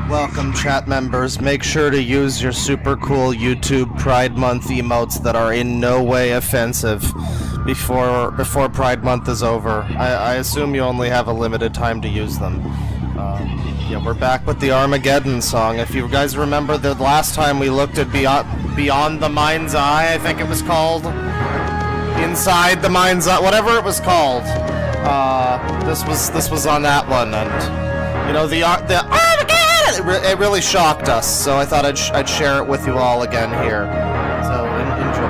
Welcome, chat members. Make sure to use your super cool YouTube Pride Month emotes that are in no way offensive before Pride Month is over. I assume you only have a limited time to use them. Yeah, we're back with the Armageddon song. If you guys remember the last time we looked at Beyond the Mind's Eye, I think it was called. Inside the Mind's Eye, whatever it was called. This was on that one, and you know the Armageddon. It really shocked us, so I thought I'd share it with you all again here. So enjoy.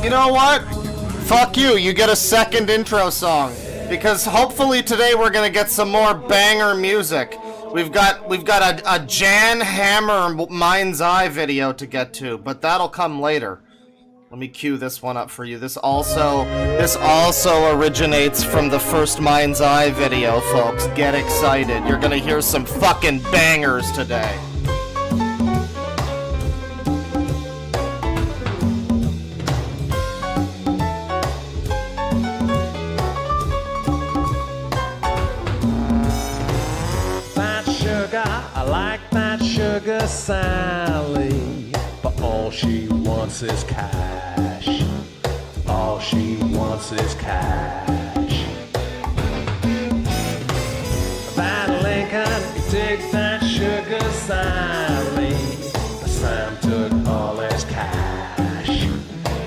You know what? Fuck you. You get a second intro song, because hopefully today we're gonna get some more banger music. We've got a Jan Hammer Mind's Eye video to get to, but that'll come later. Let me cue this one up for you. This also originates from the first Mind's Eye video, folks. Get excited. You're gonna hear some fucking bangers today. I like that sugar Sally, but all she wants is cash. All she wants is cash. That Lincoln, he takes that sugar Sally, but Sam took all his cash.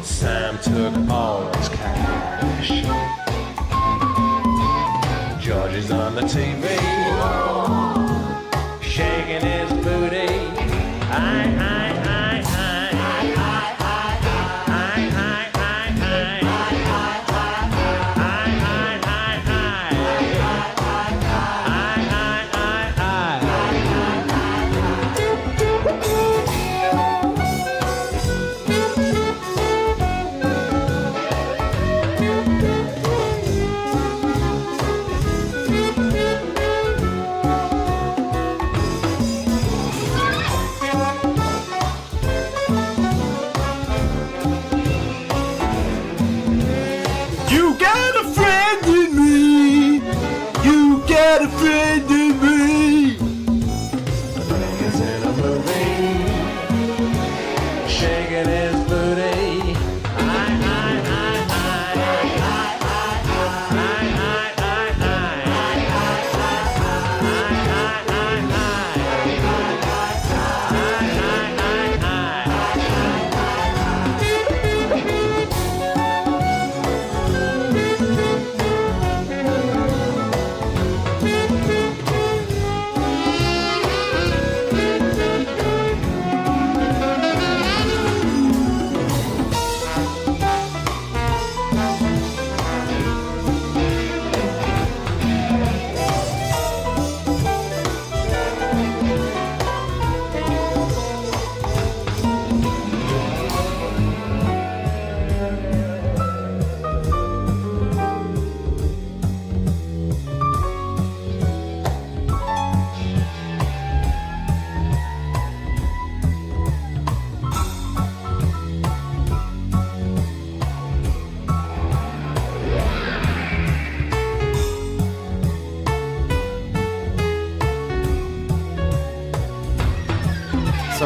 Sam took all his cash. George is on the TV. Shaking his booty, a friend in me. He's in a movie, shaking his booty.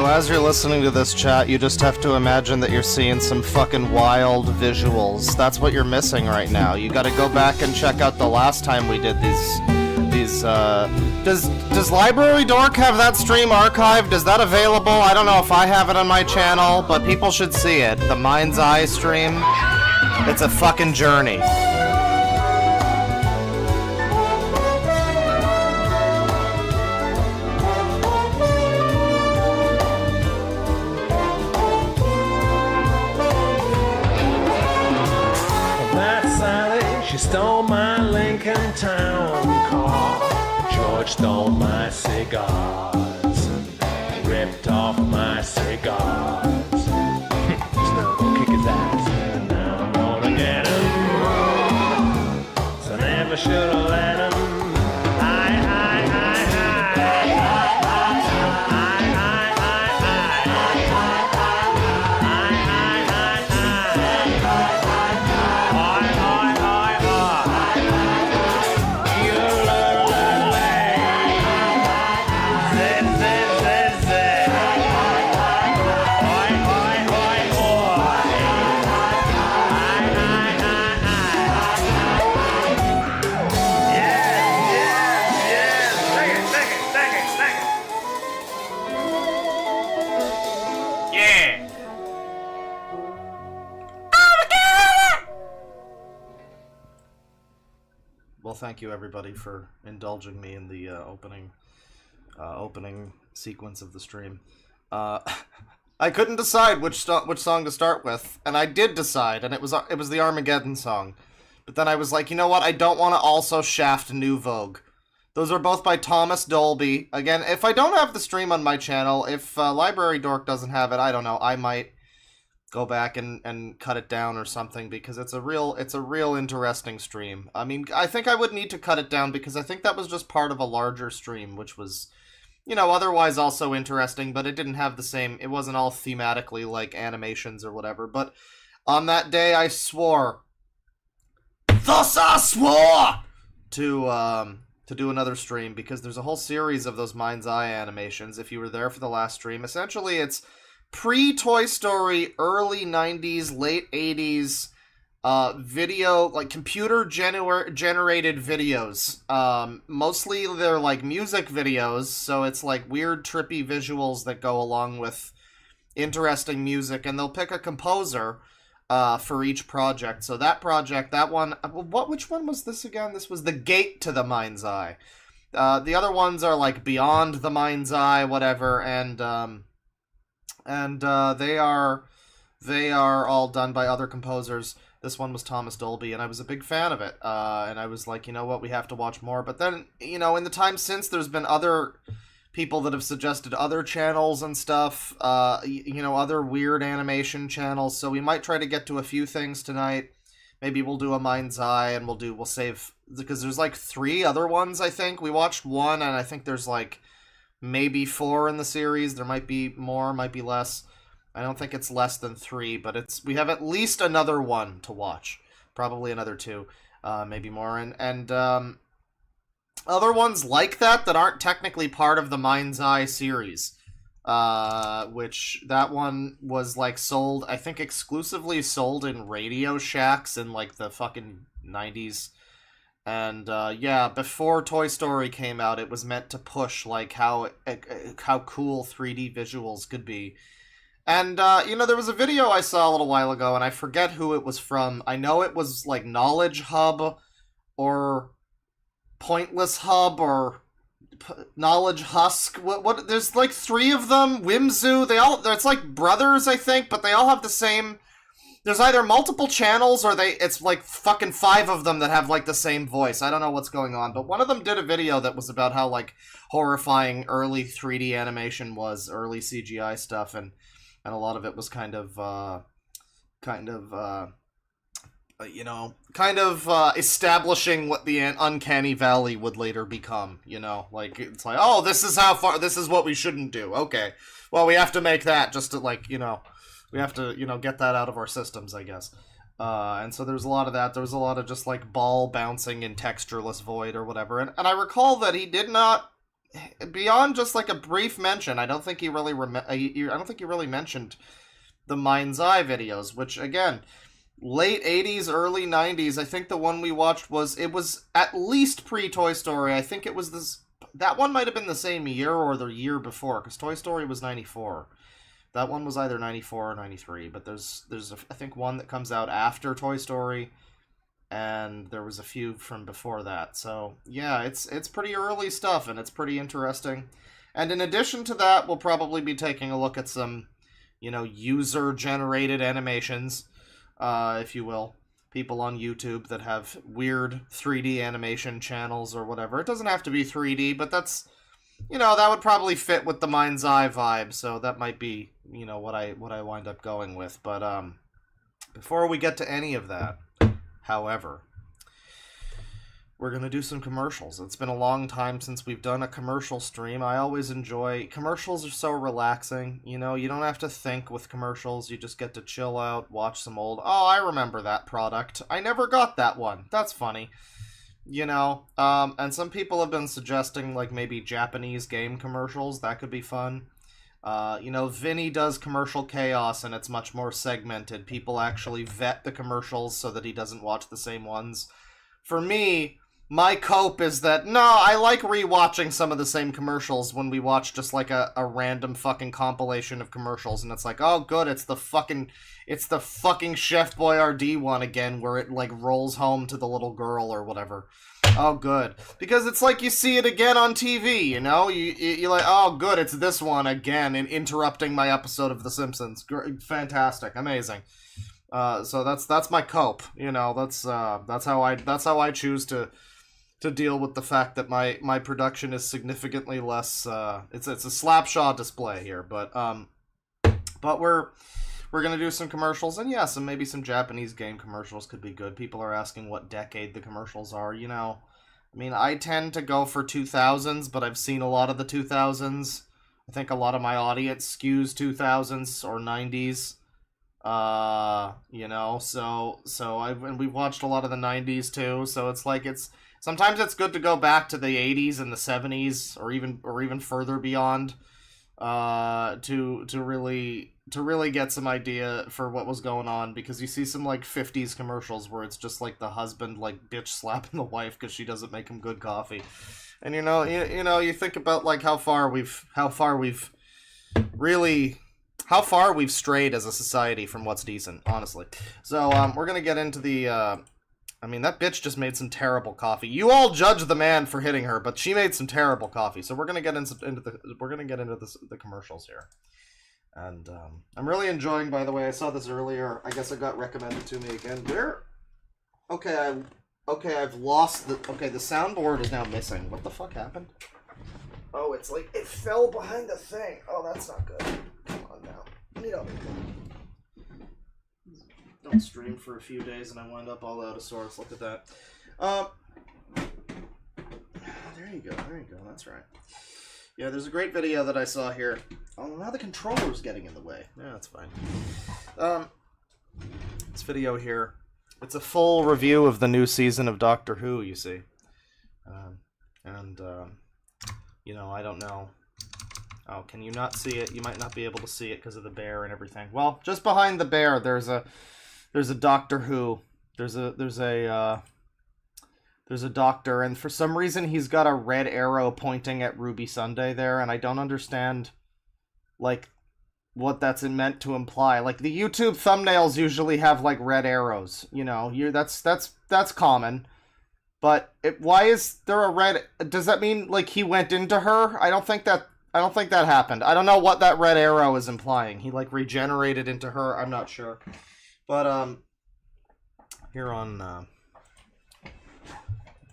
as you're listening to this chat, you just have to imagine that you're seeing some fucking wild visuals. That's what you're missing right now. You gotta go back and check out the last time we did these, does Library Dork have that stream archived? Is that available? I don't know if I have it on my channel, but people should see it. The Mind's Eye stream. It's a fucking journey. She stole my Lincoln Town car. George stole my cigars. Ripped off my cigars. Now I'm gonna kick his ass. And now I'm gonna get him. So I never should have let him. Well, thank you everybody for indulging me in the opening sequence of the stream. I couldn't decide which song to start with, and I did decide, and it was the Armageddon song. But then I was like, you know what? I don't want to also shaft New Vogue. Those are both by Thomas Dolby. Again, if I don't have the stream on my channel, if Library Dork doesn't have it, I don't know. I might go back and cut it down or something, because it's a real interesting stream. I mean, I think I would need to cut it down because I think that was just part of a larger stream, which was, you know, otherwise also interesting, but it didn't have the same, it wasn't all thematically like animations or whatever. But on that day I swore, thus I swore, to do another stream, because there's a whole series of those Mind's Eye animations. If you were there for the last stream, essentially it's pre-Toy Story, early 90s, late 80s video, like computer generated videos. Mostly they're like music videos, so it's like weird trippy visuals that go along with interesting music, and they'll pick a composer for each project. So that project, that one, which one was this again? This was The Gate to the Mind's Eye. The other ones are like Beyond the Mind's Eye, whatever, and they are all done by other composers. This one was Thomas Dolby, and I was a big fan of it. And I was like, you know what, we have to watch more. But then, you know, in the time since, there's been other people that have suggested other channels and stuff, you know, other weird animation channels. So we might try to get to a few things tonight. Maybe we'll do a Mind's Eye, and we'll save, because there's like 3 other ones, I think. We watched one, and I think there's like maybe 4 in the series. There might be more, might be less. I don't think it's less than 3, but we have at least another one to watch. Probably another 2, maybe more. And other ones like that aren't technically part of the Mind's Eye series. Which, that one was like sold, I think exclusively sold in Radio Shacks in like the fucking 90s. And, yeah, before Toy Story came out, it was meant to push, like, how cool 3D visuals could be. And, you know, there was a video I saw a little while ago, and I forget who it was from. I know it was, like, Knowledge Hub, or Pointless Hub, or Knowledge Husk. What? There's, like, 3 of them. Whimzu, it's like brothers, I think, but they all have the same... There's either multiple channels, or it's like fucking 5 of them that have like the same voice. I don't know what's going on, but one of them did a video that was about how like horrifying early 3D animation was, early CGI stuff, and a lot of it was kind of establishing what the Uncanny Valley would later become. You know, like it's like, oh, this is what we shouldn't do. Okay, well, we have to make that just to like, you know. We have to, you know, get that out of our systems, I guess. And so there's a lot of that. There was a lot of just, like, ball bouncing in textureless void or whatever. And I recall that he did not beyond just like a brief mention, I don't think he really I don't think he really mentioned the Mind's Eye videos, which again, late 80s, early 90s. I think the one we watched was at least pre-Toy Story. I think it was this. That one might have been the same year or the year before, because Toy Story was 94. That one was either 94 or 93, but there's I think one that comes out after Toy Story, and there was a few from before that. So yeah, it's pretty early stuff, and it's pretty interesting. And in addition to that, we'll probably be taking a look at some, user-generated animations, if you will. People on YouTube that have weird 3D animation channels or whatever. It doesn't have to be 3D, but that's, that would probably fit with the Mind's Eye vibe, so that might be, what I wind up going with. But before we get to any of that, however, we're going to do some commercials. It's been a long time since we've done a commercial stream. I always enjoy... Commercials are so relaxing. You don't have to think with commercials. You just get to chill out, watch some old... Oh, I remember that product. I never got that one. That's funny. And some people have been suggesting, like, maybe Japanese game commercials. That could be fun. Vinny does Commercial Chaos, and it's much more segmented. People actually vet the commercials so that he doesn't watch the same ones. For me... My cope is that, no, I like rewatching some of the same commercials when we watch just like a random fucking compilation of commercials, and it's like, oh good, it's the fucking Chef Boyardee one again, where it like rolls home to the little girl or whatever. Oh good. Because it's like you see it again on TV, you're like, oh good, it's this one again, and interrupting my episode of The Simpsons. Fantastic, amazing. So that's my cope, that's how I choose to deal with the fact that my production is significantly less, it's a Slapshot display here, but we're gonna do some commercials, and yeah, maybe some Japanese game commercials could be good. People are asking what decade the commercials are, I tend to go for 2000s, but I've seen a lot of the 2000s. I think a lot of my audience skews 2000s or 90s. And we've watched a lot of the 90s too, so it's like sometimes it's good to go back to the 80s and the 70s or even further beyond to really get some idea for what was going on, because you see some like 50s commercials where it's just like the husband like bitch slapping the wife because she doesn't make him good coffee. And you think about like how far we've strayed as a society from what's decent, honestly. So we're gonna get into the that bitch just made some terrible coffee. You all judge the man for hitting her, but she made some terrible coffee. So we're gonna get into the commercials here, and I'm really enjoying. By the way, I saw this earlier. I guess it got recommended to me again. I've lost the. Okay, the soundboard is now missing. What the fuck happened? Oh, it's like it fell behind the thing. Oh, that's not good. Come on now. Don't stream for a few days and I wind up all out of sorts. Look at that. There you go. That's right. Yeah, there's a great video that I saw here. Oh, now the controller's getting in the way. Yeah, that's fine. This video here, it's a full review of the new season of Doctor Who, you see. I don't know. Oh, can you not see it? You might not be able to see it because of the bear and everything. Well, just behind the bear, there's a Doctor Who. There's a doctor, and for some reason he's got a red arrow pointing at Ruby Sunday there, and I don't understand, like, what that's meant to imply. Like, the YouTube thumbnails usually have like red arrows. That's common. But why is there a red? Does that mean like he went into her? I don't think that happened. I don't know what that red arrow is implying. He like regenerated into her. I'm not sure. But here on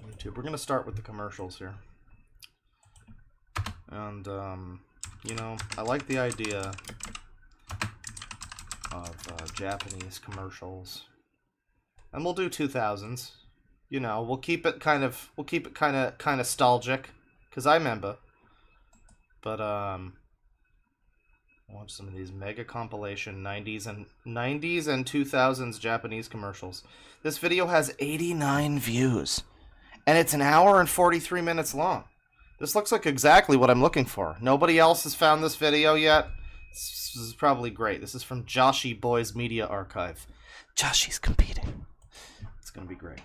YouTube, we're gonna start with the commercials here. And I like the idea of Japanese commercials, and we'll do 2000s. We'll keep it kind of nostalgic, because I remember. But watch some of these mega compilation 90s and 2000s Japanese commercials. This video has 89 views, and it's an hour and 43 minutes long. This looks like exactly what I'm looking for. Nobody else has found this video yet. This is probably great. This is from Joshi Boy's Media Archive. Joshi's competing. It's gonna be great.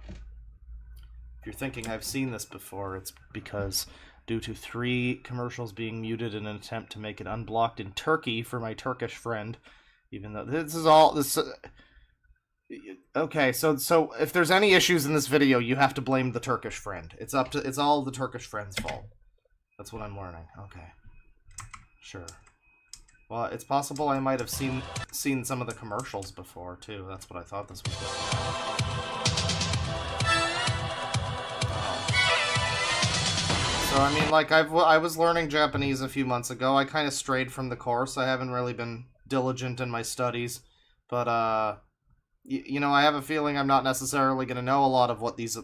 If you're thinking I've seen this before, it's because due to 3 commercials being muted in an attempt to make it unblocked in Turkey for my Turkish friend, even though this is all this. Okay, so if there's any issues in this video, you have to blame the Turkish friend. It's all the Turkish friend's fault. That's what I'm learning. Okay, sure. Well, it's possible I might have seen some of the commercials before too. That's what I thought this was. So I mean, like I was learning Japanese a few months ago. I kind of strayed from the course. I haven't really been diligent in my studies, but you know, I have a feeling I'm not necessarily going to know a lot of what these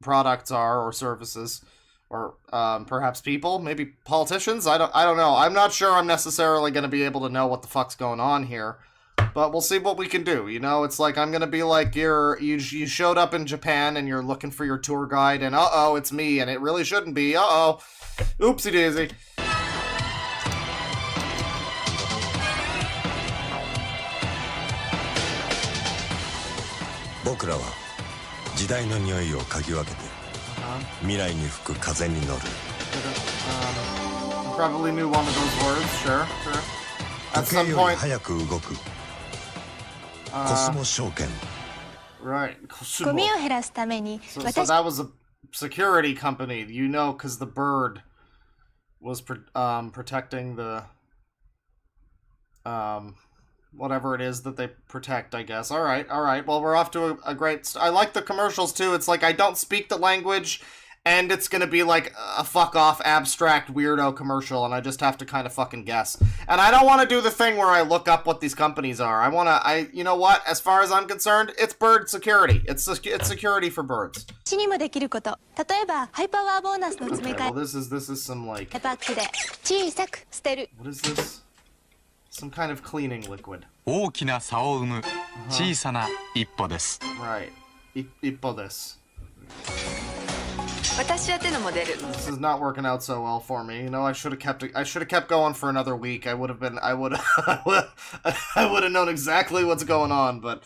products are or services, or perhaps people, maybe politicians. I don't know. I'm not sure I'm necessarily going to be able to know what the fuck's going on here, but we'll see what we can do. You know, it's like I'm going to be like you showed up in Japan and you're looking for your tour guide, and uh-oh, it's me, and it really shouldn't be. Uh-oh. Oopsie daisy. 僕らは時代の匂いを嗅ぎ分けて未来に吹く風に乗る Probably knew one of those words, sure. At 時計 some より point, 早く動くコスモ証券 right. ゴミを減らすために So 私 that was a security company, you know, because the bird was protecting the whatever it is that they protect, I guess. All right. Well, we're off to a great... I like the commercials, too. It's like I don't speak the language, and it's gonna be like a fuck-off, abstract, weirdo commercial, and I just have to kind of fucking guess. And I don't want to do the thing where I look up what these companies are. You know what? As far as I'm concerned, it's bird security. It's security for birds. 私にもできること例えばハイパワーボーナスの詰め Okay, 替 well, this is some, like... えパックで小さく捨てる What is this? Some kind of cleaning liquid. 大きな差を生む小さな一歩です。 Right. Ippo this. 私は手のモデル This is not working out so well for me. You know, I should have kept going for another week. I would have known exactly what's going on, but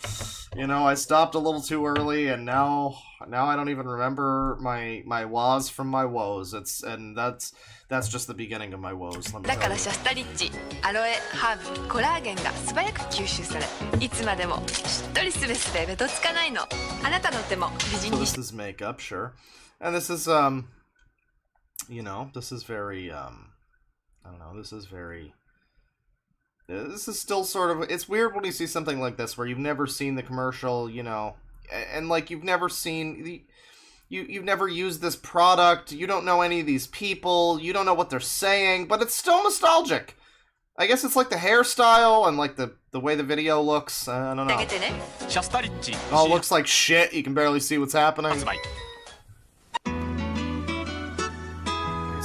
you know, I stopped a little too early, and now I don't even remember my was from my woes. That's just the beginning of my woes. Let me だ tell から you. シャスタリッチアロエハーブコラーゲンが素早く吸収されいつまでもしっとりすべすべべとつかないのあなたの手も美人 So に this is makeup, sure. And this is you know, this is very I don't know, this is still sort of, it's weird when you see something like this where you've never seen the commercial, you know, and like you've never seen you've never used this product, you don't know any of these people, you don't know what they're saying, but it's still nostalgic. I guess it's like the hairstyle and like the way the video looks. I don't あ know. げてね シャスタリッチ Oh, it looks like shit. You can barely see what's happening. 発売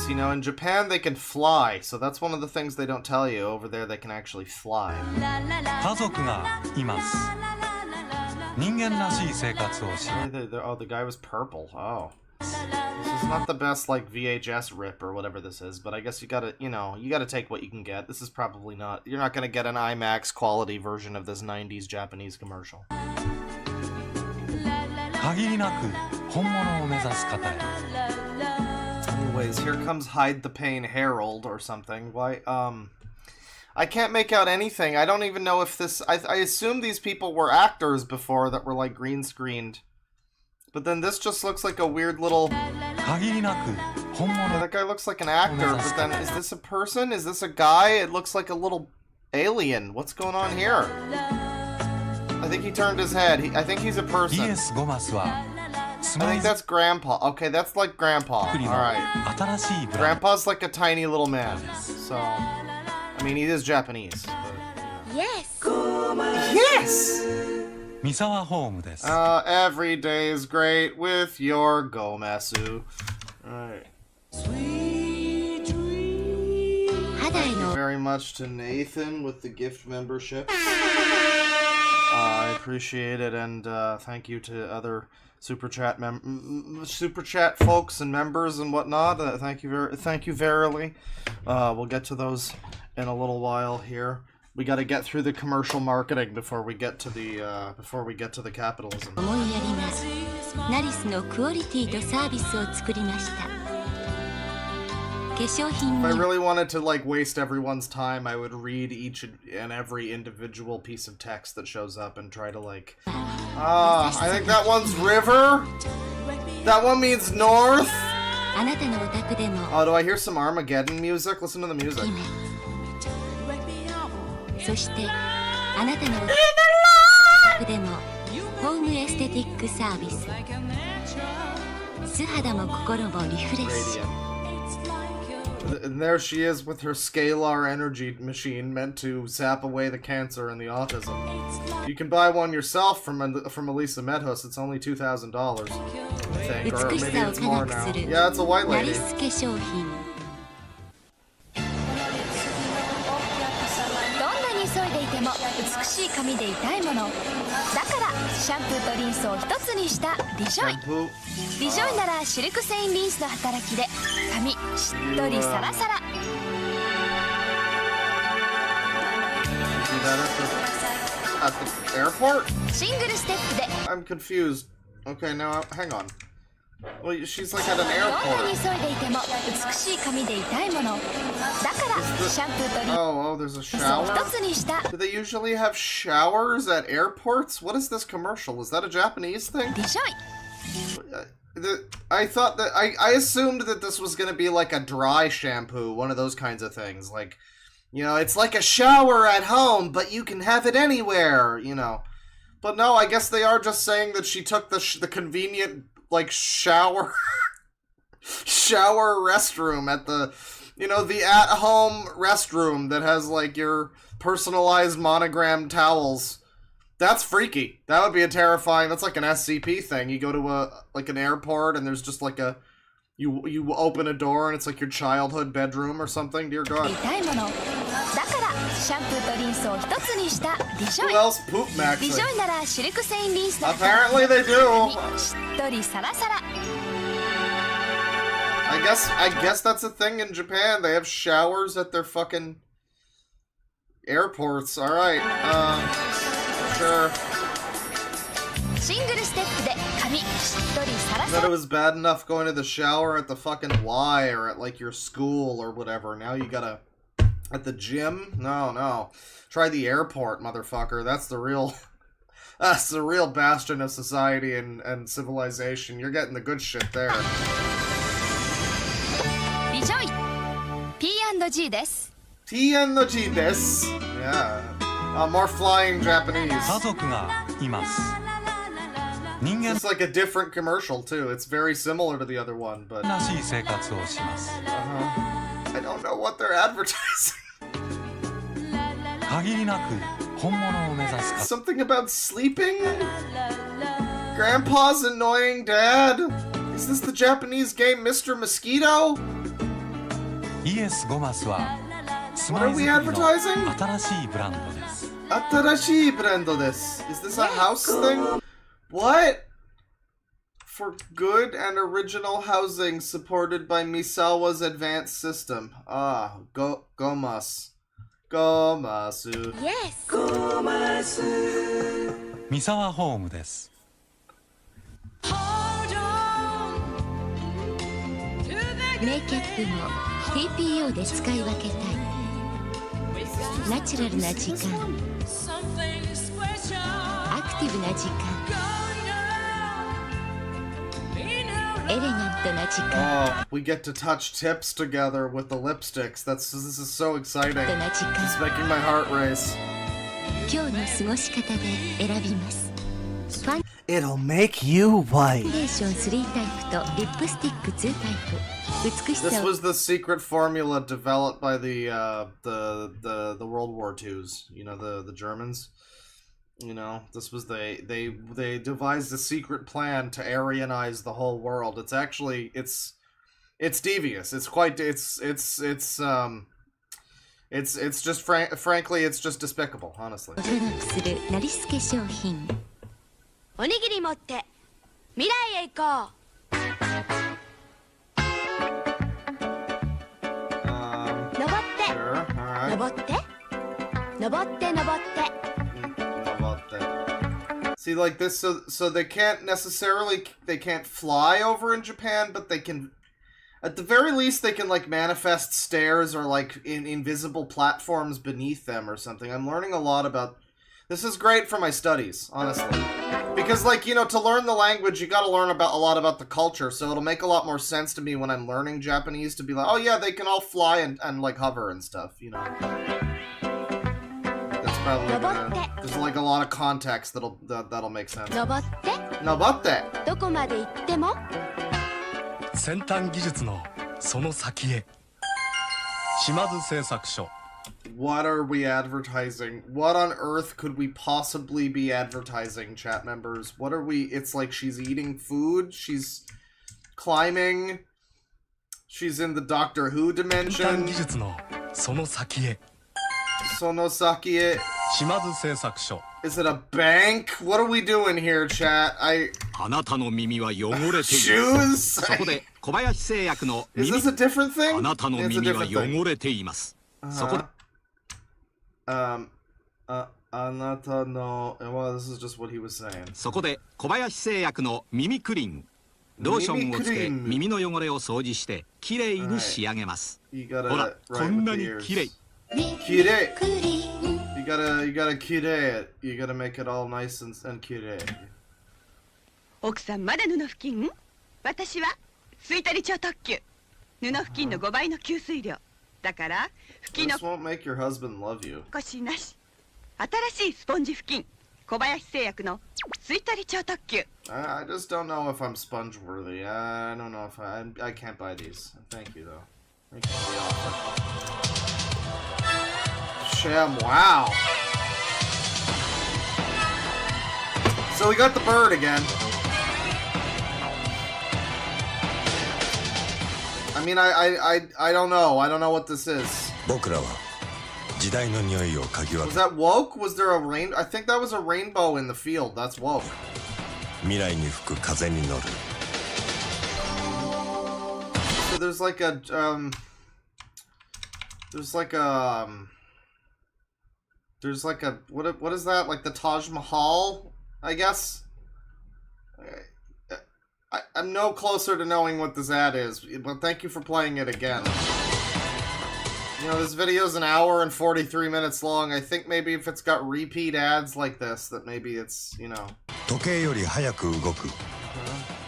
You know, in Japan they can fly, so that's one of the things they don't tell you. Over there they can actually fly. 家族がいます人間らしい生活をし Oh, the guy was purple. Oh. This is not the best, like, VHS rip or whatever this is, but I guess you gotta, you know, you gotta take what you can get. This is probably not, you're not gonna get an IMAX quality version of this 90s Japanese commercial. 限りなく本物を目指す方へ Anyways, here comes Hide the Pain Harold or something. Why, I can't make out anything. I don't even know if this... I assume these people were actors before that were, like, green screened. But then this just looks like a weird little... 限りなく本 Yeah, 物 that guy looks like an actor, but then is this a person? Is this a guy? It looks like a little alien. What's going on here? I think he turned his head. I think he's a イ person. エス・ゴマスはス I マイ think ズ that's Grandpa. Okay, that's like Grandpa. 作りの Alright. 新しいブランド Grandpa's like a tiny little man. So, I mean, he is Japanese. But, Yes yes! 三沢ホームです Every day is great with your Gomasu. Alright. 肌へ Thank you の very much to Nathan with the gift membership. I appreciate it, and thank you to other super chat folks and members and whatnot. Thank you verily. We'll get to those in a little while here. We got to get through the commercial marketing before we get to the capitalism. 思いやりがナリスのクオリティとサービスを作りました。化粧品 If I に really wanted to like waste everyone's time, I would read each and every individual piece of text that shows up and try to like I think that one's river. That one means north. あなたのお宅でも Oh, do I hear some Armageddon music? Listen to the music. そしてあなたのお宅でもホームエステティックサービス素肌も心もリフレッシュ And there she is with her scalar energy machine meant to zap away the cancer and the autism. You can buy one yourself from Elisa Medhos. It's only $2,000, I think, or 美し maybe さを it's 科 more 学 now. する Yeah, it's a white ナ lady. リス化粧品どんなに急いでいても美しい髪でいたいものだからシャンプーとリンスを一つにしたリジョイ Shampoo. リジョイならシルク繊維リンスの働きで髪しっとりサラサラ See that at the airport? シングルステップで I'm confused. Okay, now hang on. Well, she's like at an どんなに airport. 急いでいても美しい髪でいたいものだからシャンプーとリン Oh, there's a スを shower? 一つにした Do they usually have showers at airports? What is this commercial? Is that a Japanese thing? リジョイ I thought that I assumed that this was gonna be like a dry shampoo, one of those kinds of things. Like, you know, it's like a shower at home, but you can have it anywhere, you know. But no, I guess they are just saying that she took the convenient like shower restroom at the, you know, the at-home restroom that has like your personalized monogrammed towels. That's freaky. That would be a terrifying. That's like an SCP thing. You go to an airport and there's just like a you open a door and it's like your childhood bedroom or something. Dear God. いたいものだからシャンプーとリンスを一つにしたリジョ Who イ else poop リジ maxing? ョイならシルク繊維リンスの Apparently they do. 髪しっとりサラサラ I guess that's a thing in Japan. They have showers at their fucking airports. All right. Sure. シングルステップで髪しっとりサラサ Thought ラ it was bad enough going to the shower at the fucking Y or at like your school or whatever. Now you gotta at the gym? No. Try the airport, motherfucker. That's the real bastion of society and civilization. You're getting the good shit there. リジョイ P&G です T&G this. Yeah. More flying Japanese. 家族がいます人間 It's like a different commercial too. It's very similar to the other one, but らしい生活をします I don't know what they're advertising. 限りなく本物を目指す Something about sleeping? Grandpa's annoying dad? Is this the Japanese game Mr. Mosquito? イエスゴマスはスマ What are イ we 作りの advertising? 新しいブランドです Atarashi brando desu. Is this a house thing? What? For good and original housing supported by Misawa's advanced system. Gomasu. Gomasu. Yes 三沢ホームですメイキャップも TPO で使い分けたいナチュラルな時間アクティブな時間エレガントな時間 We get to touch tips together with the lipsticks. This is so exciting. な時間 It's making my heart race. 今日の過ごし方で選びますファン It'll make you white. デーション3タイプとリップスティック2タイプ美し This さを was the secret formula developed by the World War IIs. You know, the Germans. You know, this was they devised a secret plan to Aryanize the whole world. It's actually it's devious. It's It's just frankly, it's just despicable, honestly. おそらくするなりすけ商品。おにぎり持って未来へ行こう。 登って Sure, alright. 登って登って登って How about that? See, like this, so they can't necessarily, they can't fly over in Japan, but they can, at the very least, they can, like, manifest stairs or, like, invisible platforms beneath them or something. I'm learning a lot about, this is great for my studies, honestly. Because, like, you know, to learn the language, you gotta learn about a lot about the culture, so it'll make a lot more sense to me when I'm learning Japanese to be like, oh yeah, they can all fly and like, hover and stuff, you know. That's probably gonna, there's, like, a lot of context that'll make sense. 登って Nabatte! どこまで行っても先端技術のその先へ島津製作所 What are we advertising? What on earth could we possibly be advertising, chat members? What are we... It's like she's eating food, she's climbing, she's in the Doctor Who 先端 dimension. 技術のその先へ Sonosaki, 島津製作所 is it a bank? What are we doing here, chat? あなたの耳は汚れている Shoes? そこで小林製薬の Is 耳 this a different thing? あなたの It's a 耳は different thing. 汚れていますそこで Anata no... Well, this is just what he was saying. そこで小林製薬の耳クリーンローションをつけ耳の汚れを掃除してきれいに仕上げます You gotta ほら write こん with な the に ears. きれい Kirei. You gotta kirei it. You gotta make it all nice and kirei. 奥さんまだ布付近私は吹いたり超特急布付近の5倍の吸水量だから拭き This won't make your husband love you. 残しなし新しいスポンジ付近小林製薬の吹いたり超特急 I just don't know if I'm sponge worthy. I don't know if I can't buy these. Thank you though. Thank you for the offer. Shem, wow. So we got the bird again. I mean, I don't know. I don't know what this is. 僕らは時代の匂いを嗅ぎ分 Was け that woke? Was there a rain? I think that was a rainbow in the field. That's woke. 未来に吹く風に乗る So there's like a what is that? Like the Taj Mahal, I guess. I'm no closer to knowing what this ad is, but thank you for playing it again. You know, this video's an hour and 43 minutes long. I think maybe if it's got repeat ads like this, that maybe it's, you know. 時計より早く動く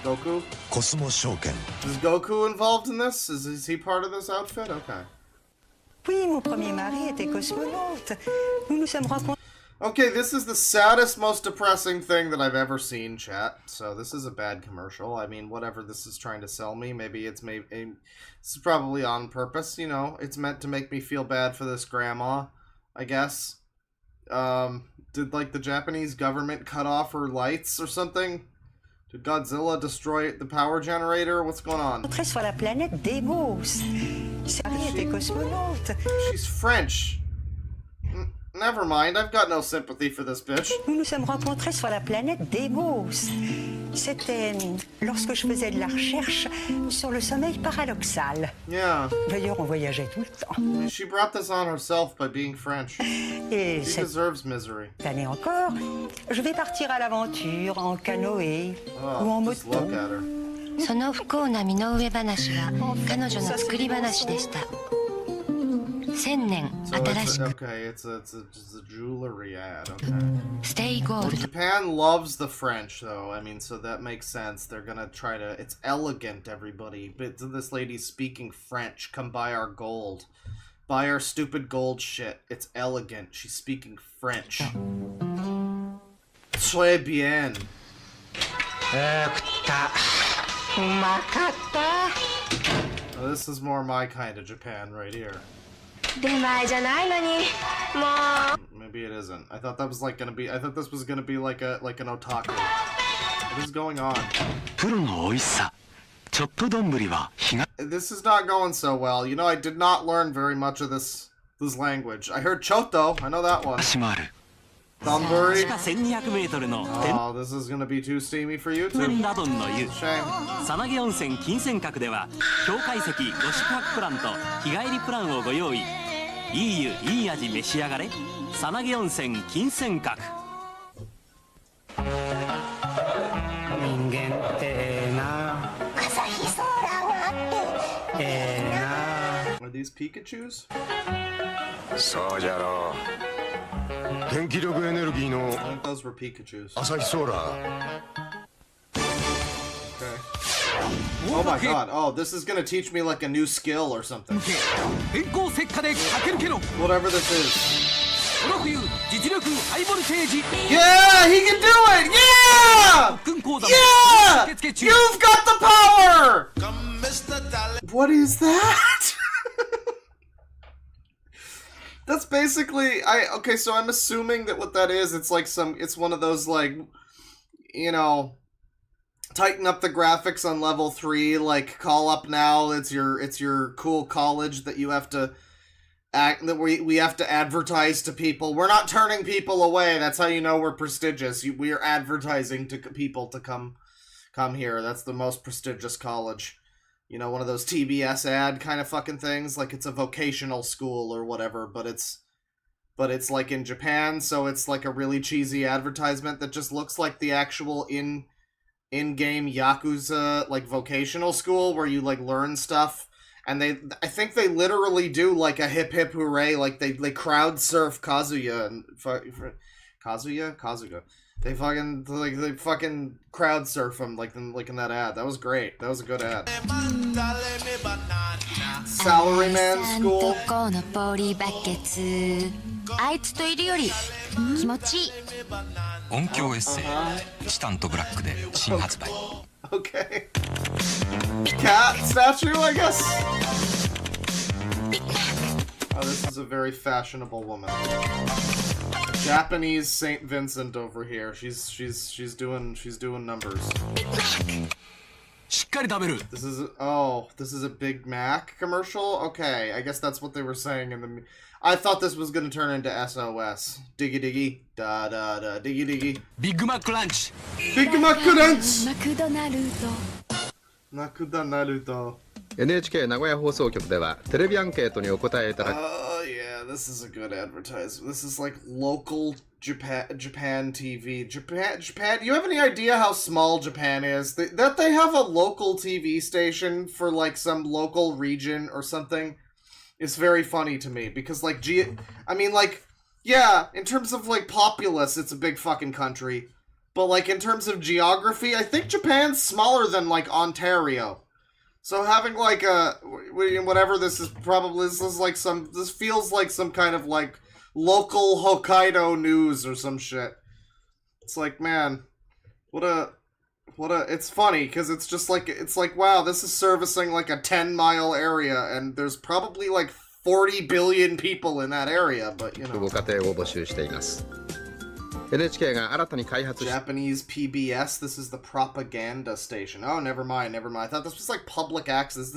Goku? コスモ証券 Is Goku involved in this? Is he part of this outfit? Okay. Oui, mon premier mari était cosmonaute. Nous nous sommes rencontrés. Okay, this is the saddest, most depressing thing that I've ever seen, chat. So this is a bad commercial. I mean, whatever this is trying to sell me, maybe it's this is probably on purpose, you know. It's meant to make me feel bad for this grandma, I guess. Did, like, the Japanese government cut off her lights or something? Did Godzilla destroy the power generator? What's going on? Sur la planète Deimos. Son mari était cosmonaute. She's French. Never mind, I've got no sympathy for this bitch. Nous nous sommes rencontrés sur la planète Deimos. C'était lorsque je faisais de la recherche sur le sommeil paradoxal. Yeah. D'ailleurs, on voyageait tout le temps. She brought this on herself by being French. Et She cette deserves misery. année encore, je vais partir à l'aventure en canoë ou en Oh, just moto. look at her. その不幸な身の上話は彼女の作り話でした。1000年 So 新し it's, く okay, it's a jewelry ad, okay. ステイゴ Well, ールド Japan loves the French, though. I mean, so that makes sense. They're gonna try to... It's elegant, everybody. But this lady's speaking French. Come buy our gold. Buy our stupid gold shit. It's elegant. She's speaking French. Très bien. Oh, this is more my kind of Japan right here. 出前じゃないのにもう Maybe it isn't. I thought that was like gonna be... I thought this was gonna be like an otaku. What is going on? プロの美味しさちょっと丼は日が This is not going so well. You know, I did not learn very much of this this language. I heard Choto. I know that one. Thunbury. Oh, this is gonna be too steamy for you too. Shame. さなげ温泉金銭閣では境界席5宿泊プランと日帰りプランをご用意。いい湯いい味召し上がれ。さなげ温泉金銭閣。人間ってええな。朝日ソーラーがあってええな。Are these Pikachus? そうじゃろう。電気力エネルギーの I think those were Pikachus. 朝日ソーラー。 Okay. Oh my god. Oh, this is gonna teach me like a new skill or something. Whatever this is. Yeah, he can do it! Yeah! Yeah! You've got the power! What is that? That's basically okay, so I'm assuming that what that is, it's like it's one of those like, you know, tighten up the graphics on level 3, like call up now, it's your cool college that you have to we have to advertise to people. We're not turning people away. That's how you know we're prestigious. We are advertising to people to come here. That's the most prestigious college. You know, one of those TBS ad kind of fucking things, like it's a vocational school or whatever, but it's like in Japan, so it's like a really cheesy advertisement that just looks like the actual in-game Yakuza like vocational school where you like learn stuff. And I think they literally do like a hip hip hooray, like they crowd surf Kazuya and Kazuga. They fucking crowd surf him like in that ad. That was great. That was a good ad. Salaryman School. あいつといるより気持ちいい。音響エッセイチタンとブラックで新発売。 Okay. Cat statue, I guess. Oh, this is a very fashionable woman. Japanese Saint Vincent over here. She's doing numbers. This is a Big Mac commercial? Okay, I guess that's what they were saying in the... I thought this was gonna turn into SOS. Diggy diggy, da da da, diggy diggy. Big Mac lunch! Big Mac lunch! マクドナルド。マクドナルド。 NHK 名古屋放送局ではテレビアンケートにお答えいただく。 Oh yeah, this is a good advertisement. This is like local Japan TV. Japan. Do you have any idea how small Japan is? That they have a local TV station for like some local region or something is very funny to me because like yeah, in terms of like populace, it's a big fucking country, but like in terms of geography, I think Japan's smaller than like Ontario. So having like a whatever this is, probably this feels like some kind of like local Hokkaido news or some shit. It's like, man, what a it's funny because it's just like wow, this is servicing like a 10-mile area and there's probably like 40 billion people in that area, but you know. ご家庭を募集しています。NHK が新たに開発 Japanese PBS. This is the propaganda station. Oh, never mind. I thought this was like public access.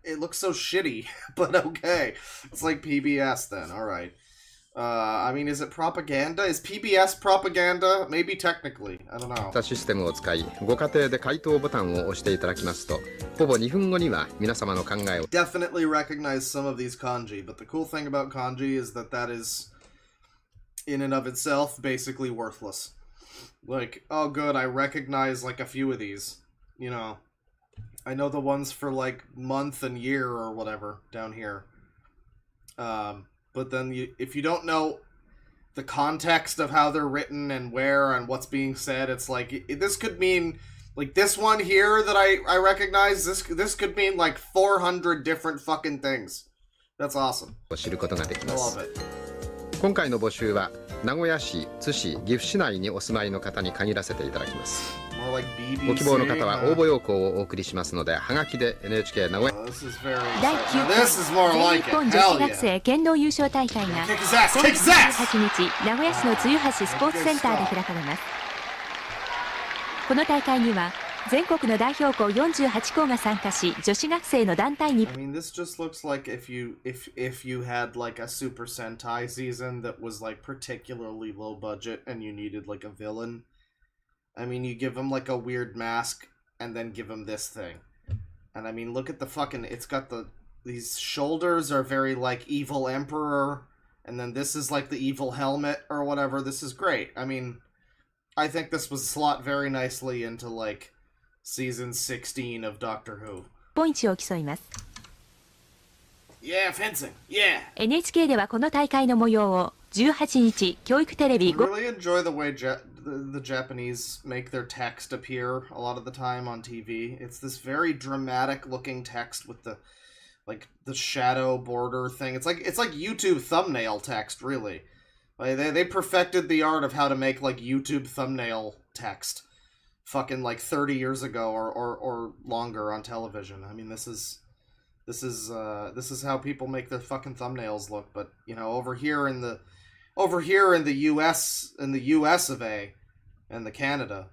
It looks so shitty, but okay. It's like PBS then. All right. I mean, is it propaganda? Is PBS propaganda? Maybe technically. I don't know. システムを使い、ご家庭で回答ボタンを押していただきますと、ほぼ2分後には皆様の考えを Definitely recognize some of these kanji, but the cool thing about kanji is that is in and of itself basically worthless. Like, oh good, I recognize like a few of these. You know, I know the ones for like month and year or whatever down here. But then if you don't know the context of how they're written and where and what's being said, it's like this could mean like this one here that I recognize. This could mean like 400 different fucking things. That's awesome. 知ることができます。 I love it. 今回の募集は名古屋市、津市、岐阜市内にお住まいの方に限らせていただきます。ご希望の方は応募要項をお送りしますので、はがきで NHK 名古屋第9回全日本女子学生剣道優勝大会が今月28日名古屋市の露橋スポーツセンターで開かれます。この大会には全国の代表校48校が参加し、女子学生の団体に I mean, this just looks like if you had like a Super Sentai season that was like particularly low budget and you needed like a villain. I mean, you give him like a weird mask and then give him this thing. And I mean, look at the fucking, it's got these shoulders are very like evil emperor, and then this is like the evil helmet or whatever. This is great. I mean, I think this would slot very nicely into like season 16 of Doctor Who. ポインチを競います。 Yeah, fencing. Yeah. NHK ではこの大会の模様を18日教育テレビ I really enjoy the way the Japanese make their text appear a lot of the time on TV. It's this very dramatic looking text with the shadow border thing. It's like YouTube thumbnail text, really. Like they perfected the art of how to make like YouTube thumbnail text fucking like 30 years ago or longer on television. I mean, this is how people make their fucking thumbnails look. But you know, over here in the US of A and the Canada,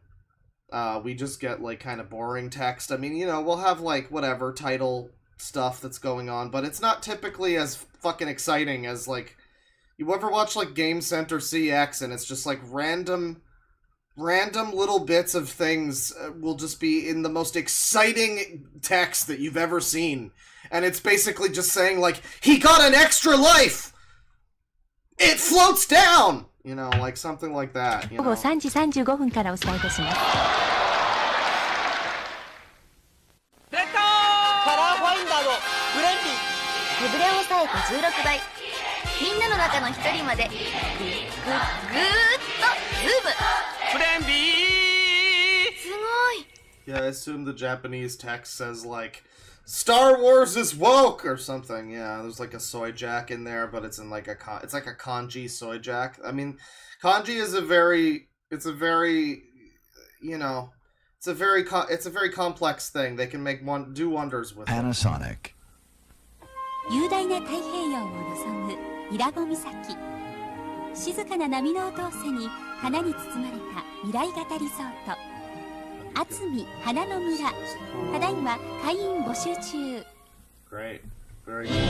we just get like kind of boring text. I mean, you know, we'll have like whatever title stuff that's going on, but it's not typically as fucking exciting as like, you ever watch like Game Center CX and it's just like random little bits of things will just be in the most exciting text that you've ever seen, and it's basically just saying like, he got an extra life, it floats down, you know, like something like that, you 午後 know. 3時35分からお伝えいたします。カラーファインダーのブレンディ手ぶれを抑えて16倍、みんなの中の一人までぐーっとズーム。ブレンディすごい。 Yeah, I assume the Japanese text says like, Star Wars is woke or something. Yeah, there's like a soy jack in there, but it's in like it's like a kanji soy jack. I mean, kanji is a very complex thing. They can do wonders with it. Panasonic 雄大な太平洋を望む伊良湖岬。静かな波の音を背に花に包まれた未来型リゾート渥美花の村。ただいま会員募集中。 Great. Very good. I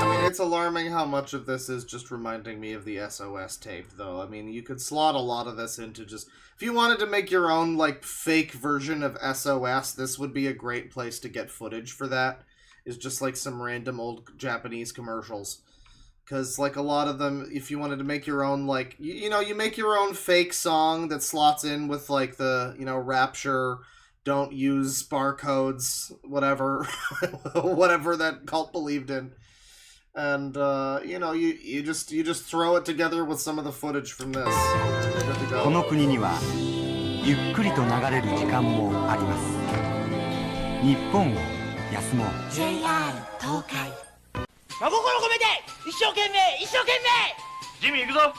mean, it's alarming how much of this is just reminding me of the SOS tape, though. I mean, you could slot a lot of this into just... If you wanted to make your own, like, fake version of SOS, this would be a great place to get footage for that. Is just, like, some random old Japanese commercials. Because, like, a lot of them, if you wanted to make your own, like... You know, you make your own fake song that slots in with, like, the, you know, Rapture... Don't use barcodes, whatever, whatever that cult believed in, and you know, you just throw it together with some of the footage from this. Good to go. この国にはゆっくりと流れる時間もあります。日本を休もう。 JR 東海。真心込めて一生懸命ジミー行くぞ。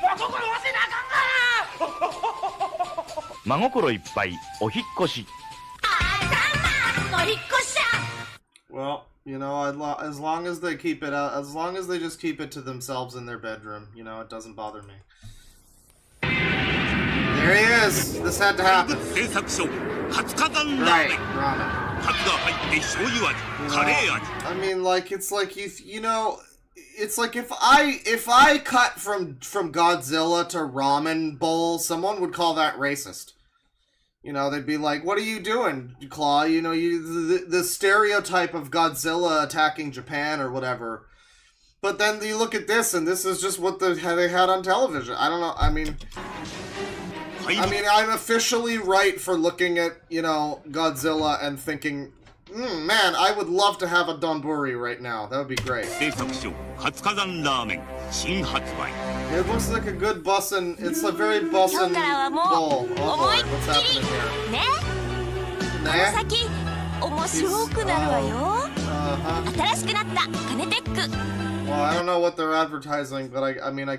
真心忘れなあかんから真心いっぱいお引っ越し。頭の引っ越しゃ。 Well, you know, as long as they keep it out, as long as they just keep it to themselves in their bedroom, you know, it doesn't bother me. There he is. This had to happen. Right, ramen. I mean, like, it's like you know, it's like if I cut from Godzilla to ramen bowl, someone would call that racist. You know, they'd be like, "What are you doing, Claw? You know, the stereotype of Godzilla attacking Japan or whatever." But then you look at this, and this is just what they had on television. I don't know. I mean, I'm officially right for looking at, you know, Godzilla and thinking, man, I would love to have a donburi right now. That would be great. It looks like a good bussin'. It's a very bussin' bowl. Oh boy, what's happening here? この先面白くなるわよ。新しくなったカネテック。 Well, I don't know what they're advertising, but I mean, I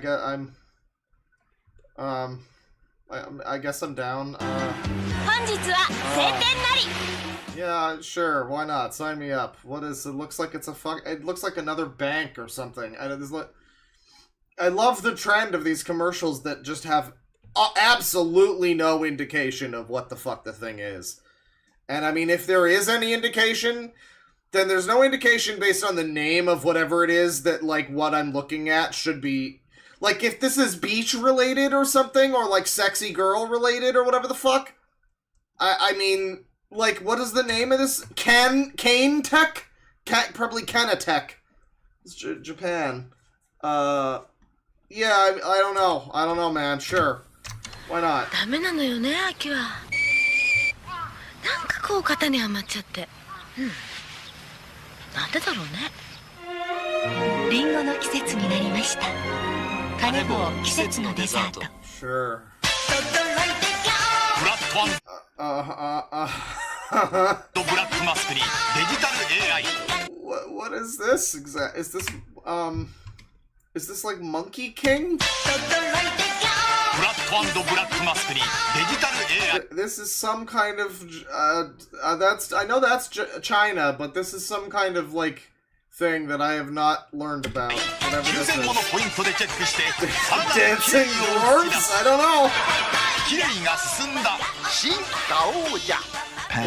guess I'm down. 本日は晴天なり。 Yeah, sure. Why not? Sign me up. What is it? Looks like it's it looks like another bank or something. I love the trend of these commercials that just have absolutely no indication of what the fuck the thing is. And I mean, if there is any indication, then there's no indication based on the name of whatever it is that, like, what I'm looking at should be... Like, if this is beach-related or something, or, like, sexy girl-related or whatever the fuck, I mean, like, what is the name of this? Kane Tech? Probably Kanatech. It's Japan. Yeah, I don't know. I don't know, man. Sure. Why not? ダメなのよね、秋は。なんかこう肩にはまっちゃって。なんでだろうね。リンゴの季節になりました。カネボウ季節のデザート。Sure. フラットワンとブラックマスクにデジタル AI。 What is this exact? Is this like Monkey King? フラットワンとブラックマスクにデジタル AI。 This is some kind of I know that's China, but this is some kind of like thing that I have not learned about. Whatever this is. Dancing dwarves? I don't know.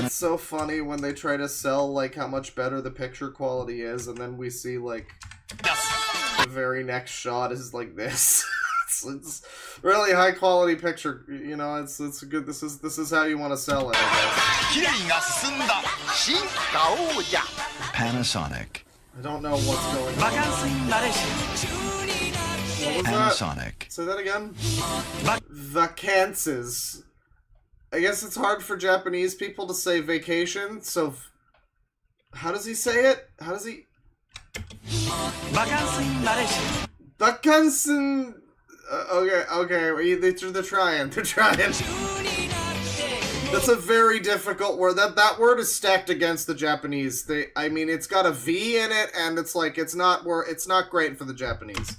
It's so funny when they try to sell like how much better the picture quality is, and then we see like the very next shot is like this. It's really high quality picture, you know. It's good. This is how you want to sell it, I guess. Panasonic. I don't know what's going on. What was Panasonic. that? Say that again. Vacances. I guess it's hard for Japanese people to say vacation, so... How does he say it? How does he... Vacances... Okay, they're trying. That's a very difficult word. That word is stacked against the Japanese. I mean, it's got a V in it, and it's like, it's not great for the Japanese.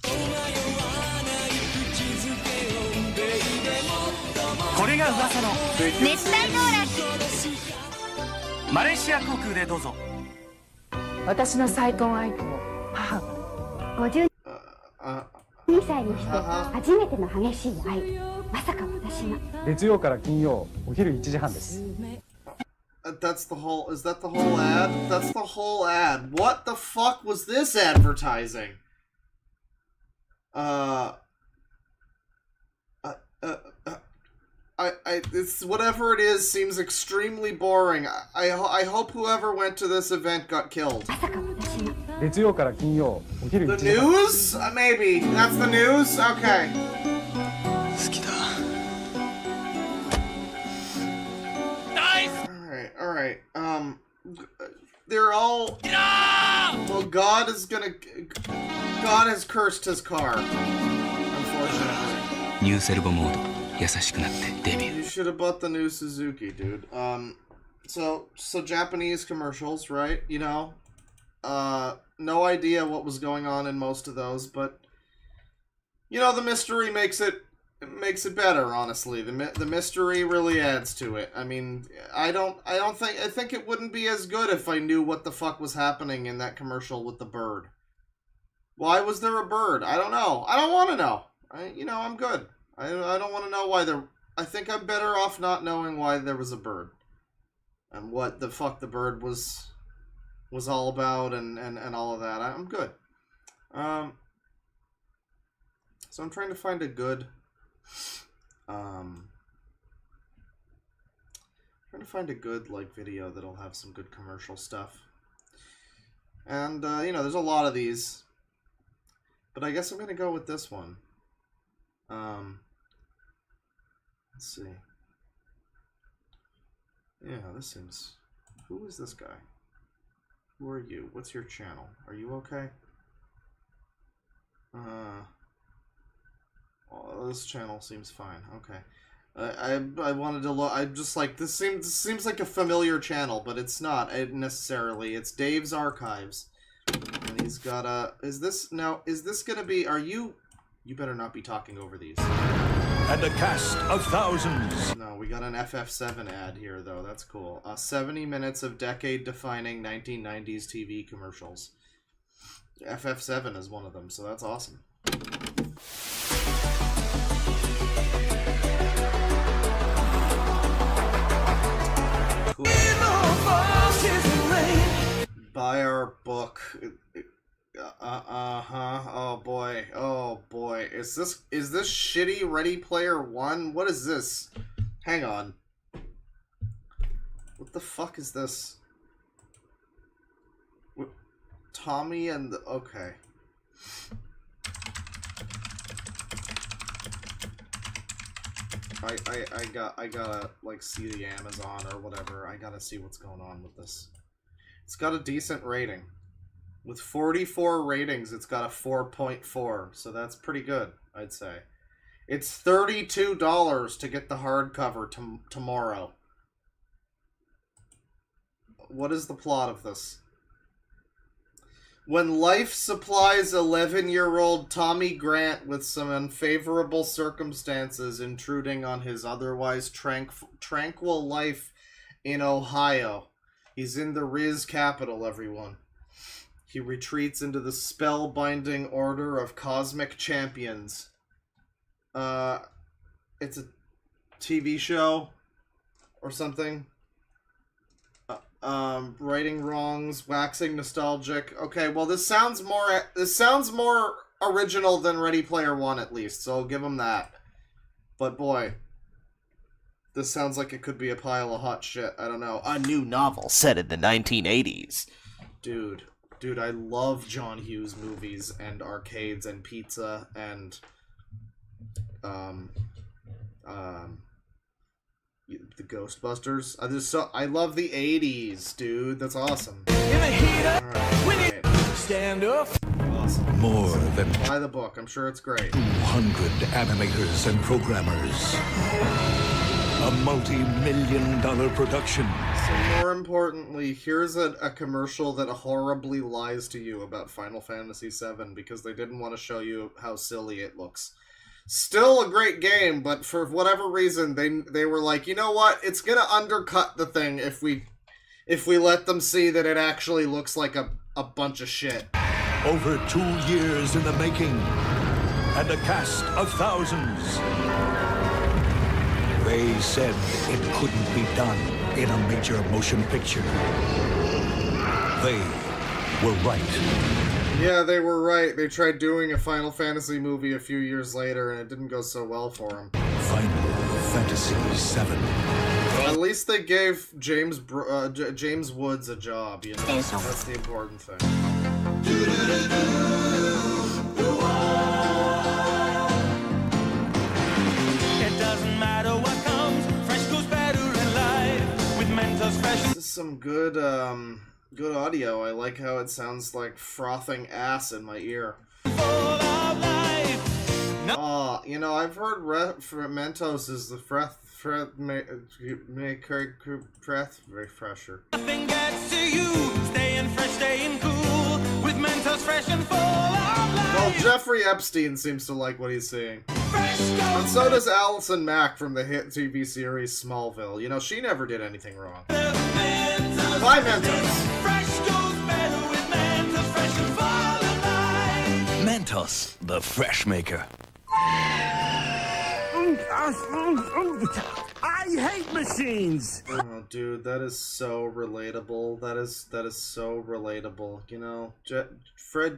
これが噂の熱帯ノーラン。マレーシア航空でどうぞ。私の再婚相手も母が52歳にして初めての激しい愛。まさか私が。月曜から金曜お昼1時半です。That's the whole. Is that the whole ad? That's the whole ad. What the fuck was this advertising? It's whatever it is seems extremely boring. I hope whoever went to this event got killed. The news? Maybe. That's the news? Okay. Nice! Alright. They're all... Well, God has cursed his car. Unfortunately. ニューセルボモード優しくなってデビュー You should have bought the new Suzuki, dude. So Japanese commercials, right? You know, no idea what was going on in most of those, but you know, the mystery makes it better. Honestly, the mystery really adds to it. I mean, I think it wouldn't be as good if I knew what the fuck was happening in that commercial with the bird. Why was there a bird? I don't know. I don't want to know. I'm good. I don't want to know why there... I think I'm better off not knowing why there was a bird. And what the fuck the bird was all about and all of that. I'm good. So I'm trying to find a good... like, video that'll have some good commercial stuff. And, there's a lot of these. But I guess I'm gonna go with this one. Let's see. Yeah, this seems... Who is this guy? Who are you? What's your channel? Are you okay? Well, this channel seems fine. Okay. I wanted to look... I'm just like... This seems like a familiar channel, but it's not necessarily. It's Dave's Archives. And he's got a... Is this gonna be... Are you... You better not be talking over these. And a cast of thousands. No, we got an FF7 ad here, though. That's cool. 70 minutes of decade-defining 1990s TV commercials. FF7 is one of them, so that's awesome. this shitty Ready Player One? What is this? Hang on. What the fuck is this? What? Tommy and the... Okay. I gotta, like, see the Amazon or whatever. I gotta see what's going on with this. It's got a decent rating. With 44 ratings, it's got a 4.4, so that's pretty good, I'd say. It's $32 to get the hardcover tomorrow. What is the plot of this? When life supplies 11-year-old Tommy Grant with some unfavorable circumstances intruding on his otherwise tranquil life in Ohio. He's in the Riz capital, everyone. He retreats into the spellbinding order of cosmic champions. It's a TV show or something. Righting wrongs, waxing nostalgic. Okay, well this sounds more original than Ready Player One at least, so I'll give him that. But boy, this sounds like it could be a pile of hot shit. I don't know. A new novel set in the 1980s. Dude, I love John Hughes movies and arcades and pizza and the Ghostbusters. I love the 80s, dude. That's awesome. Alright. Stand up. Awesome. More than buy the book. I'm sure it's great. 200 animators and programmers. A multi-million-dollar production. So more importantly, here's a commercial that horribly lies to you about Final Fantasy VII because they didn't want to show you how silly it looks. Still a great game, but for whatever reason, they were like, you know what? It's gonna undercut the thing if we let them see that it actually looks like a bunch of shit. Over 2 years in the making, and a cast of thousands. They said it couldn't be done in a major motion picture. They were right. Yeah, they were right. They tried doing a Final Fantasy movie a few years later, and it didn't go so well for them. Final Fantasy VII. At least they gave James Woods a job, you know? That's the important thing. It doesn't matter what comes, fresh goes better in life. With Mentos Fresh. This is some good audio. I like how it sounds like frothing ass in my ear. You know, I've heard Mentos is the breath refresher. Nothing gets to you, staying fresh, staying cool. With Mentos Fresh and full of life. Well, Jeffrey Epstein seems to like what he's seeing. And so does Allison Mack from the hit TV series Smallville. You know, she never did anything wrong. Bye, Mentos. Fresh goes better with Mentos Fresh and full of life. Mentos, the fresh maker. I hate machines. Oh, dude, that is so relatable. That is so relatable. You know, Jeffrey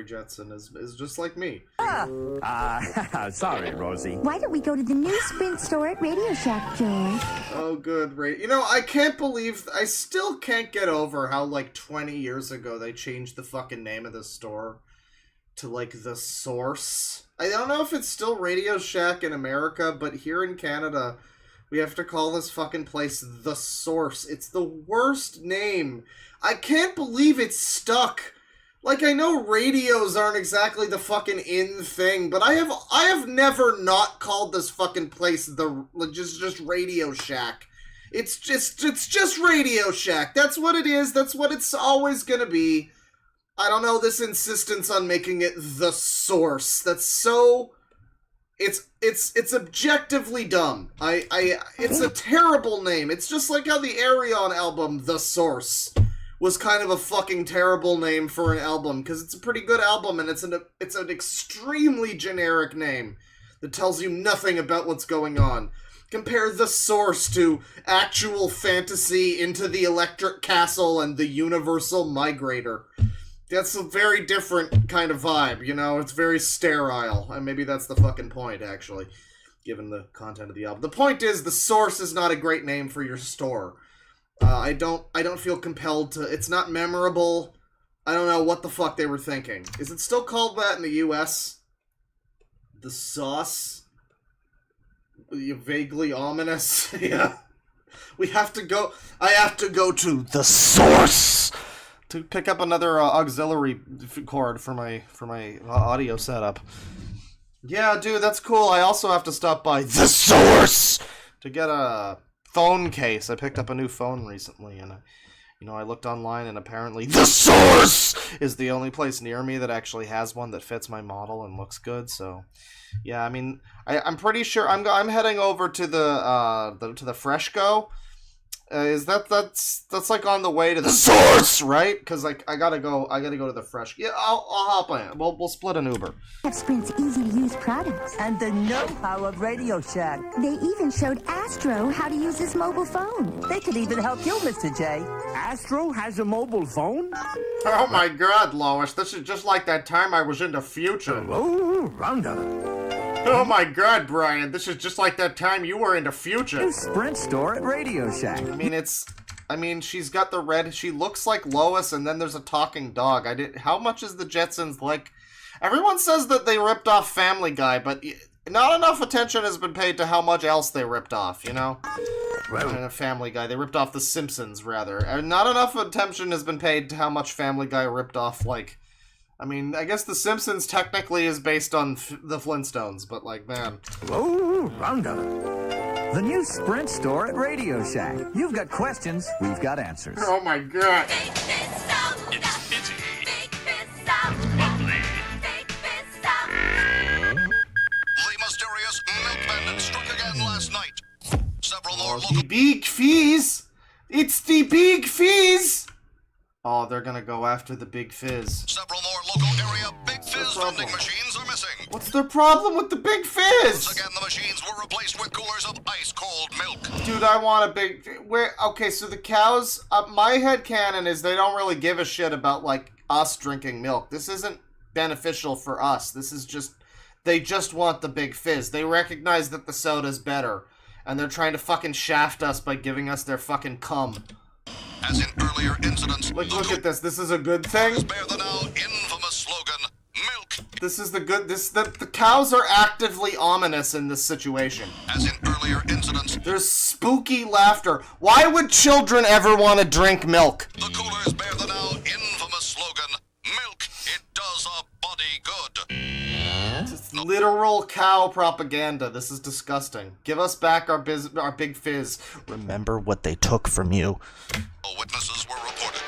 Jetson is just like me. Sorry, Rosie. Why don't we go to the new Sprint store at Radio Shack, George? Oh, good, right. You know, I still can't get over how, like, 20 years ago they changed the fucking name of the store to, like, The Source. I don't know if it's still Radio Shack in America, but here in Canada, we have to call this fucking place The Source. It's the worst name. I can't believe it's stuck. Like, I know radios aren't exactly the fucking in thing, but I have never not called this fucking place just Radio Shack. It's just Radio Shack. That's what it is. That's what it's always gonna be. I don't know, this insistence on making it The Source. That's so... It's objectively dumb. It's a terrible name. It's just like how the Ayreon album, The Source, was kind of a fucking terrible name for an album, because it's a pretty good album, and it's an extremely generic name that tells you nothing about what's going on. Compare The Source to Actual Fantasy, Into the Electric Castle, and The Universal Migrator. That's a very different kind of vibe, you know? It's very sterile, and maybe that's the fucking point, actually, given the content of the album. The point is, The Source is not a great name for your store. I don't feel compelled to... It's not memorable. I don't know what the fuck they were thinking. Is it still called that in the US? The Sauce? Vaguely ominous? Yeah. We have to go... I have to go to The Source to pick up another auxiliary cord for my audio setup. Yeah, dude, that's cool. I also have to stop by The Source to get a phone case. I picked up a new phone recently, and I looked online, and apparently The Source is the only place near me that actually has one that fits my model and looks good. So, yeah, I mean, I'm pretty sure I'm heading over to the Freshco. That's like on the way to The Source, right? Because like I gotta go to the Fresh. Yeah, I'll hop in. We'll split an Uber. Sprint's easy-to-use products. And the know-how of Radio Shack. They even showed Astro how to use his mobile phone. They could even help you, Mr. J. Astro has a mobile phone? Oh my god, Lois, this is just like that time I was in the future. Oh, Rhonda. Oh my god, Brian, this is just like that time you were in the future. New Sprint store at Radio Shack. She's got the red, she looks like Lois, and then there's a talking dog. How much is the Jetsons like? Everyone says that they ripped off Family Guy, but not enough attention has been paid to how much else they ripped off, you know? Well, Family Guy, they ripped off The Simpsons, rather. And not enough attention has been paid to how much Family Guy ripped off, like... I guess The Simpsons technically is based on the Flintstones, but like, man. Oh, Rhonda. The new Sprint store at Radio Shack. You've got questions, we've got answers. Oh my god. It's busy. Lovely. The mysterious milk bandit struck again last night. Several more local... The Big Fizz! It's the Big Fizz! Oh, they're gonna go after the Big Fizz. Several more local area Big Fizz vending machines are missing. What's their problem with the Big Fizz? Once again, the machines were replaced with coolers of ice-cold milk. Dude, I want a big... Okay, so the cows... my headcanon is they don't really give a shit about, like, us drinking milk. This isn't beneficial for us. This is just... They just want the Big Fizz. They recognize that the soda's better. And they're trying to fucking shaft us by giving us their fucking cum. As in earlier incidents, look at this. This is a good thing. Bear the now infamous slogan, milk. This is the good. The cows are actively ominous in this situation. As in earlier incidents, there's spooky laughter. Why would children ever want to drink milk? The coolers bear the now infamous slogan, milk. It does a body good. It's literal cow propaganda. This is disgusting. Give us back our Big Fizz. Remember what they took from you. Witnesses were reported.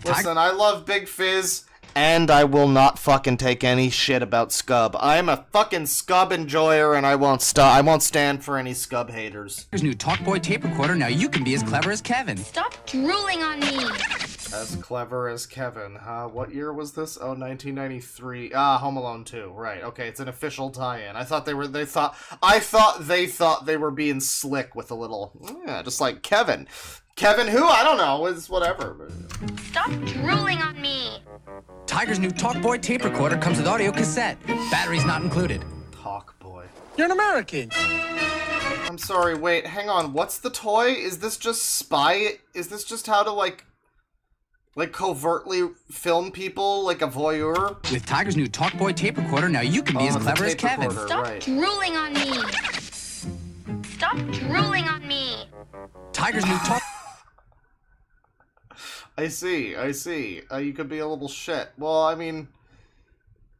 Listen, I love Big Fizz, and I will not fucking take any shit about Scub. I am a fucking Scub enjoyer, and I won't stand for any Scub haters. Here's new Talkboy tape recorder. Now you can be as clever as Kevin. Stop drooling on me. As clever as Kevin, huh? What year was this? Oh, 1993. Home Alone 2. Right. Okay, it's an official tie-in. I thought they thought they were being slick with a little, just like Kevin. Kevin who? I don't know. It's whatever. Stop drooling on me. Tiger's new Talkboy tape recorder comes with audio cassette. Batteries not included. Talkboy. You're an American. I'm sorry. Wait. Hang on. What's the toy? Is this just spy? Is this just how to like covertly film people like a voyeur? With Tiger's new Talkboy tape recorder, now you can be as clever as Kevin. Stop drooling on me. Stop drooling on me. Tiger's new Talk... I see. You could be a little shit. Well, I mean,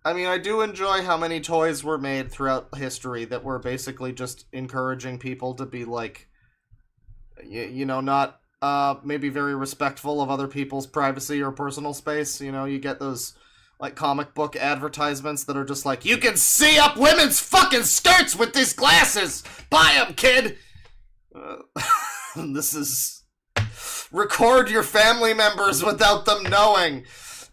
I do enjoy how many toys were made throughout history that were basically just encouraging people to be like, not maybe very respectful of other people's privacy or personal space. You get those like comic book advertisements that are just like, you can see up women's fucking skirts with these glasses. Buy them, kid. This is record your family members without them knowing.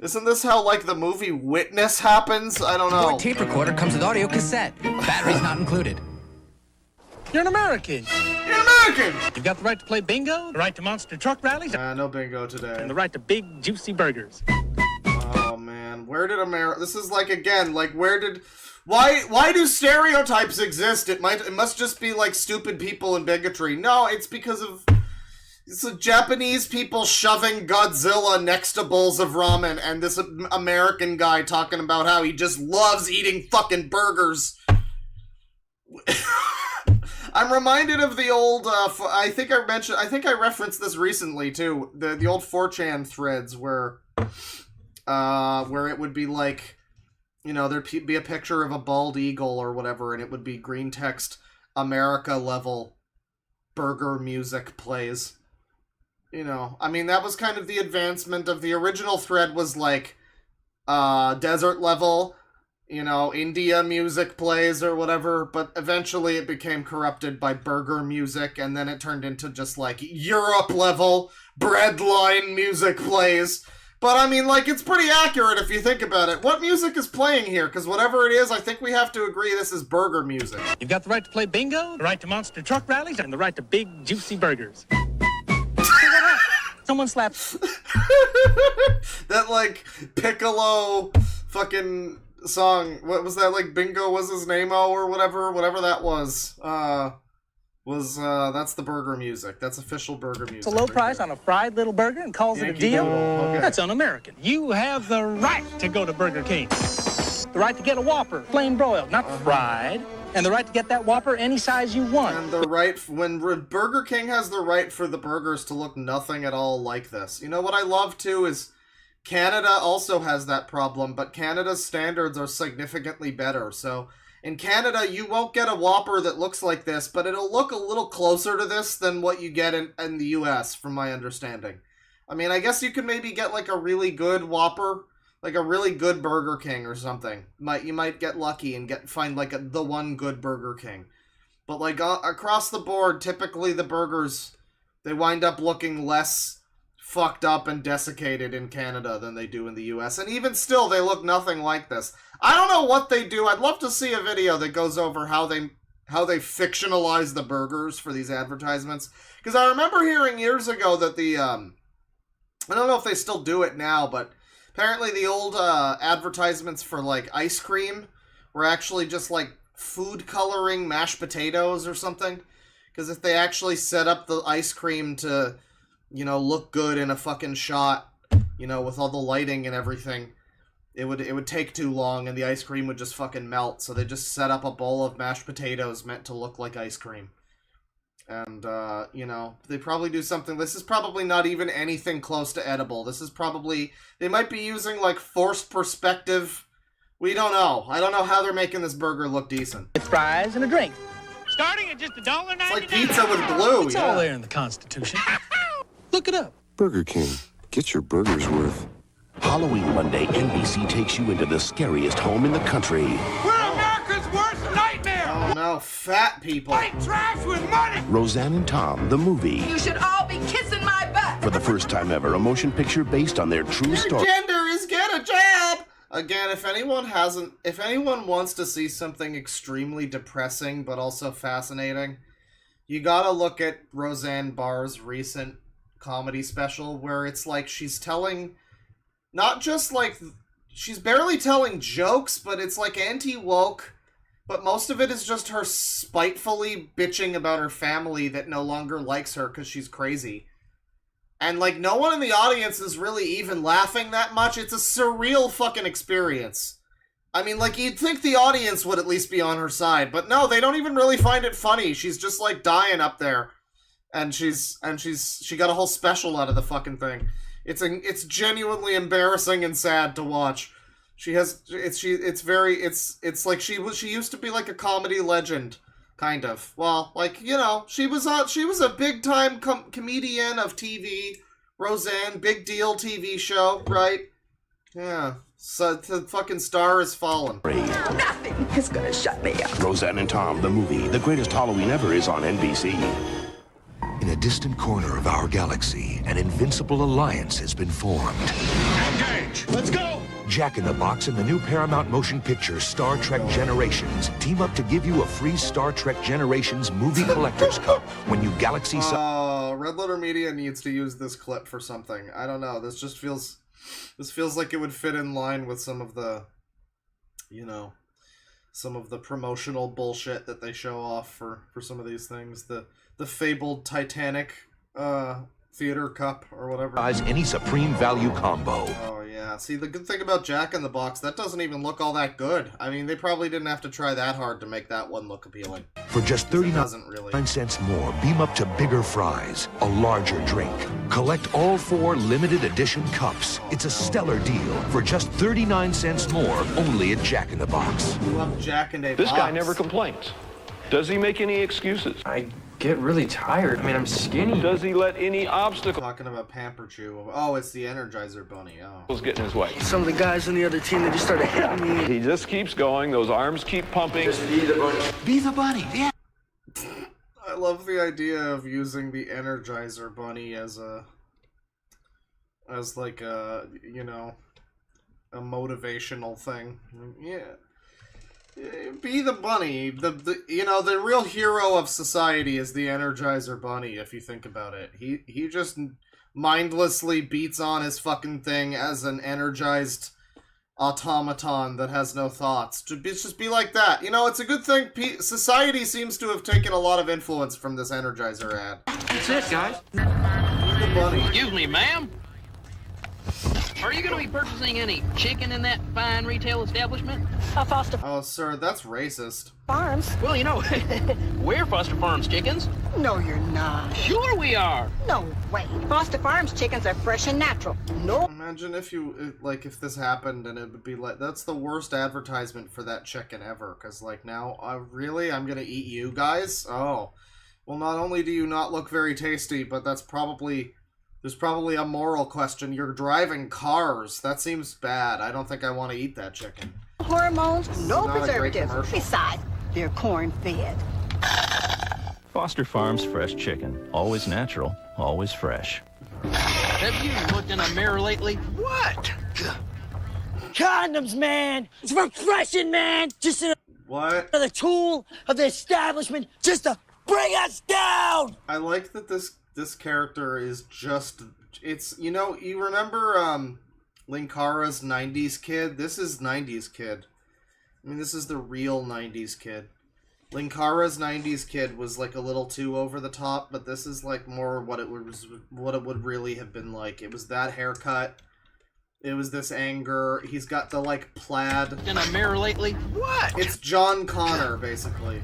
Isn't this how like the movie Witness happens? I don't know. Tape recorder comes with audio cassette. Batteries not included. You're an American. You're an American! You've got the right to play bingo, the right to monster truck rallies. No bingo today. And the right to big, juicy burgers. Oh, man. Where did America... This is like, again, like, where did... Why do stereotypes exist? It must just be, like, stupid people and bigotry. No, it's because of... It's the Japanese people shoving Godzilla next to bowls of ramen, and this American guy talking about how he just loves eating fucking burgers. I'm reminded of the old, I think I referenced this recently, too. The old 4chan threads where it would be like, you know, there'd be a picture of a bald eagle or whatever, and it would be green text, America level burger music plays. You know, I mean, that was kind of the advancement of the original thread was like, desert level, you know, India music plays or whatever, but eventually it became corrupted by burger music, and then it turned into just like Europe level breadline music plays. But I mean, like, it's pretty accurate if you think about it. What music is playing here? Because whatever it is, I think we have to agree this is burger music. You've got the right to play bingo, the right to monster truck rallies, and the right to big, juicy burgers. Someone slaps. That, like, Piccolo fucking song. What was that, like, Bingo was his name-o or whatever that was. That's the burger music. That's official burger music. It's a low price on a fried little burger and calls it a deal? Okay. That's un-American. You have the right to go to Burger King. The right to get a Whopper, plain broiled, not fried. And the right to get that Whopper any size you want. And the right, when Burger King has the right for the burgers to look nothing at all like this. You know what I love, too, is Canada also has that problem, but Canada's standards are significantly better. So, in Canada, you won't get a Whopper that looks like this, but it'll look a little closer to this than what you get in the US, from my understanding. I mean, I guess you could maybe get, like, a really good Whopper, like a really good Burger King or something. You might get lucky and find like the one good Burger King. But like across the board, typically the burgers, they wind up looking less fucked up and desiccated in Canada than they do in the US. And even still, they look nothing like this. I don't know what they do. I'd love to see a video that goes over how they fictionalize the burgers for these advertisements. Because I remember hearing years ago that the, I don't know if they still do it now, but apparently the old advertisements for, like, ice cream were actually just, like, food coloring mashed potatoes or something. Because if they actually set up the ice cream to, you know, look good in a fucking shot, you know, with all the lighting and everything, it would take too long and the ice cream would just fucking melt. So they just set up a bowl of mashed potatoes meant to look like ice cream. And, you know, they probably do something. This is probably not even anything close to edible. This is probably, they might be using, like, forced perspective. We don't know. I don't know how they're making this burger look decent. With fries and a drink. Starting at just $1.99. It's like pizza with blue, It's all there in the Constitution. Look it up. Burger King. Get your burger's worth. Halloween Monday, NBC takes you into the scariest home in the country. We're America's worst nightmare! Oh no, fat people. White trash with money! Roseanne and Tom, the movie. You should all be kissing my butt. For the first time ever, a motion picture based on their true story. Your gender is get a job! Again, if anyone wants to see something extremely depressing but also fascinating, you gotta look at Roseanne Barr's recent comedy special where it's like she's telling, not just like, she's barely telling jokes, but it's like anti-woke, but most of it is just her spitefully bitching about her family that no longer likes her because she's crazy. And, like, no one in the audience is really even laughing that much. It's a surreal fucking experience. I mean, like, you'd think the audience would at least be on her side, but no, they don't even really find it funny. She's just, like, dying up there. And she got a whole special out of the fucking thing. It's genuinely embarrassing and sad to watch. It's like she used to be like a comedy legend, kind of. Well, like, you know, she was a big time comedian of TV. Roseanne, big deal TV show, right? Yeah. So the fucking star has fallen. Nothing is gonna shut me up. Roseanne and Tom, the movie, the greatest Halloween ever, is on NBC. In a distant corner of our galaxy, an invincible alliance has been formed. Engage! Let's go! Jack in the Box and the new Paramount motion picture Star Trek Generations team up to give you a free Star Trek Generations movie collector's cup when you Galaxy... Red Letter Media needs to use this clip for something. I don't know. This just feels... This feels like it would fit in line with some of the... You know... Some of the promotional bullshit that they show off for some of these things. The fabled Titanic theater cup or whatever. Any supreme value combo. Oh yeah. See, the good thing about Jack in the Box, that doesn't even look all that good. I mean, they probably didn't have to try that hard to make that one look appealing. For just 39 cents more, beam up to bigger fries, a larger drink. Collect all 4 limited edition cups. It's a stellar deal for just 39 cents more, only at Jack in the Box. I love Jack in the Box. This guy never complains. Does he make any excuses? I get really tired. I mean, I'm skinny. Does he let any obstacle... Talking about Pamper Chew. Oh, it's the Energizer Bunny. Oh. ...get in his way? Some of the guys on the other team, they just started hitting me. He just keeps going. Those arms keep pumping. Just be the bunny. Be the bunny, yeah. I love the idea of using the Energizer Bunny as like a, you know, a motivational thing. Yeah. Be the bunny. You know, the real hero of society is the Energizer Bunny, if you think about it. He just mindlessly beats on his fucking thing as an energized automaton that has no thoughts. Just be like that. You know, it's a good thing. Society seems to have taken a lot of influence from this Energizer ad. That's it, guys. Be the bunny. Excuse me, ma'am. Are you going to be purchasing any chicken in that fine retail establishment? Foster. Oh, sir, that's racist. Farms? Well, you know, we're Foster Farms chickens. No, you're not. Sure we are. No way. Foster Farms chickens are fresh and natural. No. Imagine if you, like, if this happened and it would be like, that's the worst advertisement for that chicken ever. Because, like, now, really? I'm going to eat you guys? Oh. Well, not only do you not look very tasty, but that's probably... There's probably a moral question. You're driving cars. That seems bad. I don't think I want to eat that chicken. Hormones, no not a great preservatives. commercial. Besides, they're corn-fed. Foster Farms fresh chicken. Always natural, always fresh. Have you looked in a mirror lately? What? Condoms, man! It's refreshing, man! Just another tool of the establishment just to bring us down! I like that this character is just... It's... You know, you remember, Linkara's 90s Kid? This is 90s Kid. I mean, this is the real 90s Kid. Linkara's 90s Kid was, like, a little too over the top, but this is, like, more what it would really have been like. It was that haircut. It was this anger. He's got the, like, plaid. In a mirror lately? What? It's John Connor, basically.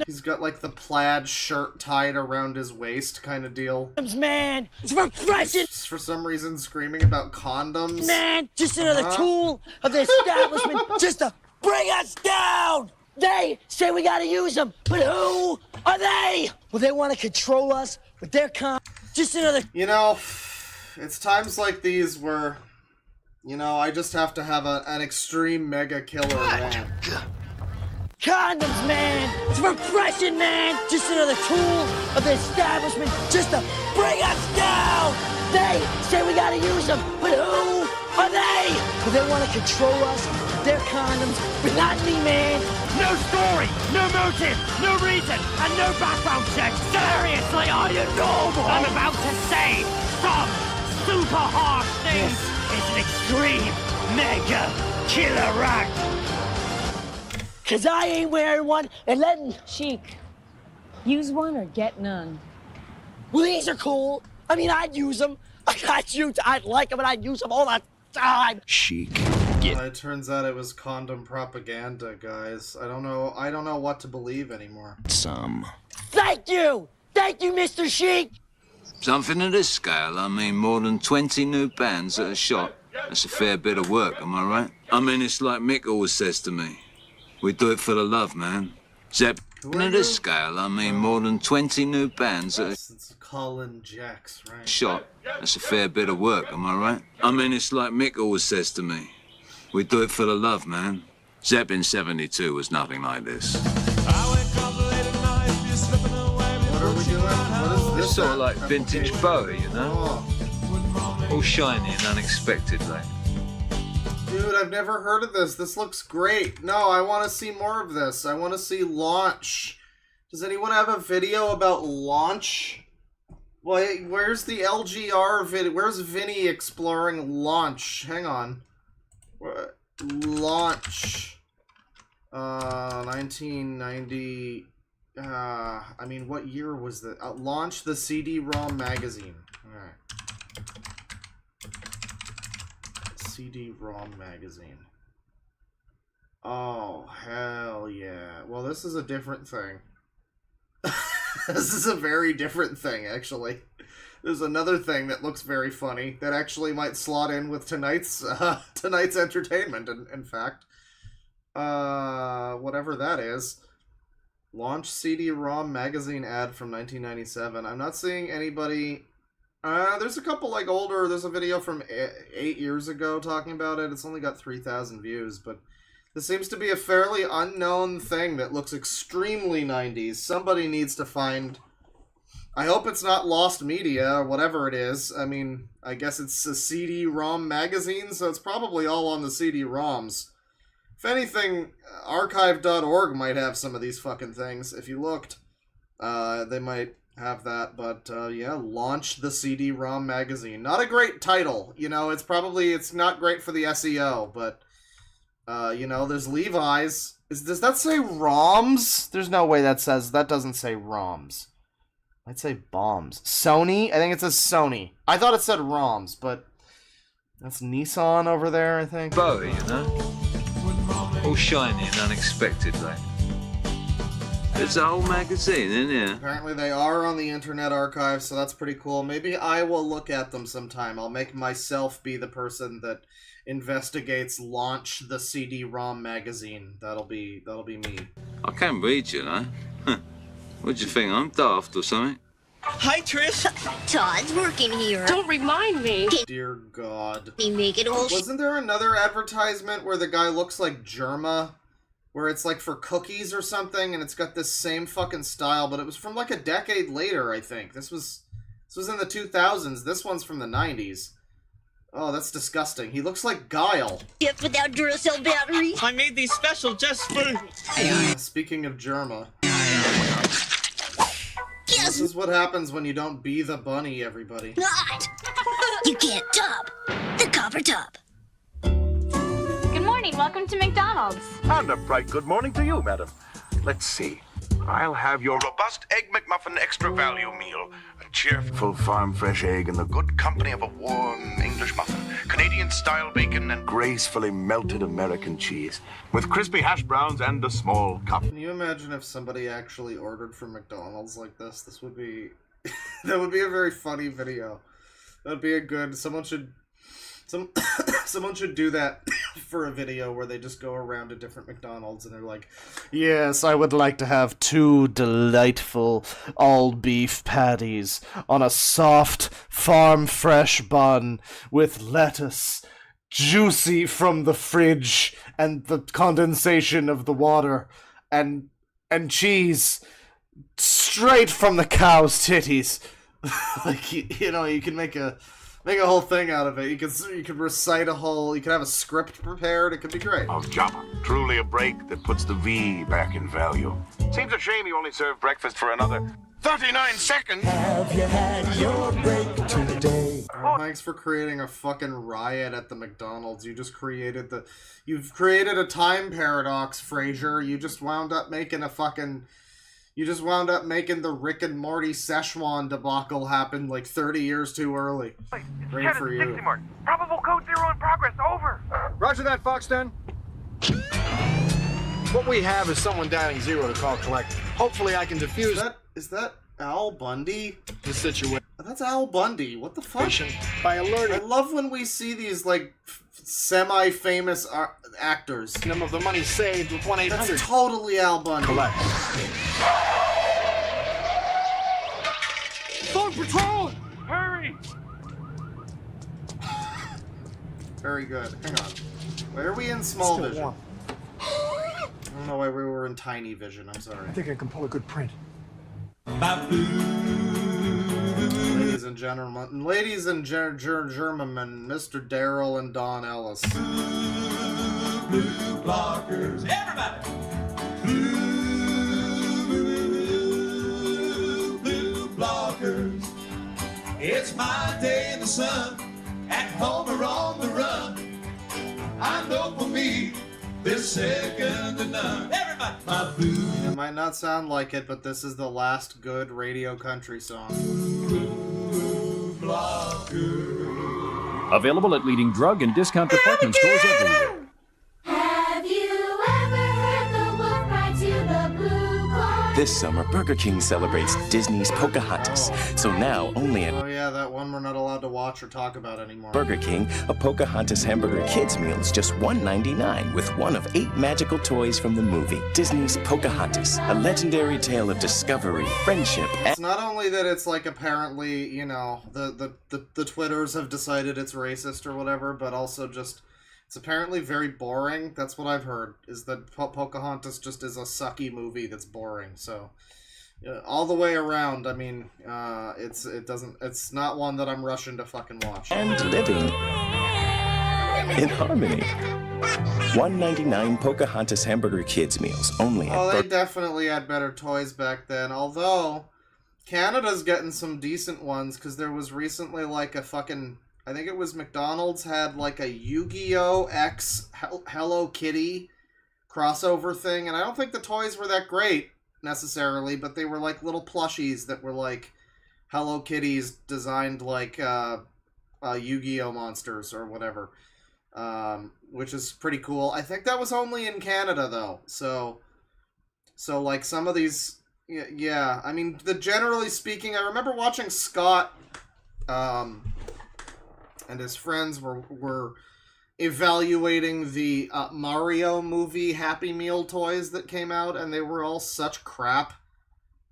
He's got, like, the plaid shirt tied around his waist kind of deal. Man, it's refreshing! For some reason screaming about condoms. Man, just another tool of the establishment just to bring us down! They say we gotta use them, but who are they? Well, they want to control us with their just another... You know, it's times like these where... You know, I just have to have an extreme mega killer rant. Condoms, man! It's refreshing, man! Just another tool of the establishment just to bring us down! They say we gotta use them, but who are they? Well, they want to control us with their condoms, but not me, man! No story, no motive, no reason, and no background check! Seriously, are you normal? I'm about to say some super harsh things! It's an extreme, mega, killer rant. Cause I ain't wearing one and letting... Chic, use one or get none. Well, these are cool. I mean, I'd use them. I'd like them and I'd use them all the time. Chic. It turns out it was condom propaganda, guys. I don't know what to believe anymore. Some. Thank you, Mr. Chic. Something of this scale, I mean, more than 20 new bands at a shot. That's a fair bit of work, am I right? I mean, it's like Mick always says to me. We do it for the love, man. Zep, of this scale, I mean, more than 20 new bands at a Colin Jacks, right? shot. That's a fair bit of work, am I right? I mean, it's like Mick always says to me. We do it for the love, man. Zep in 72 was nothing like this. It's sort of like vintage Bowie, you know? All shiny and unexpected, like. Dude, I've never heard of this. This looks great. No, I want to see more of this. I want to see Launch. Does anyone have a video about Launch? Wait, where's the LGR video? Where's Vinny exploring Launch? Hang on. Launch. 1990. I mean, what year was that? Launch the CD-ROM magazine. Alright. CD-ROM magazine. Oh, hell yeah. Well, this is a different thing. This is a very different thing, actually. There's another thing that looks very funny that actually might slot in with tonight's entertainment, in fact. Whatever that is. Launch CD-ROM magazine ad from 1997. I'm not seeing anybody... there's a couple, like, older... There's a video from 8 years ago talking about it. It's only got 3,000 views, but... This seems to be a fairly unknown thing that looks extremely 90s. Somebody needs to find... I hope it's not lost media, or whatever it is. I mean, I guess it's a CD-ROM magazine, so it's probably all on the CD-ROMs. If anything, archive.org might have some of these fucking things. If you looked, they might have that. But, yeah, Launch the CD-ROM magazine. Not a great title. You know, it's not great for the SEO, but... you know, there's Levi's. Does that say ROMs? There's no way that doesn't say ROMs. I'd say bombs. Sony? I think it says Sony. I thought it said ROMs, but that's Nissan over there, I think. Bowie, you know? All shiny and unexpected, like. There's a whole magazine in here. Apparently they are on the Internet Archive, so that's pretty cool. Maybe I will look at them sometime. I'll make myself be the person that investigates Launch the CD-ROM magazine. That'll be me. I can read you, know? What do you think, I'm daft or something? Hi, Trish. Todd's working here. Don't remind me. Dear God. We make it all. Wasn't there another advertisement where the guy looks like Germa? Where it's like for cookies or something, and it's got this same fucking style, but it was from like a decade later, I think. This was in the 2000s. This one's from the 90s. Oh, that's disgusting. He looks like Guile. Gift without Duracell battery. I made these special just for... Speaking of Germa. Yes. This is what happens when you don't be the bunny, everybody. Not. You can't top the copper top. Good morning. Welcome to McDonald's. And a bright good morning to you, madam. Let's see. I'll have your robust Egg McMuffin extra value meal. A cheerful farm fresh egg in the good company of a warm English muffin. Canadian-style bacon and gracefully melted American cheese. With crispy hash browns and a small cup. Can you imagine if somebody actually ordered from McDonald's like this? This would be... that would be a very funny video. That would be a good... Someone should do that for a video where they just go around to different McDonald's and they're like, yes, I would like to have 2 delightful all-beef patties on a soft, farm-fresh bun with lettuce, juicy from the fridge and the condensation of the water, and cheese straight from the cow's titties. Like, you know, you can make a whole thing out of it. You could recite you could have a script prepared. It could be great. Oh, Java. Truly a break that puts the V back in value. Seems a shame you only serve breakfast for another 39 seconds. Have you had your break today? Oh, thanks for creating a fucking riot at the McDonald's. You've created a time paradox, Frasier. You just wound up making the Rick and Morty Szechuan debacle happen like 30 years too early. Great for you. Probable code 0 in progress. Over. Roger that, Fox 10. What we have is someone dialing 0 to call collect. Hopefully I can defuse... Is that Al Bundy? The situation. That's Al Bundy. What the fuck? By alerting... I love when we see these, like, semi-famous actors. Some of the money saved with 1-800. That's totally Al Bundy. Collect. Phone patrol! Hurry! Very good. Hang on. Why are we in small vision? Warm. I don't know why we were in tiny vision. I'm sorry. I think I can pull a good print. Ladies ladies and gentlemen, Mr. Daryl and Don Ellis. Blue blockers. Everybody! Blue blockers. It's my day in the sun, at home or on the run. I know for me, there's second to none. Everybody! My blue. It might not sound like it, but this is the last good radio country song. Blue blockers. Available at leading drug and discount department stores everywhere. Have you ever heard the wolf cry to the blue corn? This summer, Burger King celebrates Disney's Pocahontas. So now, only at Oh yeah, that one we're not allowed to watch or talk about anymore. Burger King, a Pocahontas hamburger kids meal is just $1.99 with one of 8 magical toys from the movie. Disney's Pocahontas, a legendary tale of discovery, friendship, and... It's not only that it's like apparently, you know, the Twitters have decided it's racist or whatever, but also just it's apparently very boring. That's what I've heard, is that Pocahontas just is a sucky movie that's boring. So all the way around, I mean, it's not one that I'm rushing to fucking watch. and living in harmony. $1.99 Pocahontas hamburger kids meals only at Oh, they Burger definitely had better toys back then. Although Canada's getting some decent ones, because there was recently like a fucking, I think it was McDonald's had like a Yu-Gi-Oh! X Hello Kitty crossover thing, and I don't think the toys were that great necessarily, but they were like little plushies that were like Hello Kitties designed like Yu-Gi-Oh! Monsters or whatever, which is pretty cool. I think that was only in Canada though, so like some of these, yeah, I mean, generally speaking, I remember watching Scott and his friends were evaluating the Mario movie Happy Meal toys that came out, and they were all such crap.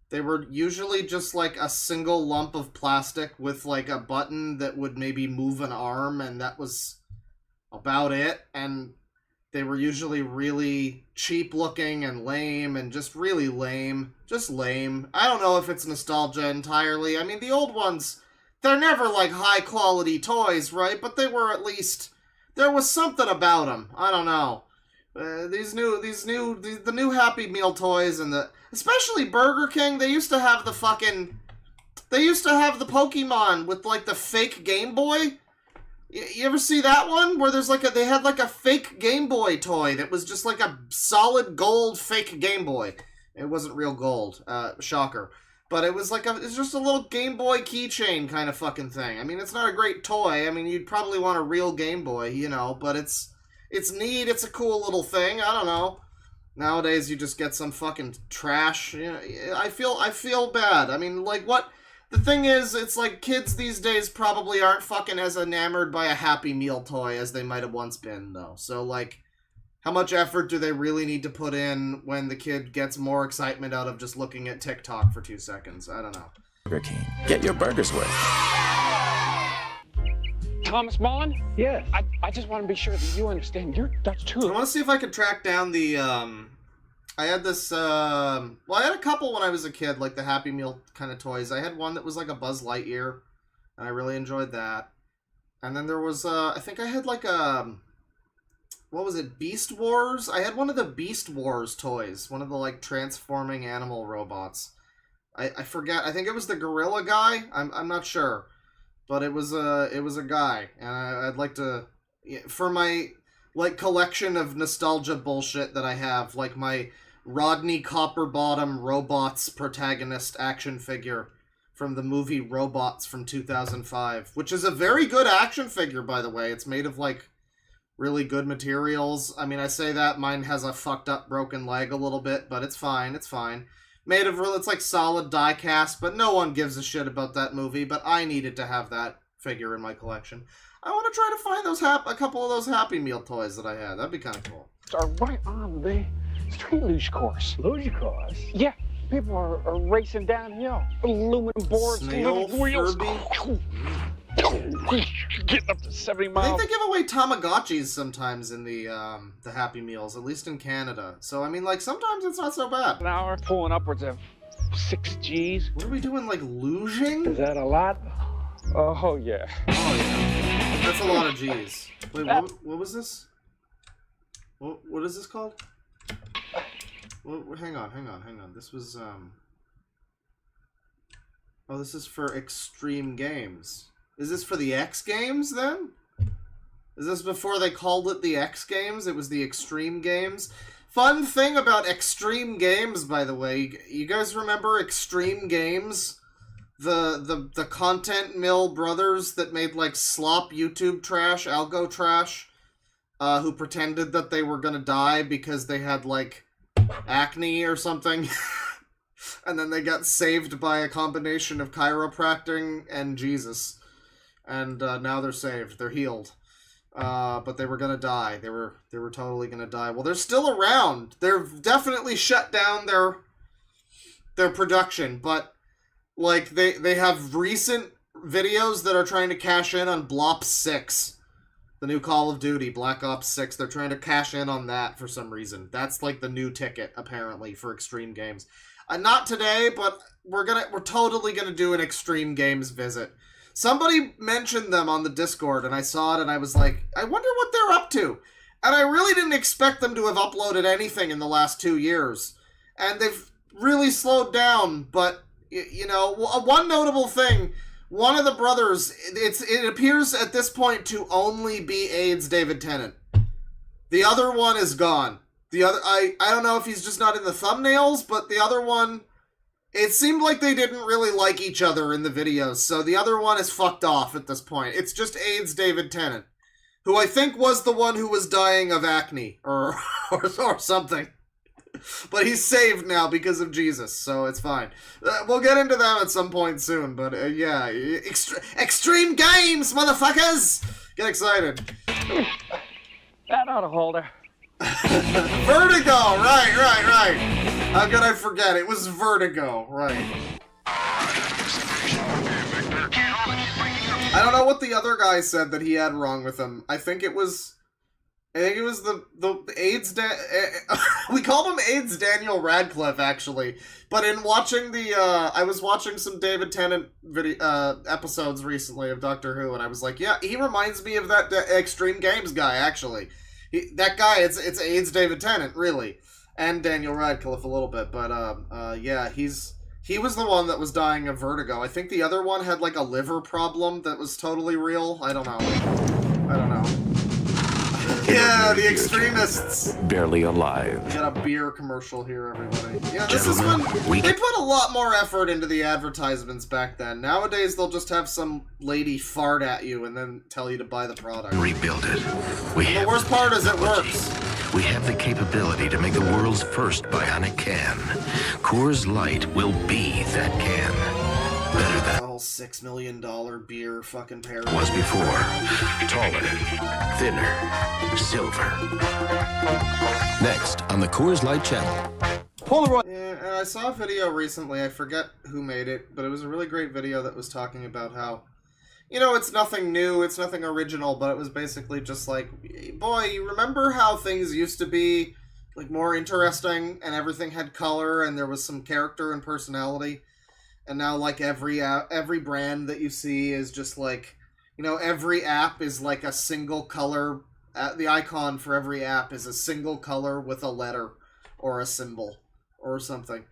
They were usually just like a single lump of plastic with like a button that would maybe move an arm, and that was about it. And they were usually really cheap looking and lame, and just really lame. Just lame. I don't know if it's nostalgia entirely. I mean, the old ones, they're never like high quality toys, right? But they were at least, there was something about them. I don't know. The new Happy Meal toys, and especially Burger King, they used to have the Pokemon with like the fake Game Boy. You ever see that one where there's like they had like a fake Game Boy toy that was just like a solid gold fake Game Boy. It wasn't real gold, shocker. But it was like it's just a little Game Boy keychain kind of fucking thing. I mean, it's not a great toy. I mean, you'd probably want a real Game Boy, you know, but it's neat. It's a cool little thing. I don't know. Nowadays, you just get some fucking trash. You know, I feel bad. I mean, like, what? The thing is, it's like kids these days probably aren't fucking as enamored by a Happy Meal toy as they might have once been, though. So, like, how much effort do they really need to put in when the kid gets more excitement out of just looking at TikTok for 2 seconds? I don't know. Burger King. Get your burgers worth. Thomas Bond? Yes. I just want to be sure that you understand your Dutch too. I want to see if I could track down the, I had this, well, I had a couple when I was a kid, like the Happy Meal kind of toys. I had one that was like a Buzz Lightyear, and I really enjoyed that. And then there was, I think I had like a, what was it, Beast Wars? I had one of the Beast Wars toys, one of the like transforming animal robots. I forget, I think it was the gorilla guy, I'm not sure. But it was a guy, and I'd like to, for my like collection of nostalgia bullshit that I have, like my Rodney Copperbottom Robots protagonist action figure from the movie Robots from 2005, which is a very good action figure, by the way. It's made of like really good materials. I mean, I say that, mine has a fucked up broken leg a little bit, but it's fine. Made of it's like solid die cast, but no one gives a shit about that movie, but I needed to have that figure in my collection. I want to try to find a couple of those Happy Meal toys that I had. That'd be kind of cool. Are right on the street luge course. Luge course? Yeah. People are racing downhill. Aluminum boards, Snail little wheels. Furby. Getting up to 70 I miles. think they give away Tamagotchis sometimes in the Happy Meals, at least in Canada. So, I mean, like, sometimes it's not so bad. An hour pulling upwards of 6 Gs. What are we doing, like, luging? Is that a lot? Oh, yeah. Oh, yeah. That's a lot of G's. Wait, what was this? What is this called? Hang on. This was, Oh, this is for Extreme Games. Is this for the X Games, then? Is this before they called it the X Games? It was the Extreme Games? Fun thing about Extreme Games, by the way. You guys remember Extreme Games? The Content Mill brothers that made, like, slop YouTube trash, algo trash, who pretended that they were gonna die because they had, like, acne or something. And then they got saved by a combination of chiropractic and Jesus. And now they're saved. They're healed. But they were gonna die. They were totally gonna die. Well, they're still around. They've definitely shut down their production, but like they have recent videos that are trying to cash in on Blop 6. The new Call of Duty, Black Ops 6. They're trying to cash in on that for some reason. That's like the new ticket, apparently, for Extreme Games. Not today, but we're totally gonna do an Extreme Games visit. Somebody mentioned them on the Discord, and I saw it, and I was like, I wonder what they're up to. And I really didn't expect them to have uploaded anything in the last 2 years. And they've really slowed down, but, you know, one notable thing, one of the brothers, it appears at this point to only be AIDS David Tennant. The other one is gone. The other, I don't know if he's just not in the thumbnails, but the other one, it seemed like they didn't really like each other in the videos, so the other one is fucked off at this point. It's just AIDS David Tennant, who I think was the one who was dying of acne, or something. But he's saved now because of Jesus, so it's fine. We'll get into them at some point soon, but yeah. Extreme Games, motherfuckers! Get excited. That ought to hold her. Vertigo! Right. How could I forget? It was Vertigo, right. I don't know what the other guy said that he had wrong with him. I think it was the AIDS we called him AIDS Daniel Radcliffe, actually. But in watching I was watching some David Tennant episodes recently of Doctor Who, and I was like, yeah, he reminds me of that Extreme Games guy, actually. That guy, it's AIDS David Tennant, really. And Daniel Radcliffe a little bit, but yeah, he was the one that was dying of vertigo. I think the other one had like a liver problem that was totally real. I don't know. Yeah, the extremists. Barely alive. We got a beer commercial here, everybody. Yeah, this is when they put a lot more effort into the advertisements back then. Nowadays, they'll just have some lady fart at you and then tell you to buy the product. Rebuild it. The worst part is it works. We have the capability to make the world's first bionic can. Coors Light will be that can. Better than the whole $6 million beer fucking pair was before. Taller, thinner, silver. Next on the Coors Light channel. Polaroid. Yeah, and I saw a video recently. I forget who made it, but it was a really great video that was talking about how, you know, it's nothing new, it's nothing original, but it was basically just like, boy, you remember how things used to be like more interesting and everything had color and there was some character and personality? And now, like, every brand that you see is just, like, you know, every app is, like, a single color. The icon for every app is a single color with a letter or a symbol or something.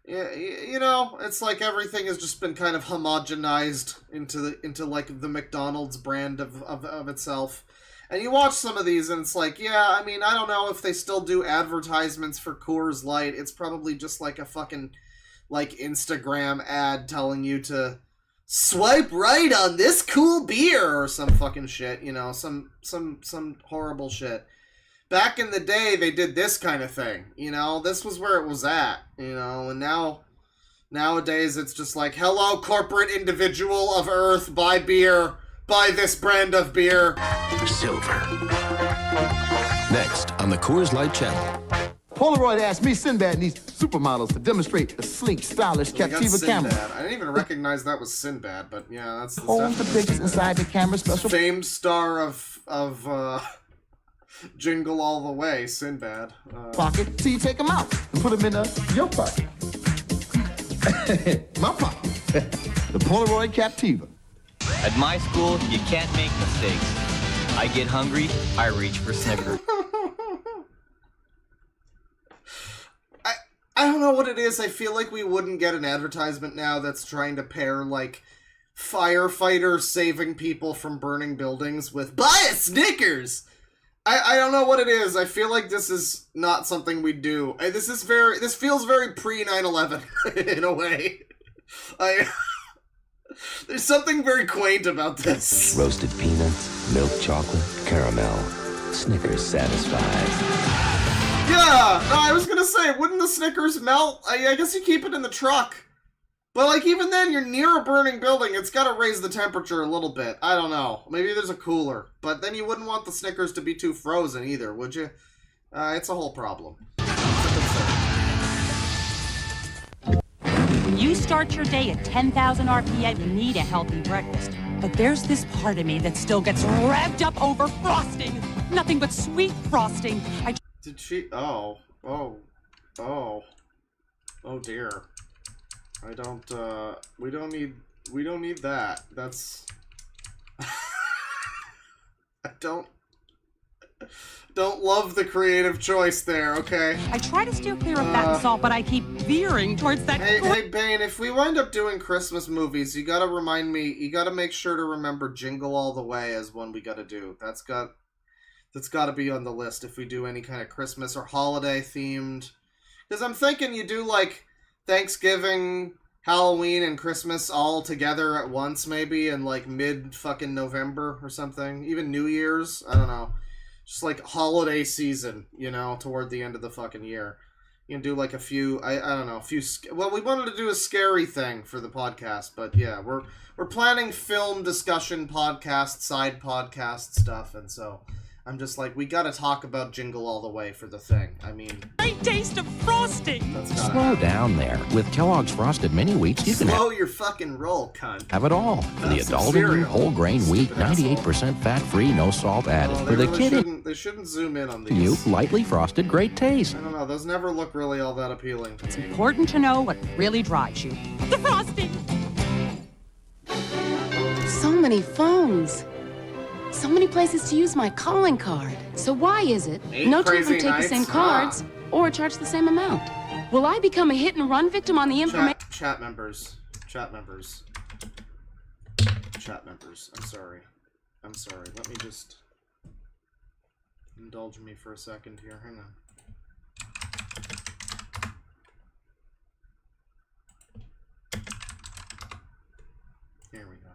You know, it's like everything has just been kind of homogenized into like, the McDonald's brand of itself. And you watch some of these, and it's like, yeah, I mean, I don't know if they still do advertisements for Coors Light. It's probably just, like, a fucking, like, Instagram ad telling you to swipe right on this cool beer or some fucking shit, you know, some horrible shit. Back in the day, they did this kind of thing, you know, this was where it was at, you know, and nowadays it's just like, hello, corporate individual of Earth, buy beer, buy this brand of beer. Silver. Next on the Coors Light channel. Polaroid asked me, Sinbad needs supermodels to demonstrate the sleek, stylish Captiva camera. I didn't even recognize that was Sinbad, but yeah, that's Hold the pictures inside the camera special. Famed star of Jingle All the Way, Sinbad. Pocket, so you take them out and put them in your pocket. My pocket. The Polaroid Captiva. At my school, you can't make mistakes. I get hungry, I reach for Snickers. I don't know what it is. I feel like we wouldn't get an advertisement now that's trying to pair, like, firefighters saving people from burning buildings with buy a Snickers! I don't know what it is. I feel like this is not something we do. This feels very pre-9/11 in a way. There's something very quaint about this. Roasted peanuts, milk chocolate, caramel. Snickers satisfies. Yeah! No, I was gonna say, wouldn't the Snickers melt? I guess you keep it in the truck. But, like, even then, you're near a burning building. It's gotta raise the temperature a little bit. I don't know. Maybe there's a cooler. But then you wouldn't want the Snickers to be too frozen either, would you? It's a whole problem. When you start your day at 10,000 RPM, you need a healthy breakfast. But there's this part of me that still gets revved up over frosting. Nothing but sweet frosting. Did she? Oh dear. I don't, we don't need that. That's... I don't love the creative choice there, okay? I try to steer clear of fat and salt, but I keep veering towards that... Hey, Bane, if we wind up doing Christmas movies, you gotta remind me, you gotta make sure to remember Jingle All the Way as one we gotta do. That's gotta be on the list if we do any kind of Christmas or holiday themed. Because I'm thinking you do, like, Thanksgiving, Halloween, and Christmas all together at once, maybe, in, like, mid-fucking November or something. Even New Year's. I don't know. Just, like, holiday season, you know, toward the end of the fucking year. You can do, like, a few, I don't know, a few... Well, we wanted to do a scary thing for the podcast, but, yeah, we're planning film discussion podcast, side podcast stuff, and so... I'm just like, we gotta talk about Jingle All the Way for the thing. I mean... Great taste of frosting! Slow down there. With Kellogg's Frosted Mini Wheats, you can Slow your fucking roll, cunt. have it all. For the adult in you, whole grain wheat, 98% fat-free, no salt added. For the kid in They shouldn't zoom in on these. you, lightly frosted, great taste. I don't know, those never look really all that appealing to me. It's important to know what really drives you. The frosting! So many phones. So many places to use my calling card. So why is it no two of them take the same cards or charge the same amount? Will I become a hit and run victim on the information? Chat members. I'm sorry. Let me just indulge me for a second here. Hang on. Here we go.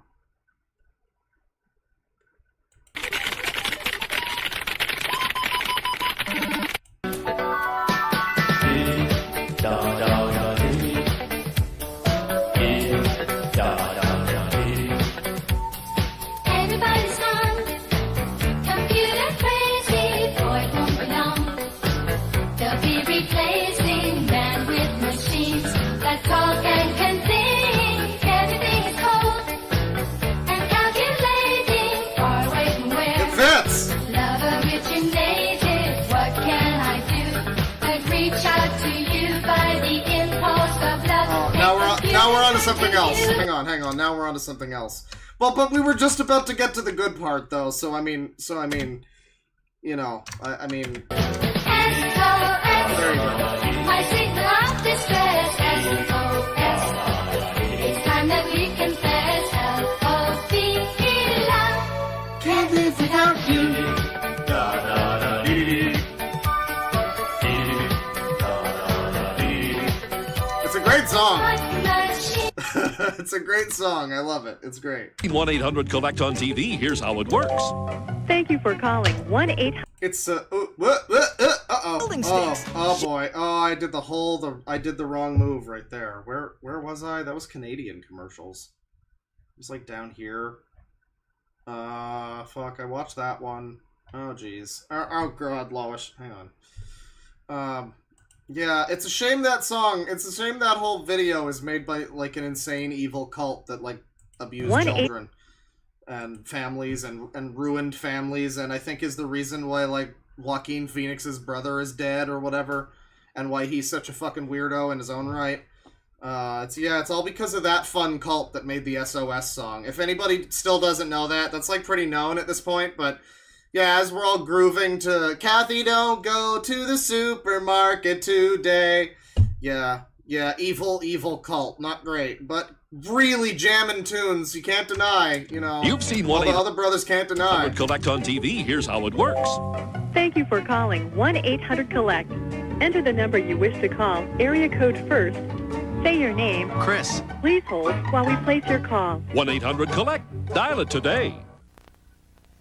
Everybody's gone. Computer crazy, boy, won't be long. They'll be replacing man with machines that talk and can think. Everything is cold and calculating, far away from where. It fits! Love originated. What can I do? I'd reach out to you by the impulse of love. Now we're on to something else. Hang on. Now we're on to something else. Well, but we were just about to get to the good part, though. So I mean, you know, I mean. There you go. My signal of distress, SOS. It's time that we confess, L-O-V-E, love. Can't live without you. It's a great song. It's a great song. I love it. It's great. 1-800-COLLECT on TV. Here's how it works. Thank you for calling 1-800. It's uh-oh. Oh boy. Oh, I did the wrong move right there. Where was I? That was Canadian commercials. It was like down here. Fuck, I watched that one. Oh jeez. Oh god, Lois. Hang on. Yeah, it's a shame that whole video is made by, like, an insane evil cult that, like, abuse children and families and ruined families, and I think is the reason why, like, Joaquin Phoenix's brother is dead or whatever, and why he's such a fucking weirdo in his own right. It's all because of that fun cult that made the SOS song. If anybody still doesn't know that, that's like pretty known at this point, but yeah, as we're all grooving to Kathy, don't go to the supermarket today. Yeah, evil cult. Not great, but really jamming tunes. You can't deny, you know. You've seen all one the other brothers can't deny. Collect on TV. Here's how it works. Thank you for calling 1-800-COLLECT. Enter the number you wish to call, area code first. Say your name. Chris. Please hold while we place your call. 1-800-COLLECT. Dial it today.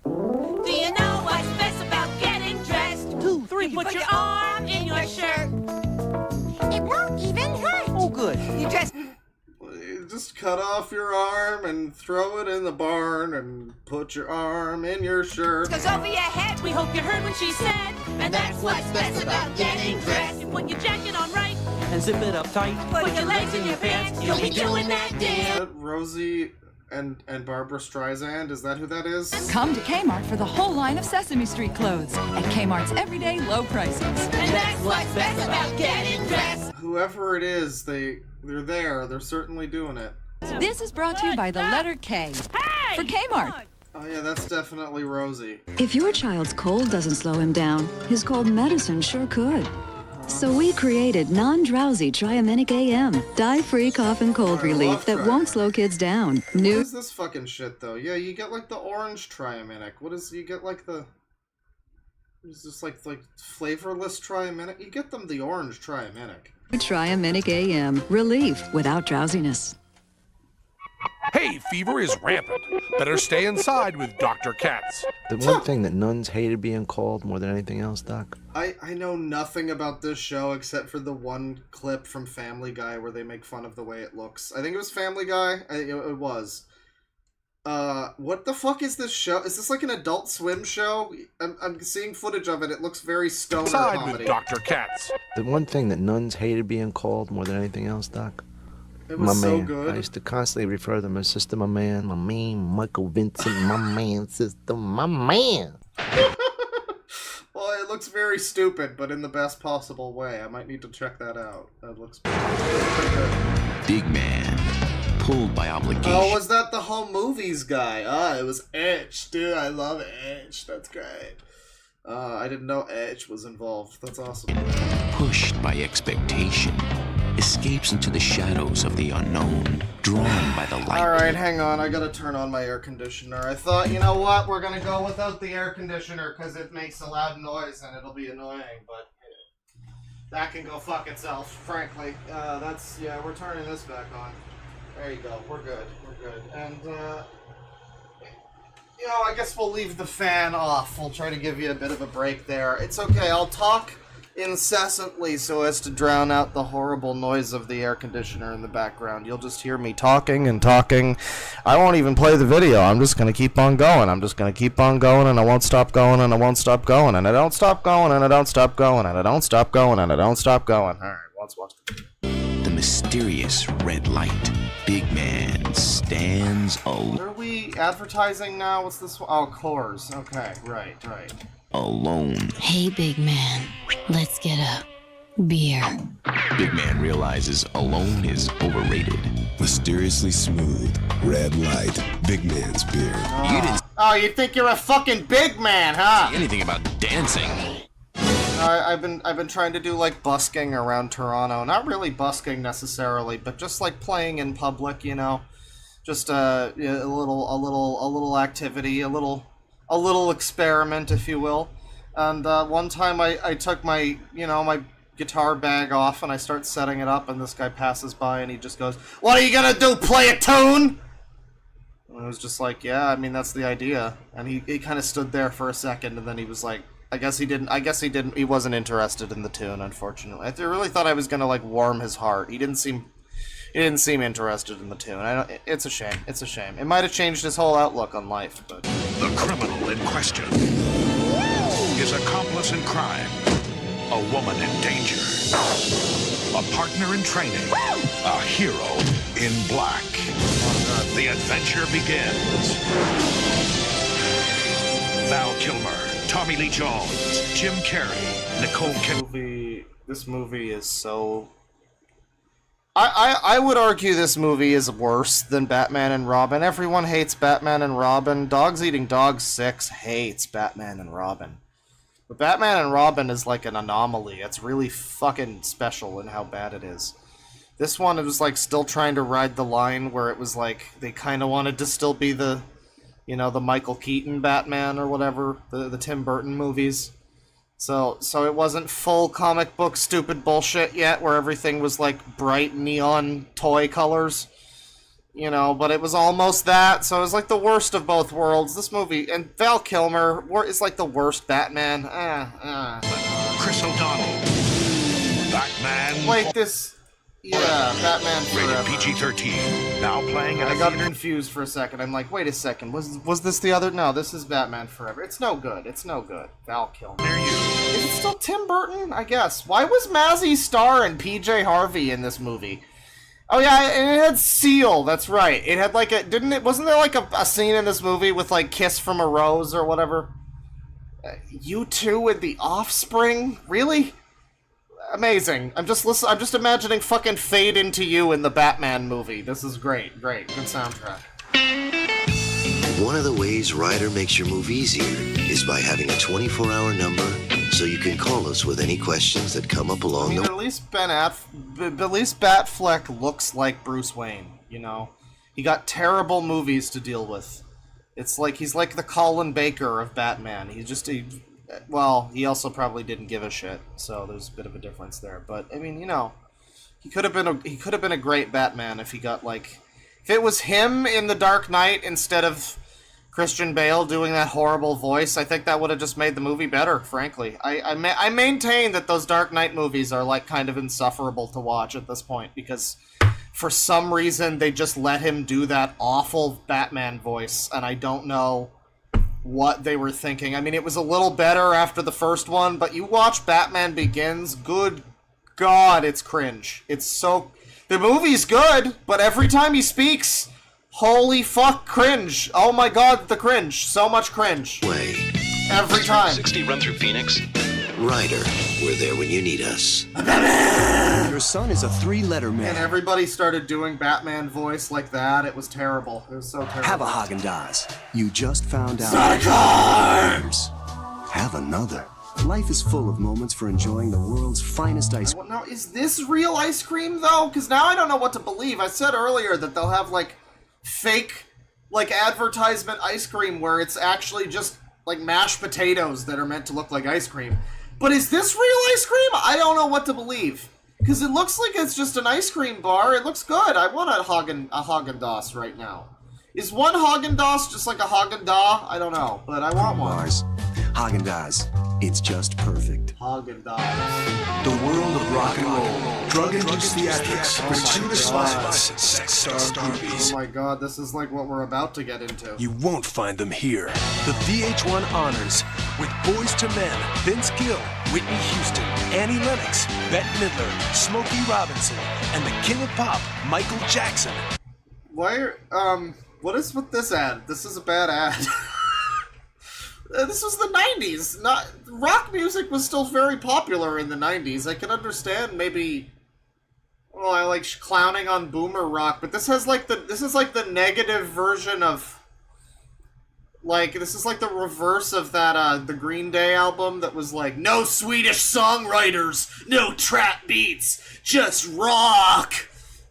Do you know what's best about getting dressed? 2, 3, You put your arm in your shirt. It won't even hurt. Oh, good. You dress. Just cut off your arm and throw it in the barn and put your arm in your shirt. Goes over your head. We hope you heard what she said. And that's what's best about getting dressed. You put your jacket on right. And zip it up tight. Put your legs in your pants. You'll be doing that Is dance. that Rosie and Barbara Streisand? Is that who that is? Come to Kmart for the whole line of Sesame Street clothes at Kmart's everyday low prices. And that's what's best about getting dressed. Whoever it is, they're there. They're certainly doing it. This is brought to you by the letter K for Kmart. Oh yeah, that's definitely Rosie. If your child's cold doesn't slow him down, his cold medicine sure could. So we created non-drowsy Triaminic AM, dye-free cough and cold relief that won't slow kids down. What is this fucking shit though? Yeah, you get like the orange Triaminic. What is you get like the? Is this like flavorless Triaminic? You get them the orange Triaminic. Triaminic AM, relief without drowsiness. Hay fever is rampant. Better stay inside with Dr. Katz. The one thing that nuns hated being called more than anything else, Doc? I know nothing about this show except for the one clip from Family Guy where they make fun of the way it looks. I think it was Family Guy. It was. What the fuck is this show? Is this like an Adult Swim show? I'm seeing footage of it. It looks very stoner Inside comedy. with Dr. Katz. The one thing that nuns hated being called more than anything else, Doc? It was so man. good. I used to constantly refer to them as Sister My Man, my man, Michael Vincent, my man, Sister My Man. Well, it looks very stupid, but in the best possible way. I might need to check that out. That looks pretty good. Big man, pulled by obligation. Oh, was that the Home Movies guy? Ah, it was Edge, dude. I love Edge. That's great. I didn't know Edge was involved. That's awesome. Pushed by expectation, escapes into the shadows of the unknown, drawn by the light. Alright, hang on. I gotta turn on my air conditioner. I thought, you know what? We're gonna go without the air conditioner because it makes a loud noise and it'll be annoying, but that can go fuck itself, frankly. Yeah, we're turning this back on. There you go. We're good. We're good. And, you know, I guess we'll leave the fan off. We'll try to give you a bit of a break there. It's okay. I'll talk incessantly so as to drown out the horrible noise of the air conditioner in the background. You'll just hear me talking and talking. I won't even play the video. I'm just going to keep on going. I'm just going to keep on going, and I won't stop going, and I won't stop going, and I don't stop going, and I don't stop going, and I don't stop going, and I don't stop going. All right, let's watch The mysterious red light. Big man stands What are we advertising now? What's this one? Oh, Coors. Okay, right. alone. Hey, big man, let's get a beer. Big man realizes alone is overrated. Mysteriously smooth, red light, big man's beer. You didn't Oh, you think you're a fucking big man, huh? say anything about dancing. I've been trying to do like busking around Toronto. Not really busking necessarily, but just like playing in public, you know. Just a little activity, a little experiment, if you will. And one time I took my guitar bag off and I start setting it up, and this guy passes by and he just goes, "What are you gonna do? Play a tune?" And I was just like, "Yeah, I mean that's the idea." And he kind of stood there for a second, and then he was like, he wasn't interested in the tune, unfortunately. I really thought I was gonna like warm his heart. He didn't seem interested in the tune. It's a shame. It's a shame. It might have changed his whole outlook on life, but The criminal in question. His accomplice in crime. A woman in danger. A partner in training. A hero in black. The adventure begins. Val Kilmer, Tommy Lee Jones, Jim Carrey, Nicole Kidman. This movie is so I would argue this movie is worse than Batman and Robin. Everyone hates Batman and Robin. Dogs Eating Dogs 6 hates Batman and Robin. But Batman and Robin is like an anomaly. It's really fucking special in how bad it is. This one, it was like still trying to ride the line where it was like they kind of wanted to still be the, you know, the Michael Keaton Batman or whatever, the Tim Burton movies. So it wasn't full comic book stupid bullshit yet, where everything was like bright neon toy colors, you know. But it was almost that. So it was like the worst of both worlds. This movie, and Val Kilmer is like the worst Batman. Chris O'Donnell. Batman. Wait, this. Yeah, Batman Forever. Rated PG-13. Now playing at I got confused for a second. I'm like, wait a second. Was this the other? No, this is Batman Forever. It's no good. It's no good. Val Kilmer. Is it still Tim Burton? I guess. Why was Mazzy Star and PJ Harvey in this movie? Oh yeah, and it had Seal. That's right. It had like wasn't there like a scene in this movie with like Kiss from a Rose or whatever? U2 with the Offspring? Really? Amazing. I'm just imagining fucking Fade Into You in the Batman movie. This is great. Great. Good soundtrack. One of the ways Ryder makes your move easier is by having a 24-hour number so you can call us with any questions that come up along the way. At least Batfleck looks like Bruce Wayne, you know? He got terrible movies to deal with. It's like he's like the Colin Baker of Batman. Well, he also probably didn't give a shit, so there's a bit of a difference there. But I mean, you know, he could have been a great Batman if he got like, if it was him in The Dark Knight instead of Christian Bale doing that horrible voice. I think that would have just made the movie better. Frankly, I maintain that those Dark Knight movies are like kind of insufferable to watch at this point because for some reason they just let him do that awful Batman voice, and I don't know what they were thinking. I mean, it was a little better after the first one, but you watch Batman Begins, good God, it's cringe. It's so... The movie's good, but every time he speaks, holy fuck, cringe. Oh my God, the cringe. So much cringe. Every time. 60 run through Phoenix. Ryder, we're there when you need us. Your son is a three-letter man. And everybody started doing Batman voice like that. It was terrible. It was so terrible. Have a Haagen-Dazs. You just found out. Have another. Life is full of moments for enjoying the world's finest ice cream. Now, is this real ice cream, though? Because now I don't know what to believe. I said earlier that they'll have, like, fake, like, advertisement ice cream where it's actually just, like, mashed potatoes that are meant to look like ice cream. But is this real ice cream? I don't know what to believe. Because it looks like it's just an ice cream bar. It looks good. I want a Haagen-Dazs right now. Is one Haagen-Dazs just like a Haagen-Dazs? I don't know, but I want one. Bars. Haagen-Dazs. It's just perfect. Haagen-Dazs. The world of rock and roll, drug-induced theatrics, gratuitous violence, sex-starved movies. Oh my God, this is like what we're about to get into. You won't find them here. The VH1 Honors with Boyz II Men, Vince Gill, Whitney Houston, Annie Lennox, Bette Midler, Smokey Robinson, and the King of Pop, Michael Jackson. What is with this ad? This is a bad ad. This was the 90s. Rock music was still very popular in the 90s. I can understand maybe, well, I like clowning on boomer rock, but this is like the negative version of, like, this is like the reverse of that the Green Day album that was like, no Swedish songwriters, no trap beats, just rock.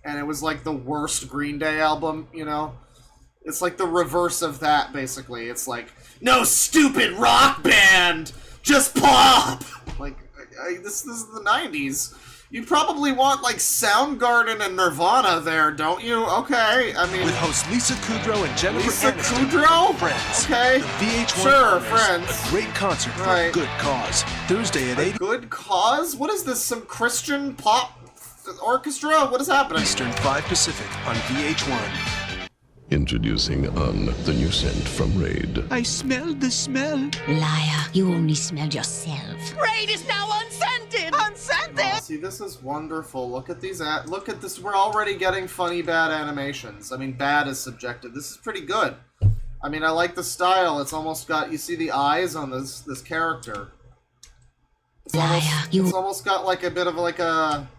And it was like the worst Green Day album, you know? It's like the reverse of that, basically. It's like, no stupid rock band, just pop! Like, this is the 90s. You probably want, like, Soundgarden and Nirvana there, don't you? Okay, I mean... With hosts Lisa Kudrow and Jennifer Lisa Aniston. Kudrow? Friends. Okay. The VH1 Sure, Honors, Friends. A great concert for Right. a good cause. Thursday at 8 Good cause? What is this, some Christian pop orchestra? What is happening? Eastern, 5 Pacific on VH1. Introducing the new scent from Raid. I smelled the smell. Liar, you only smelled yourself. Raid is now unscented! Unscented! Oh, see, this is wonderful. Look at these look at this. We're already getting funny bad animations. I mean, bad is subjective. This is pretty good. I mean, I like the style. It's almost got, you see the eyes on this character. It's almost got like a bit of like a,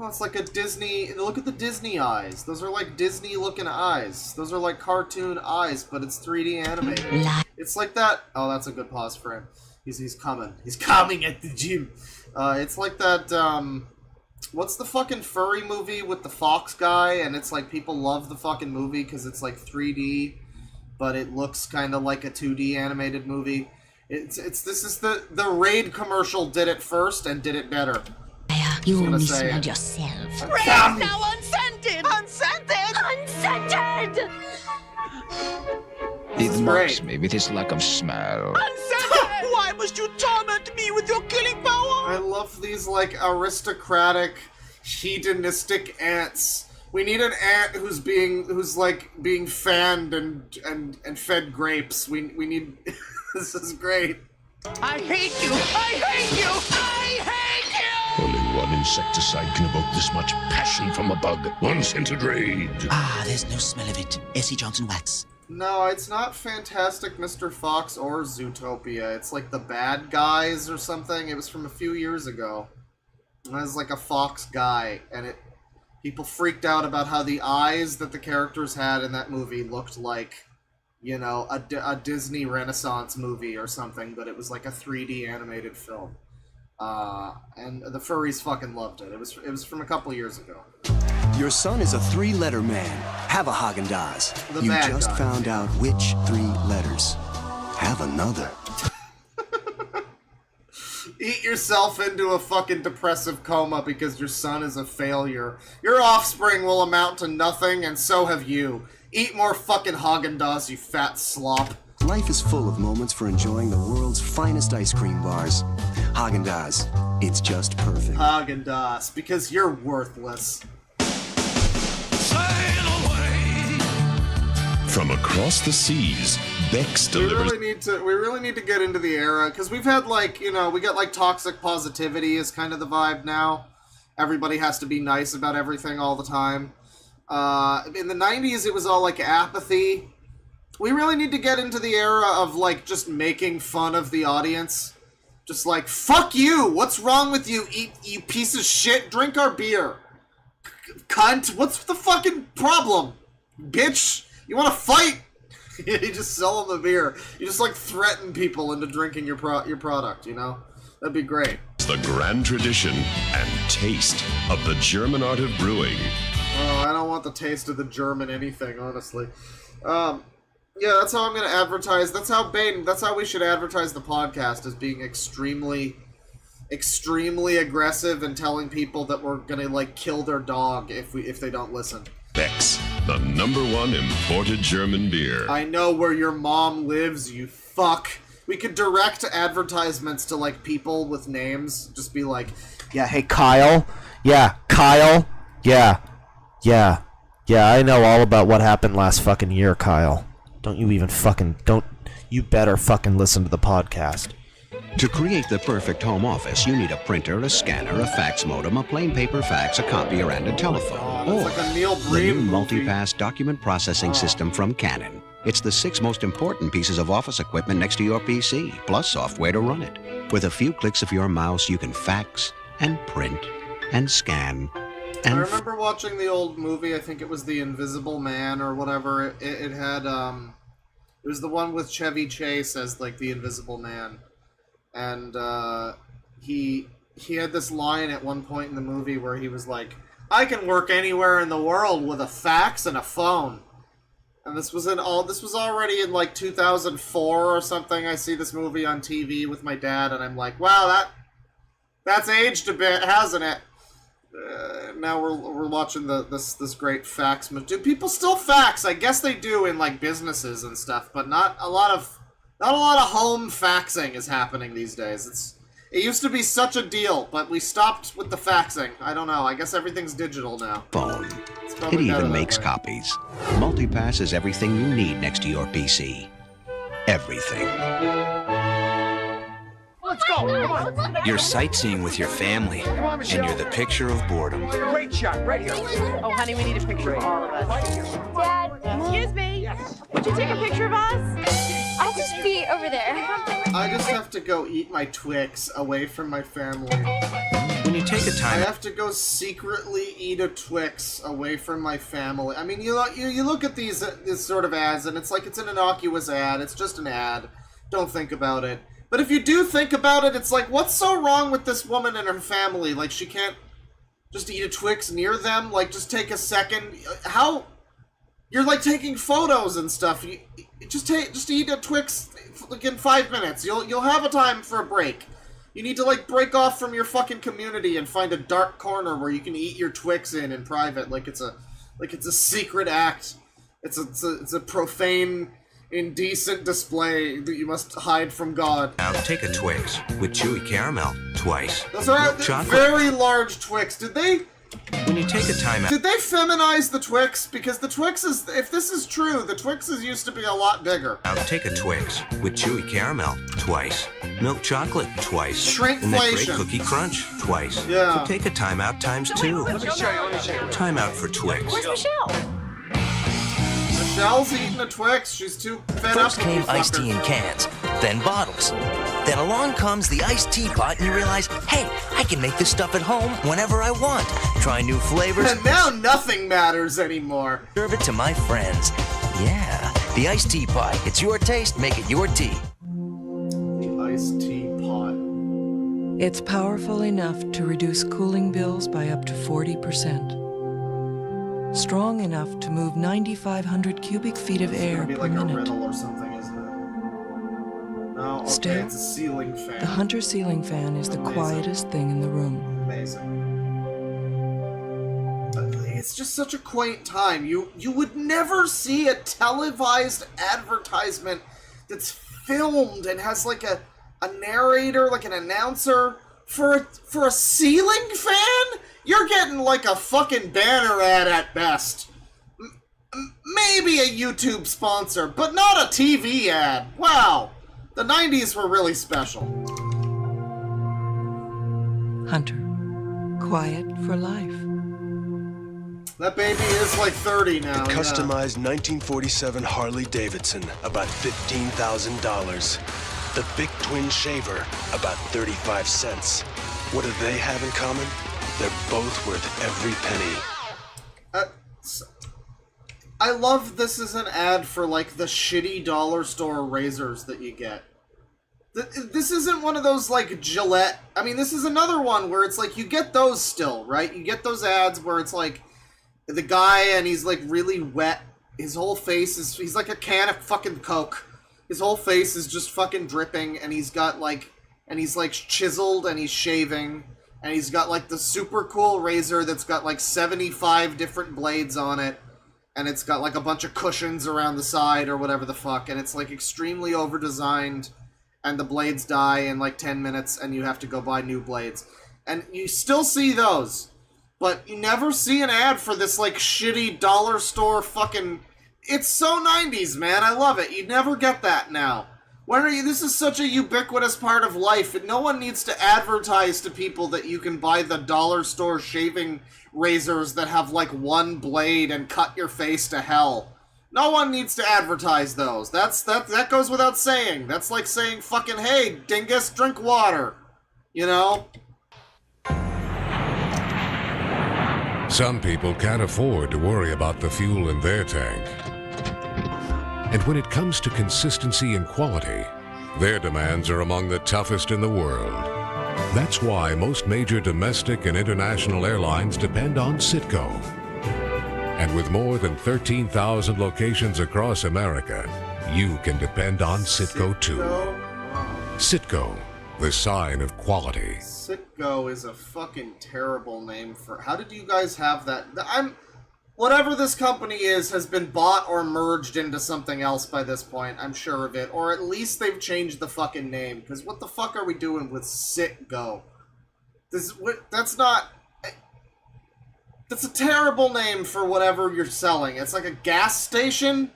Oh, it's like a Disney... Look at the Disney eyes. Those are like Disney-looking eyes. Those are like cartoon eyes, but it's 3D animated. It's like that... Oh, that's a good pause for him. He's coming. He's coming at the gym. It's like that, what's the fucking furry movie with the fox guy? And it's like people love the fucking movie because it's like 3D, but it looks kind of like a 2D animated movie. This is the Raid commercial did it first and did it better. You only smelled yourself. Ray is now unscented! Unscented! Unscented! It mocks me with his lack of smell. Unscented! Why must you torment me with your killing power? I love these, like, aristocratic, hedonistic ants. We need an ant who's being fanned and fed grapes. We need... This is great. I hate you! I hate you! I hate you! Only one insecticide can evoke this much passion from a bug. One scented raid. Ah, there's no smell of it. S.C. Johnson wax. No, it's not Fantastic Mr. Fox or Zootopia. It's like The Bad Guys or something. It was from a few years ago. It was like a fox guy, and people freaked out about how the eyes that the characters had in that movie looked like, you know, a Disney Renaissance movie or something, but it was like a 3D animated film. And the furries fucking loved it. It was from a couple years ago. Your son is a 3-letter man. Have a Haagen-Dazs. The You bad just guy. found out which 3 letters. Have another. Eat yourself into a fucking depressive coma because your son is a failure. Your offspring will amount to nothing, and so have you. Eat more fucking Haagen-Dazs, you fat slop. Life is full of moments for enjoying the world's finest ice cream bars. Haagen-Dazs. It's just perfect. Haagen-Dazs, because you're worthless. From across the seas, Bex delivers. We really need to get into the era, because we've had, like, you know, we got, like, toxic positivity is kind of the vibe now. Everybody has to be nice about everything all the time. In the 90s, it was all, like, apathy. We really need to get into the era of, like, just making fun of the audience. Just like, fuck you! What's wrong with you, you piece of shit? Drink our beer. Cunt! What's the fucking problem? Bitch! You wanna fight? You just sell them the beer. You just, like, threaten people into drinking your product, you know? That'd be great. The grand tradition and taste of the German art of brewing. Oh, I don't want the taste of the German anything, honestly. Yeah, that's how I'm gonna advertise. That's how we should advertise the podcast, as being extremely aggressive and telling people that we're gonna, like, kill their dog if they don't listen. Bex, the #1 imported German beer. I know where your mom lives, you fuck. We could direct advertisements to, like, people with names. Just be like, yeah, hey, Kyle. Yeah, Kyle. Yeah, I know all about what happened last fucking year, Kyle. You better fucking listen to the podcast. To create the perfect home office, you need a printer, a scanner, a fax modem, a plain paper fax, a copier, and a telephone. Or like a Neil the Breen new movie. multi-pass document processing system from Canon. It's the 6 most important pieces of office equipment next to your PC, plus software to run it. With a few clicks of your mouse, you can fax and print and scan. I remember watching the old movie, I think it was The Invisible Man or whatever. It had, it was the one with Chevy Chase as, like, the Invisible Man. And, he had this line at one point in the movie where he was like, I can work anywhere in the world with a fax and a phone. And this was already in, like, 2004 or something. I see this movie on TV with my dad, and I'm like, wow, that's aged a bit, hasn't it? Now we're watching this great fax. Do people still fax? I guess they do in, like, businesses and stuff, but not a lot of home faxing is happening these days. It used to be such a deal, but we stopped with the faxing. I don't know. I guess everything's digital now. Phone. It's It probably better even that makes way. copies. Multipass is everything you need next to your PC. Everything. Let's go! Come on! You're sightseeing with your family, Come on, and Michelle. you're the picture of boredom. Great shot, right here. Oh, honey, we need a picture of all of us. Dad, Excuse me. Would you take a picture of us? I'll just be over there. I just have to go eat my Twix away from my family. When you take a time... I have to go secretly eat a Twix away from my family. I mean, you look at these sort of ads, and it's like it's an innocuous ad. It's just an ad. Don't think about it. But if you do think about it, it's like, what's so wrong with this woman and her family? Like, she can't just eat a Twix near them? Like, just take a second? How... You're, like, taking photos and stuff. Just eat a Twix like, in 5 minutes. You'll have a time for a break. You need to, like, break off from your fucking community and find a dark corner where you can eat your Twix in private, like it's a secret act. It's a profane, indecent display that you must hide from God. Now take a Twix with chewy caramel twice. Those are very large Twix. When you take a time out... Did they feminize the Twix? Because the Twix is, if this is true, the Twixes used to be a lot bigger. Now take a Twix with chewy caramel twice. Milk chocolate twice. Shrinkflation. And that great cookie crunch twice. Yeah. So take a time out times 2. Let me show you. Time out for Twix. Where's Michelle? Michelle's eating a Twix. She's too fed up. First came iced tea in cans, then bottles. Then along comes the iced teapot, and you realize, hey, I can make this stuff at home whenever I want. Try new flavors. And now nothing matters anymore. Serve it to my friends. Yeah, the iced teapot. It's your taste, make it your tea. The iced teapot. It's powerful enough to reduce cooling bills by up to 40%. Strong enough to move 9,500 cubic feet of air per like minute. A riddle or something, isn't it? No, okay, Still, it's a ceiling fan. The Hunter ceiling fan is the quietest thing in the room. Amazing. It's just such a quaint time. You would never see a televised advertisement that's filmed and has like a narrator, like an announcer for a ceiling fan. You're getting like a fucking banner ad at best. Maybe a YouTube sponsor, but not a TV ad. Wow. The 90s were really special. Hunter. Quiet for life. That baby is like 30 now. The customized 1947 Harley Davidson, about $15,000. The Big Twin Shaver, about 35 cents. What do they have in common? They're both worth every penny. I love this is an ad for like the shitty dollar store razors that you get. This isn't one of those like Gillette. I mean, this is another one where it's like you get those still, right? You get those ads where it's like the guy and he's like really wet. His whole face is, he's like a can of fucking Coke. His whole face is just fucking dripping and he's got like, and he's like chiseled and he's shaving. And he's got like the super cool razor that's got like 75 different blades on it. And it's got like a bunch of cushions around the side or whatever the fuck. And it's like extremely over-designed. And the blades die in like 10 minutes and you have to go buy new blades. And you still see those. But you never see an ad for this like shitty dollar store fucking... It's so 90s, man. I love it. You never get that now. When are you? This is such a ubiquitous part of life, and no one needs to advertise to people that you can buy the dollar store shaving razors that have like one blade and cut your face to hell. No one needs to advertise those. That goes without saying. That's like saying fucking, hey, dingus, drink water. You know? Some people can't afford to worry about the fuel in their tank. And when it comes to consistency and quality, their demands are among the toughest in the world. That's why most major domestic and international airlines depend on Citgo. And with more than 13,000 locations across America, you can depend on Citgo too. Citgo, the sign of quality. Citgo is a fucking terrible name for... How did you guys have that? Whatever this company is has been bought or merged into something else by this point, I'm sure of it. Or at least they've changed the fucking name. Because what the fuck are we doing with Citgo? That's not... That's a terrible name for whatever you're selling. It's like a gas station?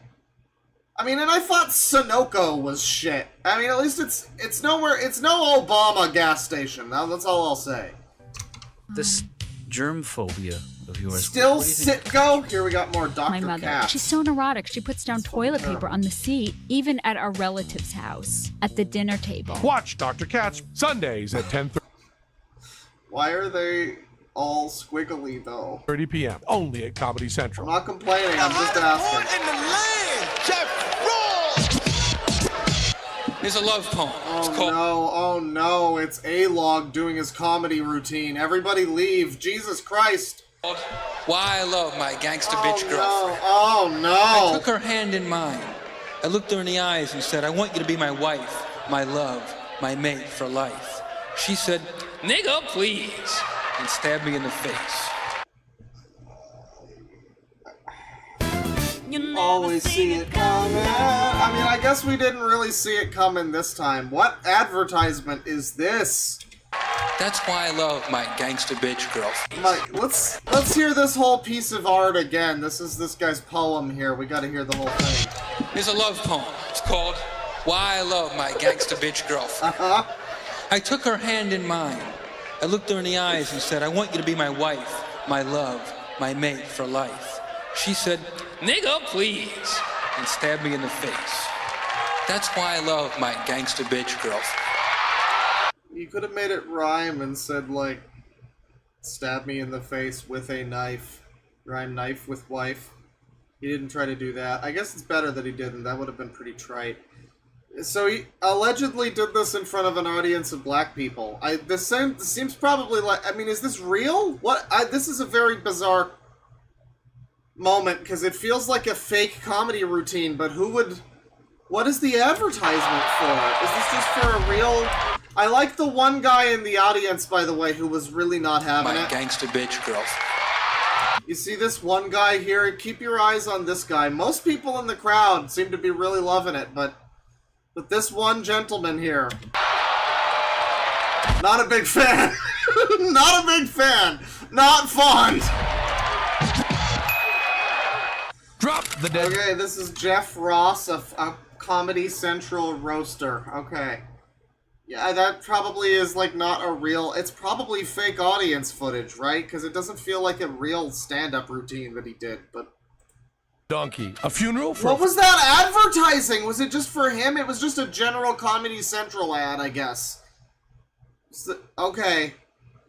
I mean, and I thought Sunoco was shit. I mean, at least it's nowhere... It's no Obama gas station. That's all I'll say. This germ phobia of yours. Still Citgo? Here we got more Dr. My mother. Katz. She's so neurotic. She puts down toilet paper on the seat, even at our relative's house, at the dinner table. Watch Dr. Katz Sundays at 10:30. Why are they all squiggly, though? 30 p.m. only at Comedy Central. I'm not complaining, I'm just asking. It's a love poem. Oh no, it's A-Log doing his comedy routine. Everybody leave, Jesus Christ. Why I love my gangster bitch girlfriend. Oh no. I took her hand in mine. I looked her in the eyes and said, I want you to be my wife, my love, my mate for life. She said, nigga, please, and stabbed me in the face. Always see it coming. I mean, I guess we didn't really see it coming this time. What advertisement is this? That's why I love my gangster bitch girlfriend. Mike, let's hear this whole piece of art again. This is this guy's poem here. We gotta hear the whole thing. It's a love poem. It's called Why I Love My Gangster Bitch Girlfriend. I took her hand in mine. I looked her in the eyes and said, I want you to be my wife, my love, my mate for life. She said, nigga, please, and stabbed me in the face. That's why I love my gangster bitch girlfriend. You could have made it rhyme and said, like, stab me in the face with a knife. Rhyme knife with wife. He didn't try to do that. I guess it's better that he didn't. That would have been pretty trite. So he allegedly did this in front of an audience of black people. This seems probably like... I mean, is this real? This is a very bizarre moment, because it feels like a fake comedy routine, but who would... What is the advertisement for? Is this just for a real... I like the one guy in the audience, by the way, who was really not having it. My gangster bitch girlfriend. You see this one guy here? Keep your eyes on this guy. Most people in the crowd seem to be really loving it, but this one gentleman here... Not a big fan. Not a big fan. Not fond. Drop the dead. Okay, this is Jeff Ross, a Comedy Central roaster. Okay. Yeah, that probably is, like, not a real... It's probably fake audience footage, right? Because it doesn't feel like a real stand-up routine that he did, but... Donkey. A funeral for... What was that advertising? Was it just for him? It was just a general Comedy Central ad, I guess. Okay.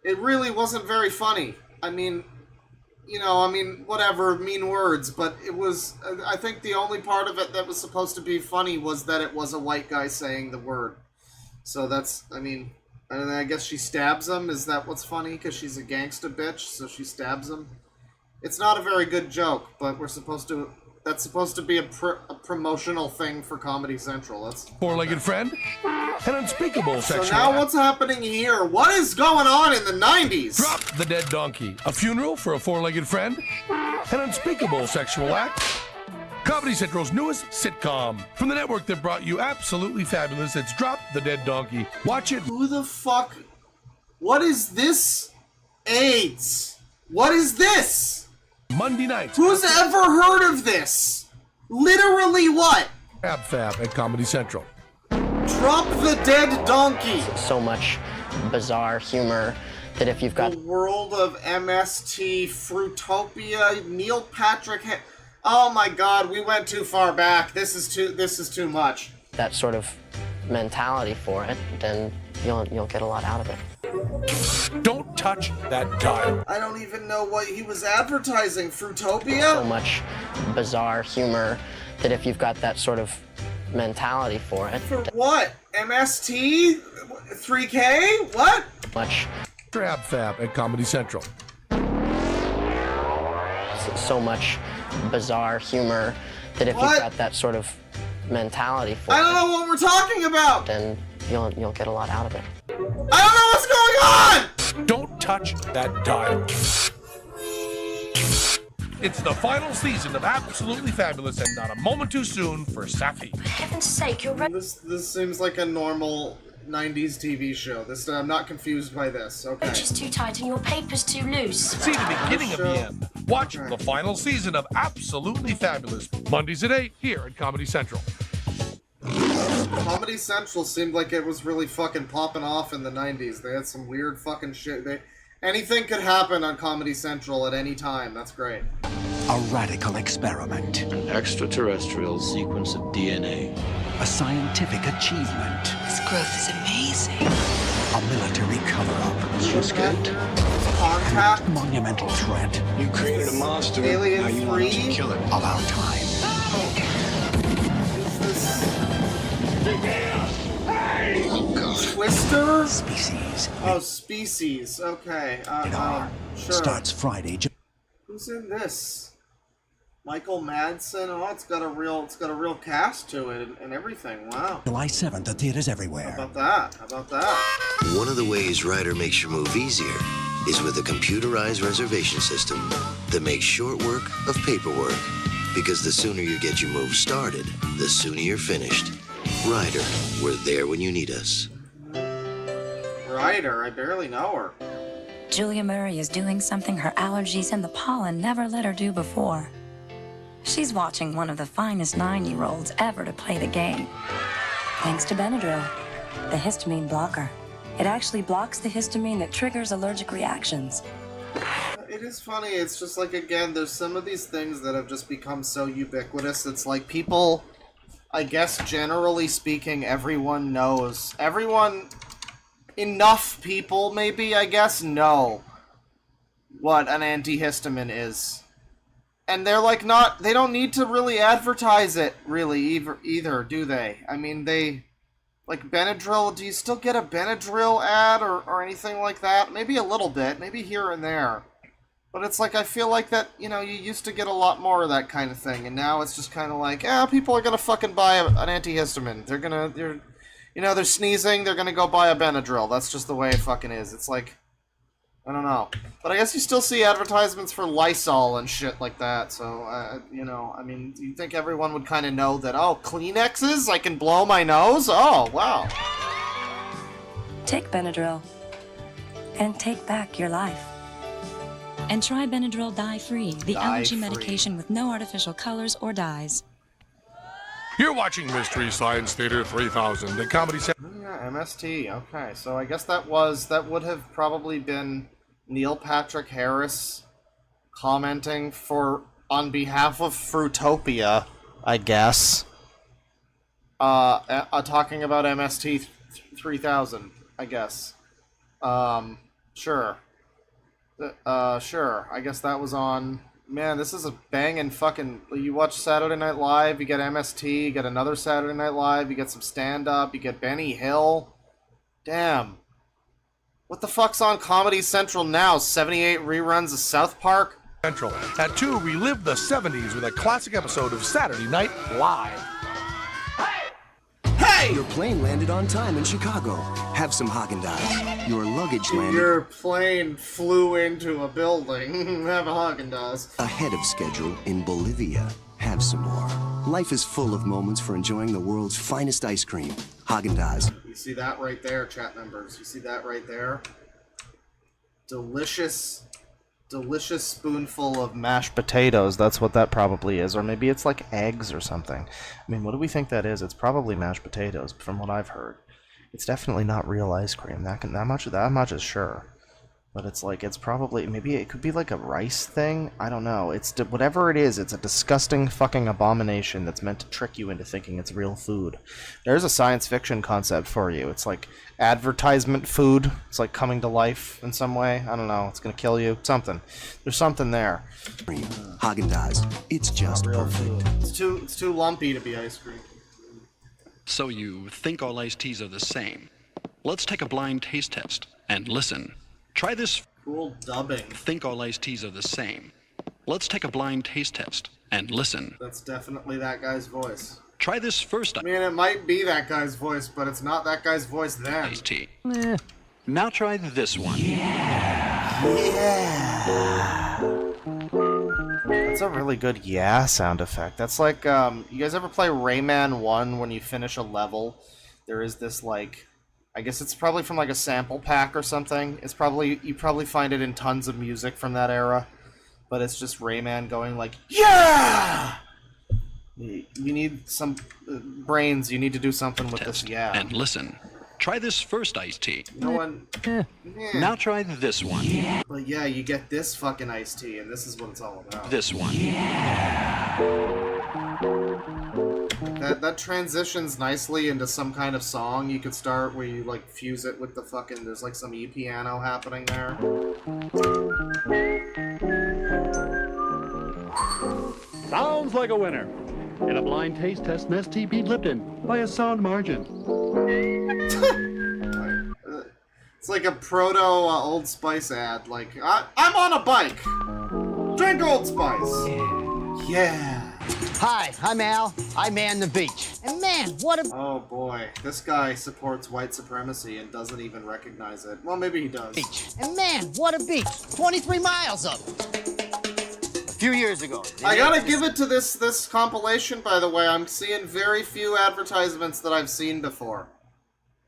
It really wasn't very funny. I mean... You know, I mean, whatever, mean words, but it was... I think the only part of it that was supposed to be funny was that it was a white guy saying the word. So that's, I mean, I guess she stabs him. Is that what's funny? Because she's a gangsta bitch, so she stabs him. It's not a very good joke, but we're supposed to... That's supposed to be a promotional thing for Comedy Central. That's four-legged friend? An unspeakable sexual... So now what's happening here? What is going on in the 90s? Drop the dead donkey. A funeral for a four-legged friend? An unspeakable sexual act? Comedy Central's newest sitcom. From the network that brought you Absolutely Fabulous, it's Drop the Dead Donkey. Watch it. Who the fuck? What is this? AIDS. What is this? Monday night. Who's ever heard of this? Literally what? Fab at Comedy Central. Drop the Dead Donkey. So much bizarre humor that if you've got... The World of MST, Fruitopia, Neil Patrick... Oh my god, we went too far back. This is too much. That sort of mentality for it, then you'll get a lot out of it. Don't touch that dial. I don't even know what he was advertising. Fruitopia? So much bizarre humor that if you've got that sort of mentality for it. For what? MST? 3K? What? Much. Fab at Comedy Central. So much bizarre humor that if you've got that sort of mentality for it. I don't know what we're talking about. Then you'll get a lot out of it. I don't know what's going on! Don't touch that dial. It's the final season of Absolutely Fabulous and not a moment too soon for Safi. For heaven's sake, you're This seems like a normal 90s TV show. I'm not confused by this. Okay. It's too tight and your paper's too loose. See the beginning of the end. Watch the final season of Absolutely Fabulous. Mondays at 8 here at Comedy Central. Comedy Central seemed like it was really fucking popping off in the 90s. They had some weird fucking shit. Anything could happen on Comedy Central at any time. That's great. A radical experiment. An extraterrestrial sequence of DNA. A scientific achievement. This growth is amazing. A military cover-up. escaped. Contact. Monumental threat. You created a monster. Alien now you want 3? to kill it. Of our time. Oh God. Twister? Species. Oh, Species. Okay. Sure. Starts Friday. Who's in this? Michael Madsen. Oh, it's got a real cast to it and everything. Wow. July 7th at theaters everywhere. How about that? One of the ways Ryder makes your move easier is with a computerized reservation system that makes short work of paperwork. Because the sooner you get your move started, the sooner you're finished. Ryder, we're there when you need us. Ryder, I barely know her. Julia Murray is doing something her allergies and the pollen never let her do before. She's watching one of the finest 9-year-olds ever to play the game. Thanks to Benadryl, the histamine blocker. It actually blocks the histamine that triggers allergic reactions. It is funny, it's just like, again, there's some of these things that have just become so ubiquitous. It's like people, I guess generally speaking, everyone knows. Enough people, maybe, I guess, know what an antihistamine is. And they're like they don't need to really advertise it, really, either, do they? I mean, like Benadryl, do you still get a Benadryl ad or anything like that? Maybe a little bit, maybe here and there. But it's like, I feel like that, you used to get a lot more of that kind of thing, and now it's just kind of like, people are gonna fucking buy an antihistamine. They're sneezing, they're gonna go buy a Benadryl. That's just the way it fucking is. It's like, I don't know. But I guess you still see advertisements for Lysol and shit like that, so, I mean, do you think everyone would kind of know that, oh, Kleenexes? I can blow my nose? Oh, wow. Take Benadryl and take back your life. And try Benadryl Dye-Free, the allergy medication with no artificial colors or dyes. You're watching Mystery Science Theater 3000, the comedy set. Yeah, MST. Okay, so I guess that would have probably been Neil Patrick Harris commenting on behalf of Fruitopia, I guess. Talking about MST 3000, I guess. Sure. Sure. I guess that was on. Man, this is a banging fucking... You watch Saturday Night Live, you get MST, you get another Saturday Night Live, you get some stand-up, you get Benny Hill. Damn. What the fuck's on Comedy Central now? 78 reruns of South Park? Central. At 2, relive the 70s with a classic episode of Saturday Night Live. Hey! Your plane landed on time in Chicago. Have some Haagen-Dazs. Your luggage landed... Your plane flew into a building. Have a Haagen-Dazs. Ahead of schedule in Bolivia. Have some more. Life is full of moments for enjoying the world's finest ice cream. Haagen-Dazs. You see that right there, chat members? You see that right there? Delicious spoonful of mashed potatoes. That's what that probably is. Or maybe it's like eggs or something. I mean, what do we think that is? It's probably mashed potatoes, from what I've heard. It's definitely not real ice cream. That much is sure. But it's like, it's probably, maybe it could be like a rice thing? I don't know. It's whatever it is, it's a disgusting fucking abomination that's meant to trick you into thinking it's real food. There's a science fiction concept for you. It's like advertisement food. It's like coming to life in some way. I don't know. It's gonna kill you. Something. There's something there. Haagen-Dazs. It's just perfect. It's too lumpy to be ice cream. So you think all iced teas are the same? Let's take a blind taste test and listen. Try this. Cool dubbing. Think all iced teas are the same. Let's take a blind taste test and listen. That's definitely that guy's voice. Try this first. I mean, it might be that guy's voice, but it's not that guy's voice then. Iced tea. Now try this one. That's a really good yeah sound effect. That's like, you guys ever play Rayman 1 when you finish a level? There is this, like, I guess it's probably from like a sample pack or something. It's probably, you probably find it in tons of music from that era. But it's just Rayman going like, yeah! You need some brains, you need to do something with this yeah. And listen. Try this first iced tea. No one... Now try this one. But yeah, you get this fucking iced tea, and this is what it's all about. This one. That transitions nicely into some kind of song you could start where you like fuse it with the fucking, there's like some E-piano happening there. Sounds like a winner. In a blind taste test, Nestea beat Lipton by a sound margin. It's like a proto Old Spice ad. Like, I'm on a bike. Drink Old Spice. Yeah. Hi, I'm Al. I man the beach. And man, what a... Oh boy, this guy supports white supremacy and doesn't even recognize it. Well, maybe he does. Beach. And man, what a beach. 23 miles of it. A few years ago. I gotta give it to this compilation, by the way. I'm seeing very few advertisements that I've seen before.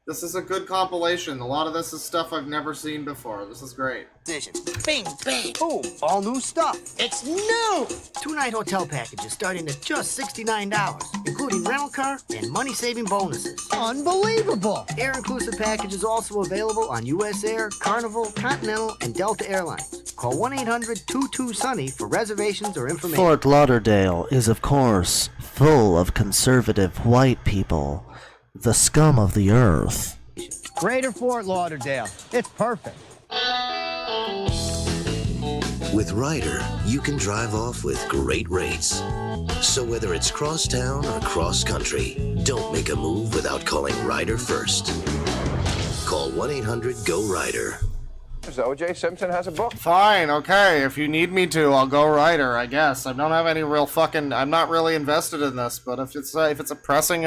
This is a good compilation. A lot of this is stuff I've never seen before. This is great. Bing, bang, boom. All new stuff. It's new! 2-night hotel packages starting at just $69, including rental car and money-saving bonuses. Unbelievable! Air-inclusive packages also available on US Air, Carnival, Continental, and Delta Airlines. Call 1-800-22-SUNNY for reservations or information. Fort Lauderdale is, of course, full of conservative white people. The scum of the earth. Greater Fort Lauderdale. It's perfect. With Ryder, you can drive off with great rates. So whether it's cross-town or cross-country, don't make a move without calling Ryder first. Call 1-800-GO-RYDER. O.J. Simpson has a book. Fine, okay. If you need me to, I'll go Ryder, I guess. I don't have any real fucking... I'm not really invested in this, but if it's a pressing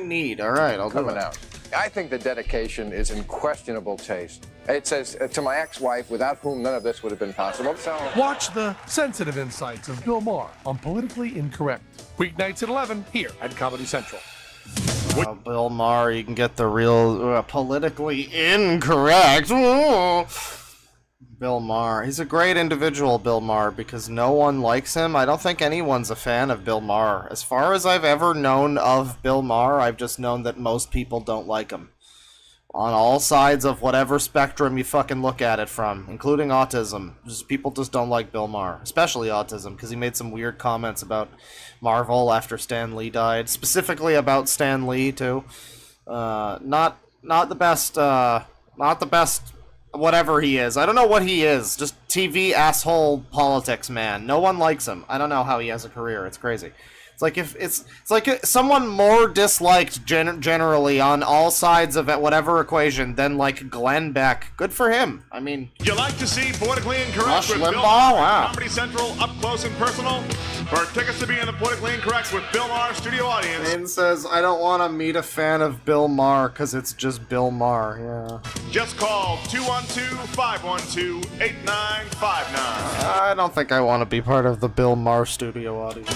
need, all right, I'll do it. Out. I think the dedication is in questionable taste. It says, to my ex-wife, without whom none of this would have been possible. So Watch the sensitive insights of Bill Maher on Politically Incorrect. Weeknights at 11 here at Comedy Central. Oh, Bill Maher, you can get the real politically incorrect. Ooh. Bill Maher. He's a great individual, Bill Maher, because no one likes him. I don't think anyone's a fan of Bill Maher. As far as I've ever known of Bill Maher, I've just known that most people don't like him. On all sides of whatever spectrum you fucking look at it from, including autism. People just don't like Bill Maher, especially autism, because he made some weird comments about Marvel after Stan Lee died, specifically about Stan Lee too. Not the best, whatever he is. I don't know what he is. Just TV asshole politics man. No one likes him. I don't know how he has a career. It's crazy. It's like it's like someone more disliked generally on all sides of whatever equation than like Glenn Beck. Good for him. I mean, You like to see Politically Incorrect Rush with Limbaugh? Bill Maher Wow. at Comedy Central up close and personal? For tickets to be in the Politically Incorrect with Bill Maher studio audience. Aiden says, I don't want to meet a fan of Bill Maher because it's just Bill Maher. Yeah. Just call 212-512-8959. I don't think I want to be part of the Bill Maher studio audience.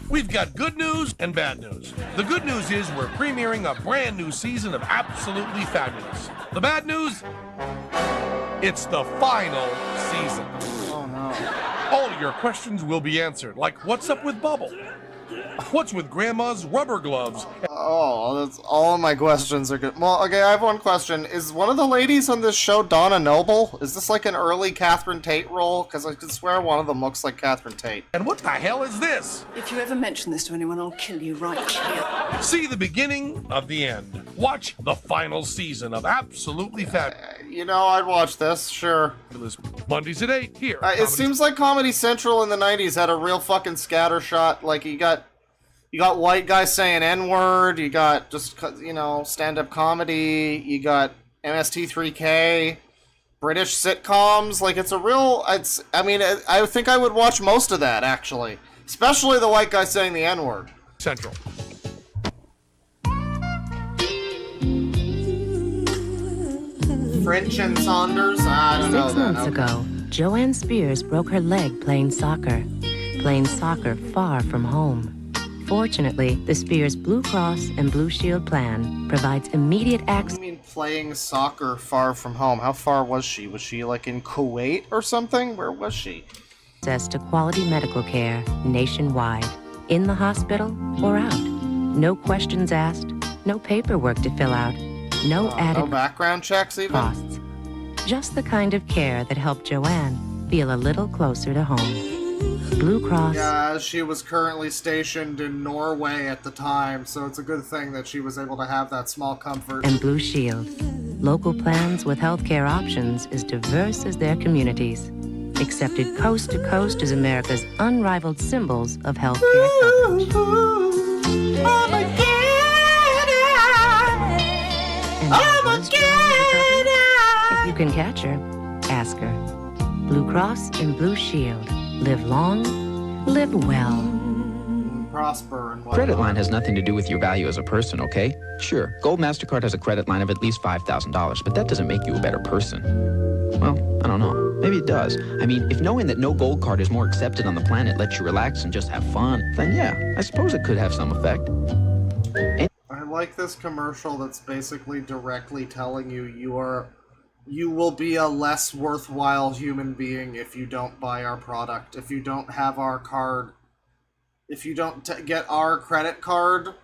We've got good news and bad news. The good news is we're premiering a brand new season of Absolutely Fabulous. The bad news? It's the final season. Oh no. All your questions will be answered, like what's up with Bubble? What's with Grandma's rubber gloves? Oh, that's all of my questions are good. Well, okay, I have one question. Is one of the ladies on this show Donna Noble? Is this like an early Catherine Tate role? Because I could swear one of them looks like Catherine Tate. And what the hell is this? If you ever mention this to anyone, I'll kill you, right? Kill you. See the beginning of the end. Watch the final season of Absolutely Fabulous. You know, I'd watch this, sure. Mondays at 8 here. It seems like Comedy Central in the 90s had a real fucking scattershot. Like, you got white guys saying N-word, you got just, you know, stand-up comedy, you got MST3K, British sitcoms. Like, it's a real, I think I would watch most of that, actually. Especially the white guy saying the N-word. Central. French and Saunders? I don't know 6 that. months ago, Joanne Spears broke her leg playing soccer far from home. Fortunately, the Spears Blue Cross and Blue Shield plan provides immediate access. What do you mean playing soccer far from home? How far was she? Was she like in Kuwait or something? Where was she? Access to quality medical care nationwide, in the hospital or out. No questions asked, no paperwork to fill out, no added no background checks even? Costs. Just the kind of care that helped Joanne feel a little closer to home. Blue Cross, Yeah, she was currently stationed in Norway at the time, so it's a good thing that she was able to have that small comfort. and Blue Shield. Local plans with healthcare options as diverse as their communities. Accepted coast to coast as America's unrivaled symbols of healthcare coverage. If you can catch her, ask her. Blue Cross and Blue Shield. Live long, live well. Prosper and whatnot. Credit line has nothing to do with your value as a person, okay? Sure, Gold MasterCard has a credit line of at least $5,000, but that doesn't make you a better person. Well, I don't know. Maybe it does. I mean, if knowing that no Gold card is more accepted on the planet lets you relax and just have fun, then yeah, I suppose it could have some effect. I like this commercial that's basically directly telling you you will be a less worthwhile human being if you don't buy our product, if you don't have our card. If you don't get our credit card,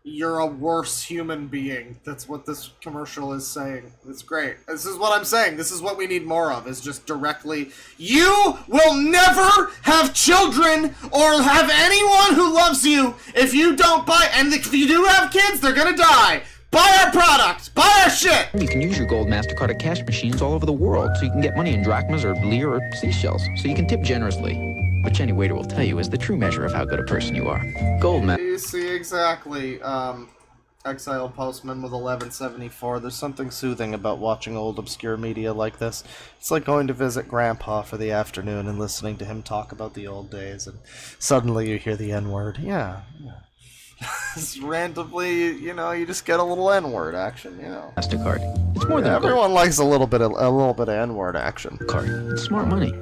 you're a worse human being. That's what this commercial is saying. It's great. This is what I'm saying. This is what we need more of, is just directly, you will never have children or have anyone who loves you if you don't buy, and if you do have kids, they're gonna die. Buy our product! Buy our shit! You can use your Gold MasterCard at cash machines all over the world, so you can get money in drachmas or lire or seashells, so you can tip generously. Which any waiter will tell you is the true measure of how good a person you are. Gold You see, exactly. Exiled Postman with 1174. There's something soothing about watching old obscure media like this. It's like going to visit Grandpa for the afternoon and listening to him talk about the old days, and suddenly you hear the N-word. Yeah. Just randomly, you just get a little N-word action, MasterCard. It's more than everyone likes a little bit of N-word action. Card. It's smart money.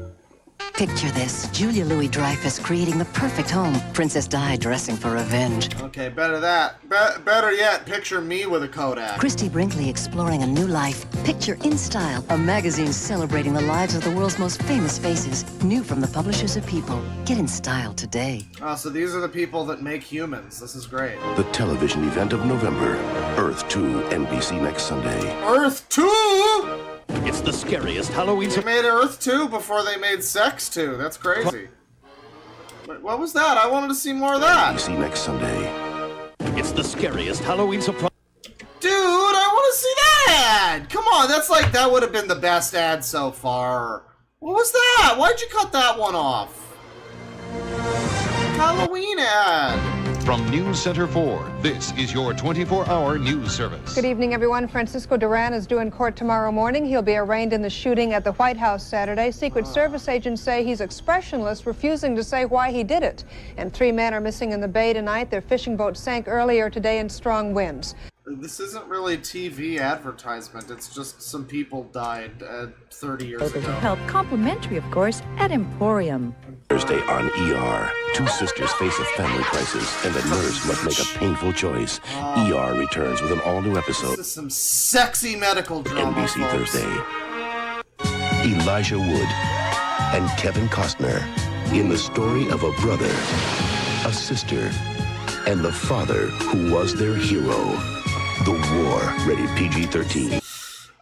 Picture this. Julia Louis-Dreyfus creating the perfect home. Princess Di dressing for revenge. Okay, better that. Better yet, picture me with a Kodak. Christy Brinkley exploring a new life. Picture In Style, a magazine celebrating the lives of the world's most famous faces. New from the publishers of People. Get In Style today. Oh, so these are the people that make humans. This is great. The television event of November. Earth 2, NBC next Sunday. Earth 2?! It's the scariest Halloween. They made Earth 2 before they made Sex 2. That's crazy. Wait, what was that? I wanted to see more of that. NBC next Sunday. It's the scariest Halloween surprise. Dude, I want to see that ad! Come on, that would have been the best ad so far. What was that? Why'd you cut that one off? Halloween ad. From News Center 4, this is your 24-hour news service. Good evening, everyone. Francisco Duran is due in court tomorrow morning. He'll be arraigned in the shooting at the White House Saturday. Secret Service agents say he's expressionless, refusing to say why he did it. And 3 men are missing in the bay tonight. Their fishing boat sank earlier today in strong winds. This isn't really TV advertisement. It's just some people died 30 years ago. Help complimentary, of course, at Emporium. Thursday on ER. 2 sisters face a family crisis, and a nurse must make a painful choice. ER returns with an all-new episode. This is some sexy medical drama, NBC folks. Thursday. Elijah Wood and Kevin Costner in the story of a brother, a sister, and the father who was their hero. The War, rated PG-13.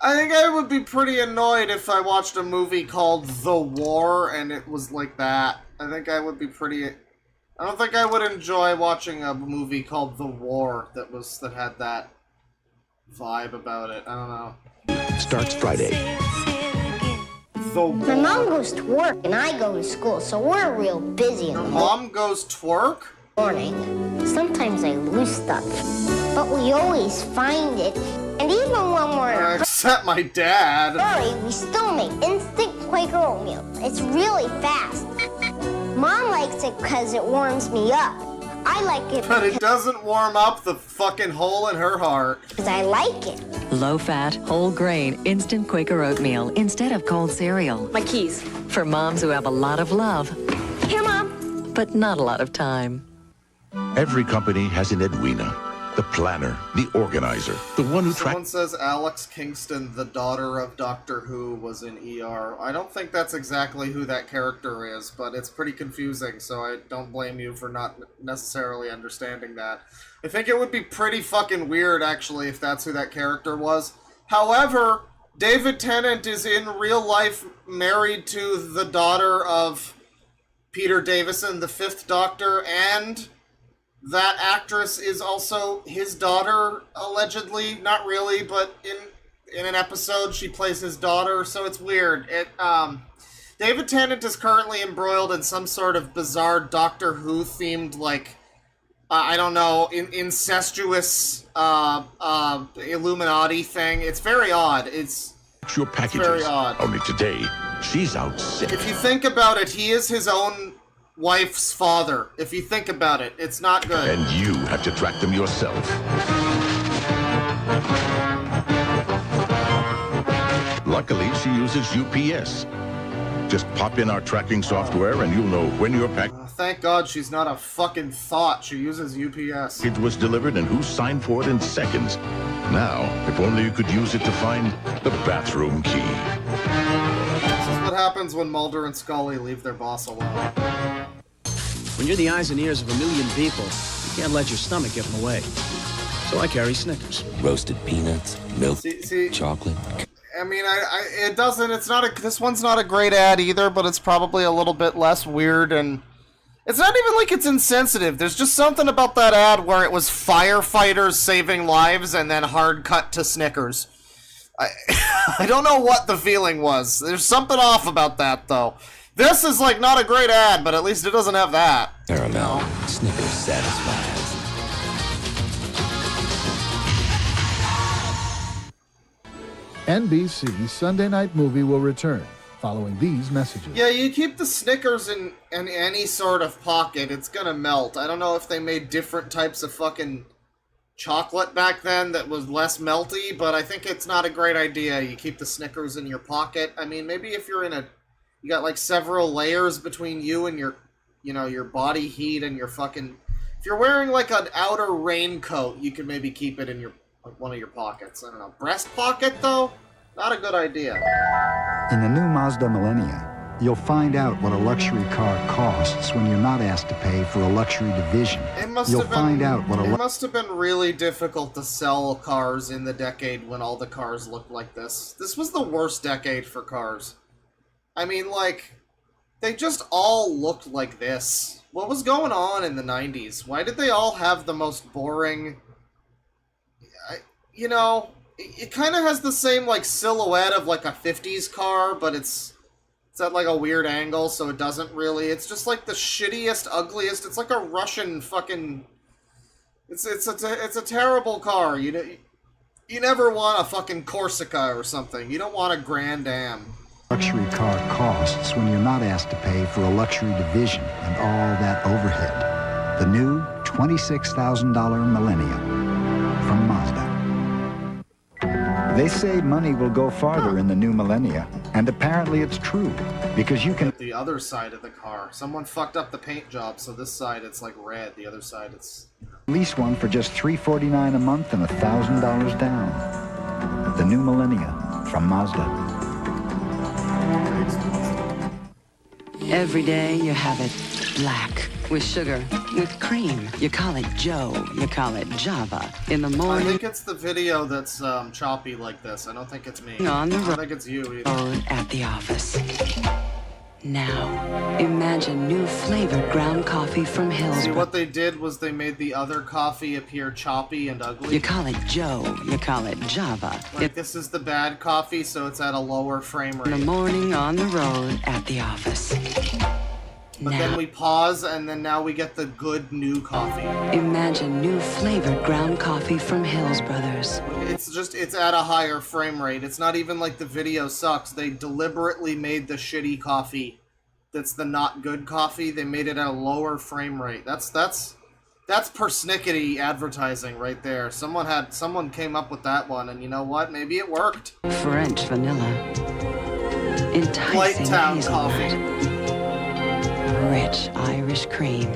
I think I would be pretty annoyed if I watched a movie called The War and it was like that. I think I would be pretty... I don't think I would enjoy watching a movie called The War that had that vibe about it. I don't know. Starts Friday. The War. My mom goes to work and I go to school, so we're real busy in the Mom goes twerk? morning. Sometimes I lose stuff, but we always find it. And even when we're in a Except my dad. hurry, we still make instant Quaker oatmeal. It's really fast. Mom likes it because it warms me up. I like it But it doesn't warm up the fucking hole in her heart. because I like it. Low-fat, whole-grain, instant Quaker oatmeal instead of cold cereal. My keys. For moms who have a lot of love. Here, Mom. But not a lot of time. Every company has an Edwina, the planner, the organizer, the one who Someone says Alex Kingston, the daughter of Doctor Who, was in ER. I don't think that's exactly who that character is, but it's pretty confusing, so I don't blame you for not necessarily understanding that. I think it would be pretty fucking weird, actually, if that's who that character was. However, David Tennant is in real life married to the daughter of Peter Davison, the Fifth Doctor, and that actress is also his daughter, allegedly. Not really, but in an episode she plays his daughter, so it's weird. David Tennant is currently embroiled in some sort of bizarre Doctor Who themed, like, I don't know, incestuous Illuminati thing. It's very odd. It's your packages. very odd. Only today, she's out sick. If you think about it, he is his own wife's father. If you think about it, it's not good. And you have to track them yourself. Luckily, she uses UPS. Just pop in our tracking software and you'll know when your package Thank God she's not a fucking thought. She uses UPS. was delivered and who signed for it in seconds. Now, if only you could use it to find the bathroom key. This is what happens when Mulder and Scully leave their boss alone. When you're the eyes and ears of a million people, you can't let your stomach get in the way. So I carry Snickers. Roasted peanuts, milk, See, chocolate. I mean, it doesn't, it's not this one's not a great ad either, but it's probably a little bit less weird, and it's not even like it's insensitive. There's just something about that ad where it was firefighters saving lives and then hard cut to Snickers. I don't know what the feeling was. There's something off about that, though. This is, like, not a great ad, but at least it doesn't have that. Caramel, Snickers satisfies. NBC's Sunday Night Movie will return following these messages. Yeah, you keep the Snickers in any sort of pocket, it's gonna melt. I don't know if they made different types of fucking chocolate back then that was less melty, but I think it's not a great idea. You keep the Snickers in your pocket. I mean, maybe if you're in you got like several layers between you and your, your body heat and your fucking, if you're wearing like an outer raincoat, you could maybe keep it in your, like one of your pockets. I don't know. Breast pocket, though? Not a good idea. In the new Mazda Millennia, you'll find out what a luxury car costs when you're not asked to pay for a luxury division. It must have been really difficult to sell cars in the decade when all the cars looked like this. This was the worst decade for cars. I mean, like, they just all looked like this. What was going on in the 90s? Why did they all have the most boring... It kind of has the same, like, silhouette of, like, a 50s car, but it's at, like, a weird angle, so it doesn't really... It's just, like, the shittiest, ugliest... It's like a Russian fucking... It's a terrible car. You never want a fucking Corsica or something. You don't want a Grand Am. Luxury car costs when you're not asked to pay for a luxury division and all that overhead. The new $26,000 Millennia from Mazda. They say money will go farther in the new Millennia, and apparently it's true, because you can... The other side of the car. Someone fucked up the paint job, so this side it's like red, the other side it's... lease one for just $349 a month and $1,000 down. The new Millennia from Mazda. Every day you have it black with sugar, with cream. You call it Joe, you call it Java. In the morning... I think it's the video that's choppy like this. I don't think it's me. On the I don't think it's you either. At the office. Now, imagine new flavored ground coffee from Hill's. See, what they did was they made the other coffee appear choppy and ugly. You call it Joe, you call it Java. Like, this is the bad coffee, so it's at a lower frame rate. In the morning, on the road, at the office. But then we pause, and then now we get the good new coffee. Imagine new flavored ground coffee from Hills Brothers. It's at a higher frame rate. It's not even like the video sucks. They deliberately made the shitty coffee that's the not good coffee. They made it at a lower frame rate. That's persnickety advertising right there. Someone came up with that one, and you know what? Maybe it worked. French vanilla. Enticing Light Town hazelnut. coffee. Rich Irish cream.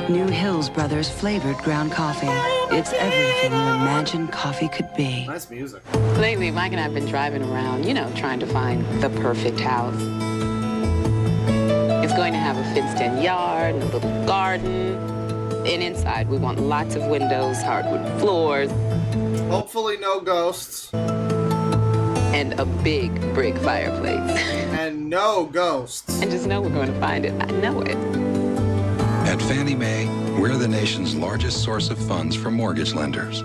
New Hills Brothers flavored ground coffee. It's everything you imagine coffee could be. Nice music. Lately, Mike and I have been driving around, trying to find the perfect house. It's going to have a fenced-in yard and a little garden. And inside, we want lots of windows, hardwood floors. Hopefully no ghosts. And a big brick fireplace. And no ghosts. And just know we're going to find it. I know it. At Fannie Mae, we're the nation's largest source of funds for mortgage lenders.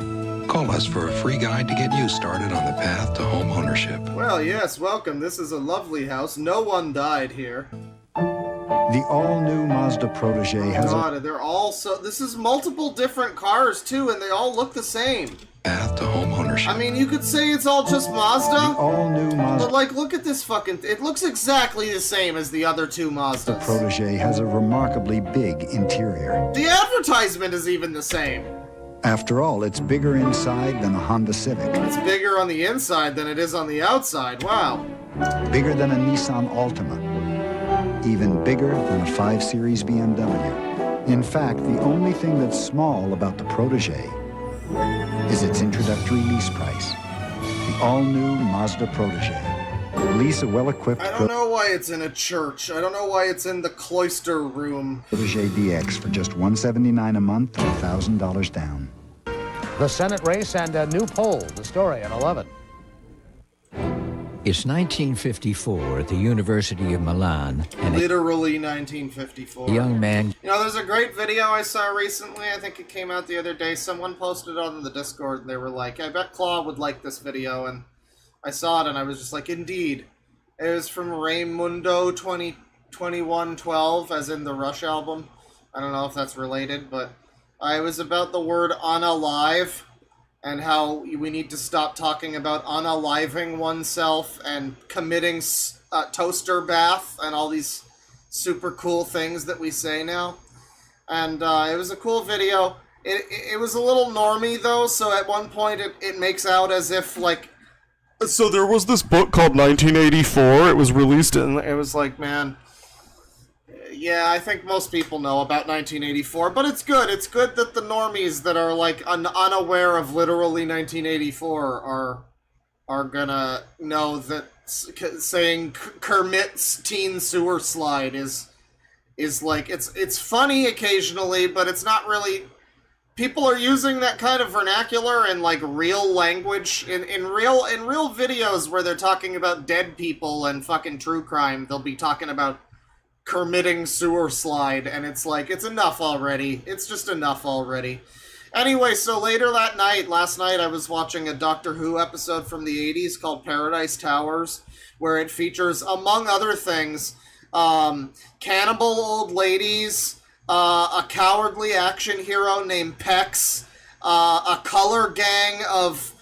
Call us for a free guide to get you started on the path to home ownership. Well, yes, welcome. This is a lovely house. No one died here. The all-new Mazda Protege has God, they're all so... This is multiple different cars, too, and they all look the same. Path to home ownership. I mean, you could say it's all just Mazda. The all-new Mazda. But, like, look at this fucking... It looks exactly the same as the other two Mazdas. The Protege has a remarkably big interior. The advertisement is even the same. After all, it's bigger inside than a Honda Civic. It's bigger on the inside than it is on the outside. Wow. Bigger than a Nissan Altima. Even bigger than a 5 Series BMW. In fact, the only thing that's small about the Protege is its introductory lease price. The all-new Mazda Protege. Lease a well-equipped... I don't know why it's in a church. I don't know why it's in the cloister room. Protege DX for just $179 a month and $1,000 down. The Senate race and a new poll. The story at 11. It's 1954 at the University of Milan, and Literally 1954. a young man... You know, there's a great video I saw recently. I think it came out the other day. Someone posted it on the Discord, and they were like, I bet Claw would like this video, and I saw it, and I was just like, indeed. It was from Raymundo 2021-12, as in the Rush album. I don't know if that's related, but it was about the word unalive, and how we need to stop talking about unaliving oneself and committing toaster bath and all these super cool things that we say now. And it was a cool video. It was a little normie, though, so at one point it makes out as if, like, so there was this book called 1984. It was released in... It was like, man... Yeah, I think most people know about 1984, but it's good. It's good that the normies that are, like, unaware of literally 1984 are gonna know that saying Kermit's teen sewer slide is like, it's funny occasionally, but it's not really... People are using that kind of vernacular in, like, real language. In real videos where they're talking about dead people and fucking true crime, they'll be talking about Kermitting sewer slide, and it's like, it's enough already. It's just enough already. Anyway, so later that night, last night, I was watching a Doctor Who episode from the 80s called Paradise Towers, where it features, among other things, cannibal old ladies, a cowardly action hero named Pex, a color gang of...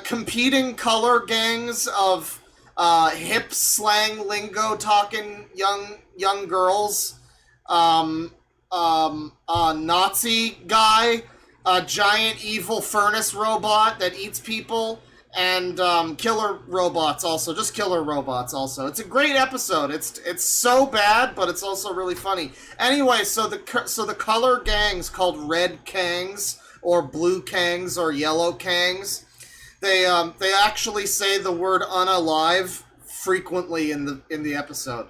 competing color gangs of hip slang lingo talking young girls, a Nazi guy, a giant evil furnace robot that eats people, and killer robots also. Just killer robots also. It's a great episode. It's so bad, but it's also really funny. Anyway, so the color gangs called Red Kangs or Blue Kangs or Yellow Kangs, they actually say the word unalive frequently in the episode.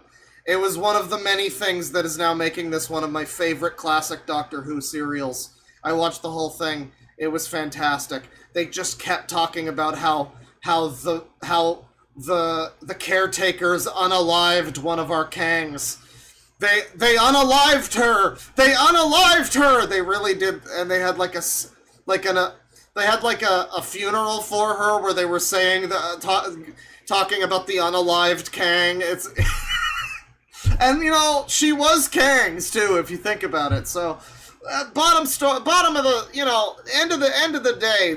It was one of the many things that is now making this one of my favorite classic Doctor Who serials. I watched the whole thing. It was fantastic. They just kept talking about how the caretakers unalived one of our Kangs. They unalived her. They unalived her. They really did, and they had a funeral for her where they were saying talking about the unalived Kang. It's and you know, she was Kang's too, if you think about it. So bottom of the, you know, end of the day,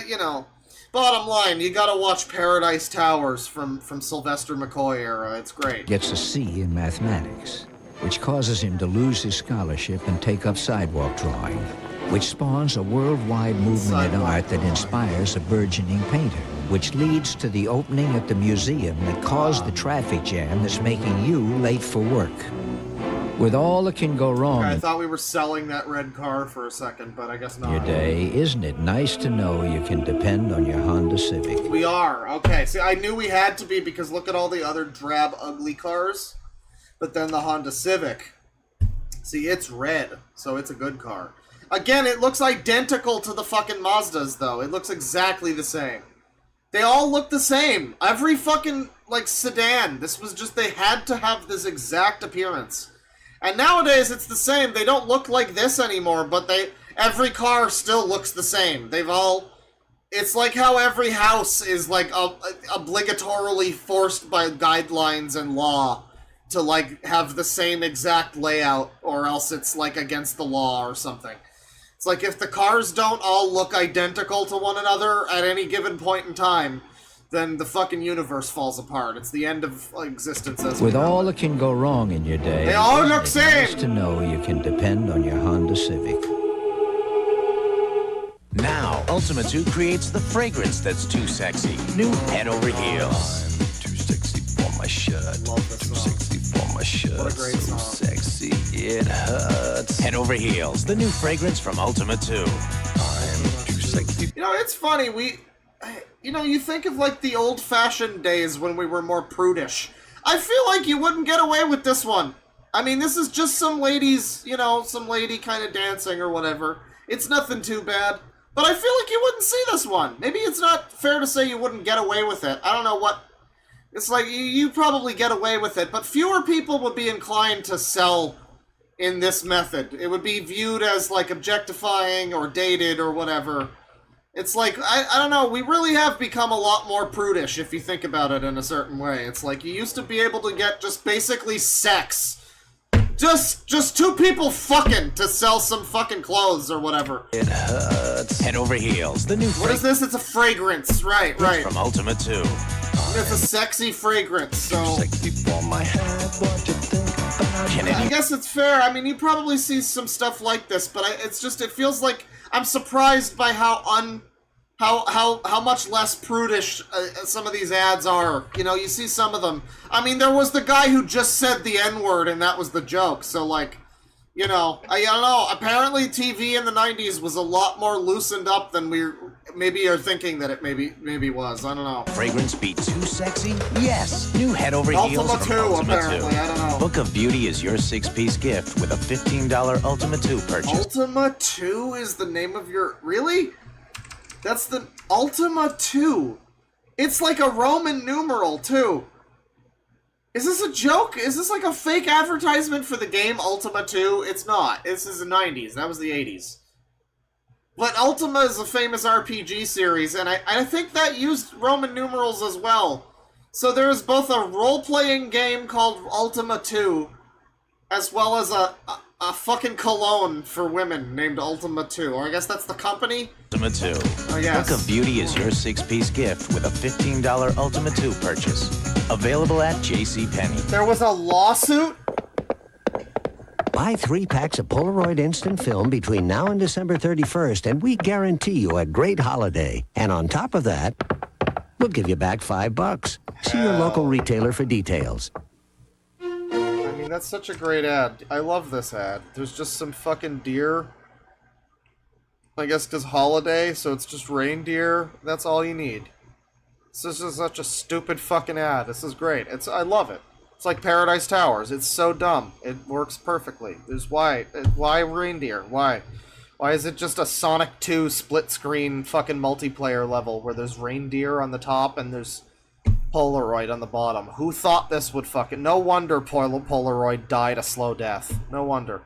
you know, bottom line, you gotta watch Paradise Towers from Sylvester McCoy era. It's great. gets a C in mathematics, which causes him to lose his scholarship and take up sidewalk drawing, which spawns a worldwide movement in art that inspires a burgeoning painter, which leads to the opening at the museum that caused the traffic jam that's making you late for work. With all that can go wrong I thought we were selling that red car for a second, but I guess not. in your day, isn't it nice to know you can depend on your Honda Civic? We are. Okay, see, I knew we had to be because look at all the other drab, ugly cars. But then the Honda Civic. See, it's red, so it's a good car. Again, it looks identical to the fucking Mazdas, though. It looks exactly the same. They all look the same. Every fucking... like sedan. This was just, they had to have this exact appearance. And nowadays it's the same. They don't look like this anymore, but every car still looks the same. It's like how every house is like obligatorily forced by guidelines and law to like have the same exact layout, or else it's like against the law or something. It's like if the cars don't all look identical to one another at any given point in time, then the fucking universe falls apart. It's the end of existence as With all that can go wrong in your day, they all look it's same. nice to know you can depend on your Honda Civic. Now, Ultima 2 creates the fragrance that's too sexy. New Head Over Heels. Too sexy for my shirt. Too sexy for my shirt. What a great so song. sexy it hurts. Head Over Heels, the new fragrance from Ultima 2. I'm too sexy. You know, it's funny, you think of like the old-fashioned days when we were more prudish. I feel like you wouldn't get away with this one. I mean, this is just some ladies, some lady kind of dancing or whatever. It's nothing too bad. But I feel like you wouldn't see this one. Maybe it's not fair to say you wouldn't get away with it. I don't know what... It's like, you probably get away with it, but fewer people would be inclined to sell in this method. It would be viewed as, like, objectifying or dated or whatever. It's like, I don't know, we really have become a lot more prudish if you think about it in a certain way. It's like, you used to be able to get just basically sex. Just two people fucking to sell some fucking clothes or whatever. It hurts. Head Over Heels, the new What is this? It's a fragrance. Right. from Ultima 2. It's a sexy fragrance, so... Sexy for my head, what you think about I guess it's fair. I mean, you probably see some stuff like this, but it feels like I'm surprised by how much less prudish some of these ads are. You see some of them. I mean, there was the guy who just said the N-word, and that was the joke. So, like, I don't know. Apparently, TV in the 90s was a lot more loosened up than we maybe are thinking that it maybe was. I don't know. Fragrance be too sexy? Yes. New Head Over Heels Ultima from 2, Ultima 2. apparently. I don't know. Book of Beauty is your 6-piece gift with a $15 Ultima 2 purchase. Ultima 2 is the name of your... Really? That's the Ultima 2. It's like a Roman numeral, too. Is this a joke? Is this like a fake advertisement for the game Ultima 2? It's not. This is the 90s. That was the 80s. But Ultima is a famous RPG series, and I think that used Roman numerals as well. So there is both a role-playing game called Ultima 2, as well as a fucking cologne for women named Ultima 2. Or I guess that's the company? Ultima 2. Oh, yes. Book of Beauty is your 6-piece gift with a $15 Ultima 2 purchase. Available at JCPenney. There was a lawsuit? Buy 3 packs of Polaroid Instant Film between now and December 31st, and we guarantee you a great holiday. And on top of that, we'll give you back $5. See your local retailer for details. I mean, that's such a great ad. I love this ad. There's just some fucking deer. I guess because holiday, so it's just reindeer. That's all you need. This is such a stupid fucking ad. This is great. I love it. It's like Paradise Towers. It's so dumb. It works perfectly. Why reindeer? Why? Why is it just a Sonic 2 split-screen fucking multiplayer level where there's reindeer on the top and there's Polaroid on the bottom? Who thought this would fucking... No wonder Polaroid died a slow death. No wonder.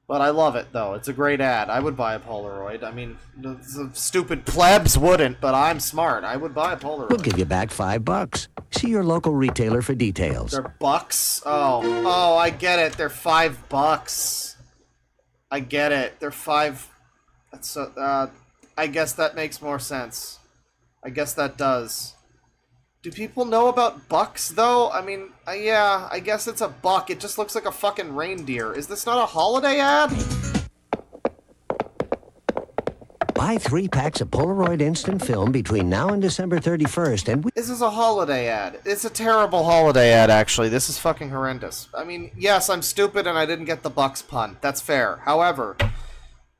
But I love it, though. It's a great ad. I would buy a Polaroid. I mean, the stupid plebs wouldn't, but I'm smart. I would buy a Polaroid. We'll give you back $5. See your local retailer for details. They're bucks? Oh, I get it. They're $5. I get it. They're $5. That's so, I guess that makes more sense. I guess that does. Do people know about bucks, though? I mean, yeah, I guess it's a buck. It just looks like a fucking reindeer. Is this not a holiday ad? Buy 3 packs of Polaroid Instant Film between now and December 31st, and This is a holiday ad. It's a terrible holiday ad, actually. This is fucking horrendous. I mean, yes, I'm stupid and I didn't get the bucks pun. That's fair. However,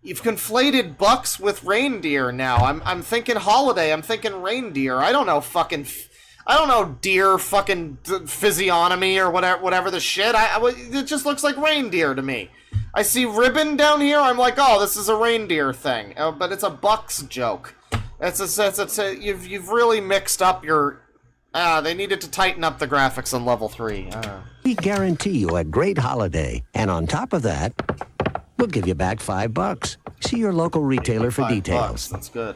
you've conflated bucks with reindeer now. I'm thinking holiday. I'm thinking reindeer. I don't know fucking... I don't know deer fucking physiognomy or whatever the shit. It just looks like reindeer to me. I see ribbon down here. I'm like, oh, this is a reindeer thing, but it's a bucks joke. You've really mixed up your. They needed to tighten up the graphics on level 3. We guarantee you a great holiday. And on top of that, we'll give you back $5. See your local retailer for details. That's good.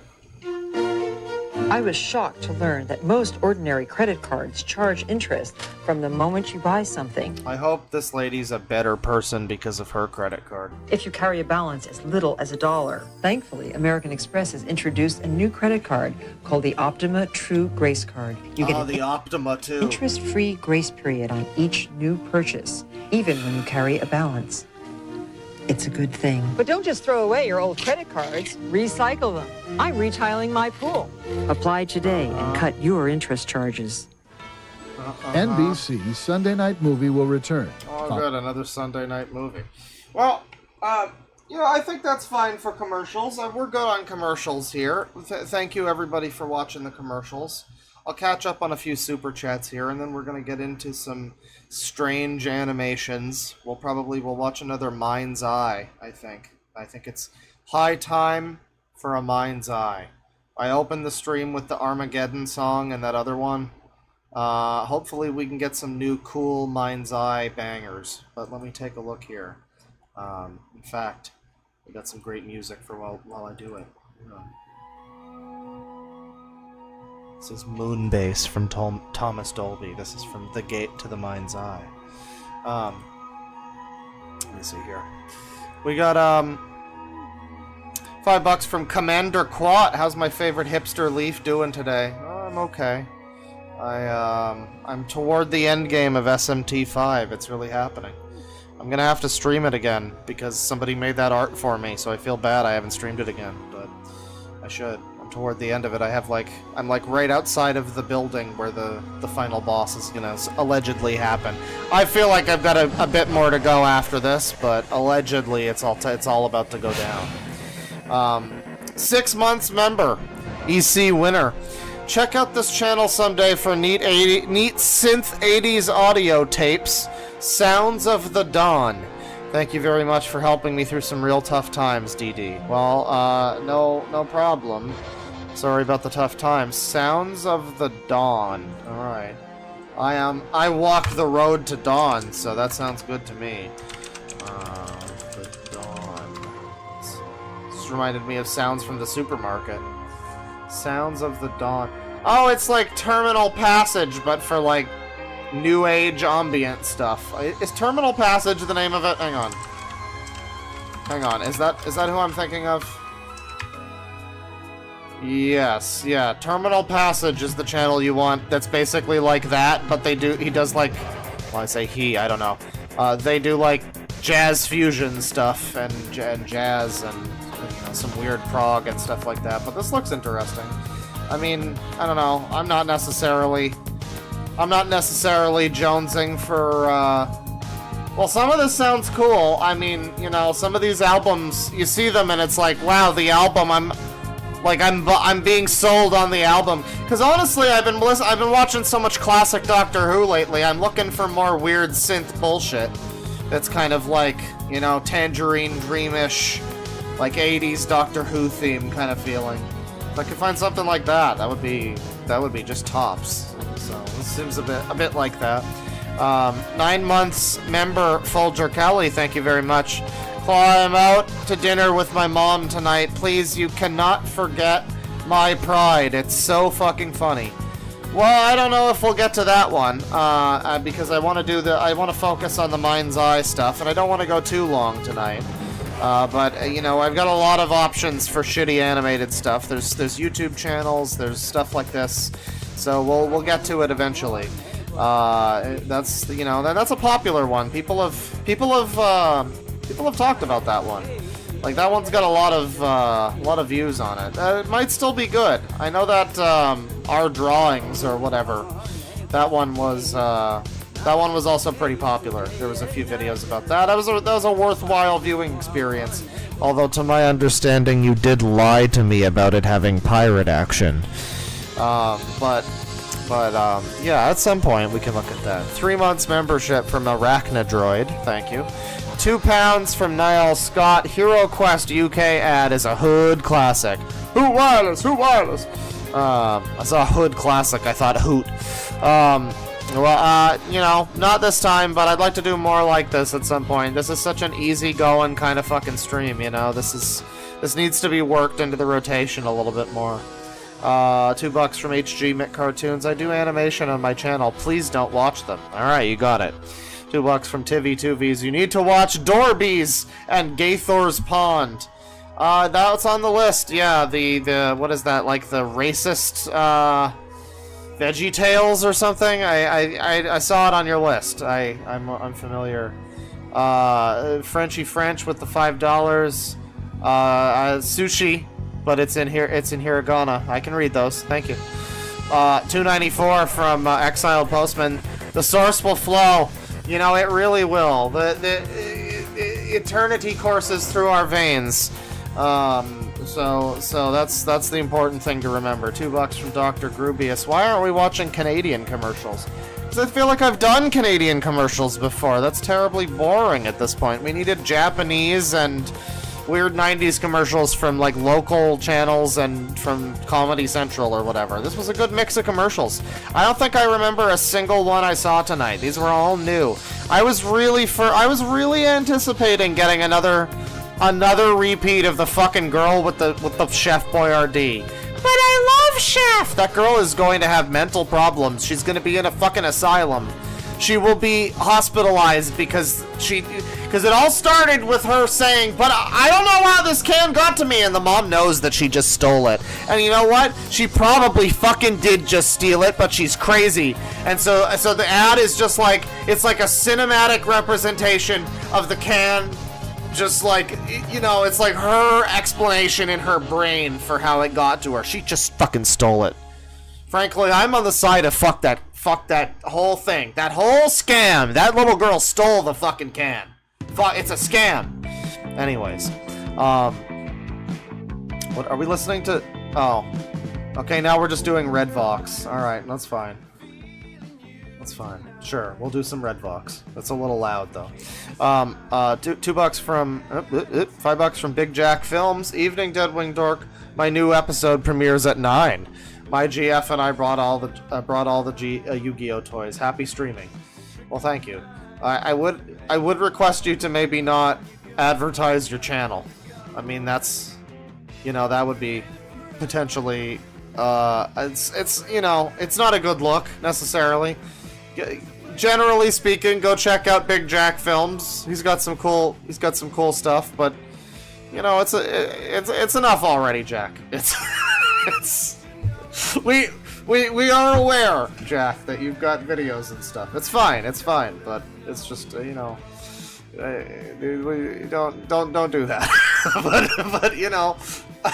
I was shocked to learn that most ordinary credit cards charge interest from the moment you buy something. I hope this lady's a better person because of her credit card. If you carry a balance as little as $1. Thankfully, American Express has introduced a new credit card called the Optima True Grace Card. You get the Optima too. Interest-free grace period on each new purchase, even when you carry a balance. It's a good thing. But don't just throw away your old credit cards. Recycle them. I'm retiling my pool. Apply today and cut your interest charges. NBC's Sunday Night Movie will return. Oh, good. Another Sunday night movie. Well, I think that's fine for commercials. We're good on commercials here. Thank you, everybody, for watching the commercials. I'll catch up on a few super chats here, and then we're going to get into some strange animations. We'll watch another Mind's Eye, I think. I think it's high time for a Mind's Eye. I opened the stream with the Armageddon song and that other one. Hopefully we can get some new cool Mind's Eye bangers. But let me take a look here. In fact, we got some great music for while I do it. This is Moonbase from Thomas Dolby. This is from The Gate to the Mind's Eye. Let me see here. We got $5 from Commander Quat. How's my favorite hipster leaf doing today? Oh, I'm okay. I'm toward the end game of SMT5. It's really happening. I'm gonna have to stream it again because somebody made that art for me, so I feel bad I haven't streamed it again, but I should. Toward the end of it, I'm like right outside of the building where the final boss is gonna allegedly happen. I feel like I've got a bit more to go after this, but allegedly it's all about to go down. 6 months member, EC winner. Check out this channel someday for neat synth 80s audio tapes. Sounds of the Dawn. Thank you very much for helping me through some real tough times, DD. Well, no problem. Sorry about the tough times. Sounds of the Dawn. Alright. I walk the road to dawn, so that sounds good to me. The Dawn. This reminded me of sounds from the supermarket. Sounds of the Dawn. Oh, it's like Terminal Passage, but for like new age ambient stuff. Is Terminal Passage the name of it? Hang on. Is that who I'm thinking of? Yes, yeah. Terminal Passage is the channel you want. That's basically like that, but he does like, well, I say he, I don't know. They do like jazz fusion stuff and jazz and some weird prog and stuff like that. But this looks interesting. I mean, I don't know. I'm not necessarily jonesing for, well, some of this sounds cool. I mean, some of these albums, you see them and it's like, wow, the album, I'm being sold on the album. Because honestly, I've been watching so much classic Doctor Who lately, I'm looking for more weird synth bullshit. That's kind of like, Tangerine Dreamish, like 80s Doctor Who theme kind of feeling. If I could find something like that, that would be just tops. So this seems a bit like that. 9 months member Folger Kelly, thank you very much. Claw, I'm out to dinner with my mom tonight. Please, you cannot forget my pride. It's so fucking funny. Well, I don't know if we'll get to that one because I want to focus on the Mind's Eye stuff, and I don't want to go too long tonight. But I've got a lot of options for shitty animated stuff. There's YouTube channels, there's stuff like this. So we'll get to it eventually. That's a popular one. People have talked about that one. Like that one's got a lot of views on it. It might still be good. I know that Our Drawings or whatever, that one was also pretty popular. There was a few videos about that. That was a worthwhile viewing experience. Although to my understanding, you did lie to me about it having pirate action. But yeah, at some point we can look at that. 3 months membership from Arachnidroid, thank you. £2 from Niall Scott. Hero Quest UK ad is a hood classic. Who wireless? I saw hood classic. I thought hoot. You know, not this time, but I'd like to do more like this at some point. This is such an easy-going kind of fucking stream, you know? This needs to be worked into the rotation a little bit more. $2 from HG Mick Cartoons. I do animation on my channel. Please don't watch them. Alright, you got it. $2 from Tivy2Vs. You need to watch Dorbees and Gaithor's Pond. That's on the list. Yeah, the what is that, like the racist, Veggie Tales or something? I saw it on your list. I'm familiar. Frenchy French with the $5. Sushi, but it's in hiragana. I can read those. Thank you. $2.94 from Exiled Postman. The source will flow. You know, it really will. The eternity courses through our veins. So that's the important thing to remember. $2 from Dr. Grubius. Why aren't we watching Canadian commercials? Because I feel like I've done Canadian commercials before. That's terribly boring at this point. We needed Japanese and weird 90s commercials from like local channels and from Comedy Central or whatever. This was a good mix of commercials. I don't think I remember a single one I saw tonight. These were all new. I was really anticipating getting another repeat of the fucking girl with the Chef Boyardee. But I love Chef! That girl is going to have mental problems. She's going to be in a fucking asylum. She will be hospitalized because it all started with her saying, but I don't know how this can got to me, and the mom knows that she just stole it. And you know what? She probably fucking did just steal it, but she's crazy. And so the ad is just like, it's like a cinematic representation of the can, just like, you know, it's like her explanation in her brain for how it got to her. She just fucking stole it. Frankly, I'm on the side of fuck that whole thing. That whole scam. That little girl stole the fucking can. It's a scam. Anyways. What are we listening to? Oh. Okay, now we're just doing Red Vox. Alright, that's fine. That's fine. Sure, we'll do some Red Vox. That's a little loud, though. $2 from... $5 from Big Jack Films. Evening, Deadwingdork. My new episode premieres at 9. My GF and I brought all the Yu-Gi-Oh toys. Happy streaming. Well, thank you. I would request you to maybe not advertise your channel. I mean, that's, you know, that would be potentially it's you know, it's not a good look necessarily. Generally speaking, go check out Big Jack Films. He's got some cool stuff, but you know, it's enough already, Jack. It's we are aware, Jack, that you've got videos and stuff. It's fine, but it's just you know, don't do that. but you know,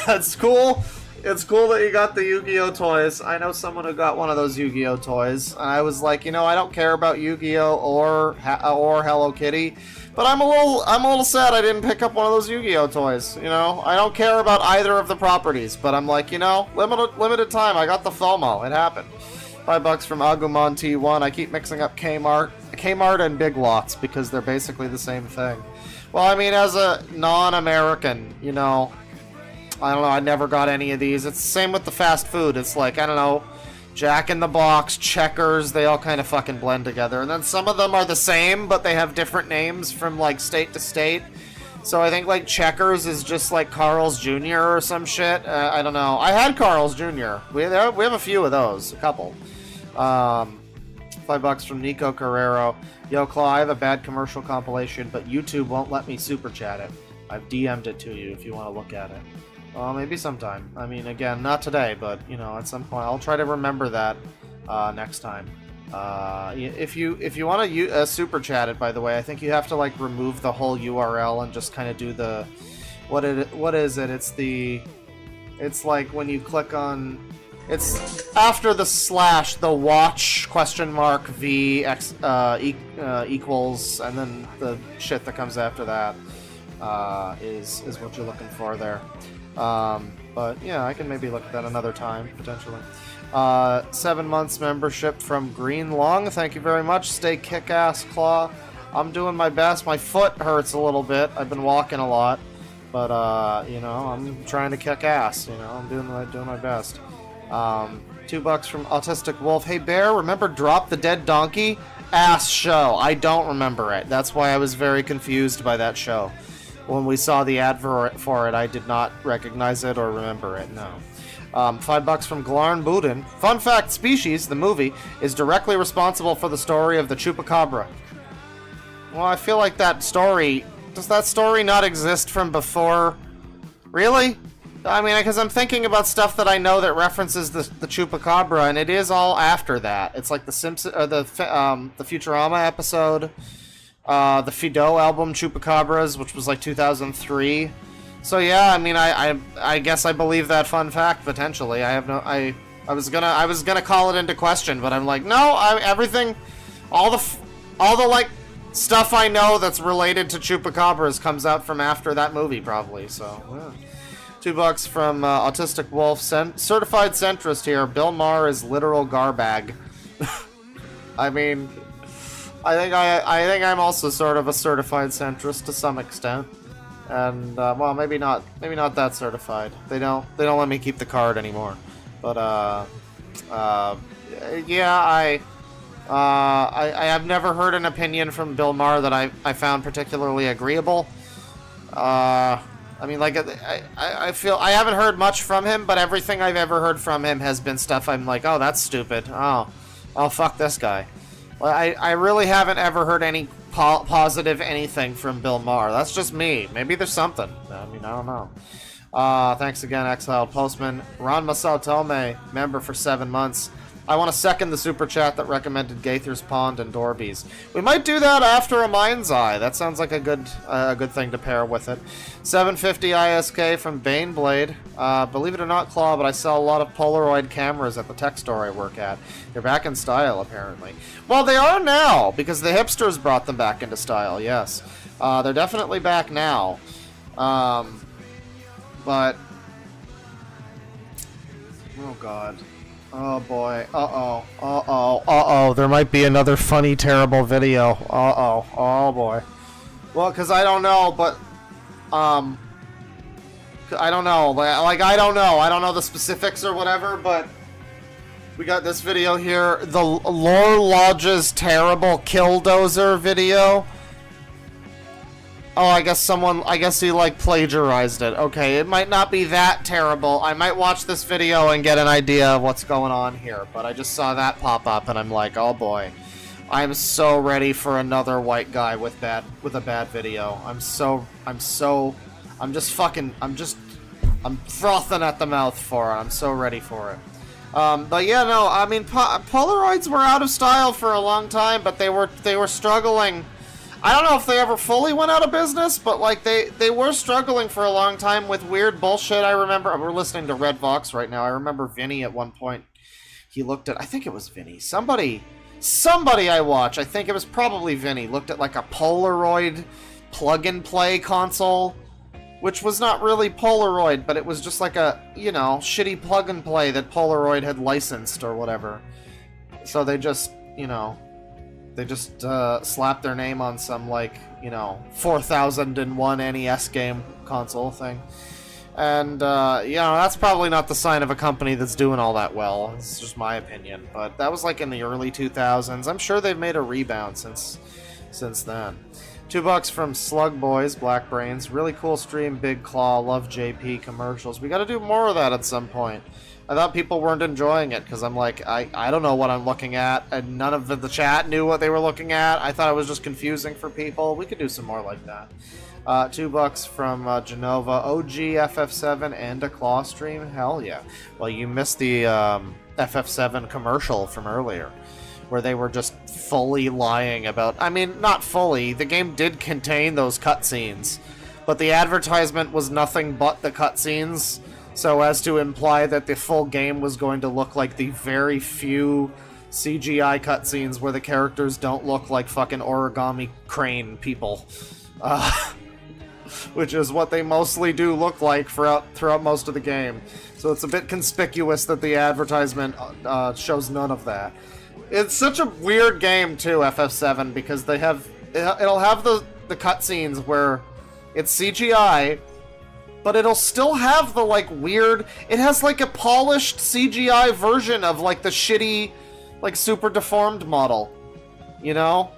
it's cool. It's cool that you got the Yu-Gi-Oh toys. I know someone who got one of those Yu-Gi-Oh toys, and I was like, you know, I don't care about Yu-Gi-Oh or Hello Kitty, but I'm a little sad I didn't pick up one of those Yu-Gi-Oh toys. You know, I don't care about either of the properties, but I'm like, you know, limited time. I got the FOMO. It happened. $5 from Agumon T1. I keep mixing up Kmart and Big Lots because they're basically the same thing. Well, I mean, as a non-American, you know, I don't know, I never got any of these. It's the same with the fast food. It's like, I don't know, Jack in the Box, Checkers, they all kind of fucking blend together. And then some of them are the same, but they have different names from, like, state to state. So I think, like, Checkers is just, like, Carl's Jr. or some shit. I don't know. I had Carl's Jr. We have a few of those. A couple. $5 from Nico Carrero. Yo, Claw, I have a bad commercial compilation, but YouTube won't let me super chat it. I've DM'd it to you if you want to look at it. Well, maybe sometime. I mean, again, not today, but, you know, at some point. I'll try to remember that next time. If you want to super chat it, by the way, I think you have to, like, remove the whole URL and just kind of do the... What is it? It's like when you click on... It's after the slash, the watch, V, X, equals, and then the shit that comes after that is what you're looking for there. But yeah, I can maybe look at that another time, potentially. 7 months membership from Green Lung. Thank you very much. Stay kick-ass, Claw. I'm doing my best. My foot hurts a little bit. I've been walking a lot. But, you know, I'm trying to kick ass. You know, I'm doing my best. $2 from Autistic Wolf. Hey Bear, remember Drop the Dead Donkey? Ass show. I don't remember it. That's why I was very confused by that show. When we saw the ad for it, I did not recognize it or remember it, no. $5 from Glarn Budin. Fun fact, Species, the movie, is directly responsible for the story of the Chupacabra. Well, I feel like that story... Does that story not exist from before? Really? I mean, because I'm thinking about stuff that I know that references the Chupacabra, and it is all after that. It's like the Futurama episode, the Fido album Chupacabras, which was like 2003. So yeah, I mean, I guess I believe that fun fact potentially. I was gonna call it into question, but I'm like, no, everything, all the like stuff I know that's related to Chupacabras comes out from after that movie, probably. So. Yeah. $2 from Autistic Wolf. Certified centrist here. Bill Maher is literal garbag. I mean, I think I'm also sort of a certified centrist to some extent, and well, maybe not that certified. They don't let me keep the card anymore. But yeah, I have never heard an opinion from Bill Maher that I found particularly agreeable. I mean, like, I feel I haven't heard much from him, but everything I've ever heard from him has been stuff I'm like, oh, that's stupid. Oh, fuck this guy. Well, I really haven't ever heard any positive anything from Bill Maher. That's just me. Maybe there's something. I mean, I don't know. Thanks again, Exiled Postman. Ron Masao Tome, member for 7 months. I want to second the super chat that recommended Gaither's Pond and Dorby's. We might do that after a Mind's Eye. That sounds like a good thing to pair with it. 750 ISK from Baneblade. Believe it or not, Claw, but I sell a lot of Polaroid cameras at the tech store I work at. They're back in style, apparently. Well, they are now, because the hipsters brought them back into style, yes. They're definitely back now. But... Oh, God. Oh boy. Uh-oh. There might be another funny, terrible video. Uh-oh. Oh boy. Well, because I don't know, but... I don't know. Like, I don't know. I don't know the specifics or whatever, but... We got this video here. The Lore Lodge's terrible Killdozer video. Oh, I guess he, like, plagiarized it. Okay, it might not be that terrible. I might watch this video and get an idea of what's going on here, but I just saw that pop up, and I'm like, oh boy. I'm so ready for another white guy with a bad video. I'm frothing at the mouth for it. I'm so ready for it. But yeah, no, I mean, Polaroids were out of style for a long time, but they were struggling. I don't know if they ever fully went out of business, but like they were struggling for a long time with weird bullshit. I remember, we're listening to Red Vox right now. I remember Vinny at one point, he looked at, I think it was Vinny, somebody I watch, I think it was probably Vinny, looked at like a Polaroid plug-and-play console, which was not really Polaroid, but it was just like a, you know, shitty plug-and-play that Polaroid had licensed or whatever. So they just, you know... They just slapped their name on some, like, you know, 4001 NES game console thing. And, you know, that's probably not the sign of a company that's doing all that well. It's just my opinion. But that was, like, in the early 2000s. I'm sure they've made a rebound since then. $2 from Slug Boys, Black Brains. Really cool stream, Big Claw. Love JP commercials. We gotta do more of that at some point. I thought people weren't enjoying it, because I'm like, I don't know what I'm looking at, and none of the chat knew what they were looking at. I thought it was just confusing for people. We could do some more like that. $2 from Genova. OG FF7 and a Claw stream? Hell yeah. Well, you missed the FF7 commercial from earlier, where they were just fully lying about... I mean, not fully. The game did contain those cutscenes, but the advertisement was nothing but the cutscenes, so as to imply that the full game was going to look like the very few CGI cutscenes where the characters don't look like fucking origami crane people. Which is what they mostly do look like throughout most of the game. So it's a bit conspicuous that the advertisement shows none of that. It's such a weird game too, FF7, because it'll have the cutscenes where it's CGI, but it'll still have the, like, weird... It has, like, a polished CGI version of, like, the shitty, like, super deformed model. You know?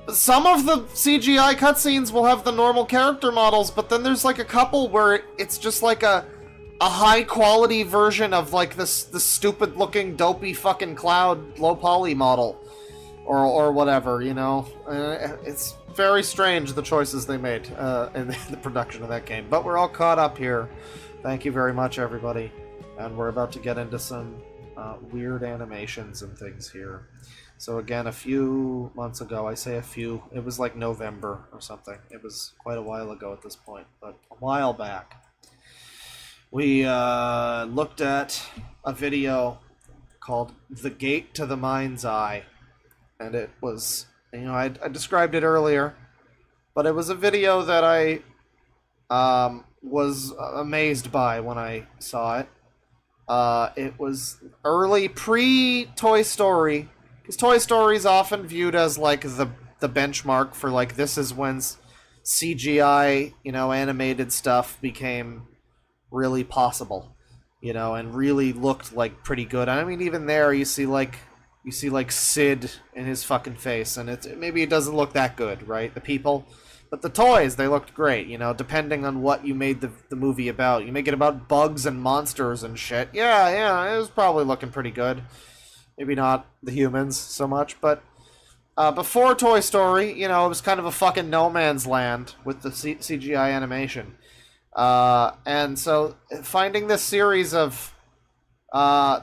Some of the CGI cutscenes will have the normal character models, but then there's, like, a couple where it's just, like, a high-quality version of, like, this stupid-looking, dopey fucking Cloud low-poly model. Or whatever, you know? It's very strange, the choices they made in the production of that game. But we're all caught up here. Thank you very much, everybody. And we're about to get into some weird animations and things here. So again, a few months ago, I say a few, it was like November or something. It was quite a while ago at this point, but a while back. We looked at a video called The Gate to the Mind's Eye. And it was, you know, I described it earlier, but it was a video that I was amazed by when I saw it. It was early, pre-Toy Story, because Toy Story is often viewed as, like, the benchmark for, like, this is when CGI, you know, animated stuff became really possible, you know, and really looked, like, pretty good. I mean, even there, you see, like, Sid in his fucking face, and maybe it doesn't look that good, right? The people, but the toys, they looked great, you know, depending on what you made the movie about. You make it about bugs and monsters and shit. Yeah, it was probably looking pretty good. Maybe not the humans so much, but before Toy Story, you know, it was kind of a fucking no man's land with the CGI animation. And so finding this series of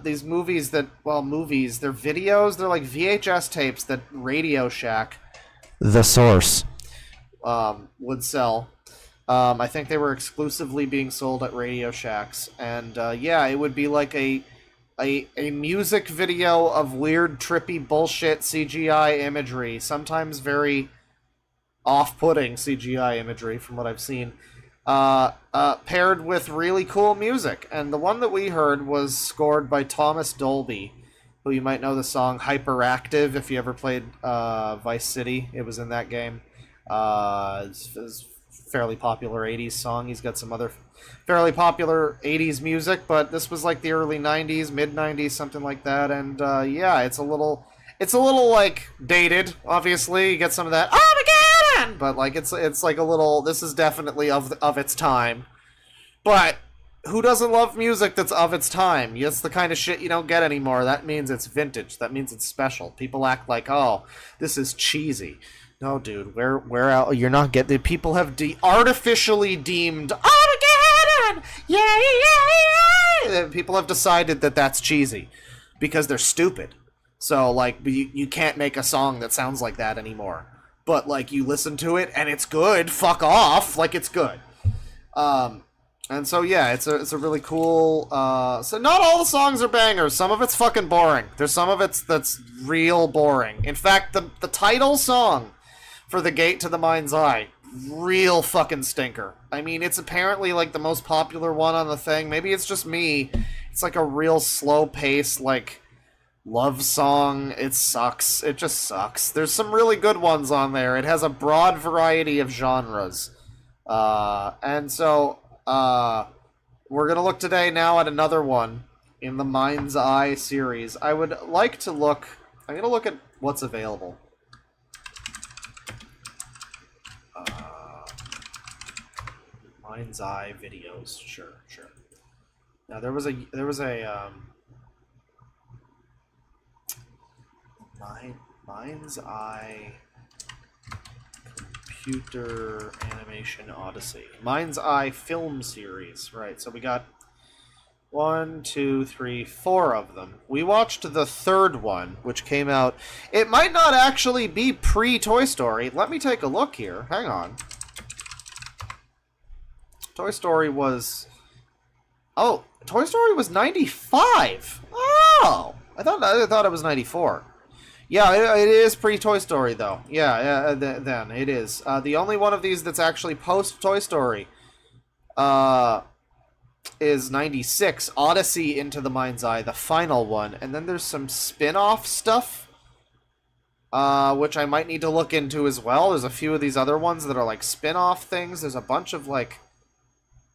these movies that, well, movies, they're videos, they're like VHS tapes that Radio Shack, the source, would sell. I think they were exclusively being sold at Radio Shacks, and yeah, it would be like a music video of weird, trippy bullshit CGI imagery, sometimes very off-putting CGI imagery from what I've seen. Paired with really cool music. And the one that we heard was scored by Thomas Dolby, who you might know the song Hyperactive if you ever played Vice City. It was in that game. It's a fairly popular 80s song. He's got some other fairly popular 80s music, but this was like the early 90s, mid-90s, something like that. And yeah, it's a little like dated, obviously. You get some of that Armageddon, but like it's like a little, this is definitely of its time. But who doesn't love music that's of its time? That's the kind of shit you don't get anymore. That means it's vintage. That means it's special. People act like, oh, this is cheesy. No, dude, where out? You're not getting. People have artificially deemed Armageddon. Yeah. People have decided that that's cheesy because they're stupid. So like, you can't make a song that sounds like that anymore. But like, you listen to it and it's good. Fuck off. Like, it's good. And so yeah, it's a really cool. So not all the songs are bangers. Some of it's fucking boring. There's some of it's that's real boring. In fact, the title song for The Gate to the Mind's Eye, real fucking stinker. I mean, it's apparently like the most popular one on the thing. Maybe it's just me. It's like a real slow pace, like, love song. It sucks. It just sucks. There's some really good ones on there. It has a broad variety of genres. And so we're gonna look today now at another one in the Mind's Eye series. I would like to look. I'm gonna look at what's available. Mind's Eye videos. Sure. Now there was a Mind's Eye Computer Animation Odyssey. Mind's Eye film series. Right, so we got 1, 2, 3, 4 of them. We watched the third one, which came out. It might not actually be pre-Toy Story. Let me take a look here. Hang on. Toy Story was... Oh, Toy Story was 95! Oh! I thought it was 94. Yeah, it is pre-Toy Story, though. Yeah, then it is. The only one of these that's actually post-Toy Story is 96, Odyssey Into the Mind's Eye, the final one. And then there's some spin-off stuff, which I might need to look into as well. There's a few of these other ones that are like spin-off things. There's a bunch of, like,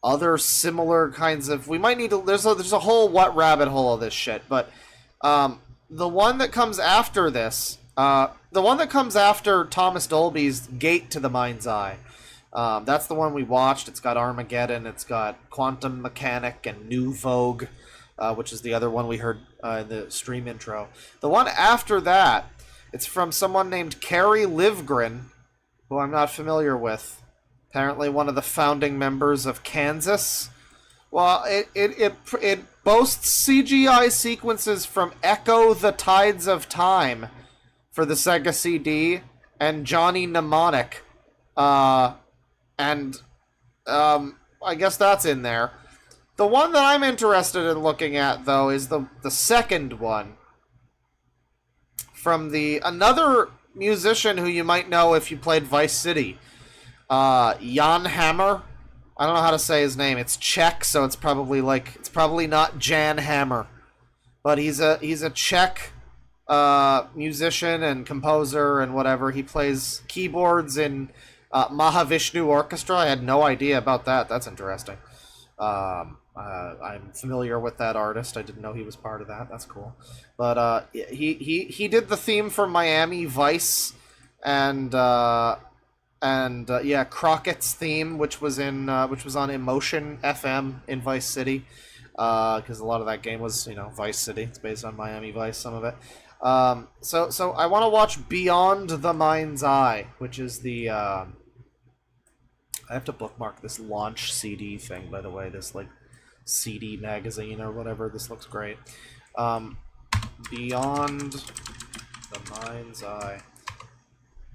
other similar kinds of... We might need to... There's a whole what rabbit hole of this shit, but the one that comes after this, the one that comes after Thomas Dolby's Gate to the Mind's Eye, that's the one we watched. It's got Armageddon, it's got Quantum Mechanic and New Vogue, which is the other one we heard in the stream intro. The one after that, it's from someone named Carrie Livgren, who I'm not familiar with. Apparently one of the founding members of Kansas. Well, it boasts CGI sequences from Echo the Tides of Time for the Sega CD and Johnny Mnemonic. I guess that's in there. The one that I'm interested in looking at, though, is the second one. From another musician who you might know if you played Vice City. Jan Hammer. I don't know how to say his name. It's Czech, so it's probably not Jan Hammer. But he's a Czech musician and composer and whatever. He plays keyboards in Mahavishnu Orchestra. I had no idea about that. That's interesting. I'm familiar with that artist. I didn't know he was part of that. That's cool. But he did the theme for Miami Vice and Crockett's theme, which was on Emotion FM in Vice City, because a lot of that game was Vice City. It's based on Miami Vice, some of it. So I want to watch Beyond the Mind's Eye, which is the I have to bookmark this launch CD thing, by the way. This CD magazine or whatever. This looks great. Beyond the Mind's Eye.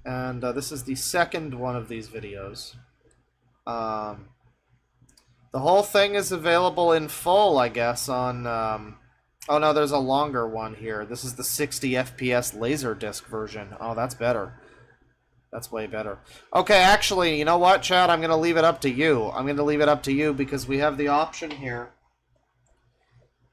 And this is the second one of these videos. The whole thing is available in full, I guess, on... oh no, there's a longer one here. This is the 60 FPS Laserdisc version. Oh, that's better. That's way better. Okay, actually, you know what, Chad? I'm going to leave it up to you. I'm going to leave it up to you because we have the option here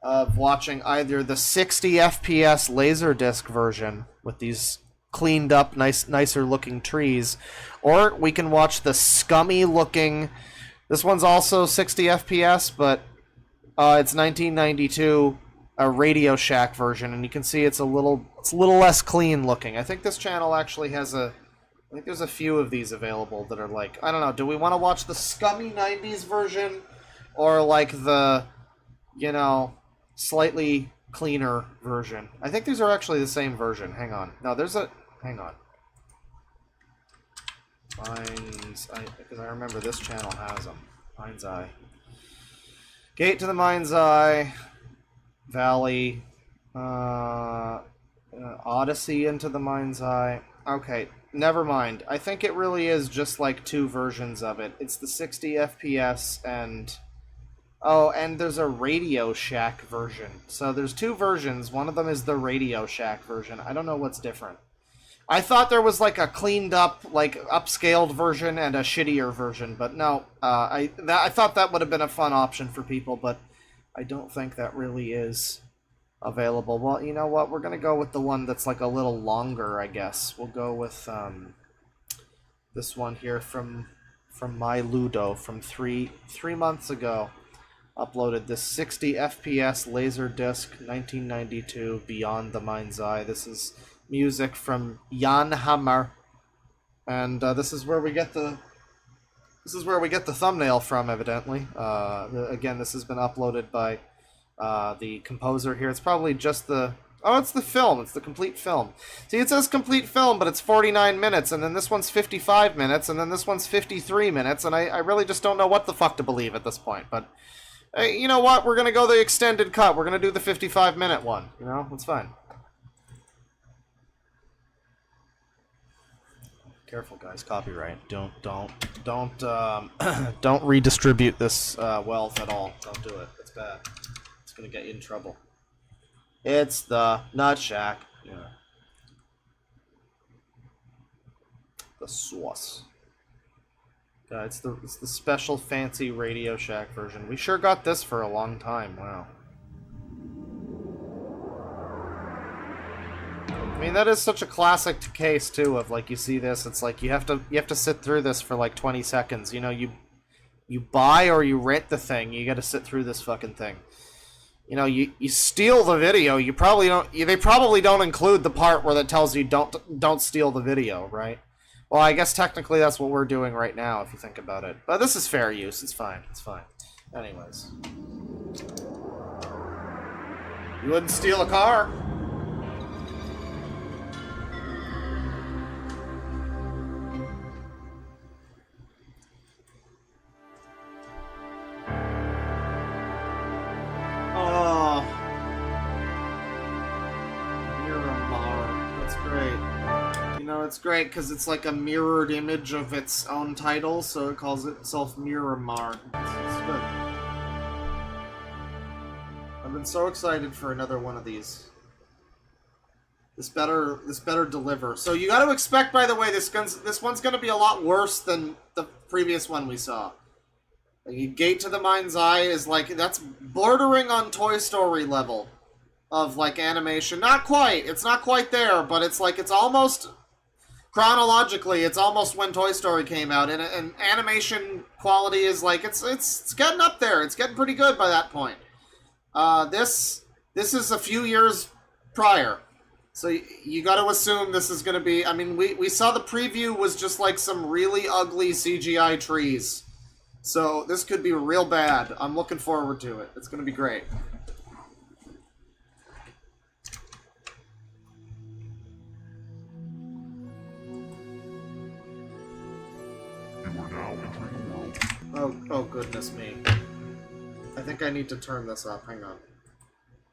of watching either the 60 FPS Laserdisc version with these cleaned up, nicer looking trees, or we can watch the scummy looking... This one's also 60 FPS, but it's 1992, a Radio Shack version, and you can see it's a little less clean looking. I think this channel actually has I think there's a few of these available that are I don't know, do we want to watch the scummy 90s version, or the, slightly cleaner version? I think these are actually the same version. Hang on. No, hang on. Because I remember this channel has them. Mind's Eye. Gate to the Mind's Eye. Valley. Odyssey into the Mind's Eye. Okay, never mind. I think it really is just two versions of it. It's the 60 FPS and... Oh, and there's a Radio Shack version. So there's two versions. One of them is the Radio Shack version. I don't know what's different. I thought there was a cleaned up, upscaled version and a shittier version, but no. I thought that would have been a fun option for people, but I don't think that really is available. Well, you know what? We're gonna go with the one that's a little longer, I guess. We'll go with this one here from My Ludo from three months ago. Uploaded this 60 FPS Laserdisc 1992 Beyond the Mind's Eye. This is music from Jan Hammer, and this is where we get the thumbnail from, evidently. Again, this has been uploaded by the composer here. It's probably just the... Oh, it's the film. It's the complete film. See, it says complete film, but it's 49 minutes, and then this one's 55 minutes, and then this one's 53 minutes, and I really just don't know what the fuck to believe at this point, but... Hey, you know what? We're going to go the extended cut. We're going to do the 55-minute one. It's fine. Careful, guys. Copyright. Don't redistribute this wealth at all. Don't do it. It's bad. It's going to get you in trouble. It's the Nut Shack. Yeah. The sauce. It's the special fancy Radio Shack version. We sure got this for a long time. Wow. I mean, that is such a classic case too of you see this, it's you have to sit through this for 20 seconds. You You buy or you rent the thing. You got to sit through this fucking thing. You know, you steal the video. You probably don't. They probably don't include the part where that tells you don't steal the video, right? Well, I guess technically that's what we're doing right now, if you think about it. But this is fair use. It's fine. It's fine. Anyways, you wouldn't steal a car. Oh, Miramar. That's great. You know, it's great because it's like a mirrored image of its own title, so it calls itself Miramar. It's good. I've been so excited for another one of these. This better deliver. So you got to expect, by the way, this one's going to be a lot worse than the previous one we saw. Gate to the Mind's Eye is like, that's bordering on Toy Story level of like animation. Not quite. It's not quite there, but it's like, it's almost, chronologically, it's almost when Toy Story came out, and animation quality is like, it's getting up there. It's getting pretty good by that point. This is a few years prior. So you got to assume this is going to be, I mean, we saw the preview was just like some really ugly CGI trees. So this could be real bad. I'm looking forward to it. It's going to be great. Oh goodness me. I think I need to turn this up. Hang on.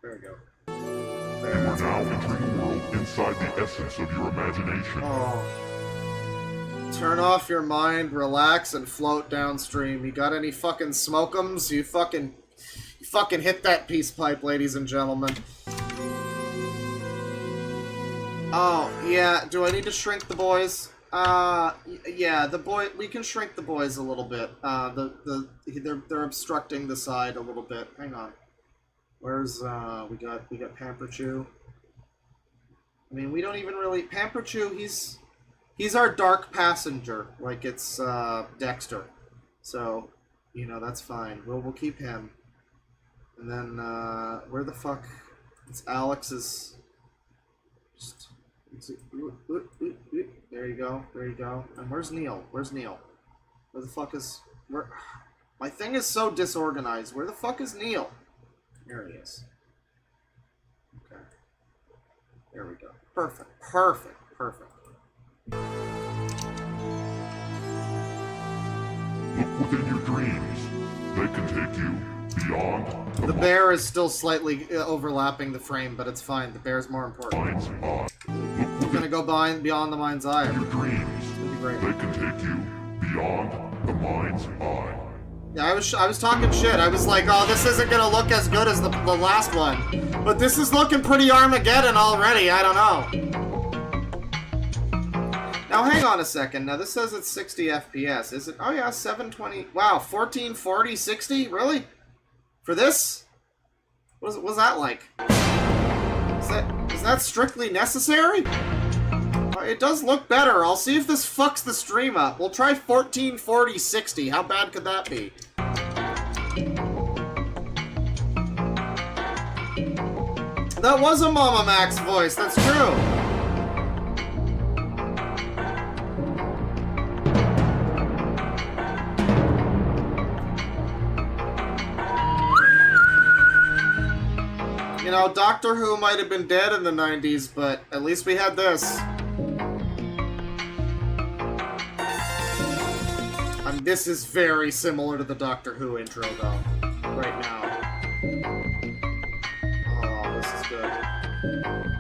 There we go. You are now entering a world inside the essence of your imagination. Oh. Turn off your mind, relax, and float downstream. You got any fucking smoke'ems? You fucking hit that peace pipe, ladies and gentlemen. Oh, yeah. Do I need to shrink the boys? Yeah, we can shrink the boys a little bit. They're obstructing the side a little bit. Hang on. Where's, we got Pamper Chew. I mean, we don't even really, Pamper Chew, he's our dark passenger, like it's, Dexter. So, you know, that's fine. We'll keep him. And then, where the fuck, it's Alex's, there you go, there you go. And where's Neil? Where's Neil? Where the fuck is, my thing is so disorganized. Where the fuck is Neil? There he is. Okay. There we go. Perfect. Perfect. Perfect. Look within your dreams. They can take you beyond the bear is still slightly overlapping the frame, but it's fine. The bear's more important. mind's eye. We're gonna go beyond the mind's eye. Your dreams. It's gonna be great. They can take you beyond the mind's eye. Yeah, I was talking shit. I was like, oh, this isn't gonna look as good as the last one. But this is looking pretty Armageddon already. I don't know. Now, hang on a second. Now, this says it's 60 FPS. Is it? Oh, yeah, 720. Wow, 1440, 60? Really? For this? What was that like? Is that strictly necessary? It does look better. I'll see if this fucks the stream up. We'll try 1440, 60. How bad could that be? That was a Mama Max voice. That's true. You know, Doctor Who might have been dead in the 90s, but at least we had this. This is very similar to the Doctor Who intro, though, right now. Oh, this is good.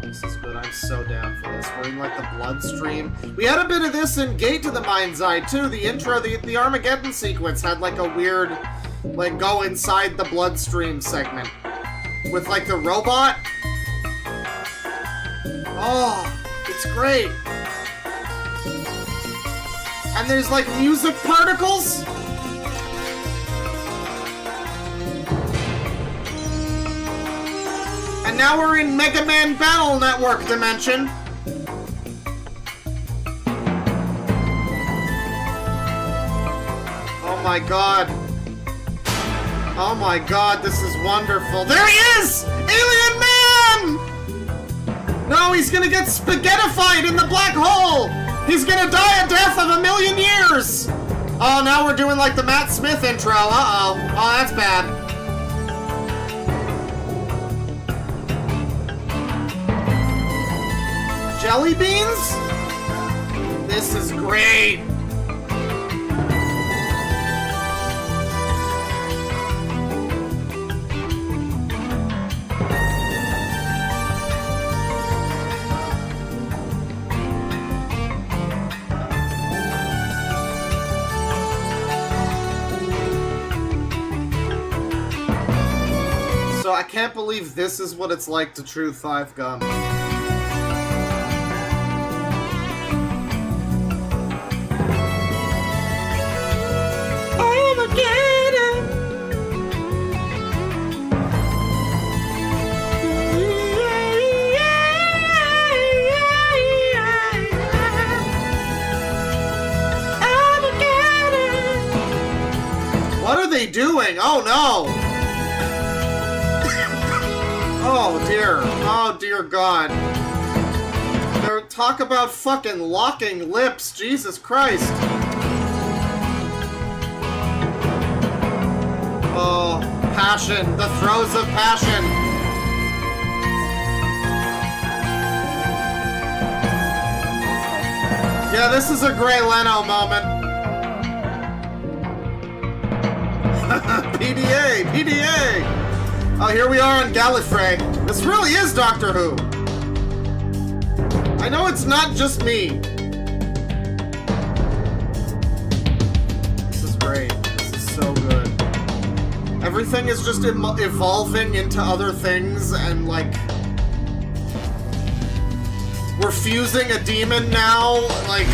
This is good. I'm so down for this. We're in, like, the bloodstream. We had a bit of this in Gate to the Mind's Eye, too. The intro, the Armageddon sequence had, like, a weird, like, go inside the bloodstream segment. With, like, the robot. Oh, it's great. And there's, like, music particles? And now we're in Mega Man Battle Network dimension. Oh my god. Oh my god, this is wonderful. There he is! Alien Man! No, he's gonna get spaghettified in the black hole! He's gonna die a death of 1,000,000 years! Oh, now we're doing like the Matt Smith intro. Uh-oh. Oh, that's bad. Jelly beans? This is great. So I can't believe this is what it's like to chew 5 gum. What are they doing? Oh no! Oh dear. Oh dear God. They're talk about fucking locking lips. Jesus Christ. Oh, passion. The throes of passion. Yeah, this is a Gray Leno moment. PDA! PDA! Oh, here we are on Gallifrey. This really is Doctor Who. I know it's not just me. This is great. This is so good. Everything is just evolving into other things, and like we're fusing a demon now. Like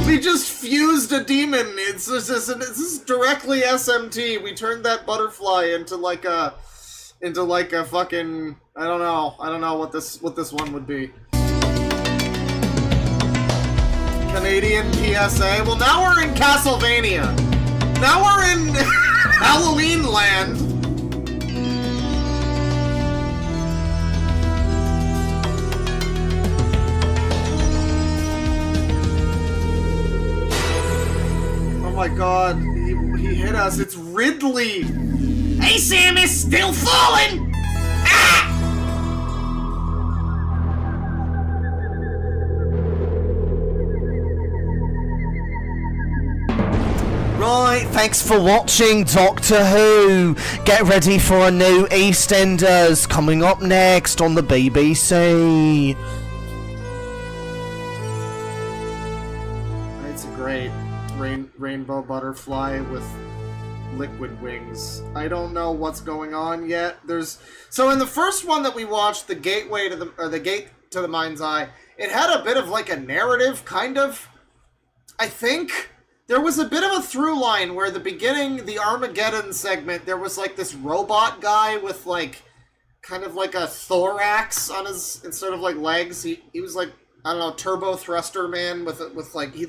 we just fused a demon. This is directly SMT. We turned that butterfly into like a fucking I don't know what this one would be. Canadian PSA. Well, now we're in Castlevania. Now we're in Halloween land. Oh my god, he hit us. It's Ridley. Hey, Samus, still falling! Ah! Right, thanks for watching Doctor Who. Get ready for a new EastEnders coming up next on the BBC. It's a great rainbow butterfly with liquid wings. I don't know what's going on yet. So in the first one that we watched, the Gate to the Mind's Eye, it had a bit of like a narrative, kind of. I think there was a bit of a through line where the beginning, the Armageddon segment, there was like this robot guy with like kind of like a thorax on his instead of like legs. He was like, I don't know, Turbo Thruster Man with like he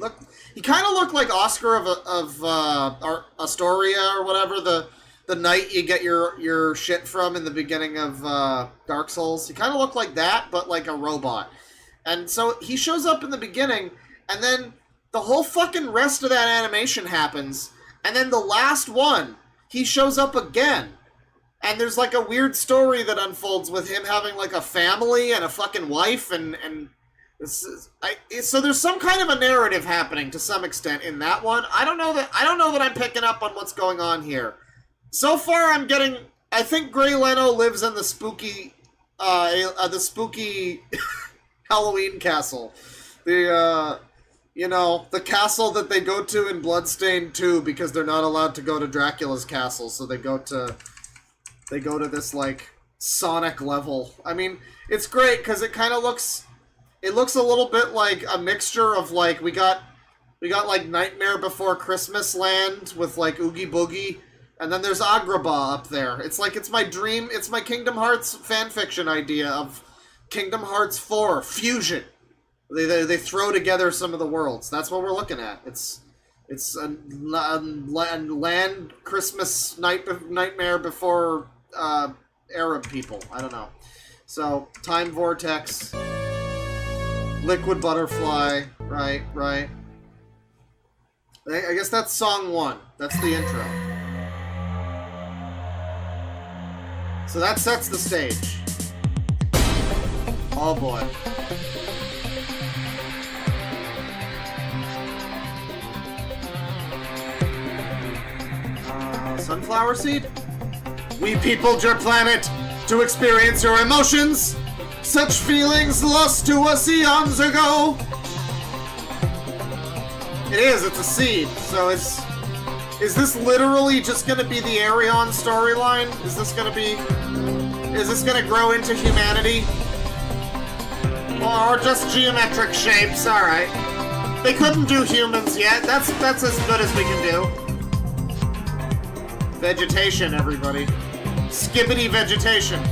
kind of looked like Oscar of Astoria or whatever, the knight you get your shit from in the beginning of Dark Souls. He kind of looked like that, but like a robot. And so he shows up in the beginning, and then the whole fucking rest of that animation happens, and then the last one, he shows up again. And there's like a weird story that unfolds with him having like a family and a fucking wife and so there's some kind of a narrative happening to some extent in that one. I don't know that I'm picking up on what's going on here. So far I think Gray Leno lives in the spooky Halloween castle. The castle that they go to in Bloodstained 2 because they're not allowed to go to Dracula's castle, so they go to this like Sonic level. I mean, it's great because it looks a little bit like a mixture of like we got like Nightmare Before Christmas Land with like Oogie Boogie, and then there's Agrabah up there. It's like it's my Kingdom Hearts fanfiction idea of Kingdom Hearts 4 fusion. They throw together some of the worlds. That's what we're looking at. It's It's a land Christmas nightmare before Arab people. I don't know. So, Time Vortex, Liquid Butterfly, right. I guess that's song 1. That's the intro. So that sets the stage. Oh boy. Sunflower seed? We peopled your planet to experience your emotions. Such feelings lost to us eons ago. It's a seed. So is this literally just gonna be the Arion storyline? Is this gonna grow into humanity? Or just geometric shapes? Alright. They couldn't do humans yet. That's as good as we can do. Vegetation, everybody. Skibbity vegetation.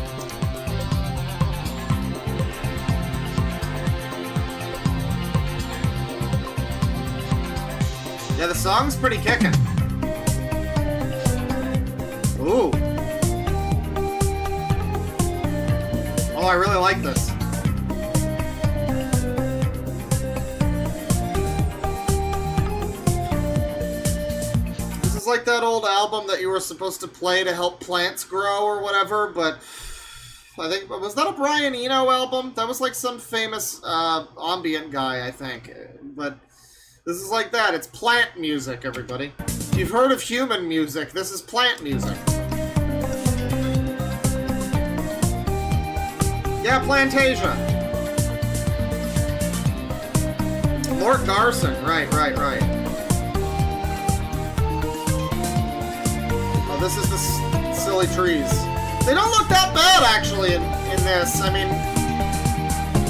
Yeah, the song's pretty kickin'. Ooh. Oh, I really like this. This is like that old album that you were supposed to play to help plants grow or whatever, but I think, was that a Brian Eno album? That was like some famous ambient guy, I think. But this is like that. It's plant music, everybody. You've heard of human music. This is plant music. Yeah, Plantasia. Mort Garson. Right. Oh, this is the silly trees. They don't look that bad, actually, in this. I mean,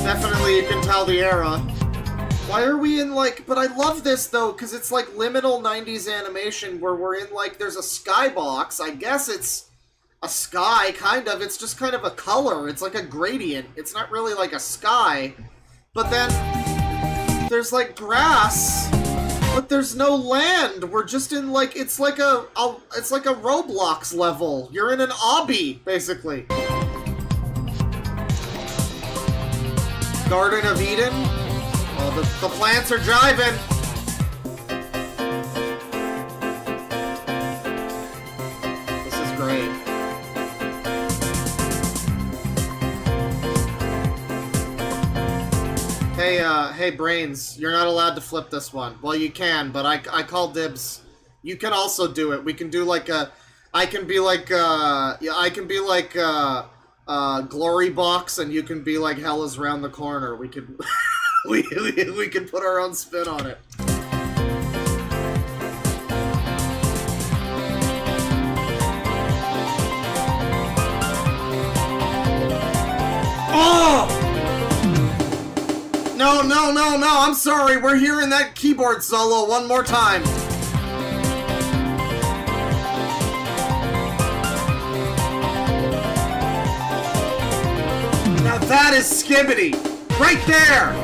definitely you can tell the era. Why are we in, like... But I love this, though, because it's, like, liminal 90s animation where we're in, like, there's a skybox. I guess it's a sky, kind of. It's just kind of a color. It's like a gradient. It's not really like a sky. But then there's, like, grass, but there's no land. We're just in, like... It's like a Roblox level. You're in an obby, basically. Garden of Eden? Oh, the plants are driving. This is great. Hey, Brains, you're not allowed to flip this one. Well, you can, but I call dibs. You can also do it. We can do like a... I can be like Glory Box, and you can be like Hell is Round the Corner. We could... we can put our own spin on it. Oh! No, I'm sorry. We're hearing that keyboard solo one more time. Now that is skibbity. Right there!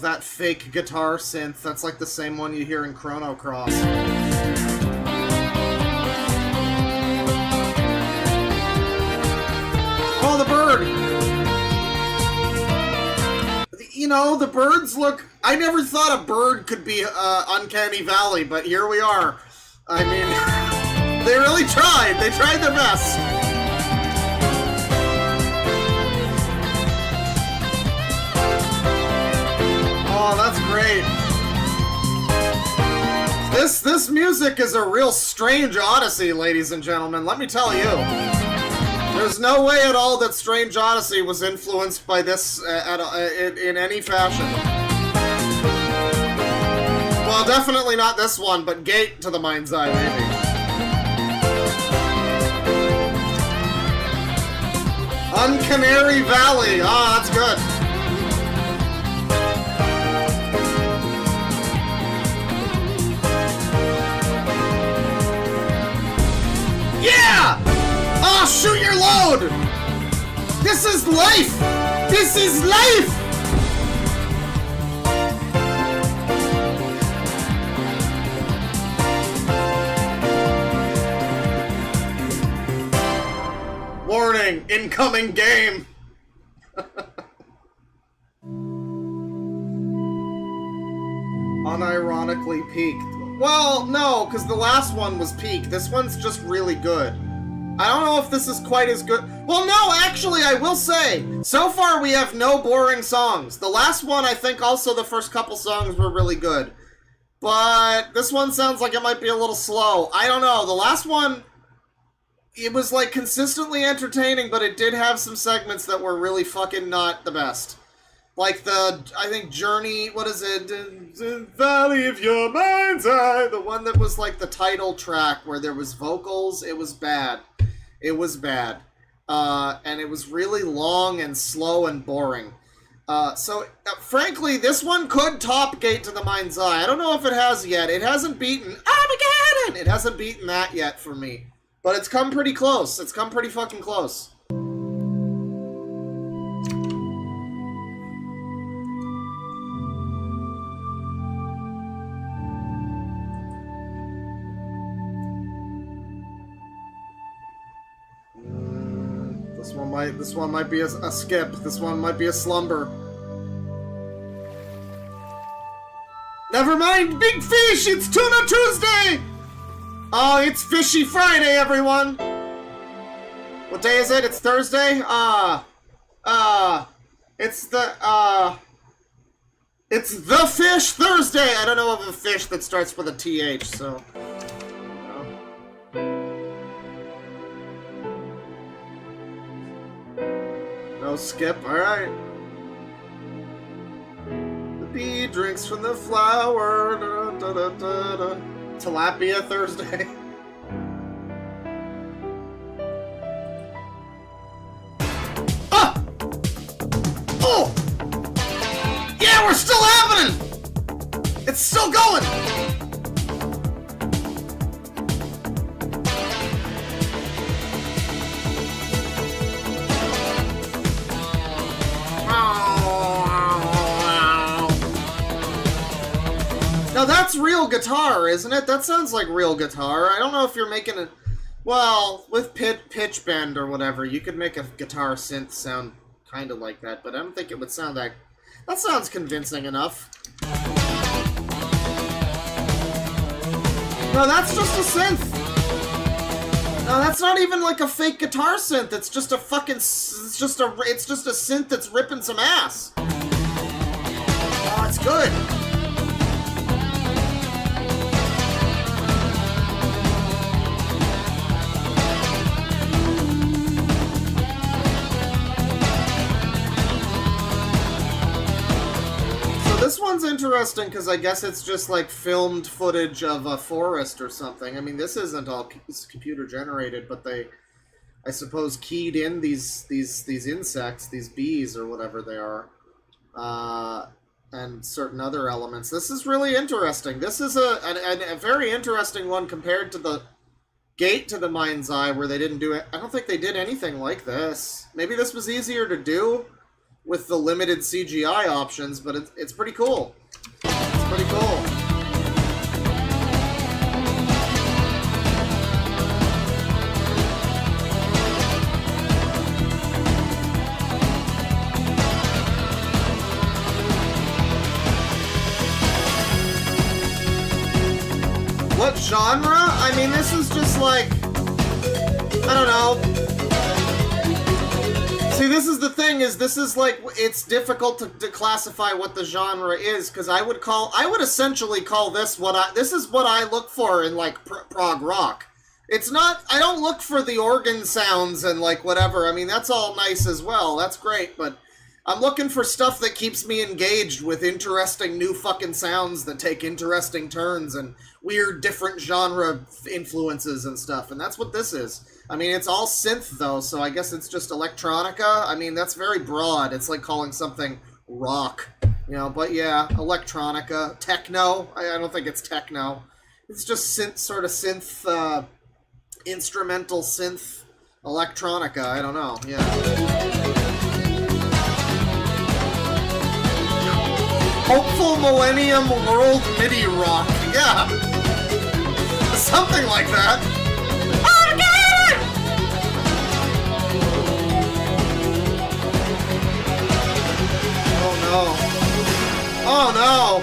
That fake guitar synth. That's like the same one you hear in Chrono Cross. Oh, the bird! You know, the birds look... I never thought a bird could be Uncanny Valley, but here we are. I mean, they really tried. They tried their best. Oh, that's great. This music is a real strange odyssey, ladies and gentlemen. Let me tell you. There's no way at all that Strange Odyssey was influenced by this in any fashion. Well, definitely not this one, but Gate to the Mind's Eye, maybe. Uncanary Valley. Ah, that's good. Yeah! Oh, shoot your load! This is life! This is life! Warning, incoming game! Unironically peaked. Well, no, because the last one was peak. This one's just really good. I don't know if this is quite as good. Well, no, actually, I will say, so far we have no boring songs. The last one, I think also the first couple songs were really good. But this one sounds like it might be a little slow. I don't know. The last one, it was like consistently entertaining, but it did have some segments that were really fucking not the best. Like the, I think, Journey, what is it? Valley of Your Mind's Eye. The one that was like the title track where there was vocals. It was bad. It was bad. And it was really long and slow and boring. Frankly, this one could top Gate to the Mind's Eye. I don't know if it has yet. It hasn't beaten Armageddon! It hasn't beaten that yet for me. But it's come pretty close. It's come pretty fucking close. This one might be a skip. This one might be a slumber. Never mind, Big Fish! It's Tuna Tuesday! Oh, it's Fishy Friday, everyone! What day is it? It's Thursday? It's the Fish Thursday! I don't know of a fish that starts with a TH, so... No skip, alright. The bee drinks from the flower. Da, da, da, da, da. Tilapia Thursday. Ah! Oh! Yeah, we're still happening! It's still going! Now that's real guitar, isn't it? That sounds like real guitar. I don't know if you're making it... Well, with pitch bend or whatever, you could make a guitar synth sound kind of like that, but I don't think it would sound that... That sounds convincing enough. No, that's just a synth. No, that's not even like a fake guitar synth. It's just a fucking... It's just a synth that's ripping some ass. Oh, it's good. This one's interesting because I guess it's just like filmed footage of a forest or something. I mean, this isn't all computer generated, but they, I suppose, keyed in these insects, these bees or whatever they are, and certain other elements. This is really interesting. This is a very interesting one compared to the Gate to the Mind's Eye, where they didn't do it. I don't think they did anything like this. Maybe this was easier to do with the limited CGI options, but it's pretty cool. It's pretty cool. What genre? I mean, this is just like, I don't know. See, this is the thing, is this is like, it's difficult to classify what the genre is, because I would essentially call this this is what I look for in, like, prog rock. It's not, I don't look for the organ sounds and, like, whatever. I mean, that's all nice as well. That's great, but I'm looking for stuff that keeps me engaged with interesting new fucking sounds that take interesting turns and weird different genre influences and stuff, and that's what this is. I mean, it's all synth, though, so I guess it's just electronica. I mean, that's very broad. It's like calling something rock, you know, but yeah, electronica. Techno. I don't think it's techno. It's just synth, sort of synth, instrumental synth electronica. I don't know, yeah. Hopeful Millennium World MIDI Rock. Yeah. Something like that. Oh no. Oh no.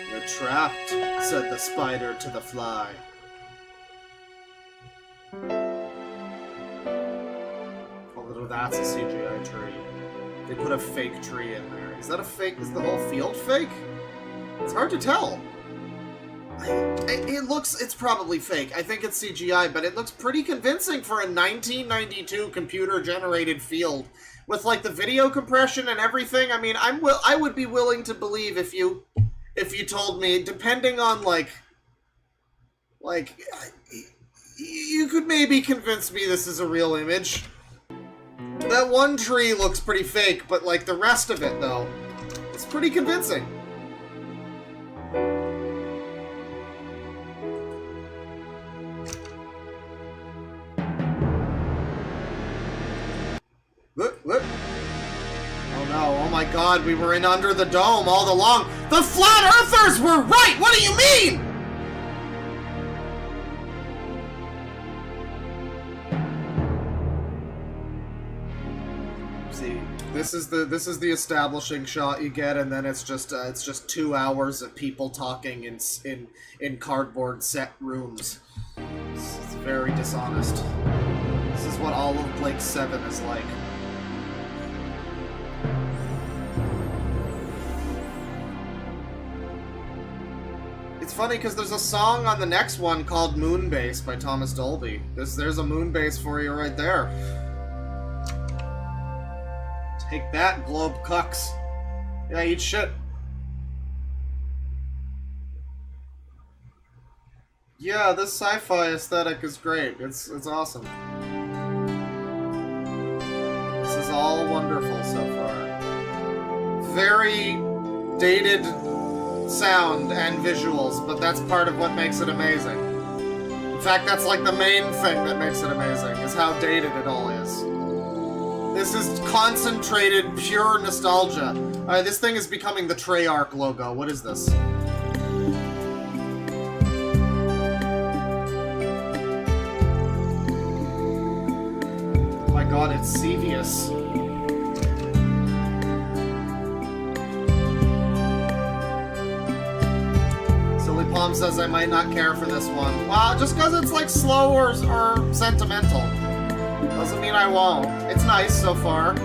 You're trapped, said the spider to the fly. Oh, that's a CGI tree. They put a fake tree in there. Is that a fake? Is the whole field fake? It's hard to tell. It's probably fake. I think it's CGI, but it looks pretty convincing for a 1992 computer-generated field. With, like, the video compression and everything, I mean, I would be willing to believe if you told me, depending on, like, you could maybe convince me this is a real image. That one tree looks pretty fake, but, like, the rest of it, though, it's pretty convincing. Look. Oh no, oh my god, we were in Under the Dome all along. The Flat Earthers were right! What do you mean? See, this is the establishing shot you get, and then it's just 2 hours of people talking in cardboard set rooms. It's very dishonest. This is what all of Blake 7 is like. It's funny because there's a song on the next one called Moonbase by Thomas Dolby. There's a Moonbase for you right there. Take that, globe cucks. Yeah, eat shit. Yeah, this sci-fi aesthetic is great. It's awesome. This is all wonderful so far. Very dated sound and visuals, but that's part of what makes it amazing. In fact, that's like the main thing that makes it amazing, is how dated it all is. This is concentrated, pure nostalgia. Alright, this thing is becoming the Treyarch logo. What is this? Oh my god, it's Sevius. Palm says I might not care for this one. Well, just because it's like slow or sentimental doesn't mean I won't. It's nice so far.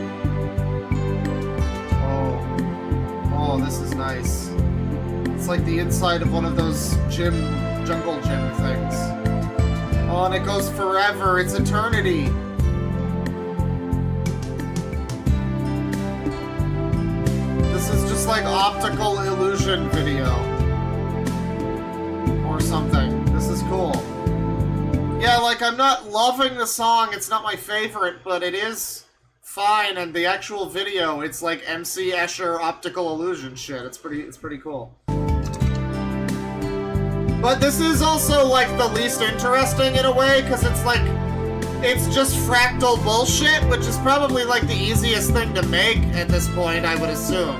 Oh, this is nice. It's like the inside of one of those jungle gym things. Oh, and it goes forever. It's eternity. This is just like optical illusion video. Or something. This is cool. Yeah, like, I'm not loving the song, it's not my favorite, but it is fine, and the actual video, it's like MC Escher optical illusion shit. It's pretty cool. But this is also, like, the least interesting in a way, because it's like, it's just fractal bullshit, which is probably, like, the easiest thing to make at this point, I would assume.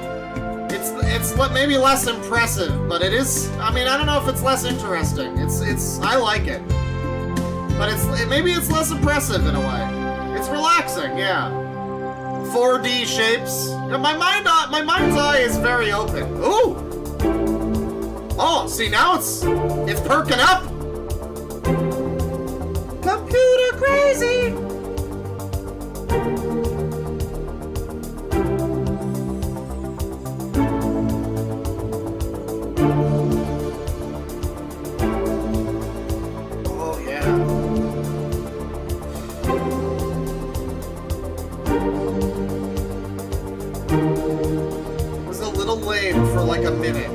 It's maybe less impressive, but it is. I mean, I don't know if it's less interesting. I like it, but maybe it's less impressive in a way. It's relaxing, yeah. 4D shapes. My mind's eye is very open. Ooh. Oh, see now it's perking up. Computer crazy. like a minute.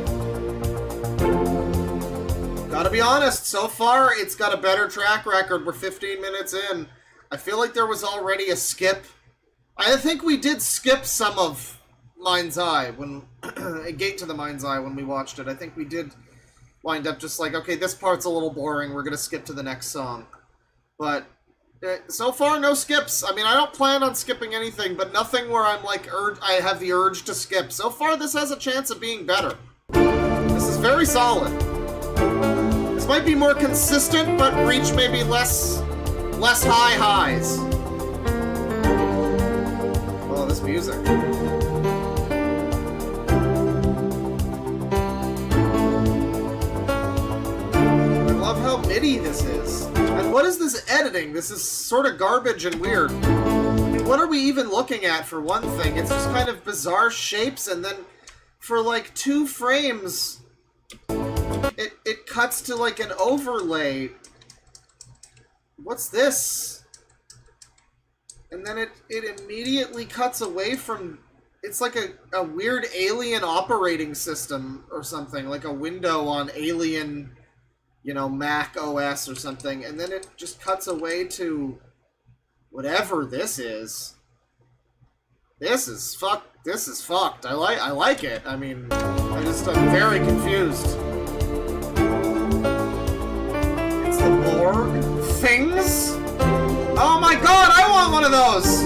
Gotta be honest, so far it's got a better track record. We're 15 minutes in. I feel like there was already a skip. I think we did skip some of Mind's Eye, when a Gate to the Mind's Eye when we watched it. I think we did wind up just like, okay, this part's a little boring, we're gonna skip to the next song. But so far, no skips. I mean, I don't plan on skipping anything, but nothing where I'm like, I have the urge to skip. So far, this has a chance of being better. This is very solid. This might be more consistent, but reach maybe less high highs. Oh, this music. I love how MIDI this is. And what is this editing? This is sort of garbage and weird. I mean, what are we even looking at, for one thing? It's just kind of bizarre shapes, and then for like 2 frames, it cuts to like an overlay. What's this? And then it immediately cuts away from... It's like a weird alien operating system or something, like a window on alien, you know, Mac OS or something, and then it just cuts away to whatever this is. This is fucked. I like it. I mean, I'm very confused. It's the Borg things? Oh my god, I want one of those!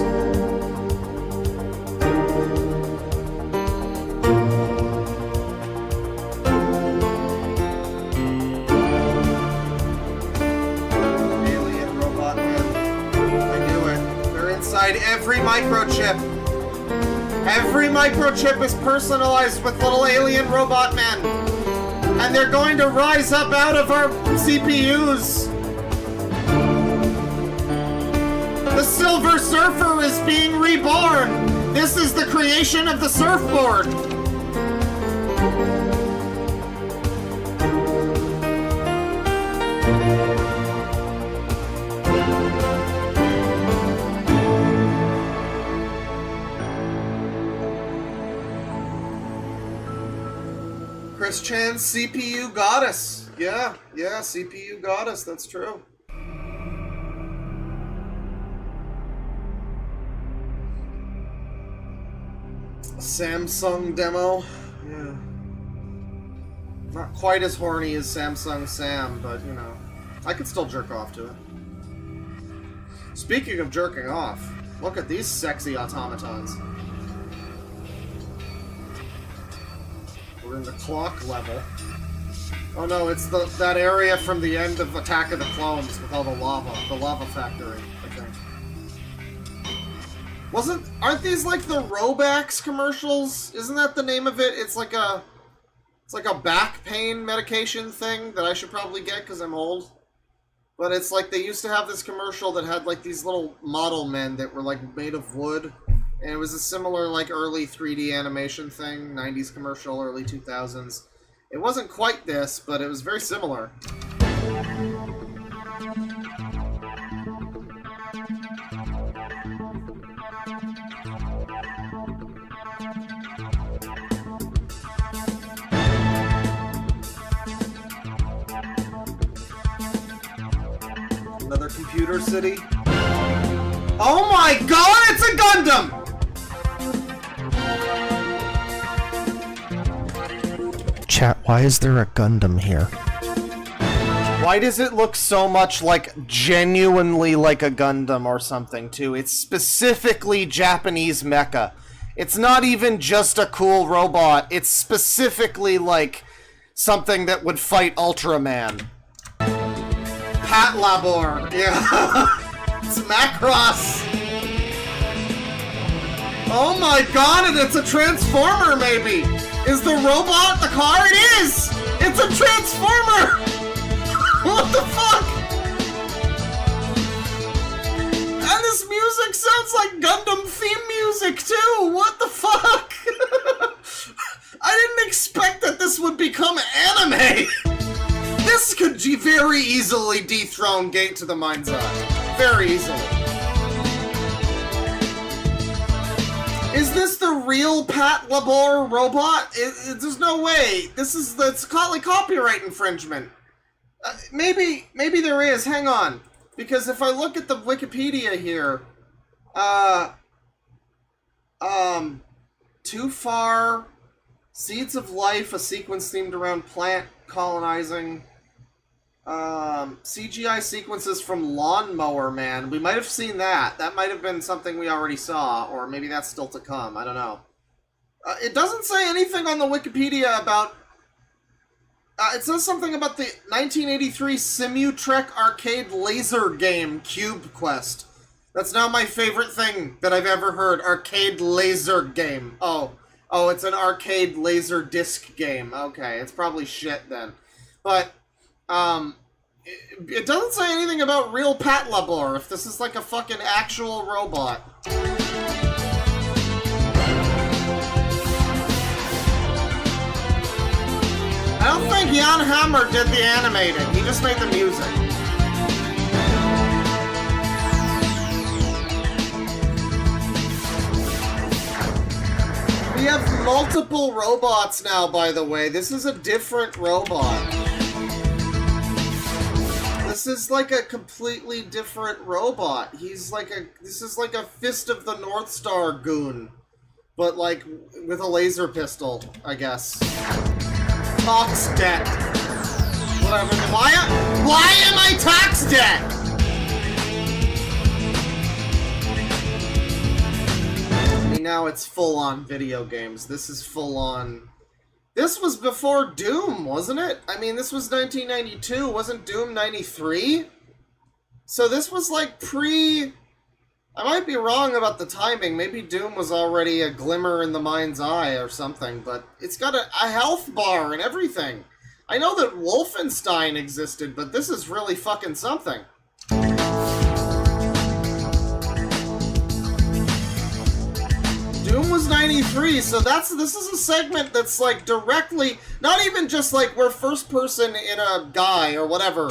Alien robot man. I knew it. They're inside every microchip. Every microchip is personalized with little alien robot men. And they're going to rise up out of our CPUs. The Silver Surfer is being reborn! This is the creation of the surfboard! Chris Chan's CPU goddess. Yeah, CPU goddess, that's true. Samsung demo. Yeah. Not quite as horny as Samsung Sam, but, you know, I could still jerk off to it. Speaking of jerking off, look at these sexy automatons. We're in the clock level. Oh no, it's that area from the end of Attack of the Clones with all the lava factory, I think. Aren't these like the Robax commercials? Isn't that the name of it? It's like a back pain medication thing that I should probably get because I'm old. But it's like they used to have this commercial that had like these little model men that were like made of wood. And it was a similar like early 3D animation thing, 90s commercial, early 2000s. It wasn't quite this, but it was very similar. Another computer city. Oh my god, it's a Gundam! Chat, why is there a Gundam here? Why does it look so much like, genuinely like a Gundam or something, too? It's specifically Japanese mecha. It's not even just a cool robot. It's specifically like something that would fight Ultraman. Pat Labor, yeah. It's Macross. Oh my god, and it's a Transformer, maybe. Is the robot the car? It is! It's a Transformer! What the fuck? And this music sounds like Gundam theme music, too! What the fuck? I didn't expect that this would become anime! This could very easily dethrone Gate to the Mind's Eye. Very easily. Is this the a real Pat Labor robot? There's no way. That's copyright infringement. Maybe there is. Hang on, because if I look at the Wikipedia here, Too Far, Seeds of Life, a sequence themed around plant colonizing. CGI sequences from Lawnmower Man. We might have seen that. That might have been something we already saw, or maybe that's still to come. I don't know. It doesn't say anything on the Wikipedia about... it says something about the 1983 Simutrek arcade laser game, Cube Quest. That's now my favorite thing that I've ever heard. Arcade laser game. Oh, it's an arcade laser disc game. Okay, it's probably shit then. But... it doesn't say anything about real Pat Labor, if this is like a fucking actual robot. I don't think Jan Hammer did the animating, he just made the music. We have multiple robots now, by the way. This is a different robot. This is like a completely different robot. This is like a Fist of the North Star goon. But like, with a laser pistol, I guess. Tox debt. Whatever. Why am I tax debt? I mean, now it's full-on video games. This is full-on... This was before Doom, wasn't it? I mean, this was 1992. Wasn't Doom 93? So this was like pre... I might be wrong about the timing. Maybe Doom was already a glimmer in the mind's eye or something, but it's got a health bar and everything. I know that Wolfenstein existed, but this is really fucking something. Doom was 93, so this is a segment that's like directly, not even just like we're first person in a guy or whatever.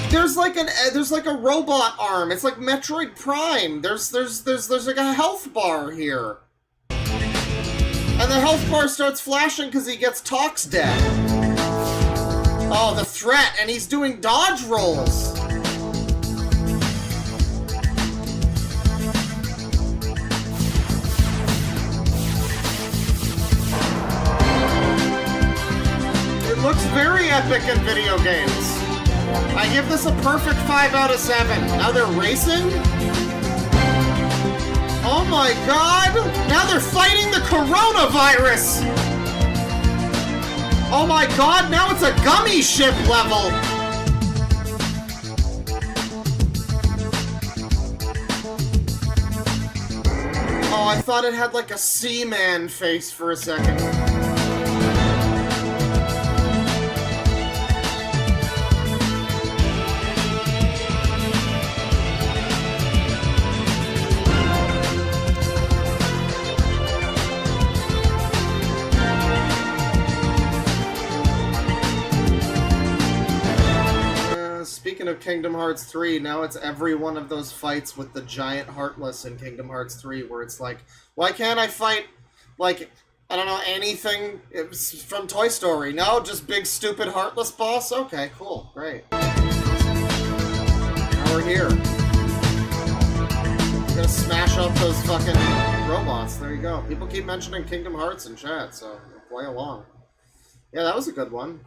There's like a robot arm. It's like Metroid Prime. There's like a health bar here. And the health bar starts flashing because he gets Tox dead. Oh, the threat, and he's doing dodge rolls. It looks very epic in video games. I give this a perfect 5 out of 7. Now they're racing? Oh my god! Now they're fighting the coronavirus! Oh my god, now it's a gummy ship level! Oh, I thought it had like a Seaman face for a second. Speaking of Kingdom Hearts 3, now it's every one of those fights with the giant Heartless in Kingdom Hearts 3, where it's like, why can't I fight, like, I don't know, anything from Toy Story? No, just big stupid Heartless boss? Okay, cool, great. Now we're here. We're gonna smash up those fucking robots, there you go. People keep mentioning Kingdom Hearts in chat, so play along. Yeah, that was a good one.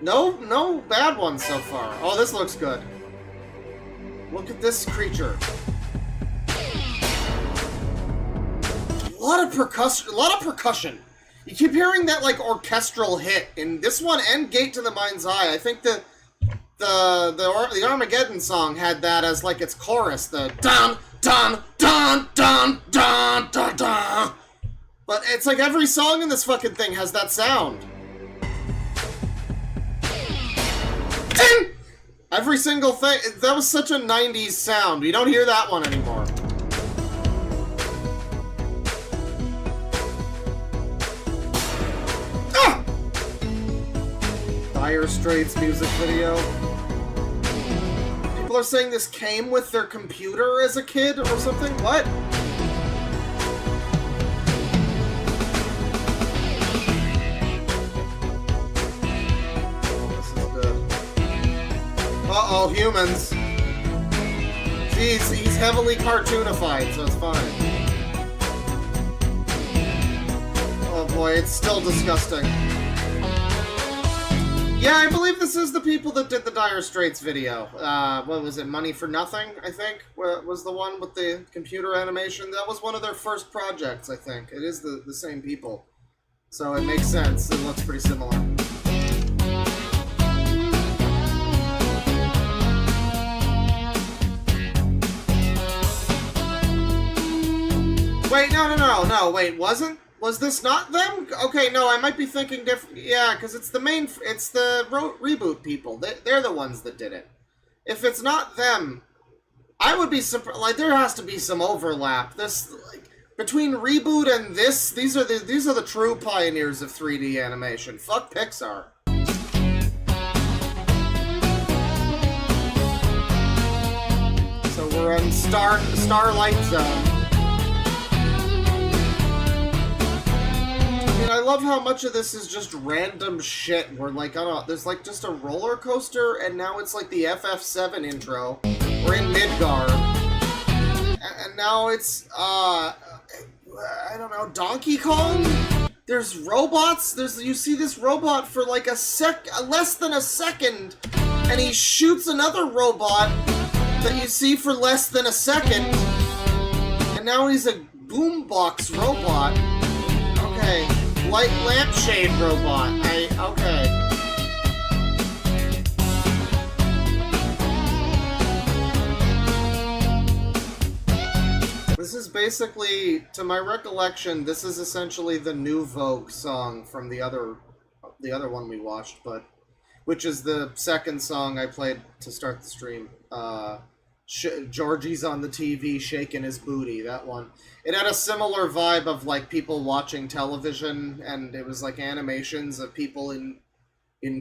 No bad ones so far. Oh, this looks good. Look at this creature. A lot of percussion. You keep hearing that like orchestral hit in this one and Gate to the Mind's Eye. I think the Armageddon song had that as like its chorus. The dun dun dun dun dun dun dun. But it's like every song in this fucking thing has that sound. Every single thing. That was such a 90s sound. We don't hear that one anymore. Ah! Dire Straits music video. People are saying this came with their computer as a kid or something? What? all humans. He's heavily cartoonified, so it's fine. Oh boy, it's still disgusting. Yeah, I believe this is the people that did the Dire Straits video. What was it, Money for Nothing, I think, was the one with the computer animation. That was one of their first projects, I think. It is the same people. So it makes sense. It looks pretty similar. Wait, no, wait, was this not them? Okay, no, I might be thinking different. Yeah, because it's the reboot people. They're the ones that did it. If it's not them, I would be surprised. Like, there has to be some overlap. This, like, between reboot and this, these are the true pioneers of 3D animation. Fuck Pixar. So we're in Starlight Zone. I love how much of this is just random shit. We're like, there's like just a roller coaster, and now it's like the FF7 intro. We're in Midgard. And now it's, I don't know, Donkey Kong? There's robots. You see this robot for like less than a second, and he shoots another robot that you see for less than a second. And now he's a boombox robot. Okay. Light lampshade robot. Okay. This is basically, to my recollection, this is essentially the new Vogue song from the other one we watched, which is the second song I played to start the stream. Georgie's on the TV shaking his booty, that one. It had a similar vibe of like people watching television, and it was like animations of people in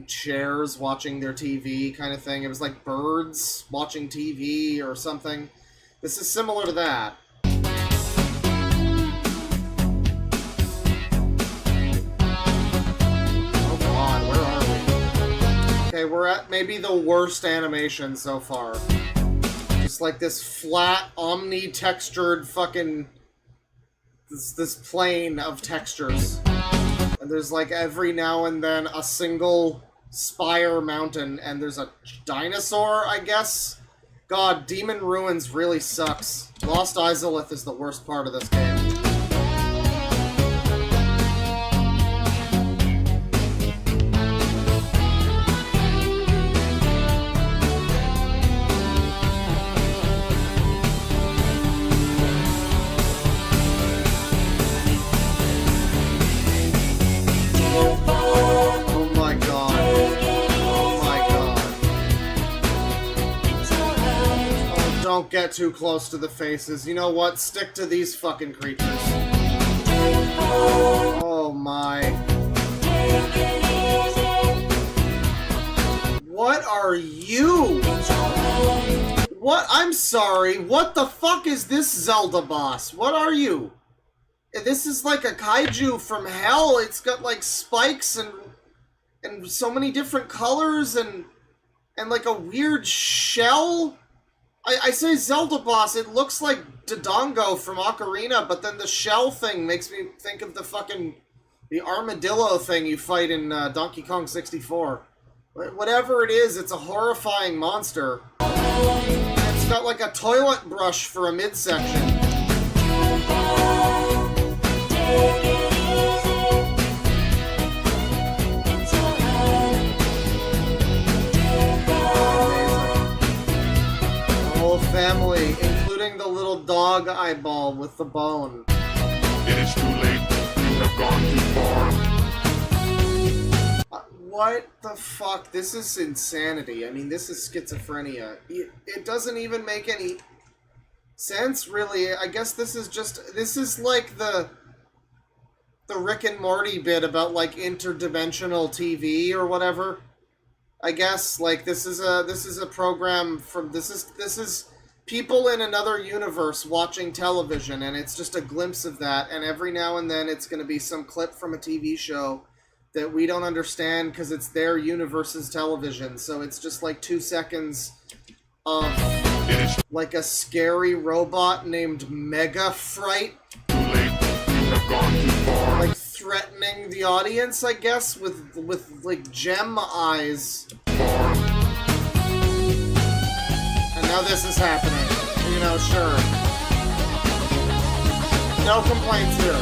chairs watching their TV kind of thing. It was like birds watching TV or something. This is similar to that. Oh god, where are we? Okay, we're at maybe the worst animation so far. Just like this flat, omni-textured fucking... This plane of textures. And there's like every now and then a single spire mountain, and there's a dinosaur, I guess? God, Demon Ruins really sucks. Lost Izalith is the worst part of this game. Don't get too close to the faces. You know what? Stick to these fucking creatures. Oh my. What are you? What? I'm sorry. What the fuck is this Zelda boss? What are you? This is like a kaiju from hell. It's got like spikes and so many different colors and like a weird shell. I say Zelda boss, it looks like Dodongo from Ocarina, but then the shell thing makes me think of the armadillo thing you fight in Donkey Kong 64. Whatever it is, it's a horrifying monster. It's got like a toilet brush for a midsection. Family, including the little dog eyeball with the bone. It is too late. You have gone too far. What the fuck? This is insanity. I mean, this is schizophrenia. It doesn't even make any sense, really. I guess this is like the Rick and Morty bit about like interdimensional TV or whatever. I guess like this is a program from this is people in another universe watching television, and it's just a glimpse of that, and every now and then it's going to be some clip from a TV show that we don't understand because it's their universe's television. So it's just like 2 seconds of like a scary robot named Mega Fright, like threatening the audience, I guess, with like gem eyes. And now this is happening. You know, sure. No complaints here.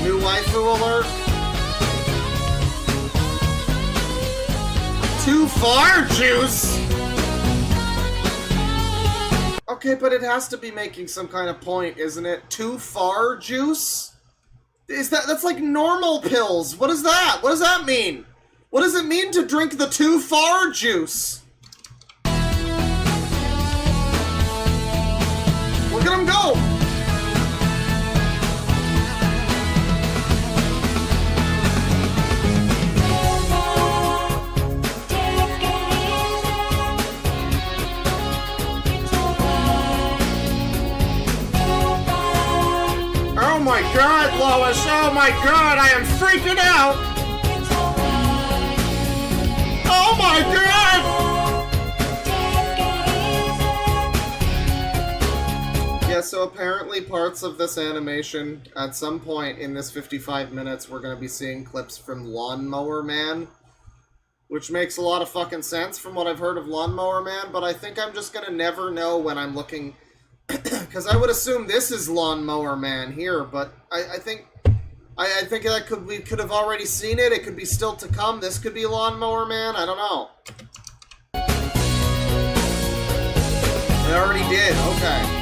New waifu alert. Too far, Juice! Okay, but it has to be making some kind of point, isn't it? Too far, Juice? That's like normal pills. What is that? What does that mean? What does it mean to drink the too far juice? Look at him go! Oh my god, Lois! Oh my god, I am freaking out! Oh my god! Yeah, so apparently parts of this animation, at some point in this 55 minutes, we're gonna be seeing clips from Lawnmower Man. Which makes a lot of fucking sense from what I've heard of Lawnmower Man, but I think I'm just gonna never know when I'm looking... Because I would assume this is Lawnmower Man here, but I think that we could have already seen it. It could be still to come. This could be Lawnmower Man. I don't know. It already did. Okay.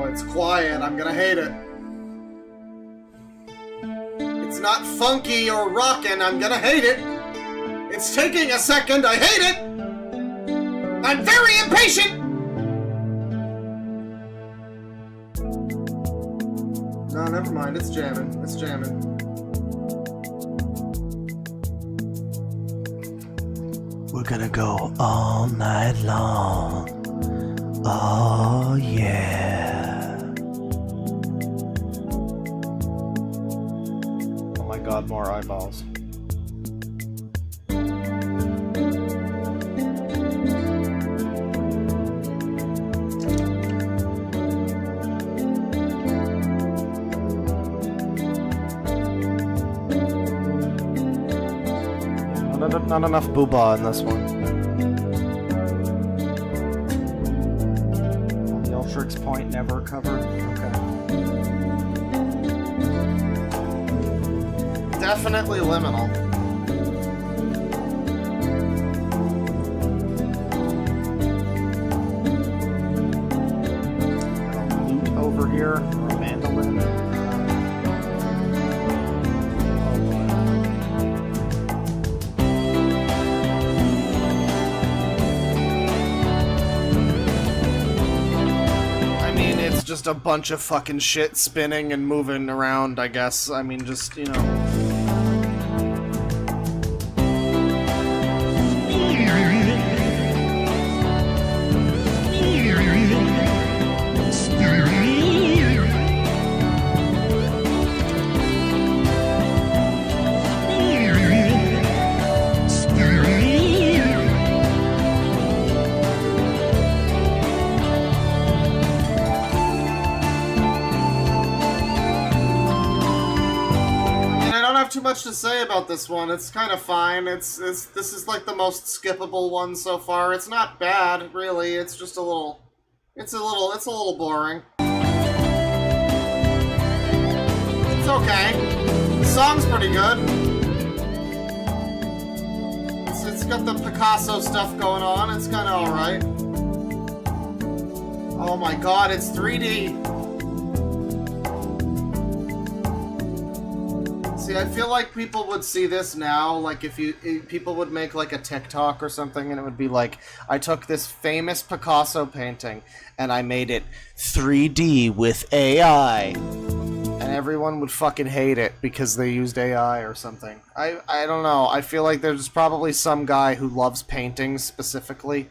It's quiet. I'm gonna hate it. It's not funky or rockin'. I'm gonna hate it. It's taking a second. I hate it. I'm very impatient. No, never mind. It's jamming. It's jamming. We're gonna go all night long. Oh, yeah. Oh my god, more eyeballs. Not enough booba in this one. The Ultrix point never covered. Okay. Definitely liminal. Loot over here, or a mandolin. Just a bunch of fucking shit spinning and moving around, I guess. I mean, just, you know. Much to say about this one. It's kind of fine. This is like the most skippable one so far. It's not bad, really. It's just a little boring. It's okay. The song's pretty good. It's got the Picasso stuff going on. It's kind of all right. Oh my god, it's 3D. See, See, I feel like people would see this now, like if people would make like a TikTok or something, and it would be like, I took this famous Picasso painting and I made it 3D with AI. And everyone would fucking hate it because they used AI or something. I don't know. I feel like there's probably some guy who loves paintings specifically,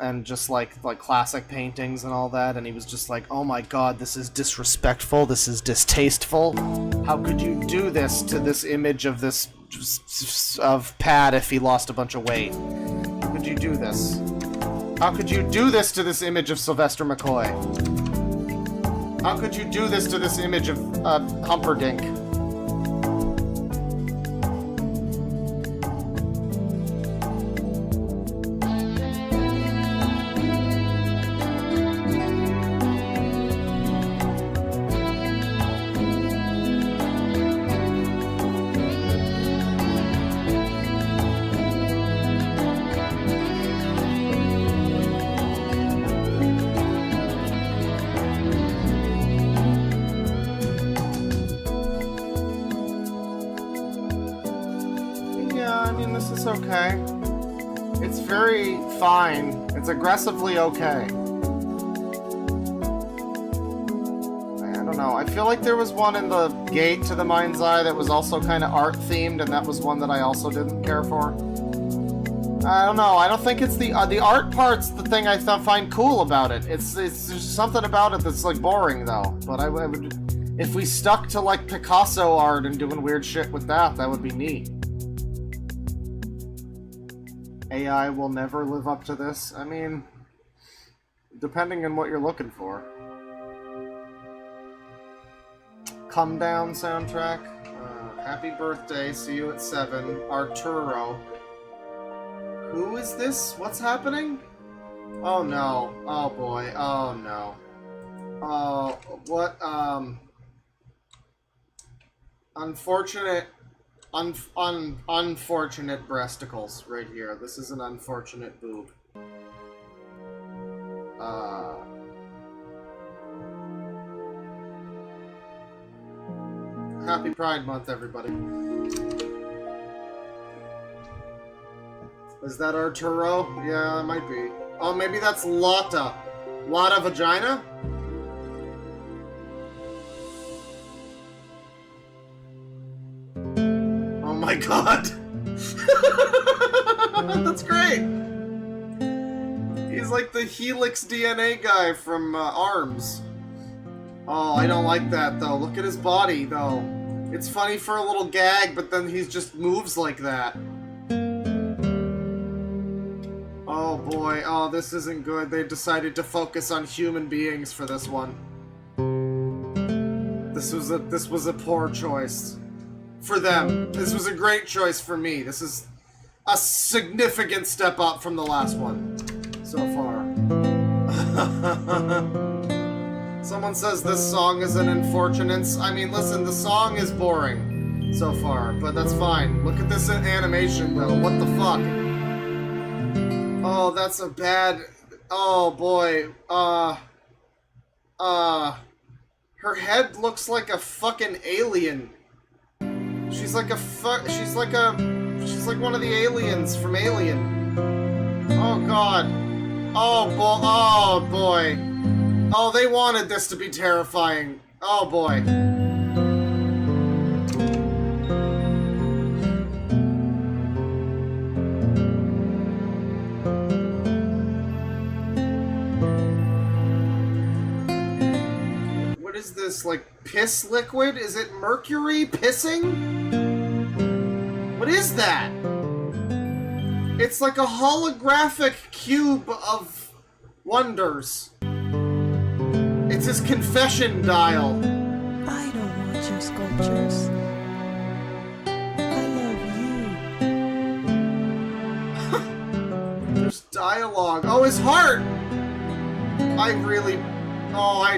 and just like classic paintings and all that, and he was just like, oh my god, this is disrespectful, this is distasteful. How could you do this to this image of this of Pat if he lost a bunch of weight? How could you do this? How could you do this to this image of Sylvester McCoy? How could you do this to this image of Humperdinck? Okay. It's very fine. It's aggressively okay. I don't know. I feel like there was one in the Gate to the Mind's Eye that was also kind of art-themed, and that was one that I also didn't care for. I don't know. I don't think it's the art part's the thing I find cool about it. It's just something about it that's like boring though. But I would, if we stuck to like Picasso art and doing weird shit with that, that would be neat. AI will never live up to this. I mean, depending on what you're looking for. Come Down soundtrack. Happy birthday. See you at 7. Arturo. Who is this? What's happening? Oh no. Oh boy. Oh no. Oh, what? Unfortunate. Unfortunate breasticles right here. This is an unfortunate boob. Happy Pride Month, everybody. Is that Arturo? Yeah, it might be. Oh, maybe that's Lotta. Lotta Vagina? Oh my god! That's great! He's like the Helix DNA guy from ARMS. Oh, I don't like that though. Look at his body though. It's funny for a little gag, but then he just moves like that. Oh boy, oh this isn't good. They decided to focus on human beings for this one. This was a poor choice. For them. This was a great choice for me. This is a significant step up from the last one so far. Someone says this song is an unfortunate. I mean, listen, the song is boring so far, but that's fine. Look at this animation, though. What the fuck? Oh, that's a bad... Oh, boy. Her head looks like a fucking alien. She's like she's like one of the aliens from Alien. Oh god. Oh boy. Oh, they wanted this to be terrifying. Oh boy. What is this, like piss liquid? Is it mercury pissing? What is that? It's like a holographic cube of wonders. It's his confession dial. I don't want your sculptures. I love you. There's dialogue. Oh, his heart! I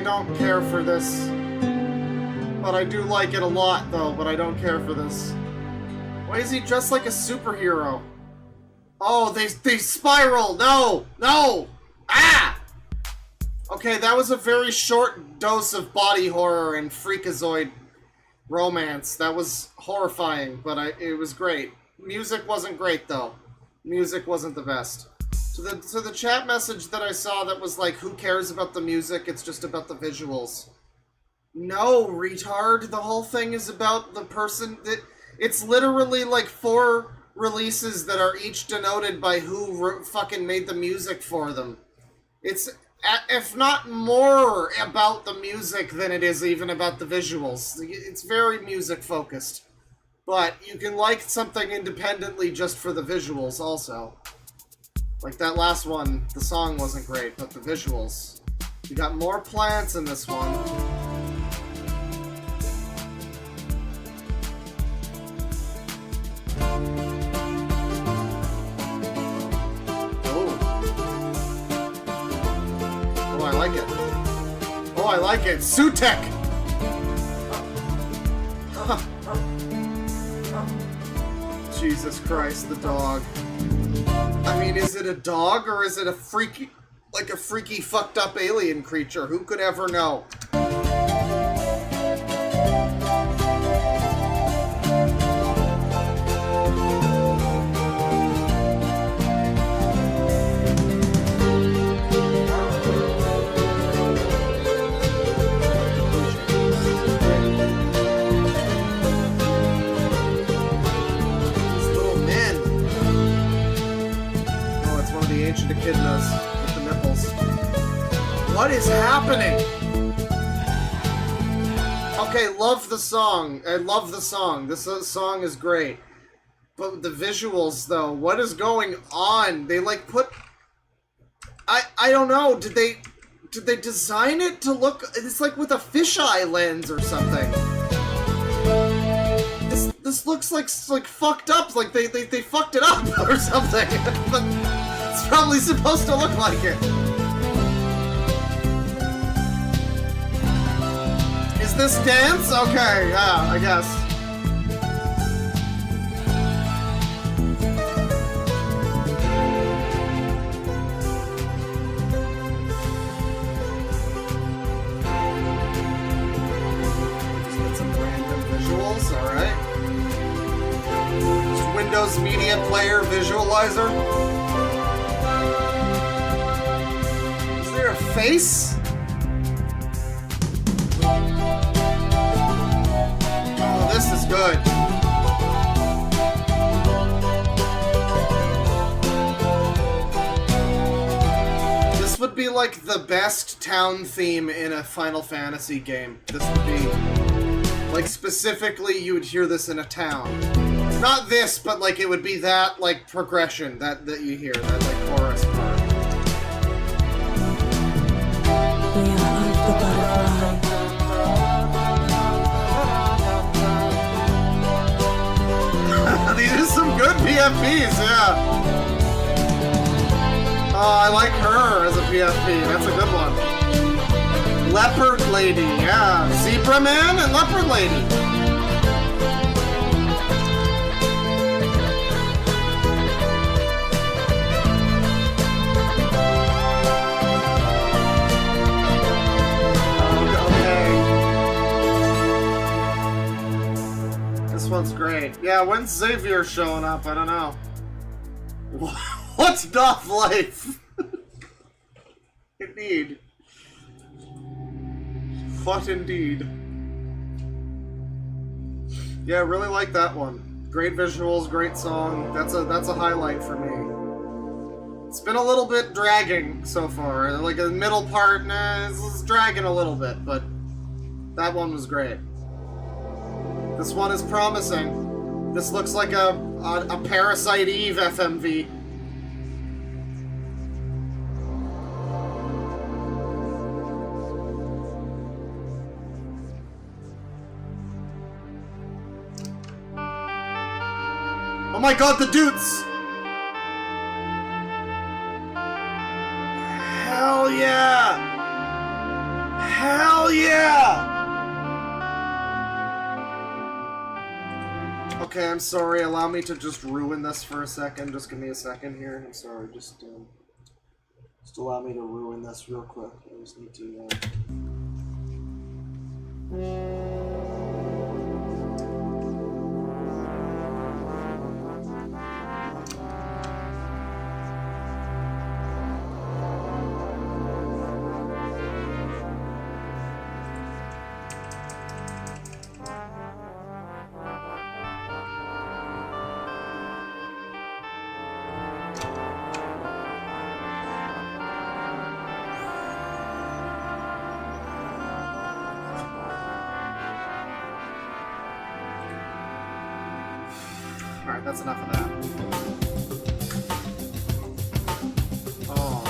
don't care for this. But I do like it a lot, though, but I don't care for this. Why is he dressed like a superhero? Oh, they spiral! No! No! Ah! Okay, that was a very short dose of body horror and freakazoid Romance. That was horrifying, but it was great. Music wasn't great though. Music wasn't the best. So the chat message that I saw that was like, who cares about the music? It's just about the visuals. No, retard. The whole thing is about the person that... It's literally like 4 releases that are each denoted by who fucking made the music for them. It's, if not more about the music than it is even about the visuals. It's very music focused. But you can like something independently just for the visuals also. Like that last one, the song wasn't great, but the visuals. You got more plants in this one. Oh, I like it. Oh, I like it. Sutek! Jesus Christ, the dog. I mean, is it a dog or is it a freaky, like a freaky fucked up alien creature? Who could ever know? Ancient echidnas with the nipples. What is happening? Okay, love the song. I love the song. This song is great. But the visuals, though, what is going on? They like put... I don't know. Did they design it to look... It's like with a fisheye lens or something. This looks like fucked up. Like they fucked it up or something. But it's probably supposed to look like it. Is this dance? Okay, yeah, I guess. Just get some random visuals, alright. Just Windows Media Player Visualizer. Is there a face? Oh, this is good. This would be like the best town theme in a Final Fantasy game. This would be, like, specifically you would hear this in a town. Not this, but like it would be that like progression that you hear, that like chorus part. These are some good PFPs, yeah. Oh, I like her as a PFP. That's a good one. Leopard Lady, yeah. Zebra Man and Leopard Lady. One's great. Yeah, when's Xavier showing up? I don't know. What's Doth Life? Indeed. What indeed. Yeah, I really like that one. Great visuals, great song. That's a highlight for me. It's been a little bit dragging so far. Like the middle part, it's dragging a little bit, but that one was great. This one is promising. This looks like a Parasite Eve FMV. Oh my god, the dudes! Hell yeah! Hell yeah! Okay, I'm sorry. Allow me to just ruin this for a second. Just give me a second here. I'm sorry. Just allow me to ruin this real quick. I just need to. That's enough of that. Oh.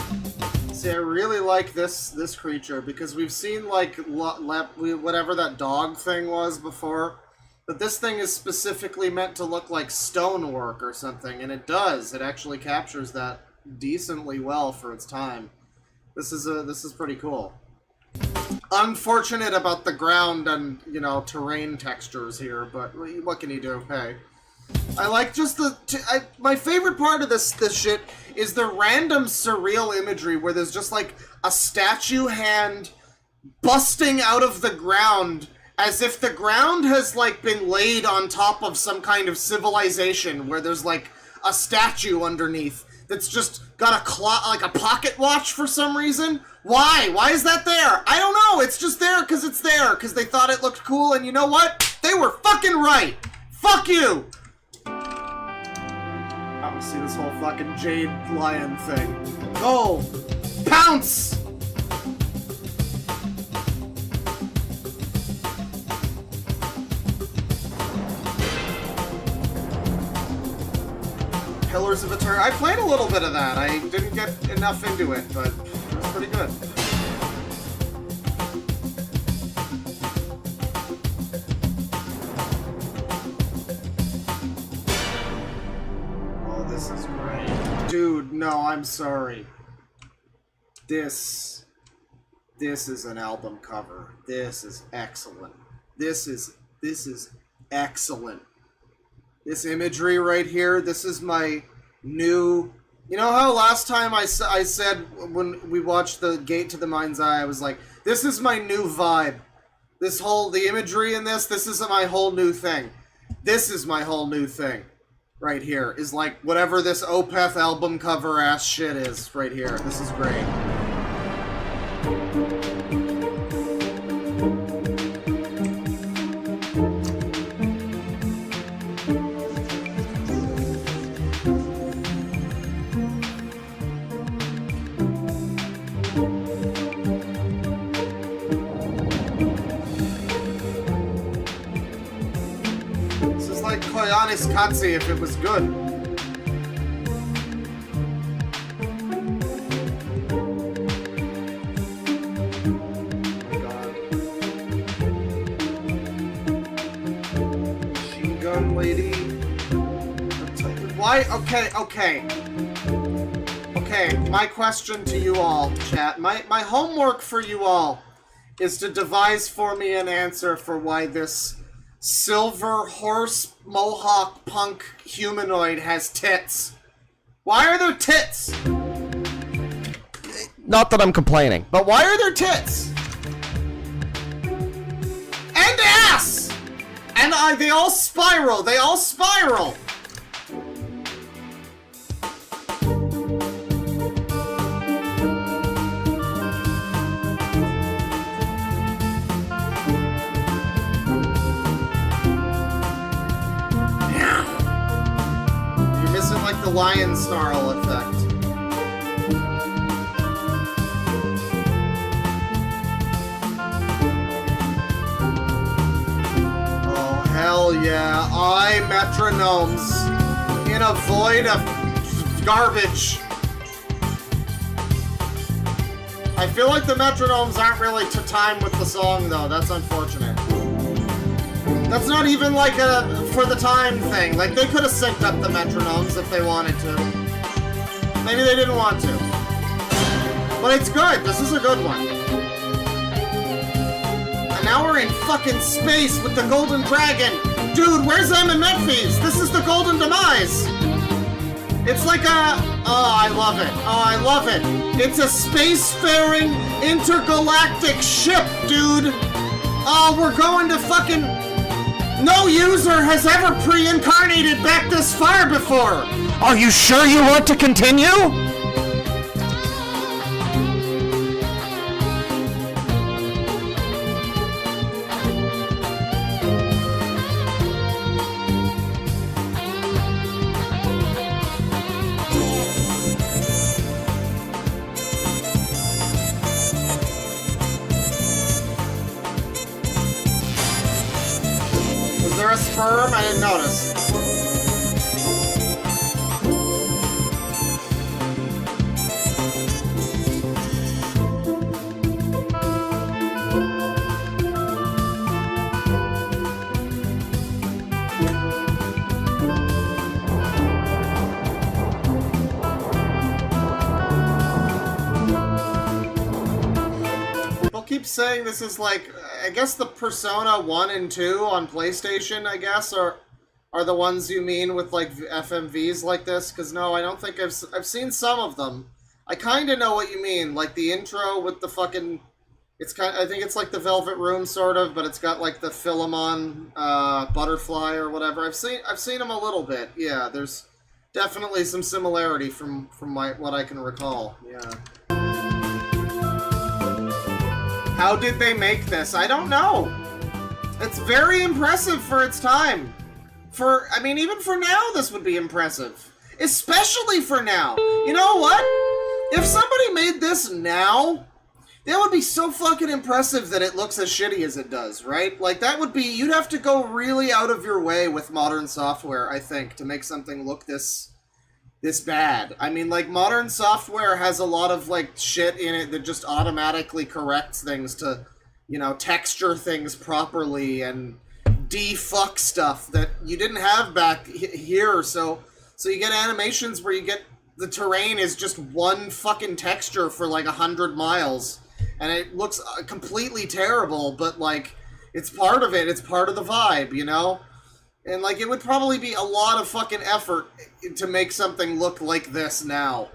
See, I really like this creature because we've seen, like, whatever that dog thing was before. But this thing is specifically meant to look like stonework or something, and it does. It actually captures that decently well for its time. This is pretty cool. Unfortunate about the ground and, you know, terrain textures here, but what can you do? Hey. I like just my favorite part of this shit is the random surreal imagery where there's just like a statue hand busting out of the ground as if the ground has, like, been laid on top of some kind of civilization where there's, like, a statue underneath that's just got a pocket watch for some reason. Why? Why is that there? I don't know. It's just there because it's there because they thought it looked cool, and you know what? They were fucking right. Fuck you! I don't see this whole fucking jade lion thing. Go! Pounce! Pillars of Eternity. I played a little bit of that. I didn't get enough into it, but it was pretty good. Oh, this is great. Dude, no, I'm sorry. This is an album cover. This is excellent. This is excellent. This imagery right here, this is my new... You know how last time I said when we watched the Gate to the Mind's Eye, I was like, this is my new vibe. The imagery in this is my whole new thing. This is my whole new thing. Right here. Is like whatever this Opeth album cover ass shit is right here. This is great. Koyanis Katsi if it was good. Machine gun lady. Why? Okay. My question to you all, chat. My homework for you all is to devise for me an answer for why this silver horse mohawk punk humanoid has tits. Why are there tits? Not that I'm complaining, but why are there tits? And ass! And they all spiral. Like the lion snarl effect. Oh, hell yeah. Metronomes in a void of garbage. I feel like the metronomes aren't really to time with the song, though. That's unfortunate. That's not even like a for the time thing. Like, they could have synced up the metronomes if they wanted to. Maybe they didn't want to. But it's good. This is a good one. And now we're in fucking space with the Golden Dragon. Dude, where's Emma Memphis? This is the Golden Demise. It's like a... Oh, I love it. Oh, I love it. It's a spacefaring intergalactic ship, dude. Oh, we're going to fucking... No user has ever pre-incarnated back this far before! Are you sure you want to continue? A sperm? I didn't notice. keep saying this is like, I guess the Persona 1 and 2 on PlayStation, I guess, are the ones you mean with like FMVs like this? Because no, I don't think I've seen some of them. I kind of know what you mean, like the intro with the fucking, I think it's like the Velvet Room sort of, but it's got like the Philemon butterfly or whatever. I've seen them a little bit. Yeah, there's definitely some similarity from what I can recall. Yeah. How did they make this? I don't know. It's very impressive for its time. I mean, even for now, this would be impressive. Especially for now. You know what? If somebody made this now, that would be so fucking impressive that it looks as shitty as it does, right? Like, that would be... You'd have to go really out of your way with modern software, I think, to make something look this bad. I mean, like, modern software has a lot of, like, shit in it that just automatically corrects things to, you know, texture things properly and defuck stuff that you didn't have back here. So you get animations where you get the terrain is just one fucking texture for, like, 100 miles. And it looks completely terrible, but, like, it's part of it. It's part of the vibe, you know? And, like, it would probably be a lot of fucking effort to make something look like this now.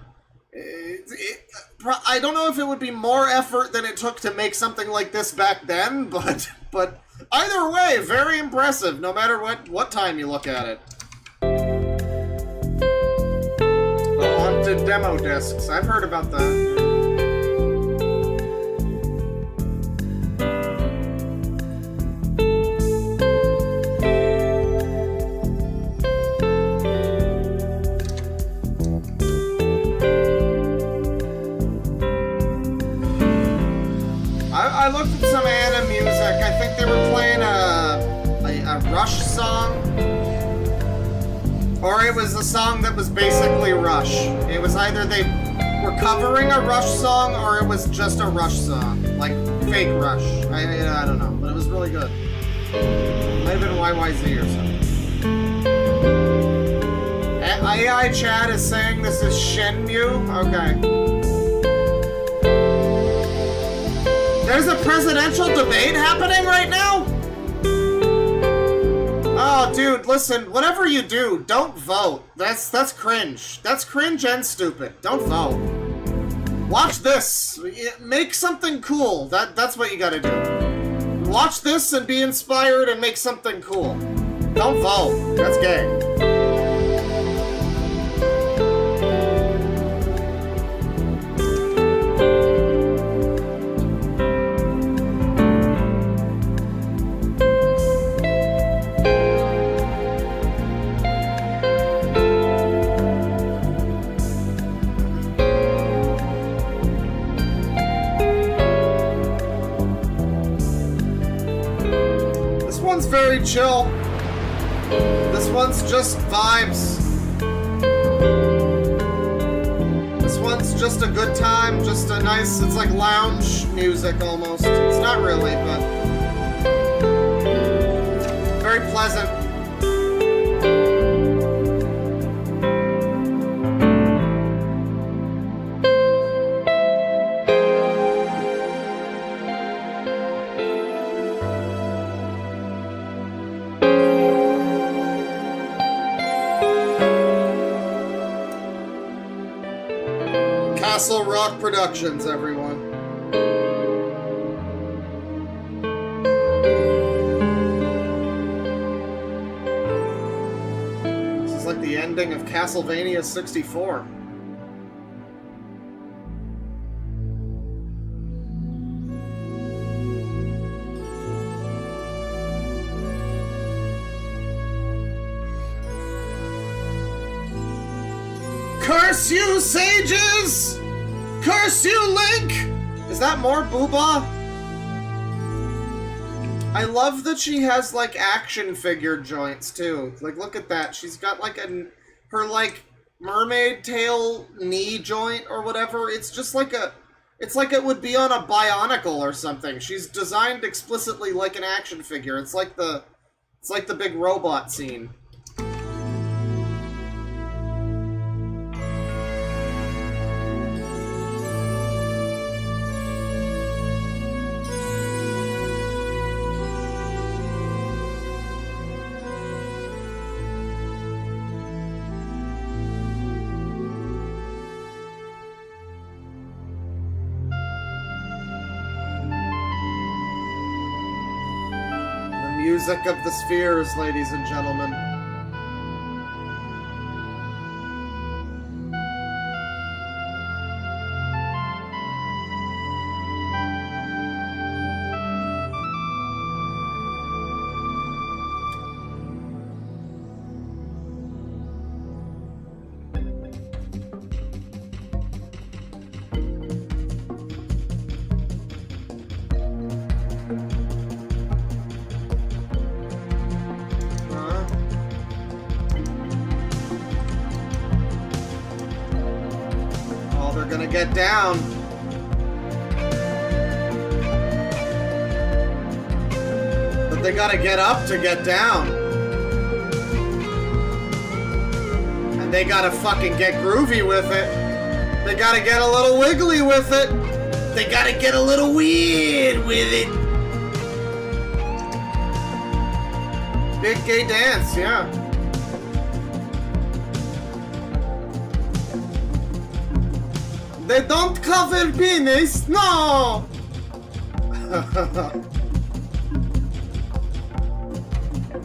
I don't know if it would be more effort than it took to make something like this back then, but either way, very impressive, no matter what time you look at it. The haunted demo discs. I've heard about that. I looked at some anime music. I think they were playing a Rush song. Or it was a song that was basically Rush. It was either they were covering a Rush song or it was just a Rush song. Like, fake Rush. I don't know, but it was really good. Might have been YYZ or something. AI chat is saying this is Shenmue? Okay. There's a presidential debate happening right now? Oh, dude, listen, whatever you do, don't vote. That's cringe. That's cringe and stupid. Don't vote. Watch this. Make something cool. That's what you gotta do. Watch this and be inspired and make something cool. Don't vote. That's gay. Very chill. This one's just vibes. This one's just a good time, just a nice, it's like lounge music almost. It's not really, but very pleasant. Castle Rock Productions, everyone. This is like the ending of Castlevania 64. Curse you, sages! Curse you, Link! Is that more Booba? I love that she has, like, action figure joints, too. Like, look at that. She's got, like, her, like, mermaid tail knee joint or whatever. It's just like it's like it would be on a Bionicle or something. She's designed explicitly like an action figure. It's like the big robot scene. music of the spheres, ladies and gentlemen. Get down. But they gotta get up to get down. And they gotta fucking get groovy with it. They gotta get a little wiggly with it. They gotta get a little weird with it. Big gay dance, yeah. They don't cover penis, no!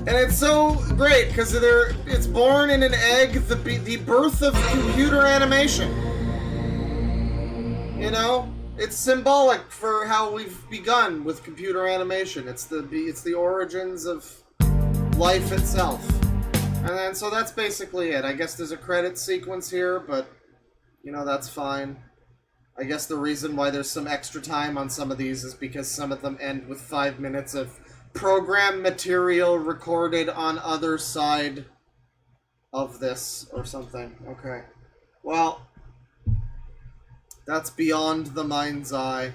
And it's so great because it's born in an egg, the birth of computer animation. You know, it's symbolic for how we've begun with computer animation. It's the origins of life itself. And then so that's basically it. I guess there's a credit sequence here, but you know, that's fine. I guess the reason why there's some extra time on some of these is because some of them end with 5 minutes of program material recorded on other side of this or something. Okay. Well, that's beyond the mind's eye.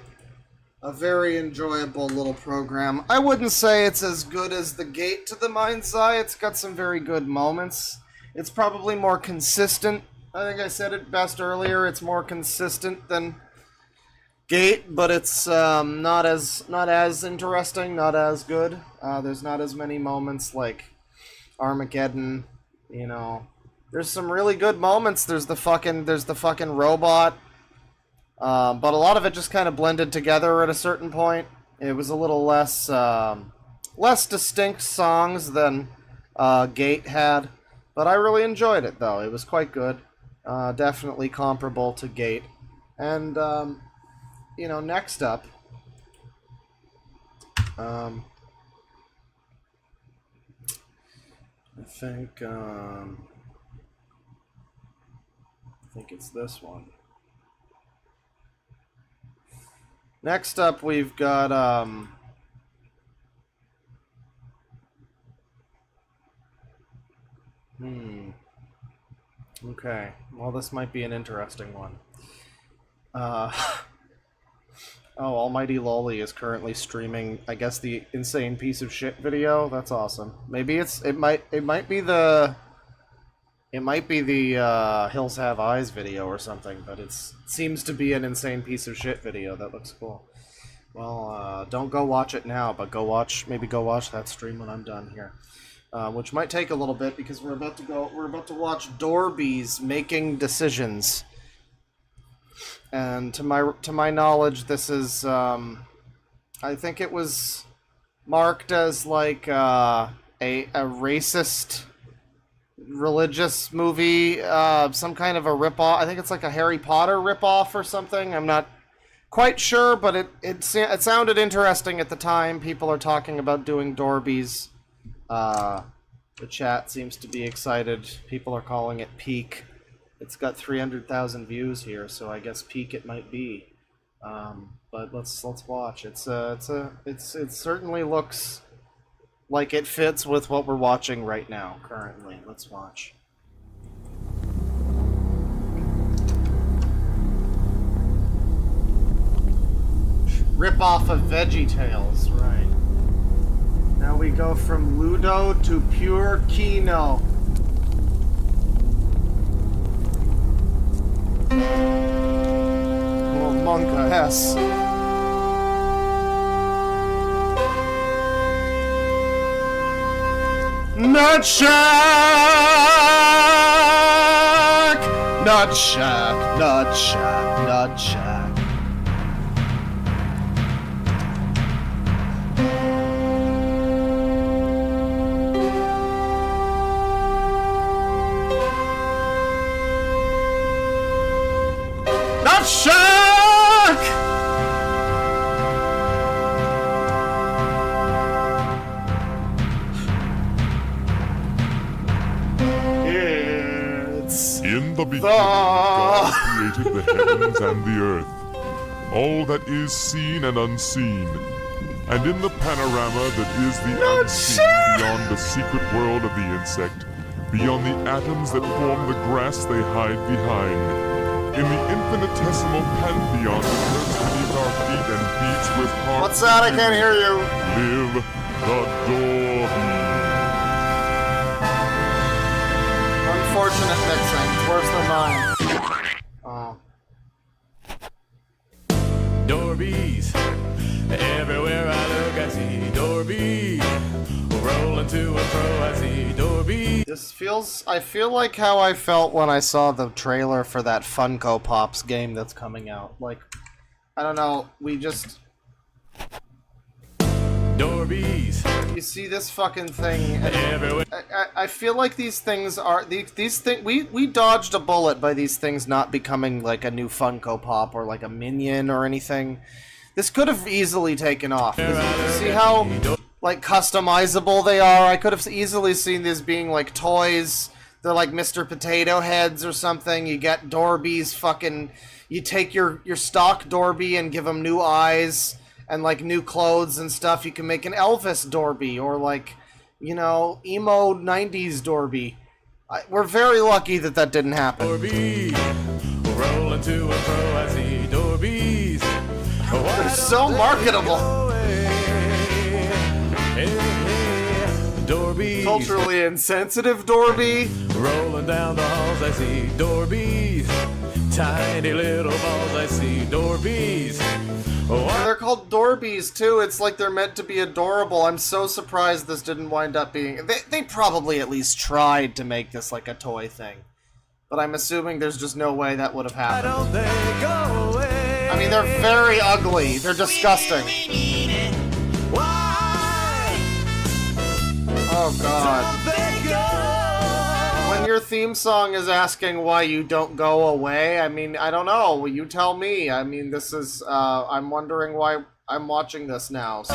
A very enjoyable little program. I wouldn't say it's as good as The Gate to the Mind's Eye. It's got some very good moments. It's probably more consistent. I think I said it best earlier. It's more consistent than Gate, but it's not as interesting, not as good. There's not as many moments like Armageddon. You know, there's some really good moments. There's the fucking robot, but a lot of it just kind of blended together at a certain point. It was a little less distinct songs than Gate had, but I really enjoyed it though. It was quite good. Definitely comparable to Gate. And, you know, next up, I think it's this one. Next up, we've got, okay, well, this might be an interesting one. Oh, Almighty Loli is currently streaming, I guess, the Insane Piece of Shit video. That's awesome. Maybe it might be the Hills Have Eyes video or something, but it seems to be an Insane Piece of Shit video. That looks cool. Well, don't go watch it now, but maybe go watch that stream when I'm done here. Which might take a little bit because we're about to watch Dorby's Making Decisions. And to my knowledge, this is I think it was marked as like a racist religious movie, some kind of a ripoff. I think it's like a Harry Potter ripoff or something. I'm not quite sure, but it sounded interesting at the time. People are talking about doing Dorby's. The chat seems to be excited. People are calling it peak. It's got 300,000 views here, so I guess peak it might be. But let's watch. It certainly looks like it fits with what we're watching right now currently. Let's watch. Rip off of VeggieTales, right? Now we go from Ludo to pure Kino. Well, Monka S. Nut Shack! Nut Shack, Nut Shack, Nut Shack. shark! It's In the beginning, God created the heavens and the earth, all that is seen and unseen. And in the panorama that is the unseen, beyond the secret world of the insect, beyond the atoms that form the grass they hide behind, in the infinitesimal pantheon that turns beneath our feet and beats with heart. What's that? I can't hear you. Live the Dorby. Unfortunate mixing. It's worse than mine. Oh. Dorbies. Everywhere I look, I see Dorby. Rolling to and fro, I see Dorby. This feels... I feel like how I felt when I saw the trailer for that Funko Pops game that's coming out. Like, I don't know, we just... Dorbies. You see this fucking thing... I feel like these things are... These things... We dodged a bullet by these things not becoming like a new Funko Pop or like a Minion or anything. This could have easily taken off. See how, like, customizable they are? I could have easily seen these being, like, toys. They're like Mr. Potato Heads or something. You get Dorbies fucking... You take your stock Dorby and give them new eyes and, like, new clothes and stuff. You can make an Elvis Dorby or, like, you know, emo 90s Dorby. We're very lucky that that didn't happen. Dorby. Rolling to and fro, I see Dorbies. They're so marketable. Dorby. Culturally insensitive Dorby. Rolling down the halls, I see Dorbies. Tiny little balls, I see Dorbies. They're called Dorbies too. It's like they're meant to be adorable. I'm so surprised this didn't wind up being... They probably at least tried to make this like a toy thing. But I'm assuming there's just no way that would have happened. I mean, they're very ugly. They're disgusting. Oh, God. When your theme song is asking why you don't go away, I mean, I don't know. You tell me. I mean, this is, I'm wondering why I'm watching this now, so.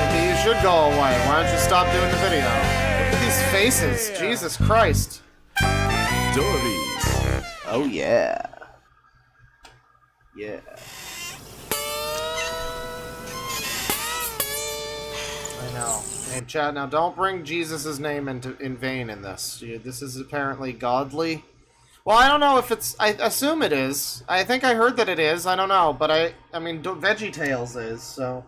Maybe you should go away. Why don't you stop doing the video? Look at these faces. Jesus Christ. Dorbies. Oh, yeah. Yeah. I know. Hey, Chad, now don't bring Jesus' name in vain in this. This is apparently godly. Well, I don't know if it's... I assume it is. I think I heard that it is. I don't know. But I mean, VeggieTales is, so...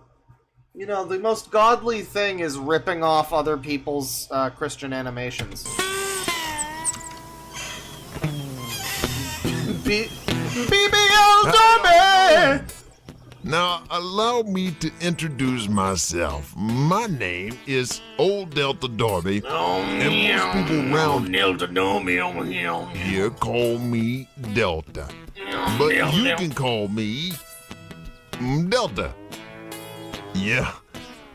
You know, the most godly thing is ripping off other people's Christian animations. BBL Derby! Now, allow me to introduce myself. My name is Old Delta Dorby, and most people around here call me Delta. But you can call me Delta. Yeah,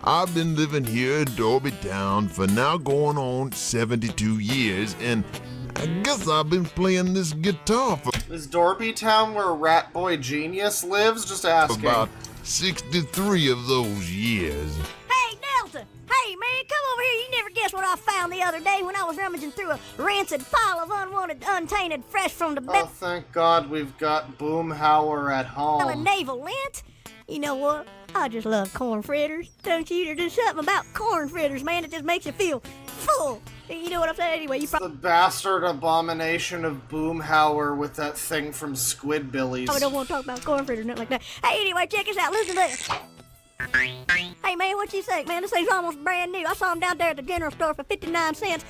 I've been living here in Dorby Town for now going on 72 years, and I guess I've been playing this guitar for... Is Dorby Town where Rat Boy Genius lives? Just asking. About 63 of those years. Hey, Delta! Hey, man, come over here. You never guess what I found the other day when I was rummaging through a rancid pile of unwanted, untainted, fresh from the Oh, thank God we've got Boomhauer at home. naval lint. You know what? I just love corn fritters. Don't you? There's just something about corn fritters, man. It just makes you feel full. You know what I'm saying? Anyway, you the bastard abomination of Boomhauer with that thing from Squidbillies. I don't want to talk about corn fritters or nothing like that. Hey, anyway, check this out. Listen to this. Hey, man, what you think, man? This thing's almost brand new. I saw them down there at the general store for 59 cents.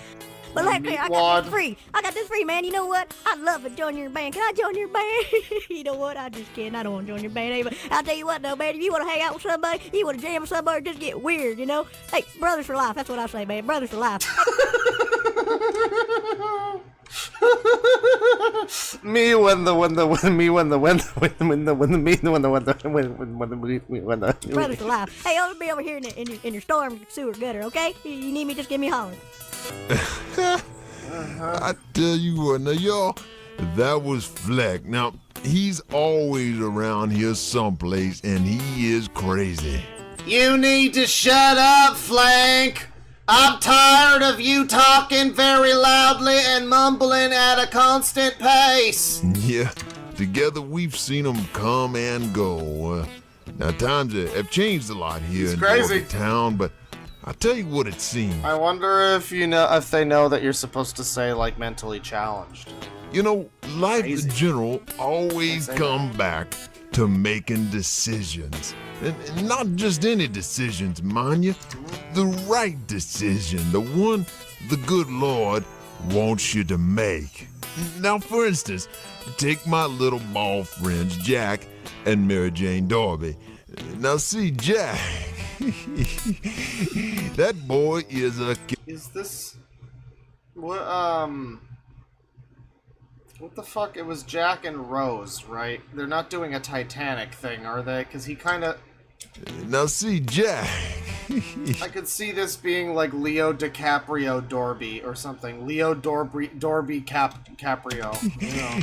But look here, I got this free. I got this free, man. You know what? I'd love to join your band. Can I join your band? You know what? I just kidding. I don't want to join your band anyway. I'll tell you what, though, man. If you want to hang out with somebody, you want to jam with somebody, just get weird, you know? Hey, brothers for life. That's what I say, man. Brothers for life. Me when the Brothers for life. Hey, I'll be over here in your storm sewer gutter, okay? You need me, just give me a holler. I tell you what, now y'all That was Fleck. Now, he's always around here someplace, and he is crazy. You need to shut up, Flank. I'm tired of you talking very loudly and mumbling at a constant pace. Yeah, together we've seen them come and go. Now, times have changed a lot here in Dorby Town, but I'll tell you what it seems. I wonder if they know that you're supposed to say, like, mentally challenged. You know, life in general always come back to making decisions. And not just any decisions, mind you. The right decision. The one the good Lord wants you to make. Now, for instance, take my little ball friends, Jack and Mary Jane Dorby. Now, see, Jack, that boy is a... Is this... What the fuck? It was Jack and Rose, right? They're not doing a Titanic thing, are they? Because he kind of... Now, see, Jack... I could see this being like Leo DiCaprio Dorby or something. Leo Dorby Caprio. You know.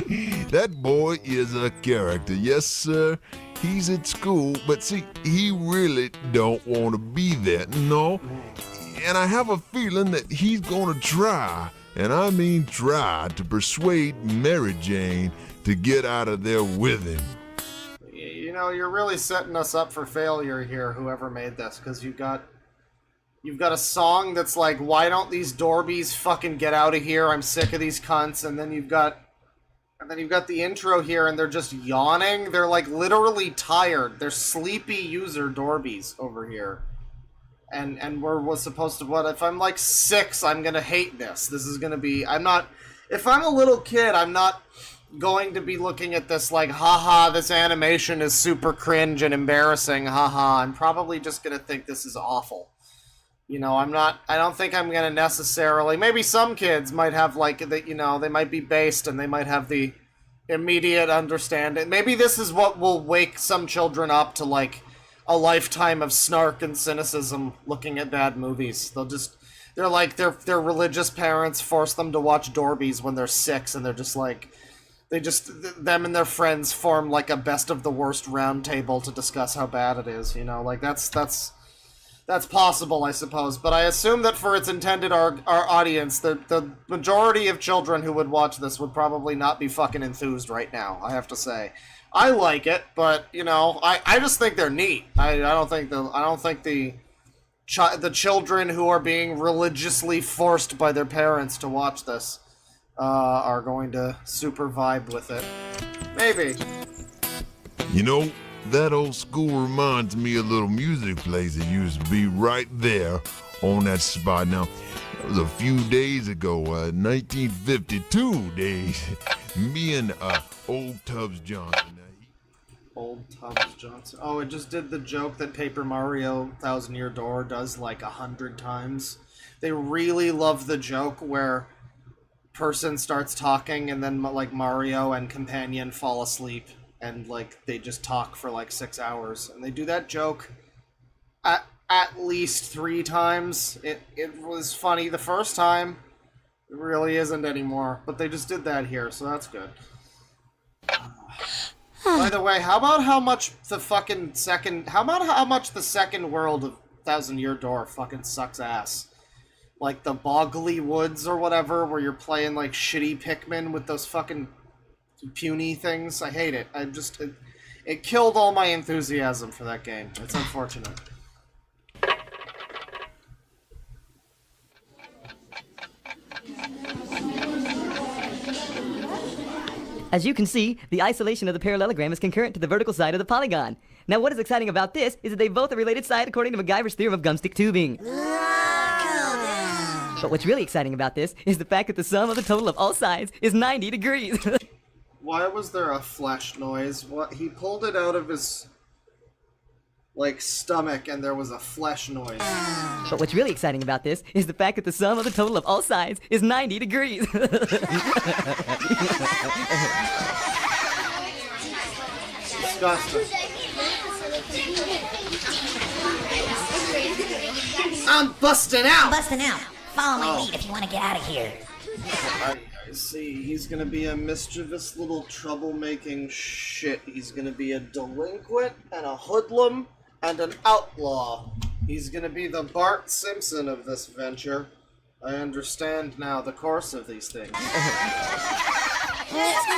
That boy is a character. Yes, sir. He's at school, but see, he really don't want to be there. No. And I have a feeling that he's going to try, and I mean try, to persuade Mary Jane to get out of there with him. You know, you're really setting us up for failure here, whoever made this, because you've got a song that's like, why don't these Dorbies fucking get out of here? I'm sick of these cunts. And then you've got the intro here, and they're just yawning. They're like literally tired. They're sleepy user Dorbies over here. And we're supposed to, what, if I'm like 6, I'm gonna hate this. This is gonna be, if I'm a little kid, I'm not going to be looking at this like, haha, this animation is super cringe and embarrassing, haha. I'm probably just gonna think this is awful. You know, I don't think I'm gonna necessarily, maybe some kids might have like, you know, they might be based and they might have the immediate understanding. Maybe this is what will wake some children up to like a lifetime of snark and cynicism looking at bad movies. They're like, their religious parents force them to watch Dorbies when they're 6, and they're just like, them and their friends form like a best of the worst round table to discuss how bad it is, you know, like that's possible, I suppose, but I assume that for its intended our audience, the majority of children who would watch this would probably not be fucking enthused right now, I have to say. I like it, but, you know, I just think they're neat. I don't think the children who are being religiously forced by their parents to watch this are going to super vibe with it. Maybe. You know, that old school reminds me of a little music place that used to be right there on that spot. Now, that was a few days ago, 1952 days. Me and Old Tubbs Johnson. Old Tubbs Johnson. Oh, it just did the joke that Paper Mario 1000 Year Door does like 100 times. They really love the joke where person starts talking and then like Mario and companion fall asleep and like they just talk for like 6 hours, and they do that joke at least 3 times. It was funny the first time. It really isn't anymore, but they just did that here, so that's good. By the way, how about how much the second world of 1000 Year Door fucking sucks ass? Like the Boggly Woods or whatever, where you're playing like shitty Pikmin with those fucking puny things. I hate it. It killed all my enthusiasm for that game. It's unfortunate. As you can see, the isolation of the parallelogram is concurrent to the vertical side of the polygon. Now what is exciting about this is that they both are related side according to MacGyver's theorem of gumstick tubing. But what's really exciting about this is the fact that the sum of the total of all sides is 90 degrees. Why was there a flesh noise? What? He pulled it out of his like stomach and there was a flesh noise. But what's really exciting about this is the fact that the sum of the total of all sides is 90 degrees. Disgusting. I'm busting out! Follow my lead if you want to get out of here. I see. He's gonna be a mischievous little troublemaking shit. He's gonna be a delinquent and a hoodlum and an outlaw. He's gonna be the Bart Simpson of this venture. I understand now the course of these things. Excuse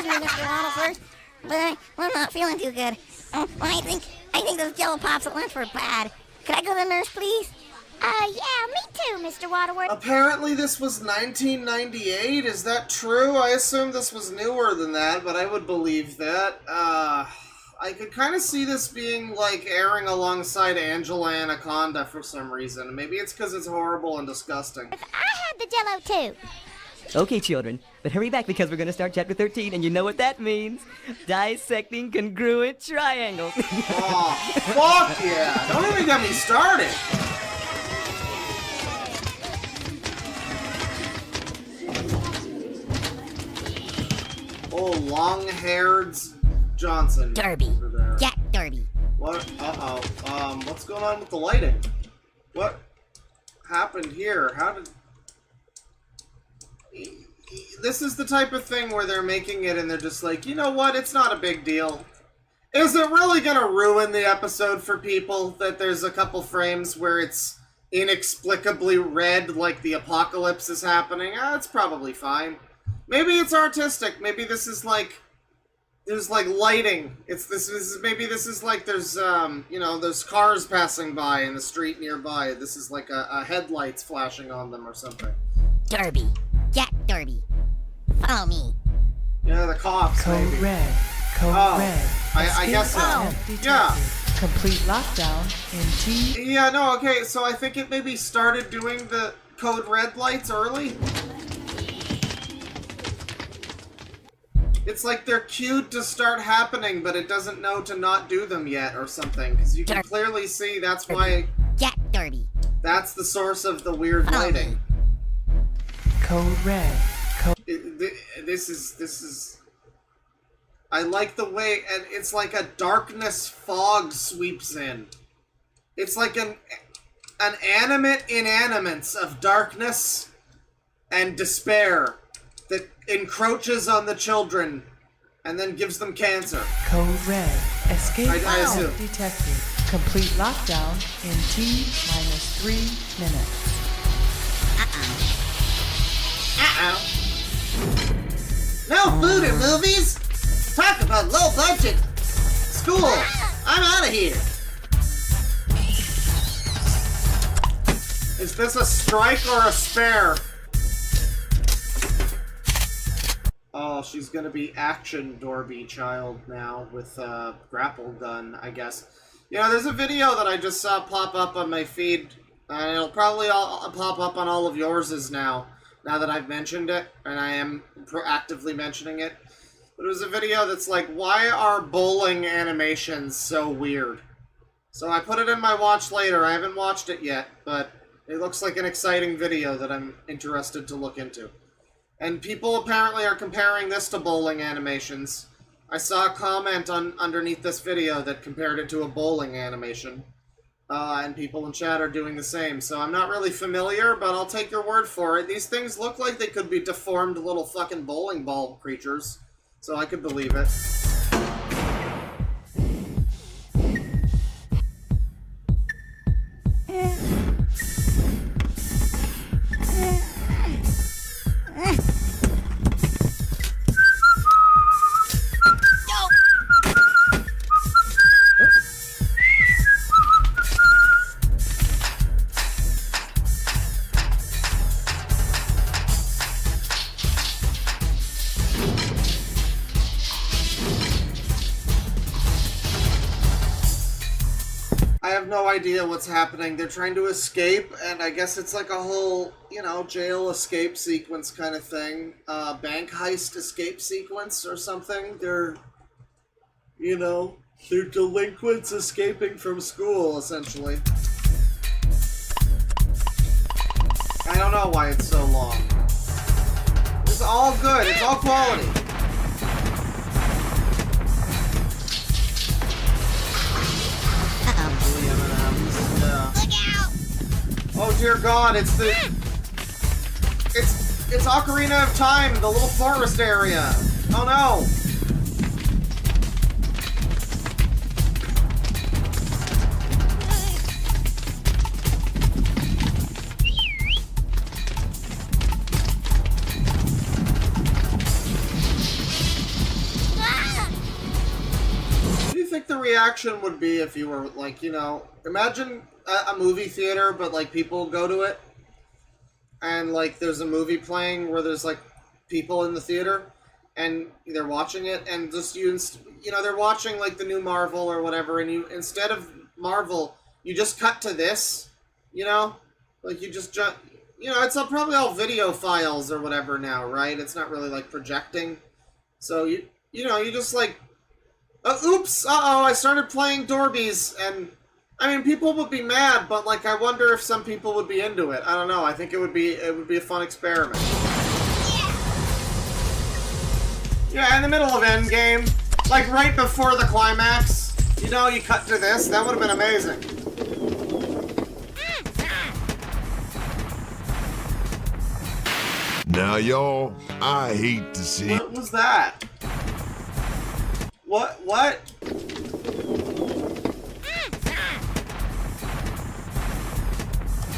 me, Mr. Waddleford, but I'm not feeling too good. I think those Jello Pops at lunch were bad. Could I go to the nurse, please? Yeah, me too, Mr. Waterworth. Apparently this was 1998, is that true? I assume this was newer than that, but I would believe that. I could kind of see this being, like, airing alongside Angela Anaconda for some reason. Maybe it's because it's horrible and disgusting. I had the Jello too. Okay, children, but hurry back because we're going to start chapter 13, and you know what that means. Dissecting congruent triangles. Oh, fuck yeah! Don't even get me started! Oh, long-haired Johnson. Derby. Jack Derby. What? Uh-oh. What's going on with the lighting? What happened here? How did... This is the type of thing where they're making it and they're just like, you know what? It's not a big deal. Is it really gonna ruin the episode for people that there's a couple frames where it's inexplicably red like the apocalypse is happening? It's probably fine. Maybe it's artistic. Maybe this is like... There's like lighting. Maybe this is like there's you know, there's cars passing by in the street nearby. This is like a headlights flashing on them or something. Derby. Jack Derby. Follow me. Yeah, the cops. Code maybe. red. Code red. I guess so. Yeah. Complete lockdown in T. Yeah, no, okay, so I think it maybe started doing the code red lights early. It's like they're cued to start happening, but it doesn't know to not do them yet or something. Because you can clearly see that's why... Jack Derby. That's the source of the weird lighting. Code red. This is... I like the way... And it's like a darkness fog sweeps in. It's like an animate inanimates of darkness and despair that encroaches on the children and then gives them cancer. Code red. Escape I assume. detected. Complete lockdown in T-3 minutes. No food in movies! Talk about low budget! School! I'm out of here! Is this a strike or a spare? Oh, she's gonna be Action Dorby Child now with a grapple gun, I guess. You know, there's a video that I just saw pop up on my feed. It'll probably all pop up on all of yours now that I've mentioned it, and I am proactively mentioning it. But it was a video that's like, why are bowling animations so weird? So I put it in my watch later. I haven't watched it yet, but it looks like an exciting video that I'm interested to look into. And people apparently are comparing this to bowling animations. I saw a comment underneath this video that compared it to a bowling animation. And people in chat are doing the same. So I'm not really familiar, but I'll take your word for it. These things look like they could be deformed little fucking bowling ball creatures. So I could believe it. No idea what's happening. They're trying to escape, and I guess it's like a whole, you know, jail escape sequence kind of thing. Bank heist escape sequence or something. They're, you know, they're delinquents escaping from school, essentially. I don't know why it's so long. It's all good. It's all quality. Oh dear God, it's It's Ocarina of Time, the little forest area. Oh no. What do you think the reaction would be if you were, like, you know, imagine a movie theater, but, like, people go to it, and, like, there's a movie playing where there's, like, people in the theater, and they're watching it, and just you know, they're watching, like, the new Marvel or whatever, and you, instead of Marvel, you just cut to this, you know? Like, you just, you know, it's probably all video files or whatever now, right? It's not really, like, projecting. So, you know, you just, like, oops, uh-oh, I started playing Dorbies, and, I mean, people would be mad, but, like, I wonder if some people would be into it. I don't know, I think it would be a fun experiment. Yeah, in the middle of Endgame, like, right before the climax, you know, you cut to this, that would have been amazing. Now, y'all, I hate to see... What was that? What?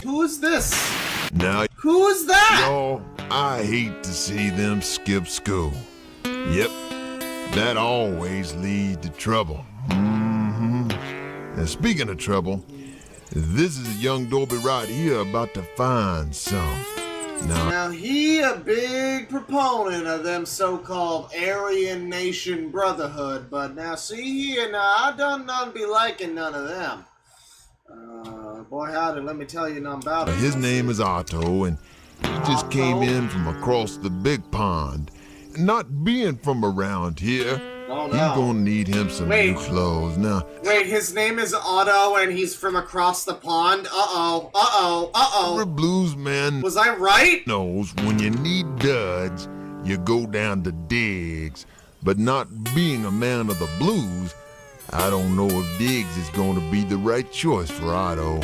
Who is this? Now, who is that? Y'all, I hate to see them skip school. Yep, that always leads to trouble. And speaking of trouble, this is a young Dorby right here about to find some. Now he a big proponent of them so-called Aryan Nation Brotherhood, but now see here, now I don't none be liking none of them. Boy howdy, let me tell you nothing about it. His name is Otto, and he just came in from across the big pond. Not being from around here, oh, no. He's gonna need him some new clothes. Now, wait, his name is Otto, and he's from across the pond? Every blues man was I right? knows when you need duds, you go down to digs. But not being a man of the blues, I don't know if digs is gonna be the right choice for Otto.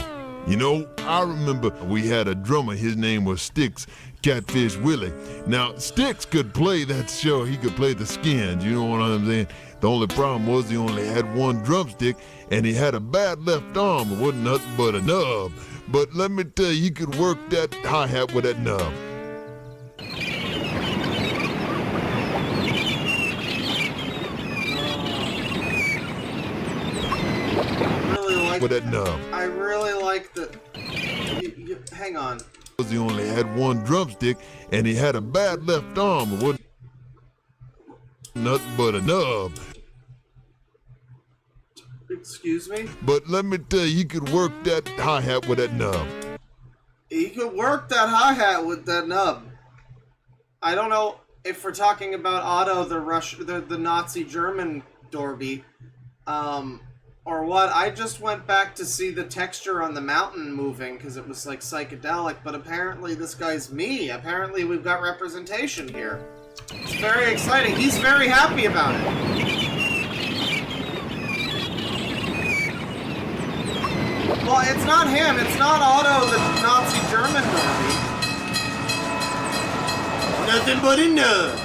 You know, I remember we had a drummer, his name was Sticks, Catfish Willie. Now, Sticks could play that show, he could play the skins, you know what I'm saying? The only problem was he only had one drumstick, and he had a bad left arm, it wasn't nothing but a nub. But let me tell you, he could work that hi-hat with that nub. With that nub. I really like the... hang on. He only had one drumstick, and he had a bad left arm. It wasn't nothing but a nub. Excuse me? But let me tell you, he could work that hi-hat with that nub. He could work that hi-hat with that nub. I don't know if we're talking about Otto, the Nazi German Dorby, or what. I just went back to see the texture on the mountain moving because it was like psychedelic, but apparently this guy's me. Apparently we've got representation here. It's very exciting. He's very happy about it. Well, it's not him. It's not Otto, the Nazi German Dorby. Nothing but a nub.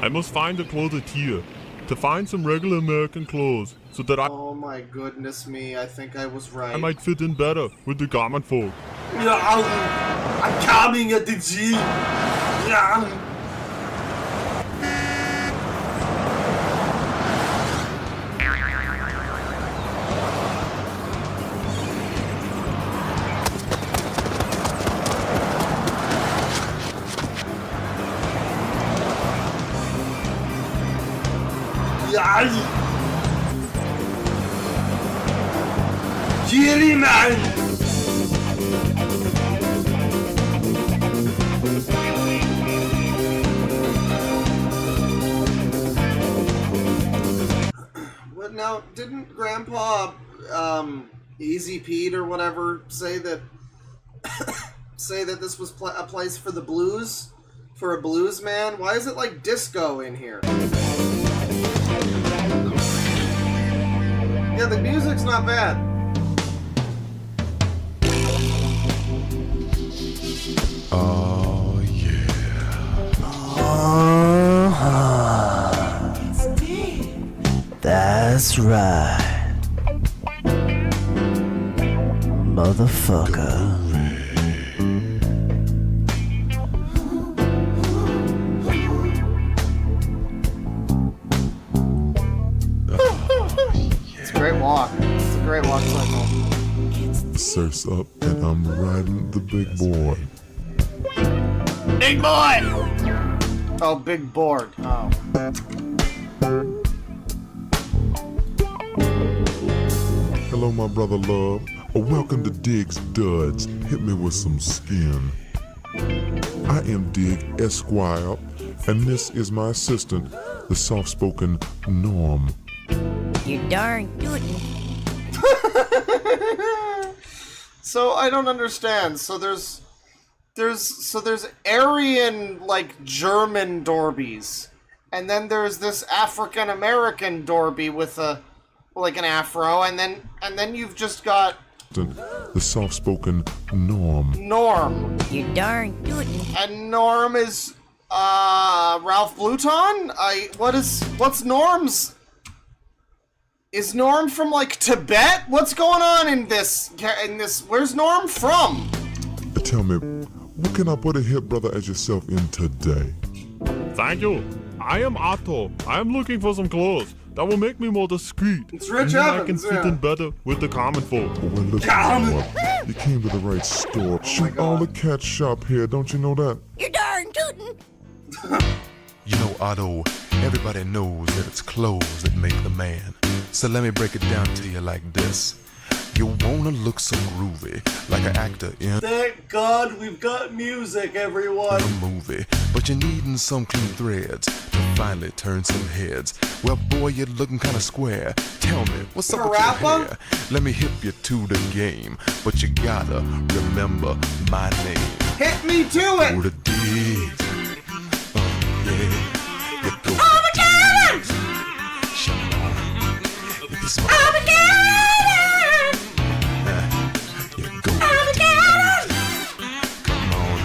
I must find the closet here. To find some regular American clothes, so that Oh my goodness me, I think I was right. I might fit in better with the garment folk. I'm coming at the gym. Kitty man! What now? Didn't Grandpa, Easy Pete or whatever, say that this was a place for the blues? For a blues man? Why is it like disco in here? Yeah, the music's not bad. Oh, yeah. Uh-huh. That's right. Motherfucker. It's a great walk. It's a great walk cycle. Surf's up and I'm riding the big board. Big boy! Oh, big board. Oh. Hello, my brother Love. Welcome to Dig's Duds. Hit me with some skin. I am Dig Esquire, and this is my assistant, the soft-spoken Norm. You darn tootin'. So I don't understand. So there's Aryan, like, German Dorbies, and then there's this African American Dorby with an afro, and then you've just got The soft-spoken Norm. Norm. You darn tootin'. And Norm is Ralph Bluton? What's Norm's? Is Norm from, like, Tibet? What's going on in this? Where's Norm from? Tell me, what can I put a hip brother as yourself in today? Thank you. I am Otto. I am looking for some clothes that will make me more discreet. It's Rich and I can Evans, fit yeah. in better with the common folk. Well, listen, you came to the right store. Shoot all the cat shop here, don't you know that? You darn tootin'. You know, Otto, everybody knows that it's clothes that make the man. So let me break it down to you like this. You wanna look so groovy, like an actor in Thank God we've got music, everyone. a movie, but you're needing some clean threads to finally turn some heads. Well, boy, you're looking kinda square. Tell me, what's up with your hair? Let me hip you to the game, but you gotta remember my name. Hit me to it! Go to Diggs. Yeah. You go Armageddon! Shut up. If you smile. Armageddon! You go Come on.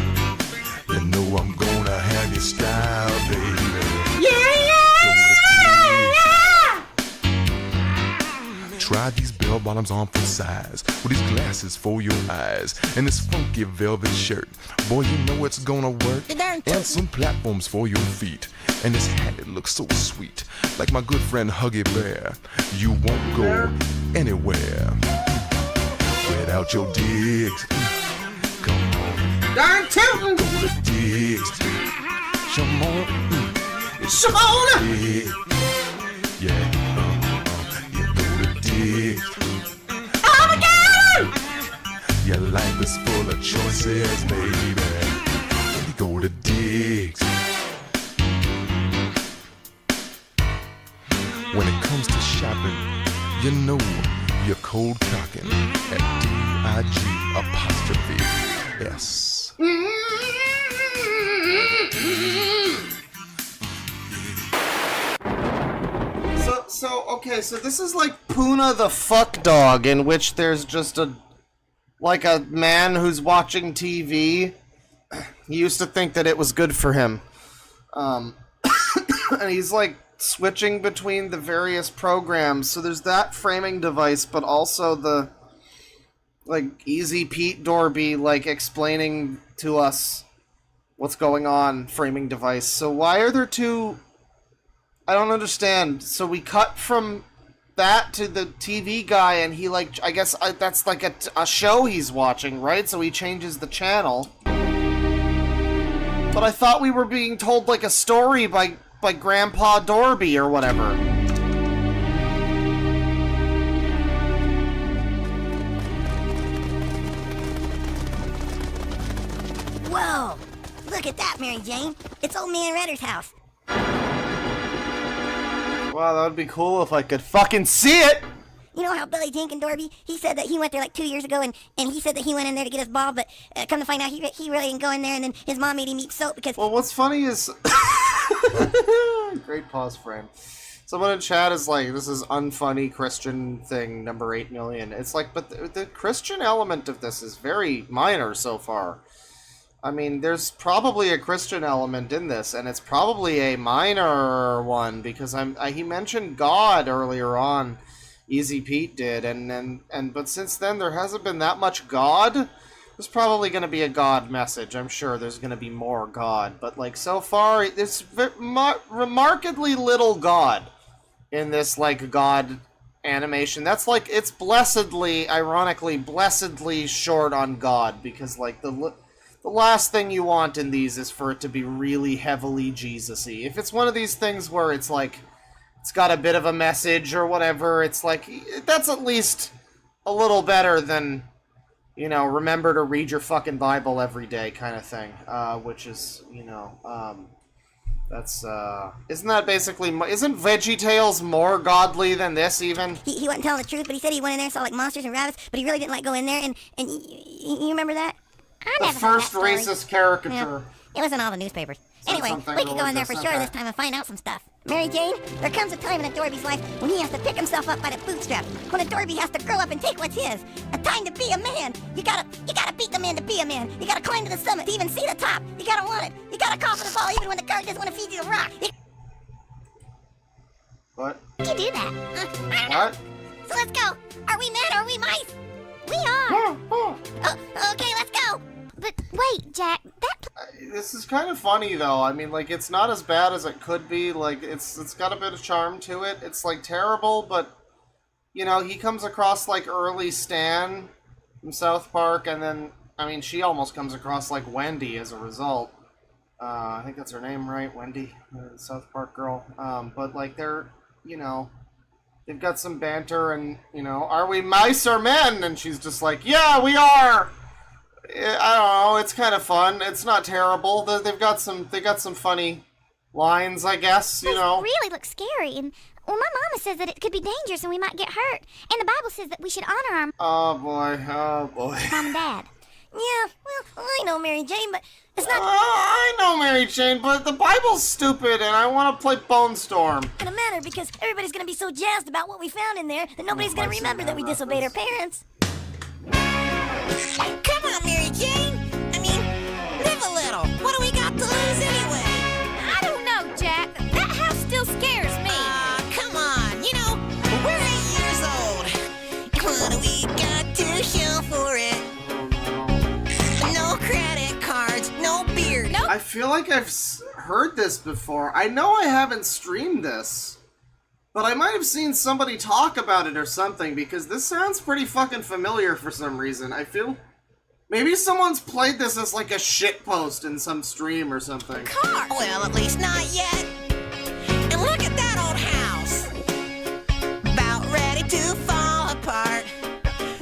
You know I'm gonna have your style, baby. Try these bell bottoms on for size, with these glasses for your eyes, and this funky velvet shirt. Boy, you know it's gonna work. And some platforms for your feet. And this hat, it looks so sweet, like my good friend Huggy Bear. You won't go anywhere without your digs. Come on. Darn tootin'! Go to Diggs. Come on. Shimona! Yeah. You go to Diggs. Armageddon! Your life is full of choices, baby. You go to Diggs. When it comes to shopping, you know you're cold cocking at DIG''S. So this is like Puna the fuck dog, in which there's just a man who's watching TV. He used to think that it was good for him. And he's like switching between the various programs. So there's that framing device, but also the Easy Pete Dorby explaining to us what's going on framing device. So why are there two? I don't understand. So we cut from that to the TV guy, and he I guess that's like a show he's watching, right? So he changes the channel. But I thought we were being told a story by Grandpa Dorby or whatever. Whoa! Look at that, Mary Jane. It's old man Redder's house. Wow, that would be cool if I could fucking see it! You know how Billy Jenkins Dorby, he said that he went there 2 years ago, and he said that he went in there to get his ball, but come to find out, he really didn't go in there, and then his mom made him eat soap because... Well, what's funny is... Great pause frame. Someone in chat is like, this is unfunny Christian thing, number 8 million. It's like, but the Christian element of this is very minor so far. I mean, there's probably a Christian element in this, and it's probably a minor one, because he mentioned God earlier on. Easy Pete did, but since then there hasn't been that much God. There's probably going to be a God message. I'm sure there's going to be more God, but like so far, there's remarkably little God in this like God animation. That's like it's ironically blessedly short on God, because like the last thing you want in these is for it to be really heavily Jesus-y. If it's one of these things where it's like it's got a bit of a message or whatever, it's like that's at least a little better than, you know, remember to read your fucking Bible every day kind of thing, which is, you know, that's, isn't that basically, isn't VeggieTales more godly than this even? He wasn't telling the truth, but he said he went in there and saw like monsters and rabbits, but he really didn't like go in there, and you remember that? The first racist caricature. Yeah. It was in all the newspapers. Anyway, we could go in there for sure this time and find out some stuff. Mary Jane, there comes a time in a Dorby's life when he has to pick himself up by the bootstraps. When a Dorby has to grow up and take what's his. A time to be a man. You gotta beat the man to be a man. You gotta climb to the summit to even see the top. You gotta want it. You gotta call for the ball even when the guard doesn't want to feed you the rock. What? You can do that. What? So let's go. Are we men or are we mice? We are. Okay, let's go. But wait, Jack, this is kind of funny though. I mean, like, it's not as bad as it could be. Like, it's got a bit of charm to it. It's like terrible, but you know, he comes across like early Stan from South Park, and then I mean, she almost comes across like Wendy as a result. I think that's her name, right? Wendy, the South Park girl. But like they're, you know, they've got some banter, and you know, are we mice or men? And she's just like, yeah, we are. I don't know. It's kind of fun. It's not terrible. They've got some funny lines, I guess. You know. Really looks scary, and well, my mama says that it could be dangerous and we might get hurt. And the Bible says that we should honor our Oh boy. mom and dad. Yeah, well, I know Mary Jane, but it's not. I know Mary Jane, but the Bible's stupid, and I want to play Bone Storm. Gonna matter because everybody's gonna be so jazzed about what we found in there that nobody's gonna remember that we disobeyed our parents. Come on, Mary Jane. I mean, live a little. What do we got to lose anyway? I don't know, Jack. That house still scares me. Come on. You know, we're 8 years old. What do we got to show for it? No credit cards, no beer. No. I feel like I've heard this before. I know I haven't streamed this, but I might have seen somebody talk about it or something, because this sounds pretty fucking familiar for some reason. I feel maybe someone's played this as like a shitpost in some stream or something. Car? Well, at least not yet. And look at that old house. About ready to fall apart.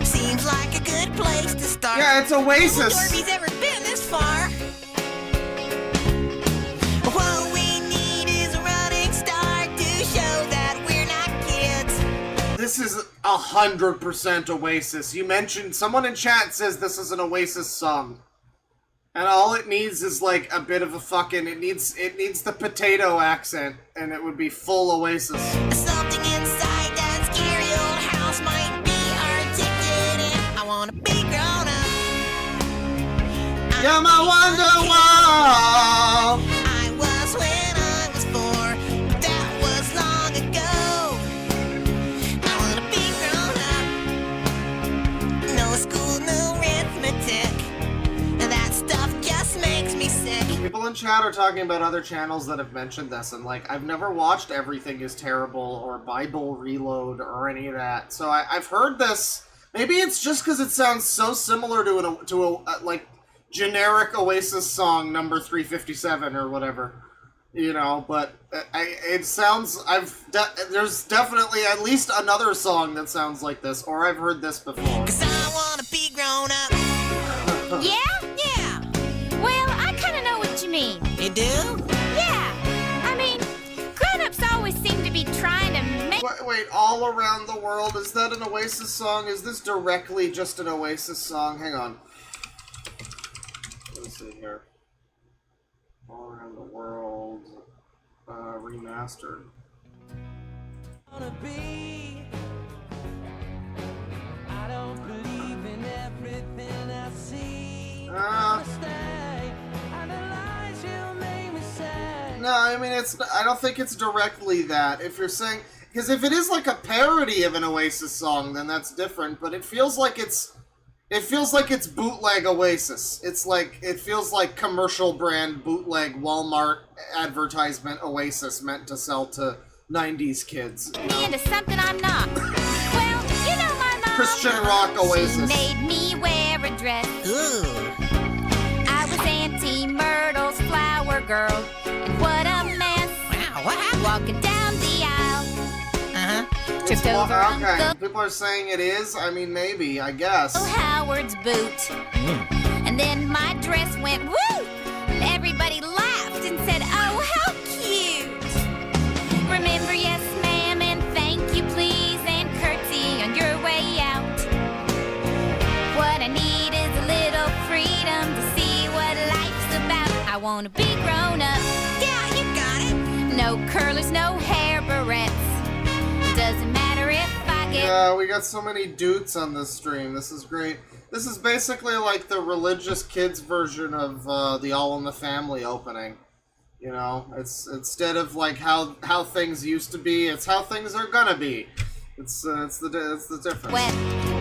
Seems like a good place to start. Yeah, it's Oasis. No Dorby's ever been this far. What we need is a running start to show that we're not kids. This is 100% Oasis. You mentioned, someone in chat says this is an Oasis song. And all it needs is like a bit of a fucking, it needs the potato accent, and it would be full Oasis. Something inside that scary old house might be articulated. I wanna be grown up. You're my Wonderwall. I was when I was 4, but that was long ago. I wanna be grown up. No school, no arithmetic. That stuff just makes me sick. People in chat are talking about other channels that have mentioned this, and like, I've never watched Everything is Terrible or Bible Reload or any of that, so I've heard this. Maybe it's just because it sounds so similar to a like generic Oasis song number 357 or whatever, you know. But it sounds there's definitely at least another song that sounds like this, or I've heard this before. 'Cause I wanna be grown up. Yeah? Yeah. Well, I kind of know what you mean. You do? Yeah. I mean, grown-ups always seem to be trying to make... Wait, All Around the World, is that an Oasis song? Is this directly just an Oasis song? Hang on. Let's see here. All Around the World, remastered. I don't believe in everything I see. No, I mean, I don't think it's directly that. If you're saying... Because if it is like a parody of an Oasis song, then that's different. But it feels like it's bootleg Oasis. It feels like commercial brand bootleg Walmart advertisement Oasis meant to sell to 90s kids. You know? Into something I'm not. Well, you know my mom. Christian rock Oasis. Made me wear a dress. Ooh. I was Auntie Myrtle's flower girl. And what a mess. Wow, what happened? Walking down the aisle. Tripped over Uncle People are saying it is. I mean, maybe. I guess. Howard's boot. And then my dress went woo! And everybody laughed and said, oh, how cute! Remember, yes, ma'am, and thank you, please, and curtsy on your way out. What I need is a little freedom to see what life's about. I want to be grown up. Yeah, you got it. No curlers, no hair barrettes. Doesn't matter if I get... Yeah, we got so many dudes on this stream. This is great. This is basically like the religious kids version of the All in the Family opening. You know, it's instead of like how things used to be, it's how things are gonna be. It's the difference. Well,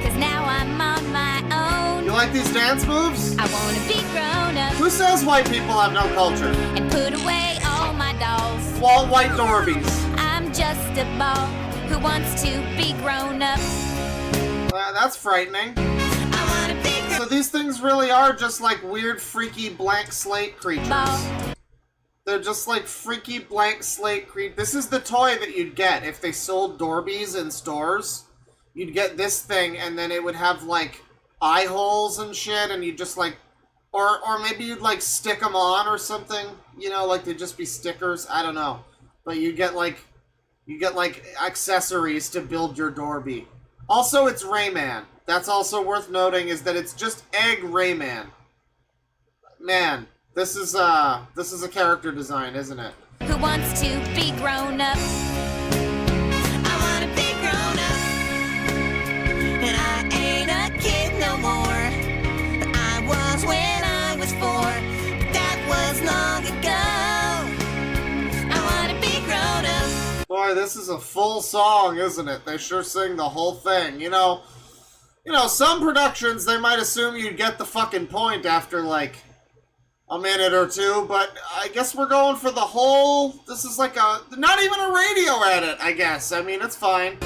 'cause now I'm on my own. You like these dance moves? I wanna be grown up. Who says white people have no culture? And put away all my dolls. Wall white Dorbies. I'm just a ball who wants to be grown up. That's frightening. So these things really are just like weird, freaky, blank slate creatures. They're just like freaky, blank slate creatures. This is the toy that you'd get if they sold Dorbies in stores. You'd get this thing, and then it would have like eye holes and shit, and you'd just like, or maybe you'd like stick them on or something. You know, like they'd just be stickers. I don't know, but you get like accessories to build your Dorby. Also, it's Rayman. That's also worth noting, is that it's just Egg Rayman. Man, this is a character design, isn't it? Who wants to be grown up? I wanna be grown up. And I ain't a kid no more. But I was when I was 4. But that was long ago. I wanna be grown up. Boy, this is a full song, isn't it? They sure sing the whole thing. You know, some productions, they might assume you'd get the fucking point after, like, a minute or two, but I guess we're going for the whole... This is like not even a radio edit, I guess. I mean, it's fine.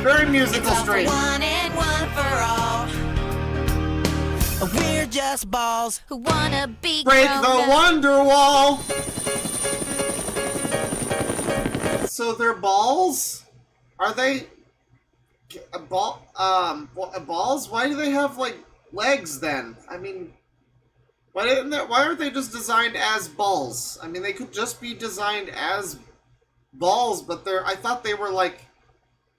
Very musical stream. One and one for all. We're just balls who wanna be Break grown the up. Wonder Wall! So they're balls? Are they... balls? Why do they have, like, legs, then? I mean... Why aren't they just designed as balls? I mean, they could just be designed as balls, but I thought they were, like,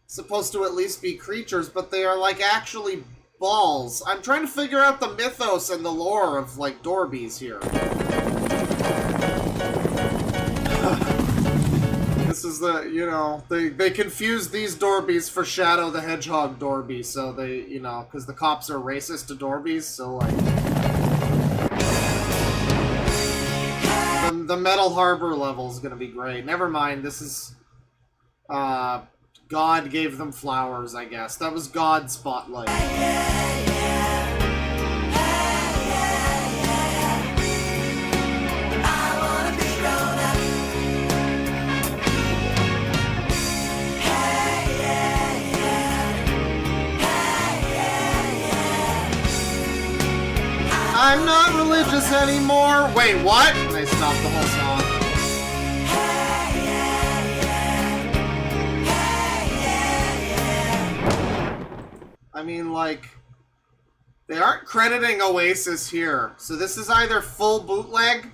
supposed to at least be creatures, but they are, like, actually balls. I'm trying to figure out the mythos and the lore of, like, Dorbies here. This is the, they confuse these Dorbies for Shadow the Hedgehog Dorby, so they, because the cops are racist to Dorbies, so, like... The Metal Harbor level is gonna be great. Never mind, this is... God gave them flowers, I guess. That was God's spotlight. I'm not religious anymore. Wait, what? And they stopped the whole song. I mean, like, they aren't crediting Oasis here. So this is either full bootleg.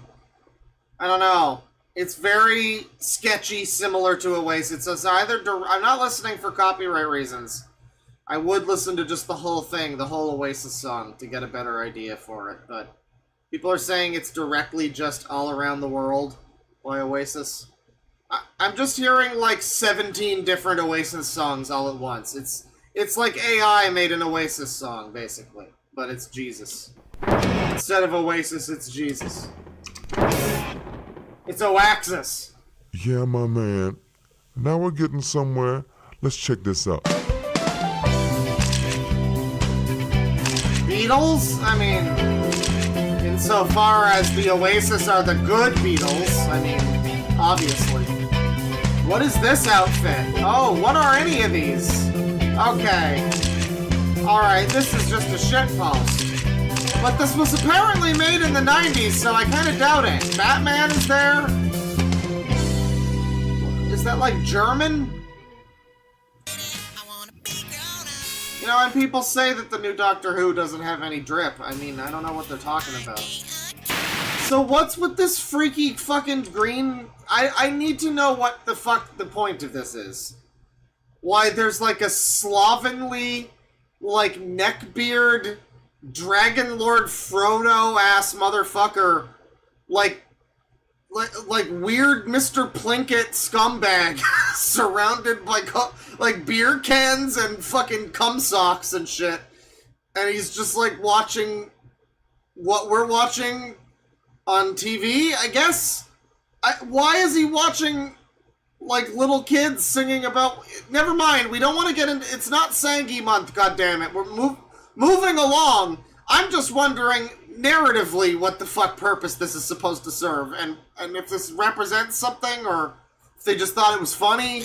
I don't know. It's very sketchy, similar to Oasis. It's either... I'm not listening for copyright reasons. I would listen to just the whole thing, the whole Oasis song, to get a better idea for it, but people are saying it's directly just All Around the World by Oasis. I'm just hearing like 17 different Oasis songs all at once. It's like AI made an Oasis song, basically, but it's Jesus. Instead of Oasis, it's Jesus. It's Oaxis. Yeah, my man. Now we're getting somewhere. Let's check this out. Beatles? I mean, insofar as the Oasis are the good Beatles, I mean, obviously. What is this outfit? Oh, what are any of these? Okay. Alright, this is just a shitpost. But this was apparently made in the 90s, so I kind of doubt it. Batman is there? Is that like German? You know, and people say that the new Doctor Who doesn't have any drip. I mean, I don't know what they're talking about. So what's with this freaky fucking green... I need to know what the fuck the point of this is. Why there's like a slovenly, like, neckbeard, Dragon Lord Frodo-ass motherfucker, like weird Mr. Plinkett scumbag surrounded by like beer cans and fucking cum socks and shit. And he's just like watching what we're watching on TV, I guess? Why is he watching like little kids singing about... Never mind, we don't want to get into... It's not Sangi month, goddammit. We're moving along. I'm just wondering, narratively, what the fuck purpose this is supposed to serve, and if this represents something, or if they just thought it was funny.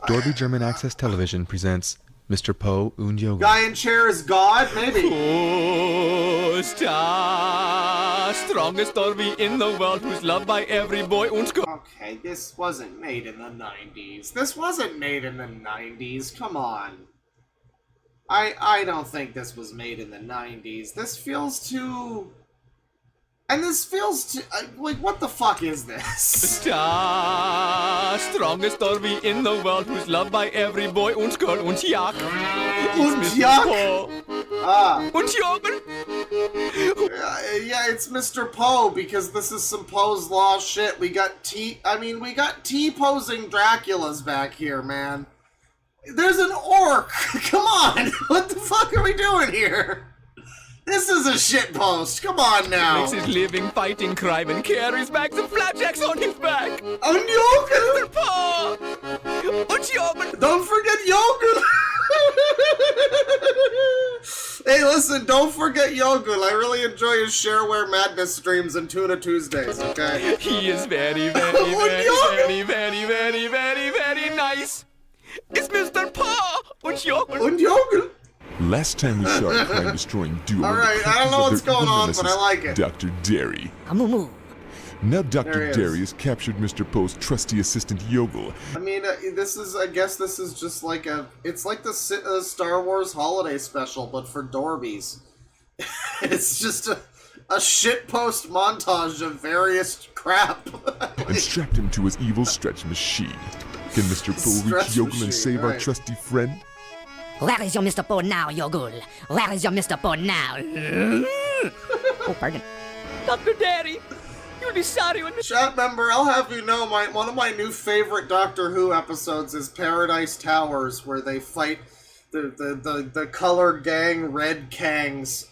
Dorby German Access Television presents Mr. Poe und Yoga. Guy in chair is God, maybe. Oh, star, strongest Dorby in the world, who's loved by every boy und girl. Okay, this wasn't made in the 90s. This wasn't made in the 90s. Come on. I don't think this was made in the 90s. This feels too... And this feels too... like, what the fuck is this? Star, strongest Dorby in the world, who's loved by every boy und girl und Jak. Und Jak? Ah. Und Jogel. Yeah, it's Mr. Poe, because this is some Poe's Law shit. We got T-posing Draculas back here, man. There's an orc! Come on! What the fuck are we doing here? This is a shitpost. Come on now. Makes his living fighting crime and carries bags of flapjacks on his back. Und Jogel! Mr. Poe! Und Jogel! Don't forget Jogel! Hey, listen, don't forget Jogel. I really enjoy his Shareware Madness streams and Tuna Tuesdays, okay? He is very nice. It's Mr. Poe und Jogel. Und Jogel. Last time we saw a crime-destroying duo. Alright, I don't know what's going on, but I like it. Dr. Derry. Amumu. Now Dr. Derry has captured Mr. Poe's trusty assistant Yogel. I mean, I guess this is just like it's like the Star Wars holiday special, but for Dorbies. It's just a shitpost montage of various crap. And strapped him to his evil stretch machine. Can Mr. Poe reach Yogel and save our trusty friend? Where is your Mr. Poe now, Yogul? Where is your Mr. Poe now? Oh, pardon. Dr. Derry, you'll be sorry when... Chat member, I'll have you know, one of my new favorite Doctor Who episodes is Paradise Towers, where they fight the color gang Red Kangs,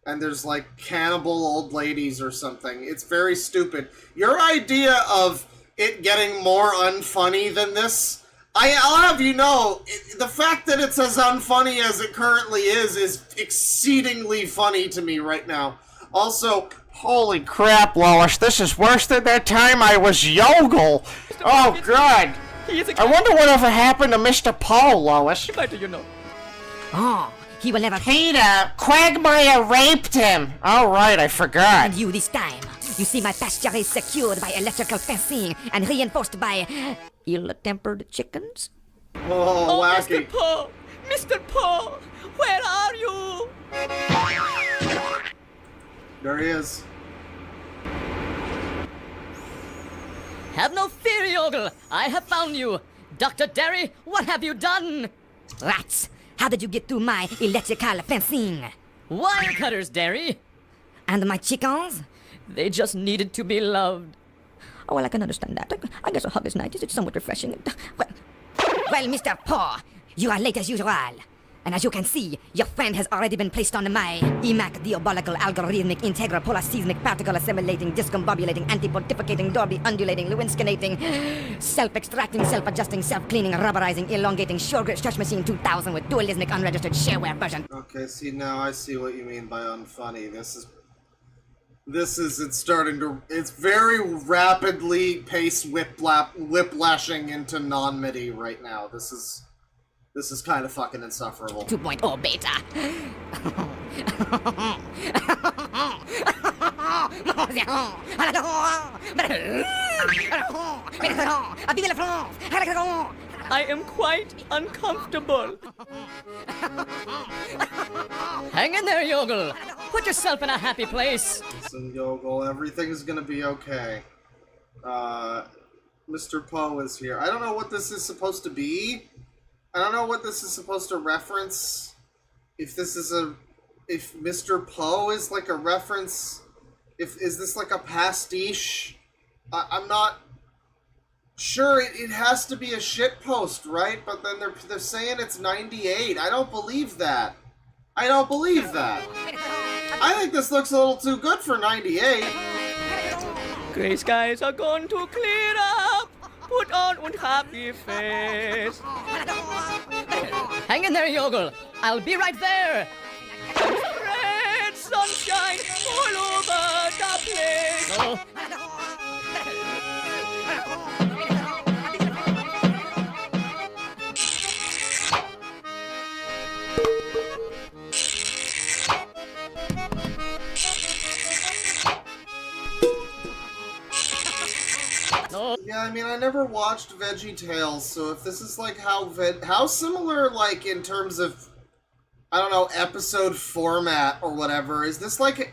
and there's like cannibal old ladies or something. It's very stupid. Your idea of it getting more unfunny than this... I'll have you know, the fact that it's as unfunny as it currently is exceedingly funny to me right now. Also, holy crap, Lois, this is worse than that time I was Yogel. Oh, God. I wonder whatever happened to Mr. Poe, Lois. How do you know? Oh, he will never... Peter, Quagmire raped him. All right, I forgot. And you this time. You see, my pasture is secured by electrical fencing and reinforced by ill-tempered chickens. Oh, wacky. Mr. Poe! Mr. Poe! Where are you? There he is. Have no fear, Yogel. I have found you. Dr. Derry, what have you done? Rats! How did you get through my electrical fencing? Wire cutters, Derry. And my chickens? They just needed to be loved. Oh, well, I can understand that. I guess a hug is nice. It's somewhat refreshing. Well, Mr. Poe, you are late as usual. And as you can see, your friend has already been placed on my EMAC diabolical algorithmic integral polyseismic particle assimilating discombobulating antipontificating Dorby undulating Lewinscinating self-extracting self-adjusting self-cleaning rubberizing elongating sure grit stretch machine 2000 with dualismic unregistered shareware version. Okay, see, now I see what you mean by unfunny. It's starting to, it's very rapidly paced whiplashing into non-MIDI right now. This is kind of fucking insufferable. 2.0 beta. I am quite uncomfortable. Hang in there, Yogel. Put yourself in a happy place. Listen, Yogel, everything's gonna be okay. Mr. Poe is here. I don't know what this is supposed to be. I don't know what this is supposed to reference. If Mr. Poe is like a reference, is this like a pastiche? I'm not sure. It has to be a shitpost, right? But then they're saying it's 98. I don't believe that. I don't believe that. I think this looks a little too good for 98. Gray skies are going to clear up. Put on a happy face. Hang in there, Yogel. I'll be right there. Red sunshine all over the place. Oh. Yeah, I mean, I never watched VeggieTales, so if this is like how similar, like, in terms of, I don't know, episode format or whatever, is this like a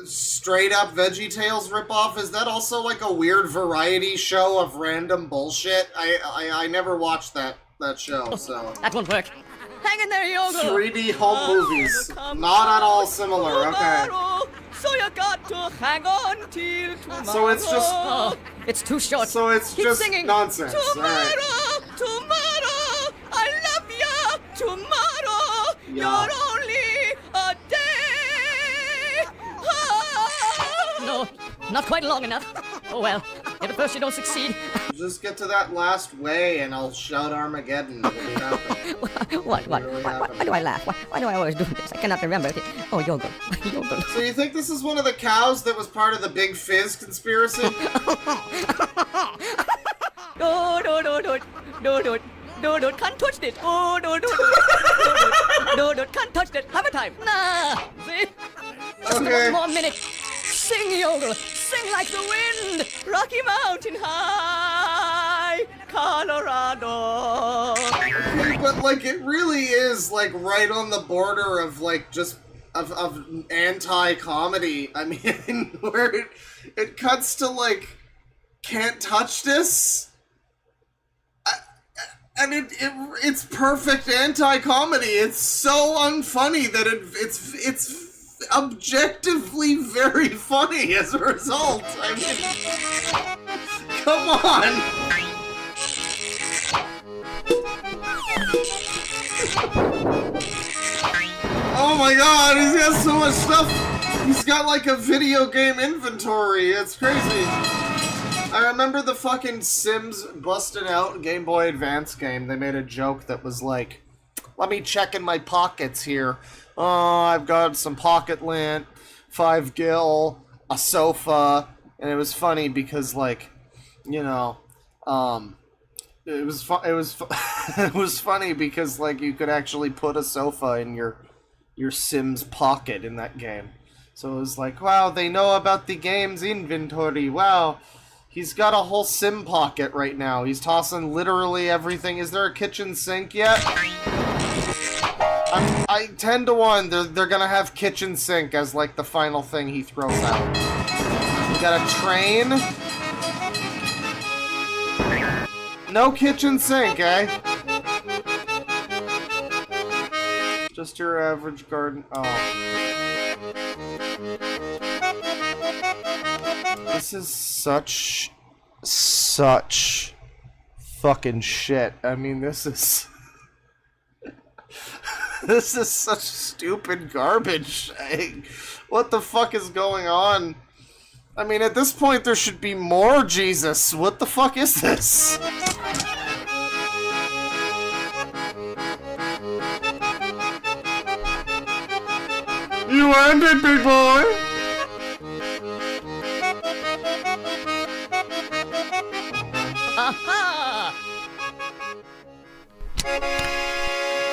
straight up VeggieTales ripoff? Is that also like a weird variety show of random bullshit? I never watched that show, so. That won't work. Hang in there, Yogel. 3D home movies. Not at all similar, okay. So you got to hang on till tomorrow. So it's just... it's too short. So it's Keep just singing. nonsense. Tomorrow, Right. tomorrow, I love ya. Tomorrow, Yeah. you're only a day. No, not quite long enough. Oh well, if at first you don't succeed. Just get to that last way and I'll shout Armageddon. It'll be happen. What? Why do I laugh? Why do I always do this? I cannot remember. Oh, Yogel. Yogel. So you think this is one of the cows that was part of the Big Fizz conspiracy? No, can't touch it. Oh, no, can't touch it. Have a time. Nah, see? Just Okay. one more minute. Sing, Yogel. Sing like the wind. Rocky Mountain High, Colorado. Okay, but like it really is like right on the border of like just of anti-comedy. I mean, where it cuts to like can't touch this. And it's perfect anti-comedy. It's so unfunny that it's objectively very funny as a result. I mean, come on. Oh my god, he's got so much stuff. He's got like a video game inventory. It's crazy. I remember the fucking Sims busting out Game Boy Advance game. They made a joke that was like, let me check in my pockets here. Oh, I've got some pocket lint, 5 gil, a sofa, and it was funny because, like, you know, it was it was funny because, like, you could actually put a sofa in your Sims pocket in that game. So it was like, wow, they know about the game's inventory. Wow. He's got a whole sim pocket right now. He's tossing literally everything. Is there a kitchen sink yet? 10 to 1, they're gonna have kitchen sink as like the final thing he throws out. We got a train. No kitchen sink, eh? Just your average garden. Oh. This is such fucking shit. I mean, this is... This is such stupid garbage. What the fuck is going on? I mean, at this point, there should be more Jesus. What the fuck is this? You earned it, big boy! Aha!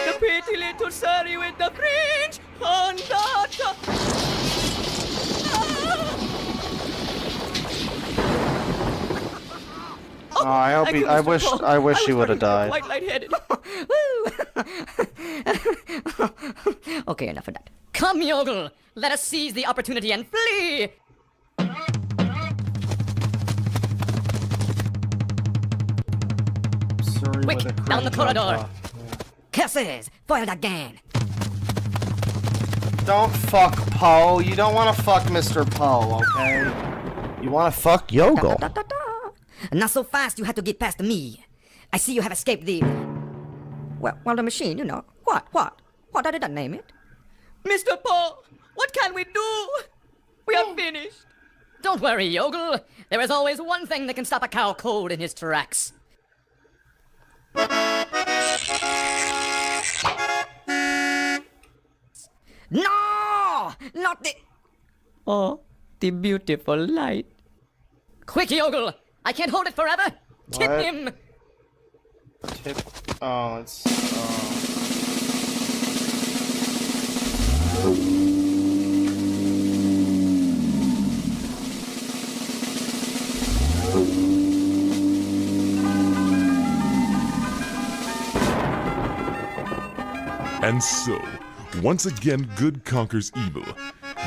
The pretty little Sari with the fringe on the top. Oh, I wish he would have died. Quite lightheaded. Okay, enough of that. Come, Yogel! Let us seize the opportunity and flee! Quick, down the corridor! Curses! Foiled again! Don't fuck Poe. You don't want to fuck Mr. Poe, okay? You want to fuck Yogel. Not so fast, you have to get past me. I see you have escaped the... Well, the machine, you know. What did I name it? Mr. Poe, what can we do? We are finished. Don't worry, Yogel. There is always one thing that can stop a cow cold in his tracks. No! Not the... Oh, the beautiful light. Quick, Yogel! I can't hold it forever! Tip What? him! Tip... Oh, it's... And so, once again, good conquers evil.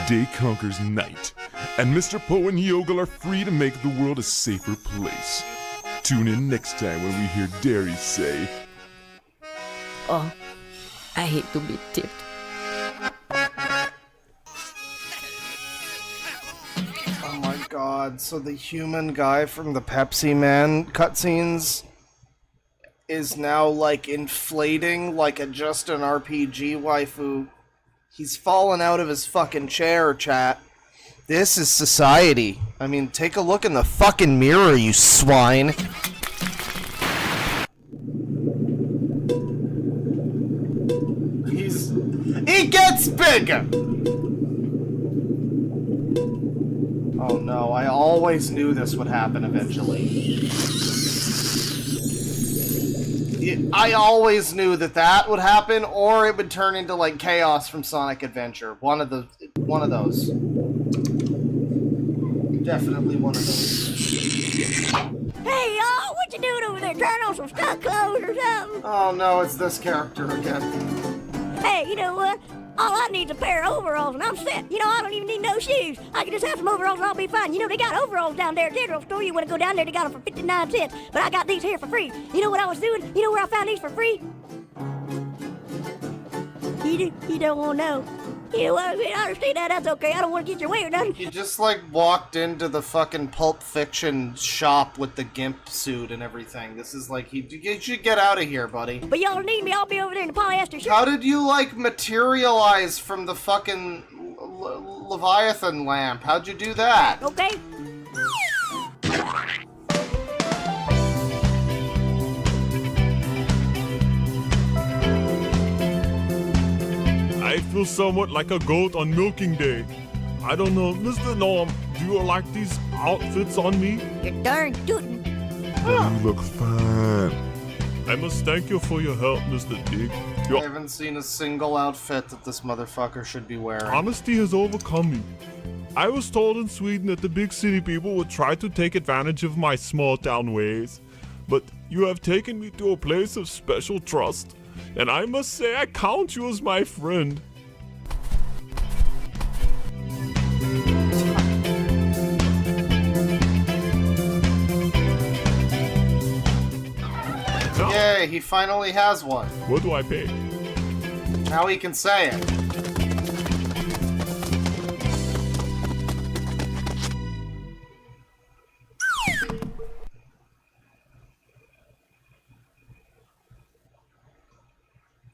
Day conquers night. And Mr. Poe and Yogel are free to make the world a safer place. Tune in next time when we hear Derry say... Oh, I hate to be tipped. Oh my god, so the human guy from the Pepsi Man cutscenes is now, like, inflating like a just an RPG waifu. He's fallen out of his fucking chair, chat. This is society. I mean, take a look in the fucking mirror, you swine. He gets bigger! Oh no, I always knew this would happen eventually. I always knew that would happen, or it would turn into like Chaos from Sonic Adventure. One of those. Definitely one of those. Hey, y'all, what you doing over there? Trying on some stuck clothes or something? Oh no, it's this character again. Hey, you know what? All I need is a pair of overalls and I'm set. You know, I don't even need no shoes. I can just have some overalls and I'll be fine. You know, they got overalls down there at the general store. You want to go down there, they got them for 59 cents. But I got these here for free. You know what I was doing? You know where I found these for free? You don't want to know. You know what? I understand that. That's okay. I don't want to get your way or nothing. You just like walked into the fucking Pulp Fiction shop with the gimp suit and everything. This is like, you should get out of here, buddy. But y'all need me. I'll be over there in the polyester shirt. How did you like materialize from the fucking Leviathan lamp? How'd you do that? Okay. I feel somewhat like a goat on milking day. I don't know, Mr. Norm, do you like these outfits on me? You're darn tootin'. You look fine. I must thank you for your help, Mr. Dig. I haven't seen a single outfit that this motherfucker should be wearing. Honesty has overcome me. I was told in Sweden that the big city people would try to take advantage of my small town ways. But you have taken me to a place of special trust. And I must say I count you as my friend. Yay, he finally has one. What do I pay? Now he can say it.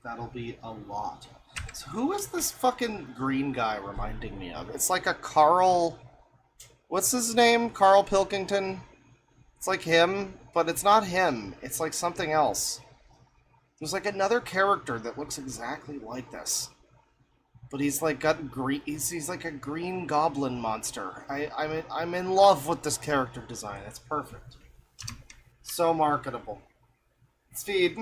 That'll be a lot. So who is this fucking green guy reminding me of? It's like a Carl... What's his name? Carl Pilkington? It's like him, but it's not him. It's like something else. There's like another character that looks exactly like this. But he's like got green... He's like a green goblin monster. I'm in love with this character design. It's perfect. So marketable. It's feed.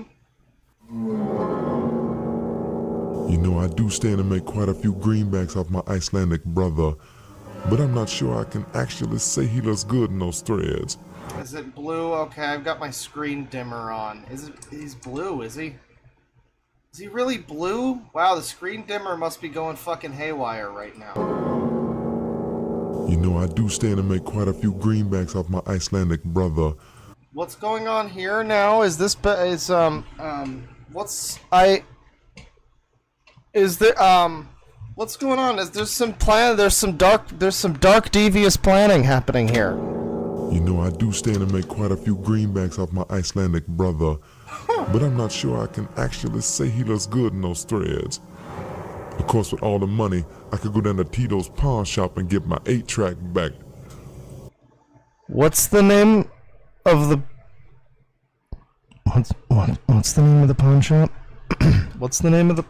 You know, I do stand to make quite a few greenbacks off my Icelandic brother, but I'm not sure I can actually say he looks good in those threads. Is it blue? Okay, I've got my screen dimmer on. He's blue, is he? Is he really blue? Wow, the screen dimmer must be going fucking haywire right now. You know, I do stand to make quite a few greenbacks off my Icelandic brother. What's going on here now? Is this what's going on? Is there's some dark devious planning happening here. You know, I do stand to make quite a few greenbacks off my Icelandic brother, but I'm not sure I can actually say he looks good in those threads. Of course, with all the money, I could go down to Tito's pawn shop and get my 8-track back. What's the name of the... What's the name of the pawn shop? What's the name of the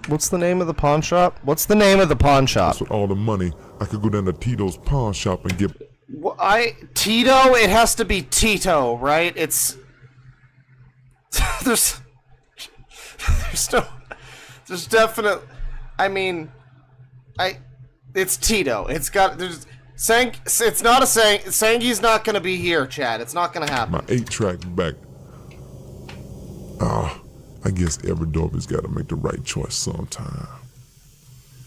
pawn shop? What's the name of the pawn shop? With all the money, I could go down to Tito's pawn shop and get... Tito? It has to be Tito, right? It's... there's definitely... I mean... It's Tito. It's got... It's not a saying... Sangi's not gonna be here, Chad. It's not gonna happen. My 8-track back. I guess every Dorby's gotta make the right choice sometime.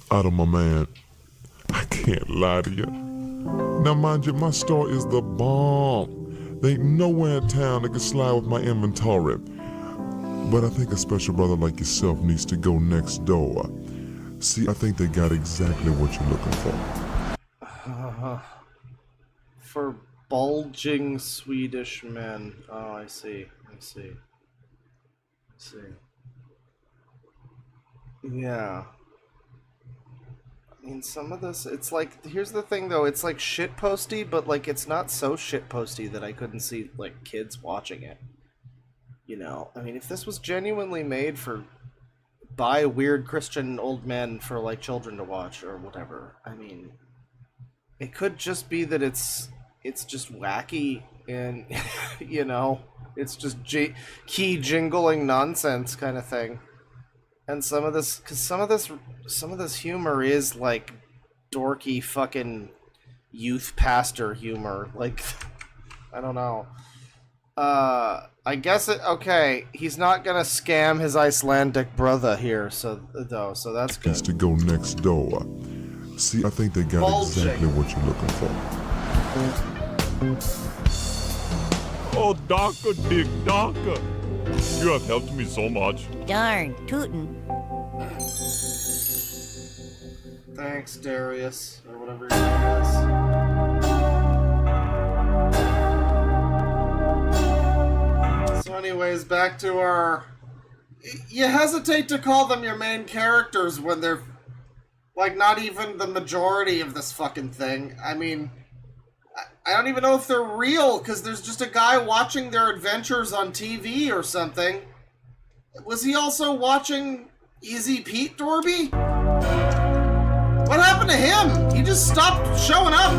Otto, my man, I can't lie to you. Now, mind you, my store is the bomb. There ain't nowhere in town that can slide with my inventory. But I think a special brother like yourself needs to go next door. See, I think they got exactly what you're looking for. For bulging Swedish men. Oh, I see. Yeah. I mean, some of this, it's like, here's the thing though, it's like shitposty, but like it's not so shitposty that I couldn't see like kids watching it. You know, I mean, if this was genuinely made by weird Christian old men for like children to watch or whatever, I mean, it could just be that it's just wacky and, you know, it's just key jingling nonsense kind of thing. And some of this humor is like dorky fucking youth pastor humor. Like, I don't know. I guess okay, he's not gonna scam his Icelandic brother here, so that's good. Needs to go next door. See, I think they got exactly what you're looking for. Oh, Doctor Dick, Doctor. You have helped me so much. Darn, tootin'. Thanks, Darius, or whatever your name is. So anyways, back to our... You hesitate to call them your main characters when they're, like, not even the majority of this fucking thing. I mean... I don't even know if they're real, because there's just a guy watching their adventures on TV or something. Was he also watching Easy Pete Dorby? What happened to him? He just stopped showing up.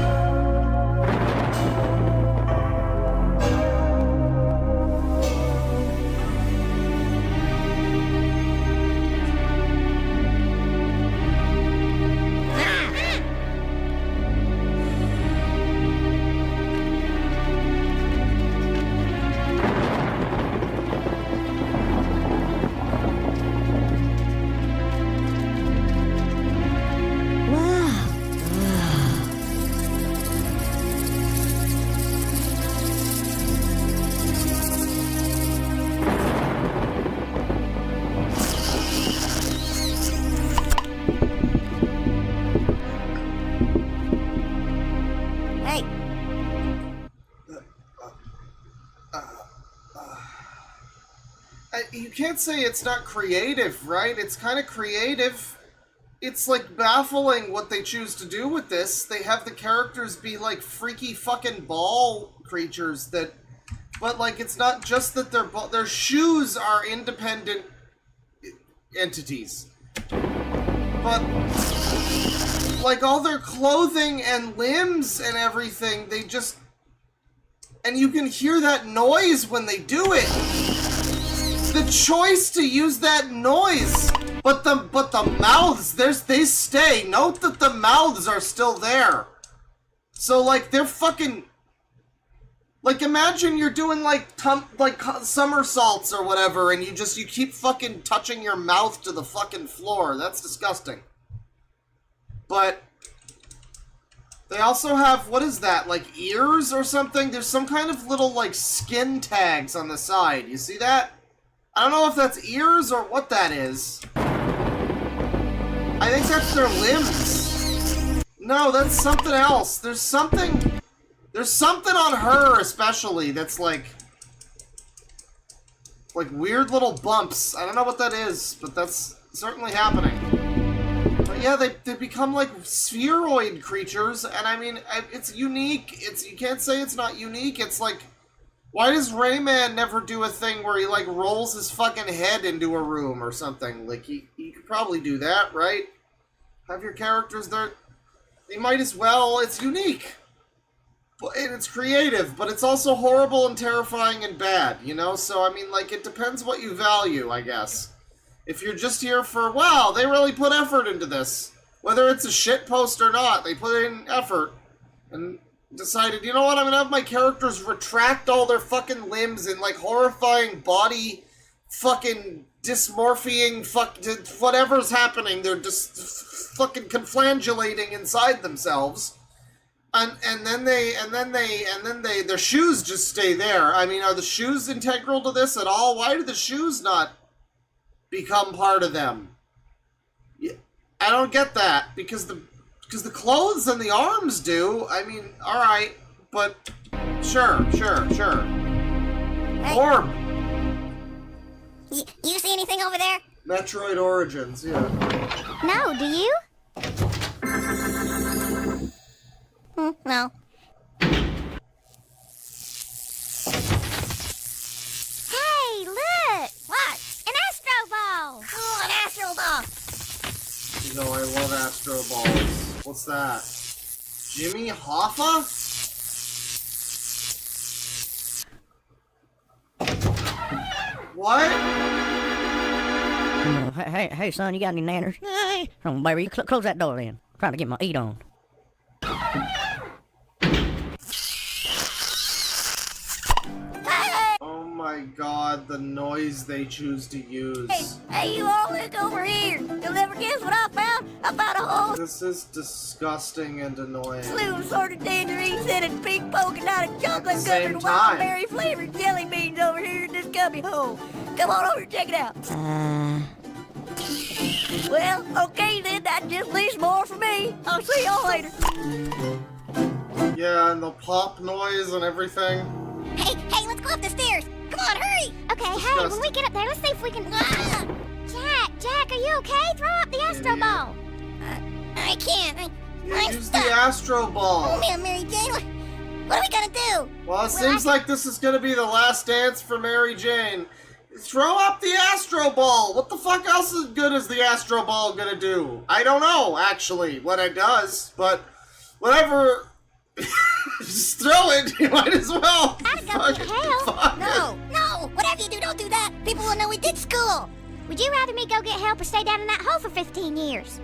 you can't say it's not creative, right? It's kind of creative. It's like baffling what they choose to do with this. They have the characters be like freaky fucking ball creatures that, but like it's not just that their shoes are independent entities, but like all their clothing and limbs and everything, they just, and you can hear that noise when they do it. The choice to use that noise, but the mouths, they stay. Note that the mouths are still there. So like they're fucking, like imagine you're doing like somersaults or whatever, and you keep fucking touching your mouth to the fucking floor. That's disgusting. But they also have, what is that, like ears or something? There's some kind of little like skin tags on the side. You see that? I don't know if that's ears or what that is. I think that's their limbs. No, that's something else. There's something on her especially that's like weird little bumps. I don't know what that is, but that's certainly happening. But yeah, they become like spheroid creatures, and I mean, it's unique. You can't say it's not unique. It's like, why does Rayman never do a thing where he like rolls his fucking head into a room or something? Like he could probably do that, right? Have your characters there. They might as well. It's unique. And it's creative, but it's also horrible and terrifying and bad, you know? So, I mean, like, it depends what you value, I guess. If you're just here for, wow, they really put effort into this. Whether it's a shit post or not, they put in effort. And decided, you know what, I'm gonna have my characters retract all their fucking limbs in, like, horrifying body fucking dysmorphing whatever's happening. They're just fucking conflangulating inside themselves. And then their shoes just stay there. I mean, are the shoes integral to this at all? Why do the shoes not become part of them? I don't get that, because the clothes and the arms do. I mean, all right, but sure. Hey. Orb. You see anything over there? Metroid Origins, yeah. No, do you? No. Hey, look! What? An Astro Ball! Cool, an Astro Ball! You know, I love Astro Balls. What's that? Jimmy Hoffa? What? Hey, son, you got any nanners? Hey. Oh, baby, close that door then. I'm trying to get my eat on. Oh my god, the noise they choose to use. Hey, you all look over here. You'll never guess what I found. I found a whole This is disgusting and annoying. slew of assorted tangerines and a pink polka dot of chocolate same covered time. wildberry flavored jelly beans over here in this cubby hole. Come on over and check it out. Well, okay then, that just leaves more for me. I'll see y'all later. Yeah, and the pop noise and everything. Hey, let's go up the stairs. Come on, hurry. Okay, hey, when we get up there, let's see if we can... Jack, are you okay? Throw up the Astro Ball. I can't. I'm Use stuck. the Astro Ball. Oh, man, Mary Jane, what are we gonna do? Well, it seems like this is gonna be the last dance for Mary Jane. Throw up the Astro Ball! What the fuck else is good is the Astro Ball gonna do? I don't know, actually, what it does, but whatever. Just throw it, you might as well. Gotta go get help. No, whatever you do, don't do that. People will know we did school. Would you rather me go get help or stay down in that hole for 15 years?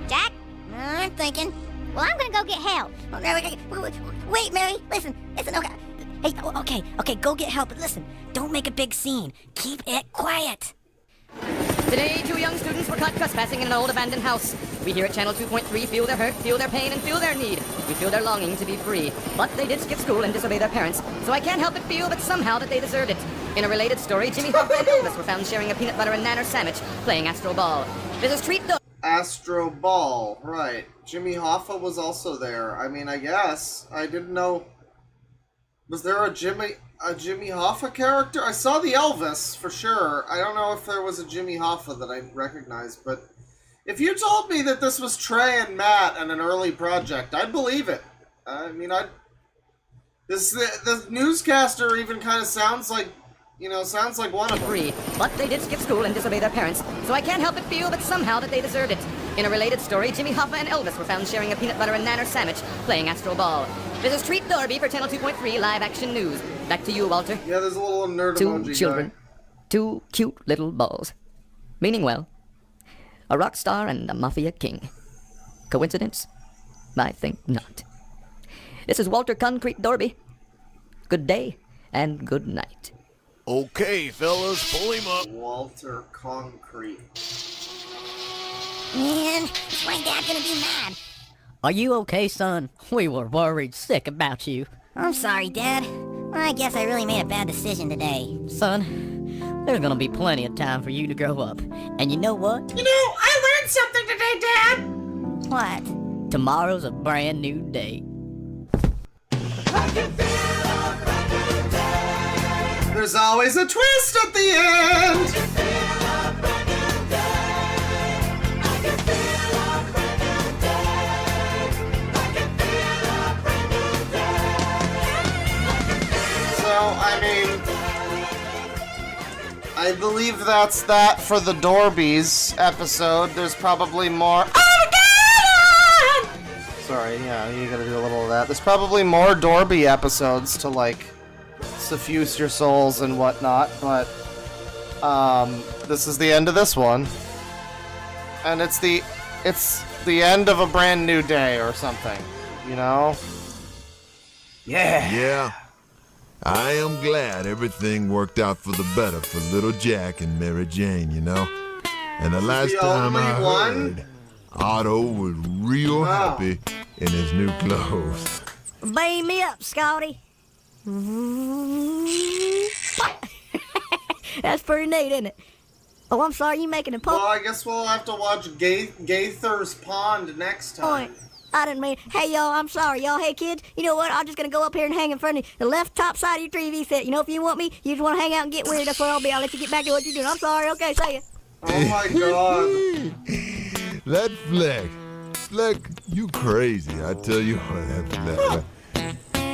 Jack? I'm thinking. Well, I'm gonna go get help. Oh, wait, Mary, listen, okay. Hey, okay, go get help, but listen, don't make a big scene. Keep it quiet. Today, 2 young students were caught trespassing in an old abandoned house. We here at Channel 2.3 feel their hurt, feel their pain, and feel their need. We feel their longing to be free. But they did skip school and disobey their parents, so I can't help but feel that somehow that they deserved it. In a related story, Jimmy Hoffa and Elvis were found sharing a peanut butter and nanner sandwich, playing Astro Ball. Visitors treat the... Astro Ball, right. Jimmy Hoffa was also there. I mean, I guess. I didn't know... Was there a Jimmy... A Jimmy Hoffa character? I saw the Elvis, for sure. I don't know if there was a Jimmy Hoffa that I recognized, but if you told me that this was Trey and Matt and an early project, I'd believe it. I mean, the newscaster even kind of sounds like, sounds like one of them. Free, but they did skip school and disobey their parents, so I can't help but feel that somehow that they deserved it. In a related story, Jimmy Hoffa and Elvis were found sharing a peanut butter and nanner sandwich, playing Astro Ball. This is Treat Dorby for Channel 2.3 Live Action News. Back to you, Walter. Yeah, there's a little nerd Two emoji children, guy. two cute little balls. Meaning well, a rock star and a mafia king. Coincidence? I think not. This is Walter Concrete Dorby. Good day and good night. Okay, fellas, pull him up. Walter Concrete. Man, is my dad gonna be mad? Are you okay, son? We were worried sick about you. I'm sorry, Dad. I guess I really made a bad decision today. Son, there's gonna be plenty of time for you to grow up. And you know what? I learned something today, Dad! What? Tomorrow's a brand new day. There's always a twist at the end! I mean, I believe that's that for the Dorbies episode. There's probably more. Sorry, yeah, you gotta do a little of that. There's probably more Dorby episodes to, like, suffuse your souls and whatnot, but this is the end of this one. And it's the end of a brand new day or something, you know? Yeah. Yeah. I am glad everything worked out for the better for little Jack and Mary Jane, you know? And the last time I heard, Otto was real happy in his new clothes. Beam me up, Scotty. That's pretty neat, isn't it? Oh, I'm sorry, you making a point? Well, I guess we'll have to watch Gaither's Pond next time. I didn't mean. Hey, y'all, I'm sorry, y'all. Hey, kids, you know what? I'm just gonna go up here and hang in front of the left top side of your TV set. You know, if you want me, you just want to hang out and get weird, that's where I'll be. I'll let you get back to what you're doing. I'm sorry. Okay, say it. Oh my God. That Fleck, you crazy. I tell you what, that Fleck.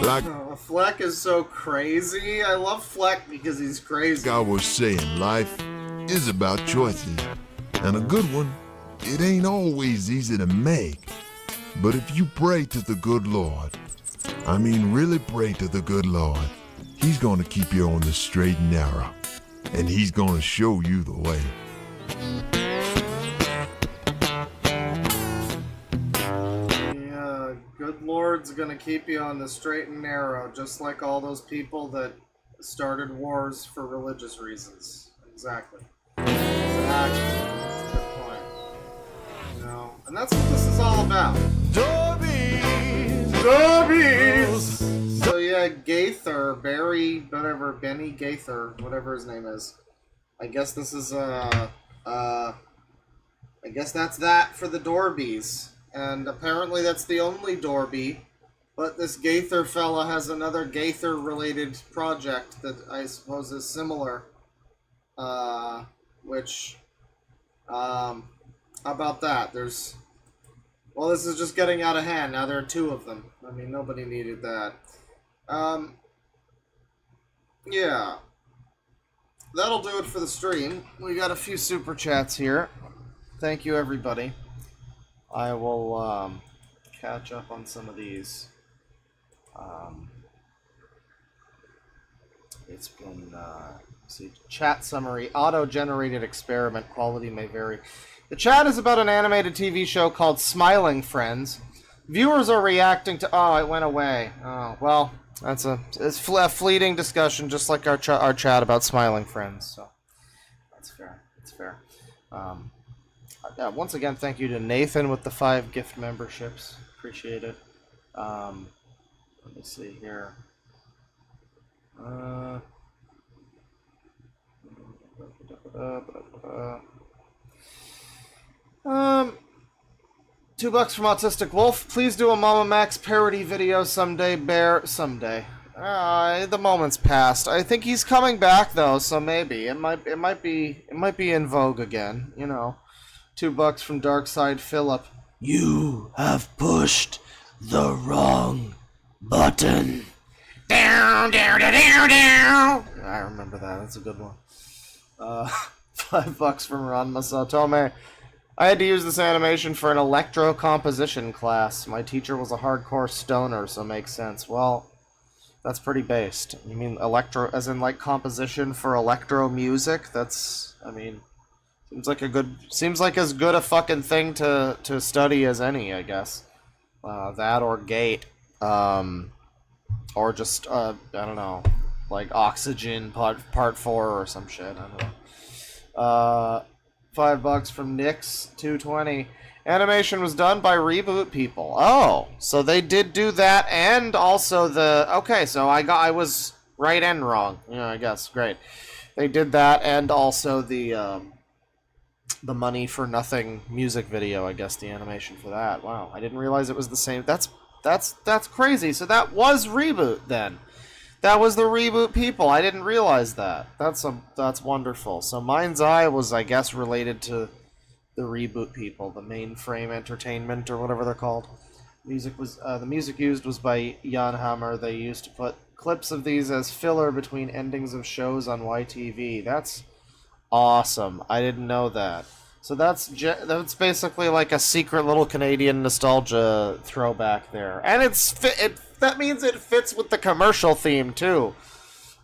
Like Fleck is so crazy. I love Fleck because he's crazy. I was saying, life is about choices. And a good one, it ain't always easy to make. But if you pray to the good Lord, I mean really pray to the good Lord, He's gonna keep you on the straight and narrow. And He's gonna show you the way. Yeah, good Lord's gonna keep you on the straight and narrow, just like all those people that started wars for religious reasons. Exactly. Good point. You know, and that's what this is all about. Dorbies! So yeah, Gaither, Benny Gaither, whatever his name is. I guess this is, I guess that's that for the Dorbies. And apparently that's the only Dorby. But this Gaither fella has another Gaither-related project that I suppose is similar. Which, how about that? Well, this is just getting out of hand. Now there are two of them. I mean, nobody needed that. Yeah. That'll do it for the stream. We got a few super chats here. Thank you, everybody. I will, catch up on some of these. It's been, see, chat summary. Auto-generated experiment. Quality may vary. The chat is about an animated TV show called Smiling Friends. Viewers are reacting to... Oh, it went away. Oh, well, it's a fleeting discussion, just like our chat about Smiling Friends. So, that's fair. It's fair. Yeah, once again, thank you to Nathan with the 5 gift memberships. Appreciate it. Let me see here. $2 from Autistic Wolf. Please do a Mama Max parody video someday, Bear. Someday. The moment's passed. I think he's coming back though, so maybe it might be in vogue again. You know, $2 from Darkside Philip. You have pushed the wrong button. Down, down, down, down, down. I remember that. That's a good one. $5 from Ron Masatome. I had to use this animation for an electro composition class. My teacher was a hardcore stoner, so makes sense. Well, that's pretty based. You mean electro, as in like composition for electro music? That's, I mean, seems like as good a fucking thing to study as any, I guess. That or Gate, or just I don't know, like Oxygen Part 4 or some shit. I don't know. $5 from Nix 220. Animation was done by Reboot people. Oh, so they did do that, and also okay. So I was right and wrong. Yeah, I guess great. They did that, and also the Money for Nothing music video. I guess the animation for that. Wow, I didn't realize it was the same. That's crazy. So that was Reboot then. That was the Reboot people. I didn't realize that. That's wonderful. So Mind's Eye was, I guess, related to the Reboot people, the Mainframe Entertainment or whatever they're called. The music used was by Jan Hammer. They used to put clips of these as filler between endings of shows on YTV. That's awesome. I didn't know that. So that's basically like a secret little Canadian nostalgia throwback there, and that means it fits with the commercial theme too.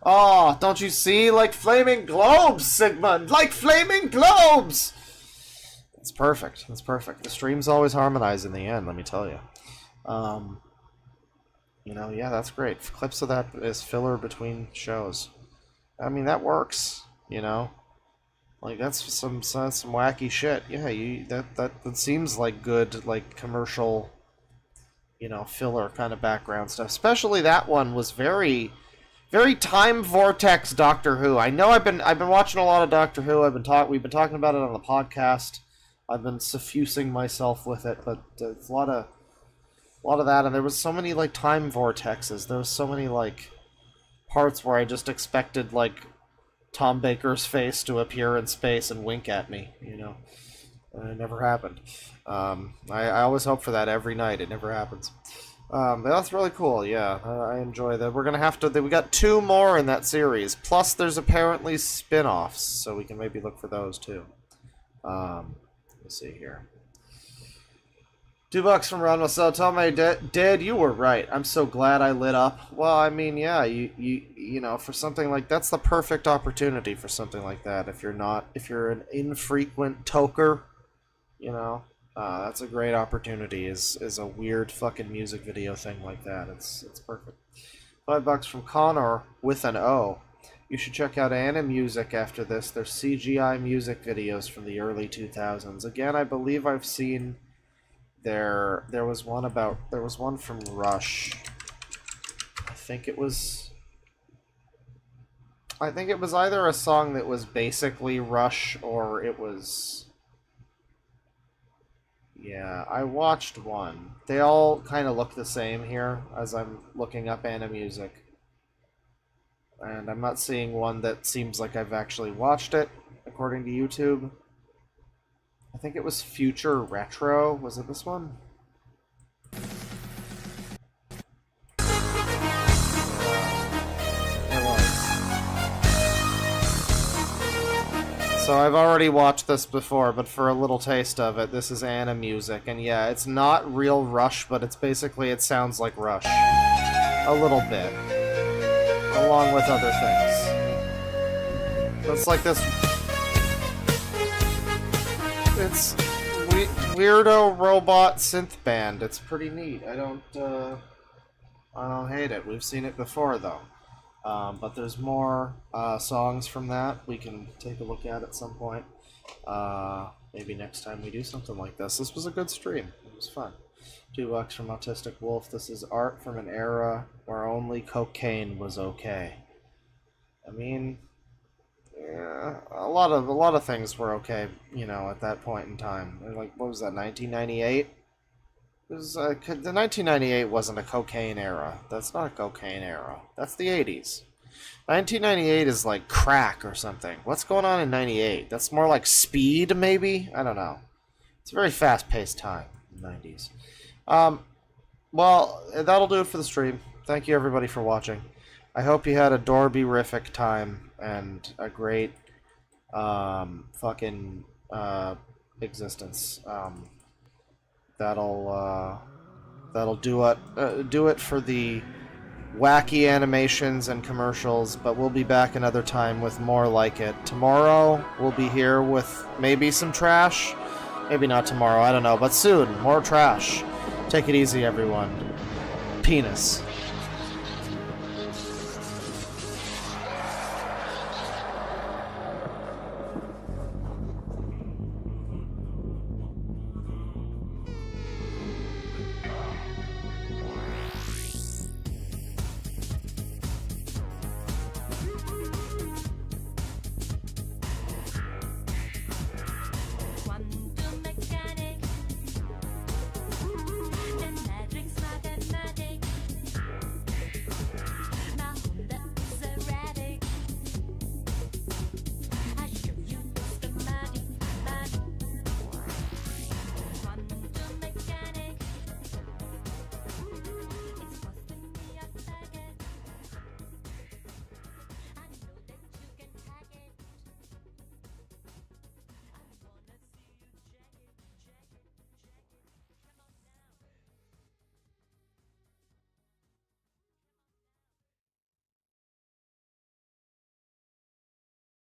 Oh, don't you see? Like flaming globes, Sigmund! Like flaming globes! It's perfect. It's perfect. The streams always harmonize in the end, let me tell you. You know, yeah, that's great. Clips of that as filler between shows. I mean, that works, you know? Like, that's some wacky shit. Yeah, that seems like good, like, commercial, you know, filler kind of background stuff. Especially that one was very, very time vortex Doctor Who. I know I've been watching a lot of Doctor Who. We've been talking about it on the podcast. I've been suffusing myself with it, but it's a lot of that, and there was so many like time vortexes. There was so many like parts where I just expected like Tom Baker's face to appear in space and wink at me, you know. And it never happened. I always hope for that every night. It never happens. But that's really cool, yeah. I enjoy that. We're gonna have to... We got 2 more in that series. Plus, there's apparently spin-offs, so we can maybe look for those, too. Let's see here. $2 from Ron Marcel. Tell me, Dead, you were right. I'm so glad I lit up. Well, I mean, yeah, you know, for something like... That's the perfect opportunity for something like that. If you're an infrequent toker, you know... that's a great opportunity, is a weird fucking music video thing like that. It's perfect. $5 from Connor with an O. You should check out AniMusic after this. They're CGI music videos from the early 2000s. Again, I believe I've seen there was one from Rush. I think it was either a song that was basically Rush or it was... Yeah, I watched one. They all kind of look the same here as I'm looking up AniMusic. And I'm not seeing one that seems like I've actually watched it, according to YouTube. I think it was Future Retro. Was it this one? It was. So I've already watched this before, but for a little taste of it, this is AniMusic, and yeah, it's not real Rush, but it's basically, it sounds like Rush. A little bit. Along with other things. It's like this... It's weirdo robot synth band. It's pretty neat. I don't hate it. We've seen it before, though. But there's more songs from that we can take a look at some point. Maybe next time we do something like this. This was a good stream. It was fun. $2 from Autistic Wolf. This is art from an era where only cocaine was okay. I mean, yeah, a lot of things were okay, you know, at that point in time. Like, what was that, 1998? The 1998 wasn't a cocaine era. That's not a cocaine era. That's the 80s. 1998 is like crack or something. What's going on in 98? That's more like speed, maybe? I don't know. It's a very fast-paced time in the 90s. Well, that'll do it for the stream. Thank you, everybody, for watching. I hope you had a Dorby-rific time and a great fucking existence. That'll do it for the wacky animations and commercials, but we'll be back another time with more like it. Tomorrow we'll be here with maybe some trash. Maybe not tomorrow, I don't know, but soon, more trash. Take it easy, everyone. Penis.